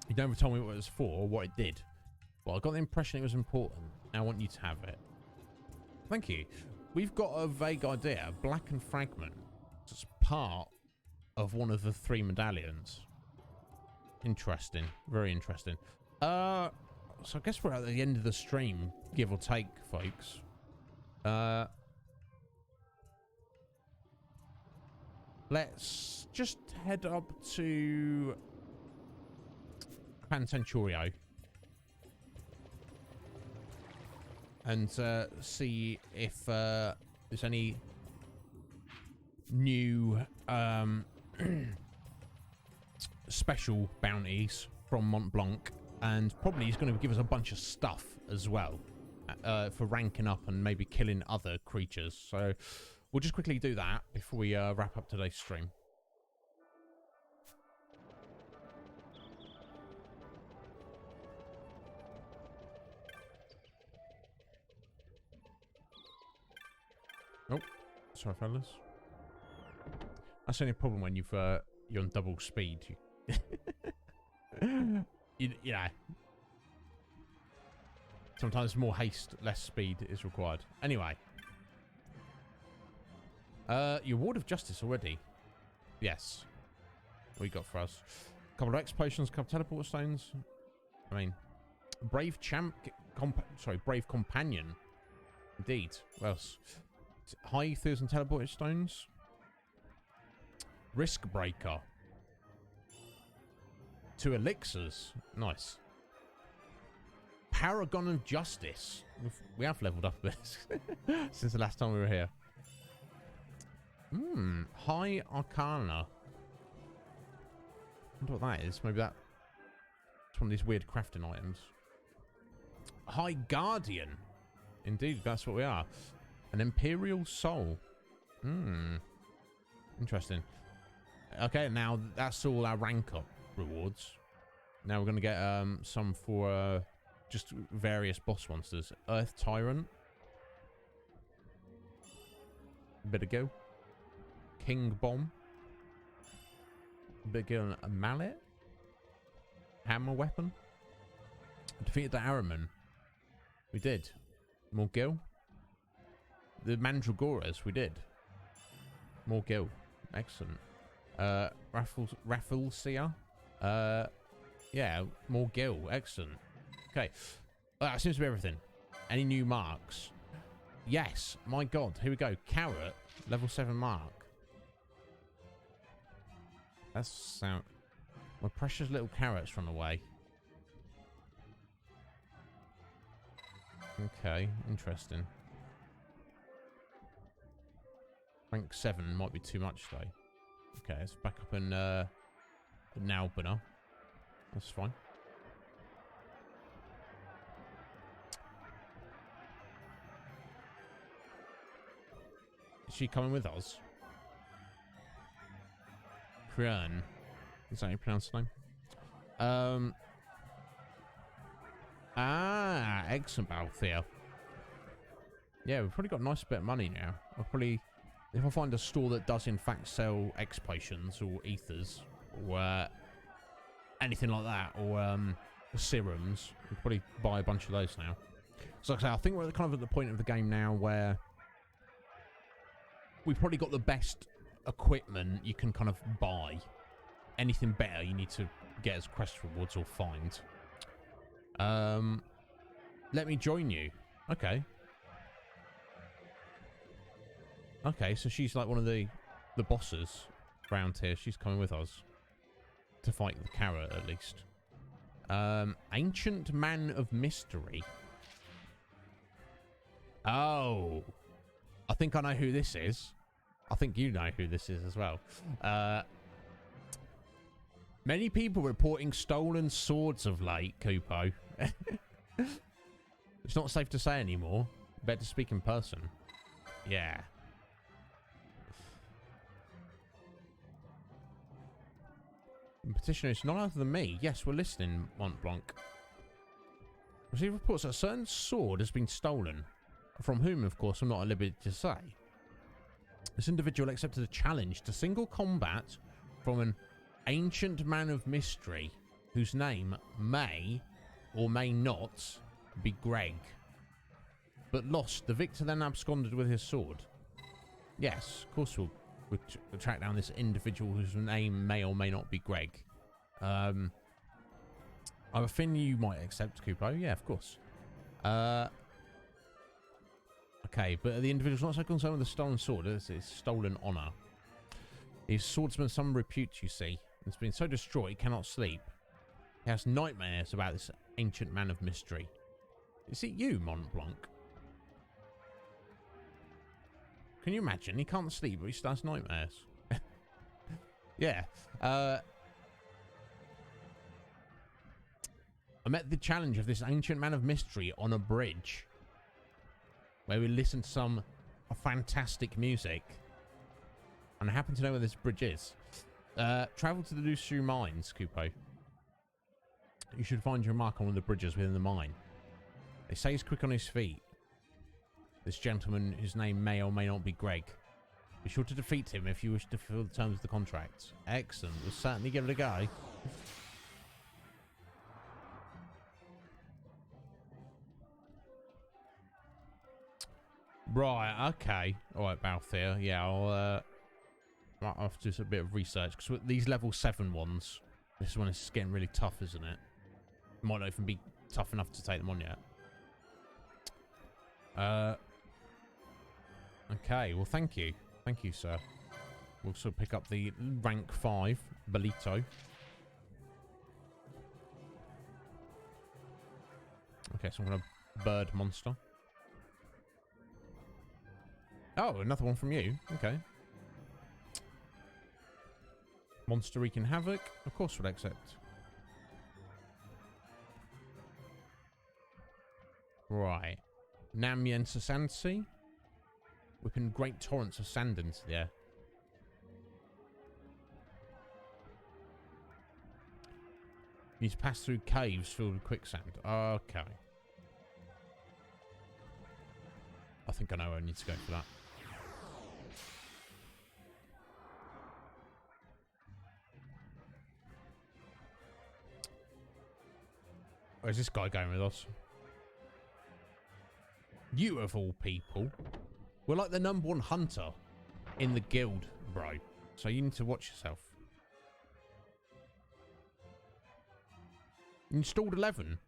He never told me what it was for or what it did. Well, I got the impression it was important. Now I want you to have it. Thank you. We've got a vague idea. A blackened fragment. It's part of one of the 3 medallions. Interesting. Very interesting. So I guess we're at the end of the stream, give or take, folks. Let's just head up to Pancenturio and see if there's any new special bounties from Mont Blanc, and probably he's going to give us a bunch of stuff as well for ranking up and maybe killing other creatures. So we'll just quickly do that before we wrap up today's stream. Oh, sorry, fellas. That's the only problem when you're on double speed. You know. Sometimes more haste, less speed is required. Anyway. Your Ward of Justice already. Yes. What you got for us? A couple of X potions, a couple of teleport stones. I mean, Brave Brave Companion. Indeed. What else? High Ethers and teleport stones. Risk Breaker. 2 elixirs. Nice. Paragon of Justice. We have leveled up a bit since the last time we were here. High Arcana. I wonder what that is. Maybe that's one of these weird crafting items. High Guardian. Indeed, that's what we are. An Imperial Soul. Interesting. Okay, now that's all our rank up rewards. Now we're going to get some for just various boss monsters. Earth Tyrant. Bit of go. King Bomb. Bigger a mallet. Hammer weapon. Defeated the Araman. We did. More gil. The Mandragoras, we did. More gil. Excellent. Rafflesia. Yeah, more gil. Excellent. Okay. That seems to be everything. Any new marks? Yes. My god. Here we go. Carrot. Level 7 mark. That's sound. My precious little carrots run away. Okay, interesting. Rank 7 might be too much though. Okay, let's back up in Naubana. That's fine. Is she coming with us? Kryan. Is that how you pronounce the name? Excellent, Balthier. Yeah, we've probably got a nice bit of money now. I'll probably, if I find a store that does in fact sell X potions or ethers or anything like that, or serums, we'll probably buy a bunch of those now. So like I say, I think we're kind of at the point of the game now where we've probably got the best equipment you can kind of buy. Anything better you need to get as quest rewards or find. Let me join you. Okay. Okay, so she's like one of the bosses around here. She's coming with us to fight the carrot, at least. Ancient Man of Mystery. Oh. I think I know who this is. I think you know who this is as well. Many people reporting stolen swords of late, Kupo. It's not safe to say anymore. Better to speak in person. Yeah. Petitioner is none other than me. Yes, we're listening, Mont Blanc. Receive reports that a certain sword has been stolen. From whom, of course, I'm not at liberty to say. This individual accepted a challenge to single combat from an ancient man of mystery whose name may or may not be Greg. But lost. The victor then absconded with his sword. Yes, of course we'll track down this individual whose name may or may not be Greg. I have a thing you might accept, Kupo. Yeah, of course. Okay, but the individual's not so concerned with the stolen sword. It's stolen honor. His swordsman some repute, you see. It's been so distraught he cannot sleep. He has nightmares about this ancient man of mystery. Is it you, Mont Blanc? Can you imagine? He can't sleep, but he still has nightmares. Yeah. I met the challenge of this ancient man of mystery on a bridge, where we listened to some fantastic music. And I happen to know where this bridge is. Travel to the Lusu mines, Kupo. You should find your mark on one of the bridges within the mine. They say he's quick on his feet. This gentleman, whose name may or may not be Greg. Be sure to defeat him if you wish to fulfill the terms of the contract. Excellent. We'll certainly give it a go. Right, okay. Alright, Balthier. Yeah, I'll have to do a bit of research. Because these level 7 ones, this one is getting really tough, isn't it? Might not even be tough enough to take them on yet. Okay, well, thank you. Thank you, sir. We'll also pick up the rank 5, Belito. Okay, so I'm going to bird monster. Oh, another one from you. Okay. Monster wreaking havoc. Of course we'll accept. Right. Namyen Sasansi. Whipping great torrents of sand into the air. You need to pass through caves filled with quicksand. Okay. I think I know where I need to go for that. Where's this guy going with us? You of all people. We're like the #1 hunter in the guild, bro. So you need to watch yourself. You installed 11.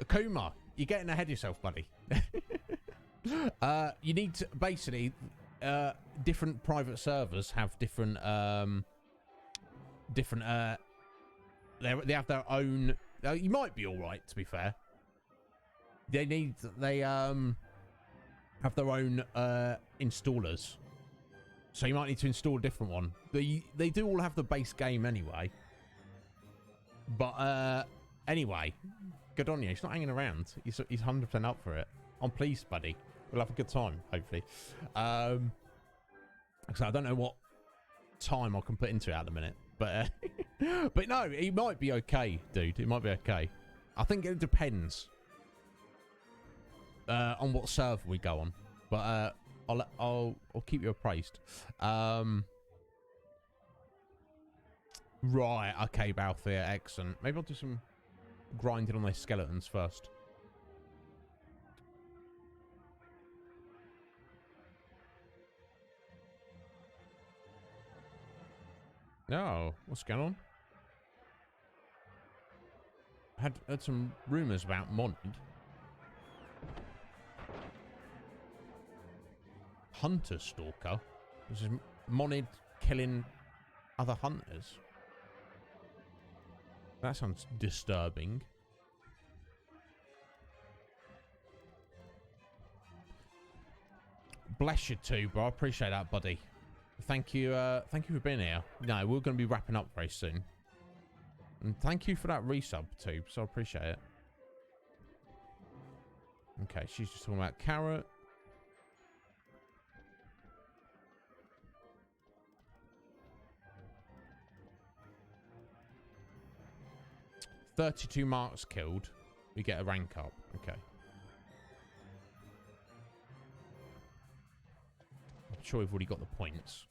Akuma, you're getting ahead of yourself, buddy. You need to basically different private servers have different they have their own. You might be all right, to be fair. They have their own installers. So you might need to install a different one. They do all have the base game anyway. But anyway, good on you. He's not hanging around. He's 100% up for it. I'm pleased, buddy. We'll have a good time, hopefully. So I don't know what time I can put into it at the minute, but but no, he might be okay, dude. It might be okay. I think it depends on what server we go on, but I'll keep you appraised. Right, okay, Balthier, excellent. Maybe I'll do some grinding on those skeletons first. No, what's going on? Had some rumours about modded. Hunter Stalker? This is modded killing other hunters. That sounds disturbing. Bless you too, bro. I appreciate that, buddy. Thank you for being here. No, we're going to be wrapping up very soon. And thank you for that resub too, so I appreciate it. Okay, she's just talking about carrot. "32 marks killed, we get a rank up." Okay. I'm sure we've already got the points.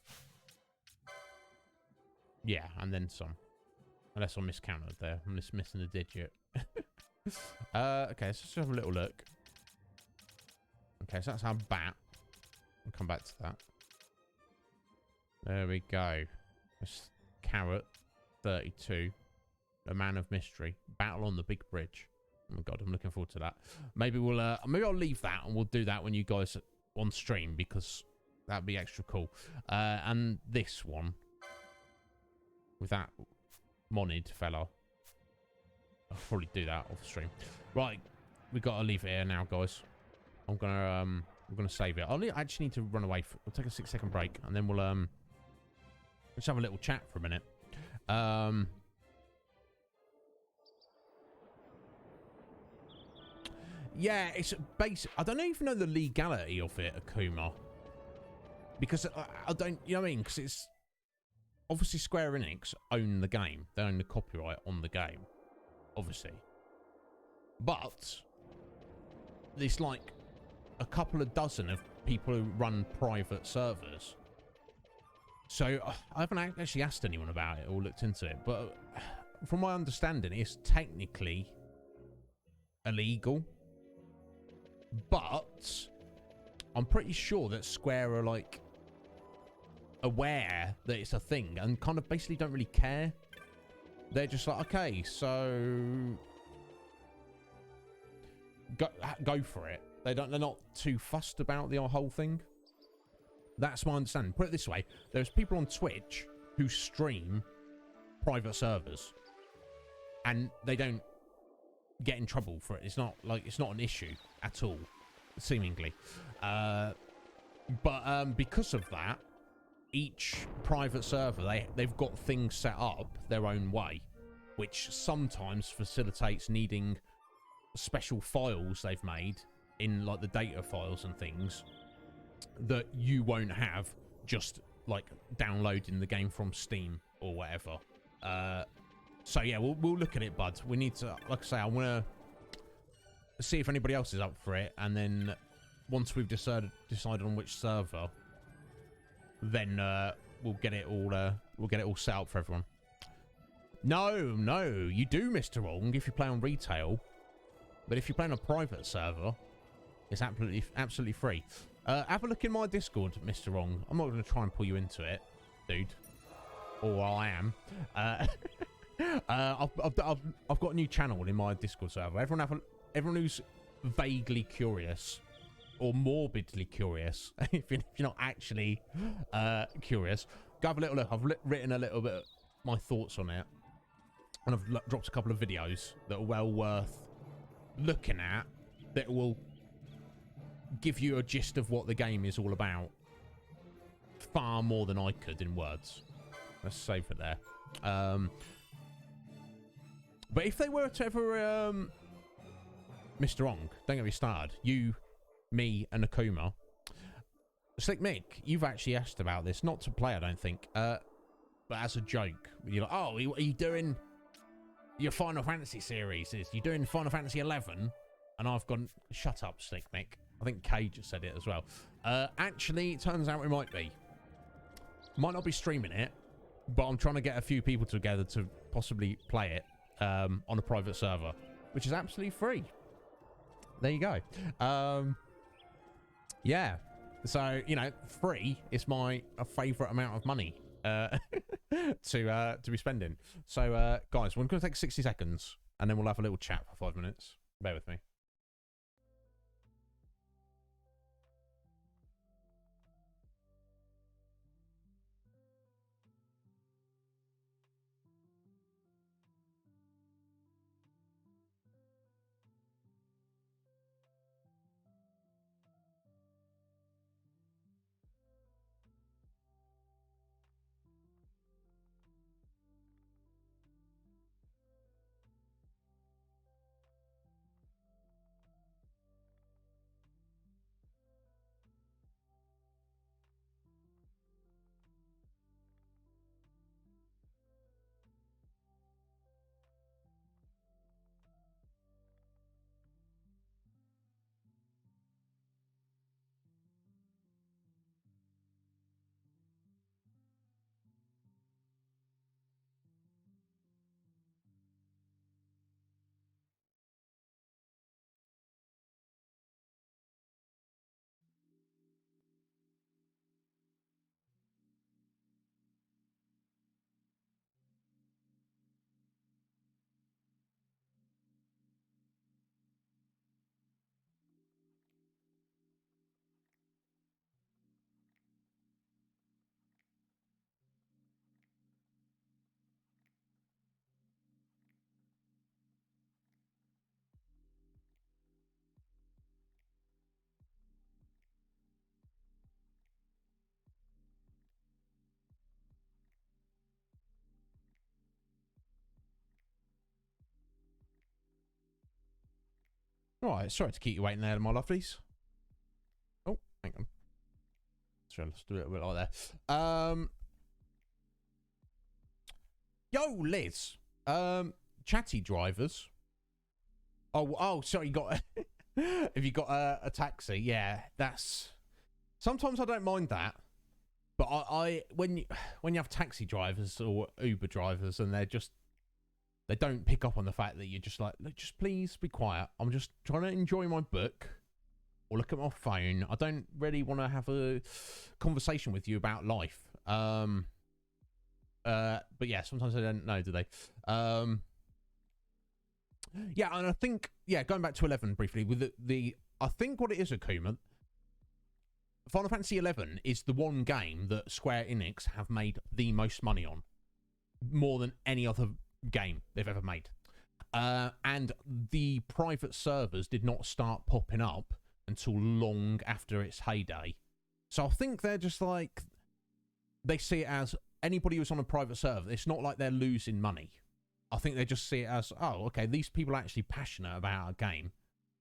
Yeah, and then some. Unless I miscounted there. I'm just missing a digit. Okay, let's just have a little look. Okay, so that's our bat. I'll come back to that. There we go. That's carrot. 32. A man of mystery. Battle on the big bridge. Oh my god, I'm looking forward to that. Maybe we'll maybe I'll leave that and we'll do that when you guys are on stream, because that'd be extra cool. And this one with that modded fella, I'll probably do that off stream. Right, we gotta leave it here now, guys. I'm gonna save it. I actually need to run away. We'll take a 6-second break and then we'll let's have a little chat for a minute. Yeah, it's basic. I don't even know the legality of it, Akuma, because I don't, you know what I mean? Because it's obviously Square Enix own the game. They own the copyright on the game, obviously. But there's like a couple of dozen of people who run private servers. So I haven't actually asked anyone about it or looked into it. But from my understanding, it's technically illegal. But I'm pretty sure that Square are like aware that it's a thing and kind of basically don't really care. They're just like, okay, so go for it. They're not too fussed about the whole thing. That's my understanding. Put it this way, there's people on Twitch who stream private servers and they don't get in trouble for it. It's not an issue at all, seemingly. But because of that, each private server, they've got things set up their own way, which sometimes facilitates needing special files they've made in like the data files and things that you won't have just like downloading the game from Steam or whatever. So yeah, we'll look at it, bud. We need to, like I say, I want to see if anybody else is up for it, and then once we've decided on which server, then we'll get it all set up for everyone. No, you do, Mr. Wrong, if you play on retail, but if you play on a private server, it's absolutely free. Have a look in my Discord, Mr. Wrong. I'm not going to try and pull you into it, dude. Or I am. I've got a new channel in my Discord server. Everyone who's vaguely curious or morbidly curious, if you're not actually curious, go have a little look. I've written a little bit of my thoughts on it, and I've dropped a couple of videos that are well worth looking at that will give you a gist of what the game is all about far more than I could in words. Let's save it there. But if they were to ever Mr. Ong, don't get me started. You, me, and Akuma. Slick Mick, you've actually asked about this, not to play, I don't think, but as a joke. You're like, oh, are you doing your Final Fantasy series? You doing Final Fantasy XI? And I've gone, shut up, Slick Mick. I think Kay just said it as well. Actually, it turns out we might be. Might not be streaming it, but I'm trying to get a few people together to possibly play it on a private server, which is absolutely free. There you go. Yeah. So, you know, free is my favourite amount of money to be spending. So, guys, we're going to take 60 seconds, and then we'll have a little chat for 5 minutes. Bear with me. Right, sorry to keep you waiting there, my lovelies. Oh, hang on. Sorry, let's do it a bit like that. Yo, Liz. Chatty drivers. Oh, sorry, you got... If you got a taxi, yeah, that's... Sometimes I don't mind that. But I when you have taxi drivers or Uber drivers and they don't pick up on the fact that you're just like, look, just please be quiet. I'm just trying to enjoy my book or look at my phone. I don't really want to have a conversation with you about life. But yeah, sometimes they don't know, do they? Yeah, and I think, yeah, going back to 11 briefly, with I think what it is, Akuma, Final Fantasy XI is the one game that Square Enix have made the most money on. More than any other game they've ever made. And the private servers did not start popping up until long after its heyday. So I think they're just like, they see it as anybody who's on a private server, it's not like they're losing money. I think they just see it as, oh, okay, these people are actually passionate about a game.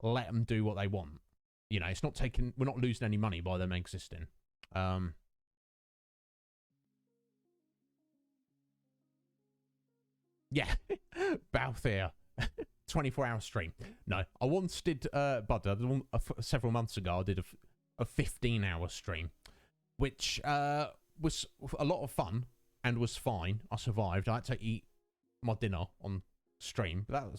Let them do what they want. You know, it's not we're not losing any money by them existing. Yeah, Balthier, 24-hour stream. No, I once did, Bud, several months ago, I did a 15-hour stream, which was a lot of fun and was fine. I survived. I had to eat my dinner on stream. But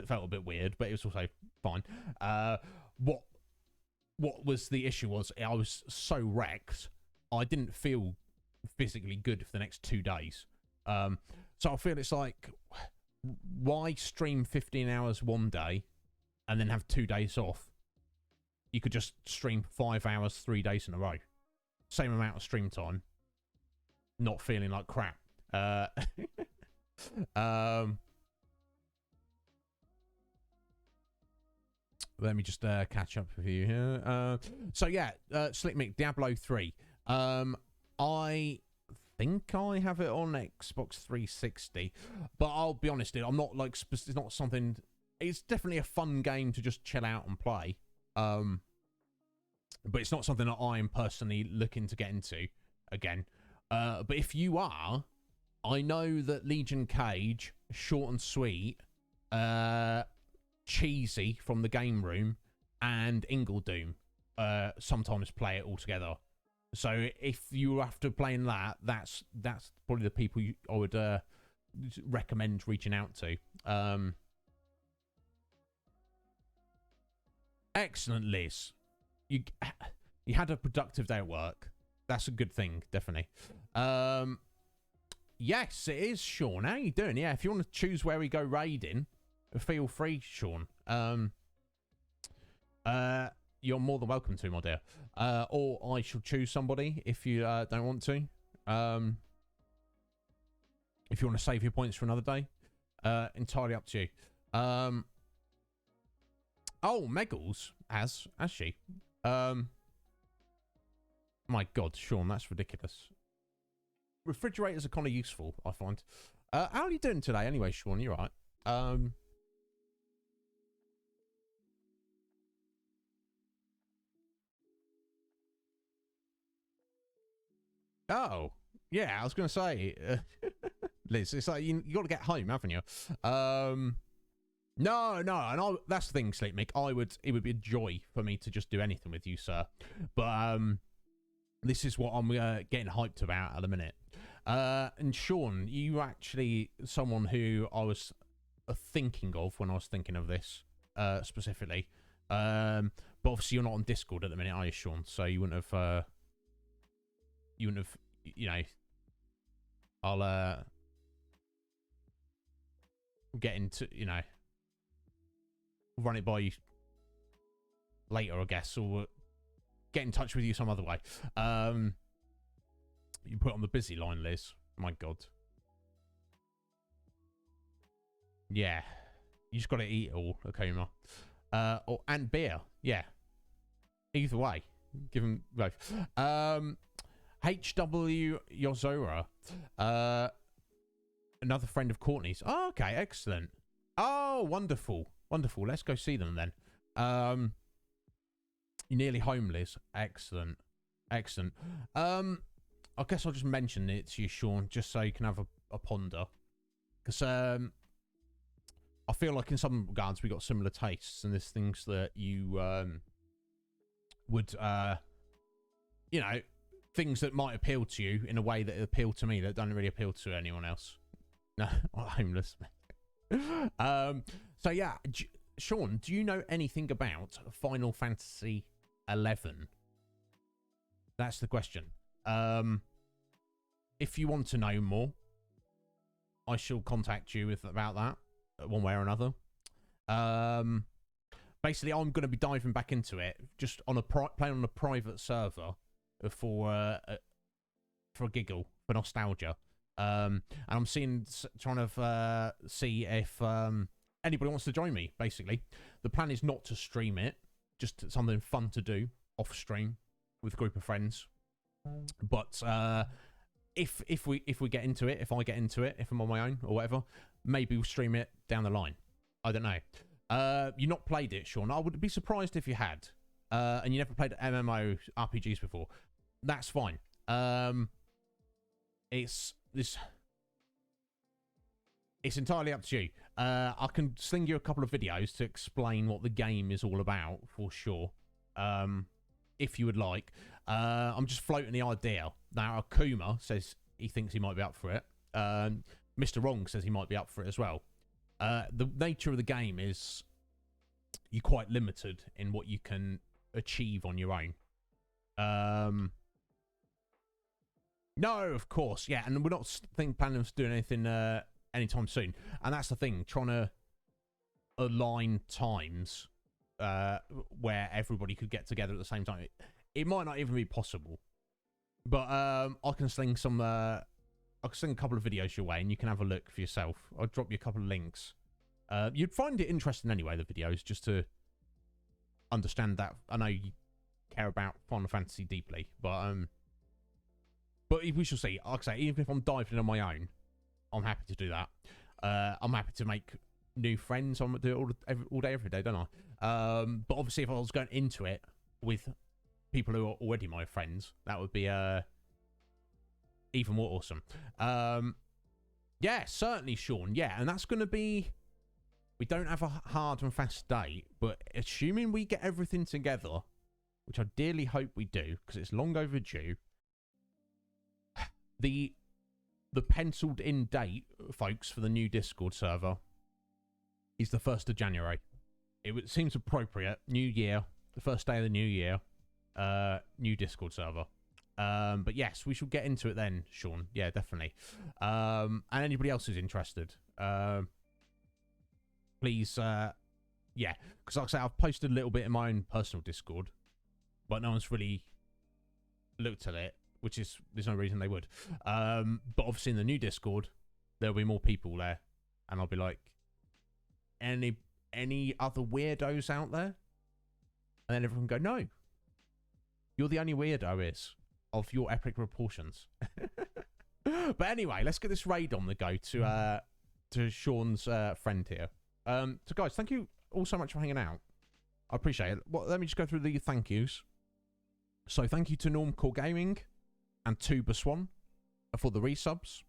felt a bit weird, but it was also fine. What was the issue was I was so wrecked, I didn't feel physically good for the next 2 days. So I feel it's like, why stream 15 hours one day and then have 2 days off? You could just stream 5 hours 3 days in a row. Same amount of stream time. Not feeling like crap. Let me just catch up with you here. So yeah, Slick Mick, Diablo 3. I think I have it on Xbox 360, but I'll be honest, I'm not like it's not something. It's definitely a fun game to just chill out and play. But it's not something that I'm personally looking to get into again. But if you are, I know that Legion Cage, short and sweet, cheesy from the game room, and Ingledoom sometimes play it all together. So if you are after playing that, that's probably the people I would recommend reaching out to. Excellent, Liz. You had a productive day at work. That's a good thing, definitely. Yes, it is, Sean. How you doing? Yeah, if you want to choose where we go raiding, feel free, Sean. You're more than welcome to, my dear. Or I shall choose somebody if you don't want to. If you want to save your points for another day, entirely up to you. Oh, Meggles has she? My God, Sean, that's ridiculous. Refrigerators are kind of useful, I find. How are you doing today, anyway, Sean? You right? Oh, yeah, I was going to say, Liz, it's like you got to get home, haven't you? No, and that's the thing, Sleep Mick. It would be a joy for me to just do anything with you, sir. But this is what I'm getting hyped about at the minute. And Sean, you actually someone who I was thinking of when I was thinking of this specifically. But obviously you're not on Discord at the minute, are you, Sean? So you wouldn't have. You know. I'll get into, run it by you later, I guess, or get in touch with you some other way. You put it on the busy line, Liz. My God. Yeah. You just got to eat it all, Akuma. And beer. Yeah. Either way. Give them both. HW Yozora. Another friend of Courtney's. Oh, okay. Excellent. Oh, wonderful. Wonderful. Let's go see them then. You're nearly home, Liz. Excellent. Excellent. I guess I'll just mention it to you, Sean, just so you can have a ponder. Because I feel like in some regards we got similar tastes, and there's things that you would, things that might appeal to you in a way that appeal to me that don't really appeal to anyone else. No, I'm homeless. So yeah, Sean, do you know anything about Final Fantasy XI? That's the question. If you want to know more, I shall contact you about that one way or another. Basically, I'm going to be diving back into it, just on playing on a private server for a giggle, for nostalgia. And I'm trying to see if anybody wants to join me. Basically, the plan is not to stream it, just something fun to do off stream with a group of friends. But if we get into it, if I get into it, if I'm on my own or whatever, maybe we'll stream it down the line. I don't know. You not played it, Sean? I would be surprised if you had. And you never played MMO RPGs before. That's fine. It's entirely up to you. I can sling you a couple of videos to explain what the game is all about for sure. If you would like. I'm just floating the idea. Now, Akuma says he thinks he might be up for it. Mr. Wrong says he might be up for it as well. The nature of the game is you're quite limited in what you can achieve on your own. No, of course, yeah, and we're not planning on doing anything anytime soon. And that's the thing, trying to align times where everybody could get together at the same time. It might not even be possible, but I can sling some. I can sling a couple of videos your way, and you can have a look for yourself. I'll drop you a couple of links. You'd find it interesting anyway, the videos, just to understand that. I know you care about Final Fantasy deeply, but we shall see. Like I say, even if I'm diving on my own, I'm happy to do that. I'm happy to make new friends. I'm gonna do it all day, every day, don't I? But obviously, if I was going into it with people who are already my friends, that would be even more awesome. Yeah, certainly, Sean. Yeah, and that's going to be... We don't have a hard and fast date, but assuming we get everything together, which I dearly hope we do, because it's long overdue, the penciled in date, folks, for the new Discord server is the 1st of January. It seems appropriate. New year, the first day of the new year, new Discord server. But yes, we shall get into it then, Sean. Yeah, definitely. And anybody else who's interested, please, yeah, because like I say, I've posted a little bit in my own personal Discord, but no one's really looked at it, which is, there's no reason they would. But obviously in the new Discord, there'll be more people there, and I'll be like, any other weirdos out there? And then everyone go, no, you're the only weirdo is of your epic proportions. But anyway, let's get this raid on the go to Sean's friend here. So guys, thank you all so much for hanging out. I appreciate it. Well, let me just go through the thank yous. So thank you to Normcore Gaming and Tuba Swan for the resubs.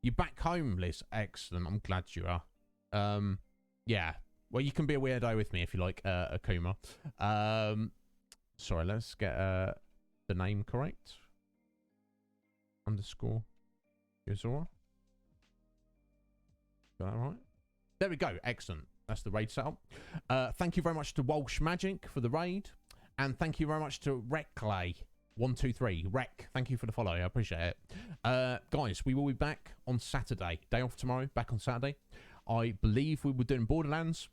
You're back home, Liz. Excellent. I'm glad you are. Yeah. Well, you can be a weirdo with me if you like, Akuma. Sorry, let's get the name correct. Underscore Yuzora. Got that right? There we go. Excellent. That's the raid setup. Thank you very much to Walsh Magic for the raid. And thank you very much to Reclay123. Rec, thank you for the follow. I appreciate it. Guys, we will be back on Saturday. Day off tomorrow. Back on Saturday. I believe we were doing Borderlands.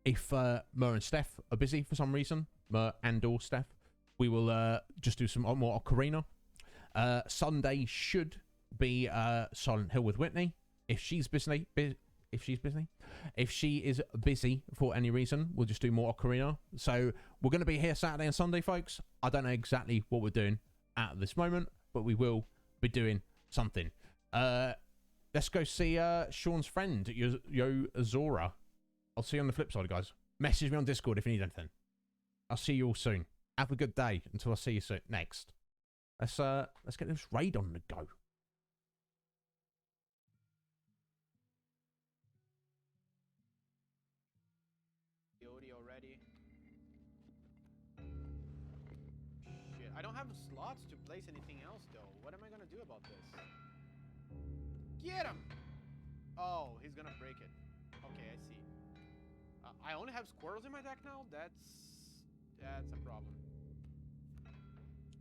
If Mer and Steph are busy for some reason, Mer and or Steph, we will just do some more Ocarina. Sunday should be Silent Hill with Whitney. If she's busy, if she is busy for any reason, we'll just do more Ocarina. So we're going to be here Saturday and Sunday, folks. I don't know exactly what we're doing at this moment, but we will be doing something. Let's go see Sean's friend, Yo Azora. I'll see you on the flip side, guys. Message me on Discord if you need anything. I'll see you all soon. Have a good day until I see you soon. Next. Let's get this raid on the go. Already. Shit, I don't have slots to place anything else though. What am I gonna do about this? Get him! Oh, he's gonna break it. Okay, I see. I only have squirrels in my deck now? That's a problem.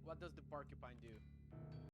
What does the porcupine do?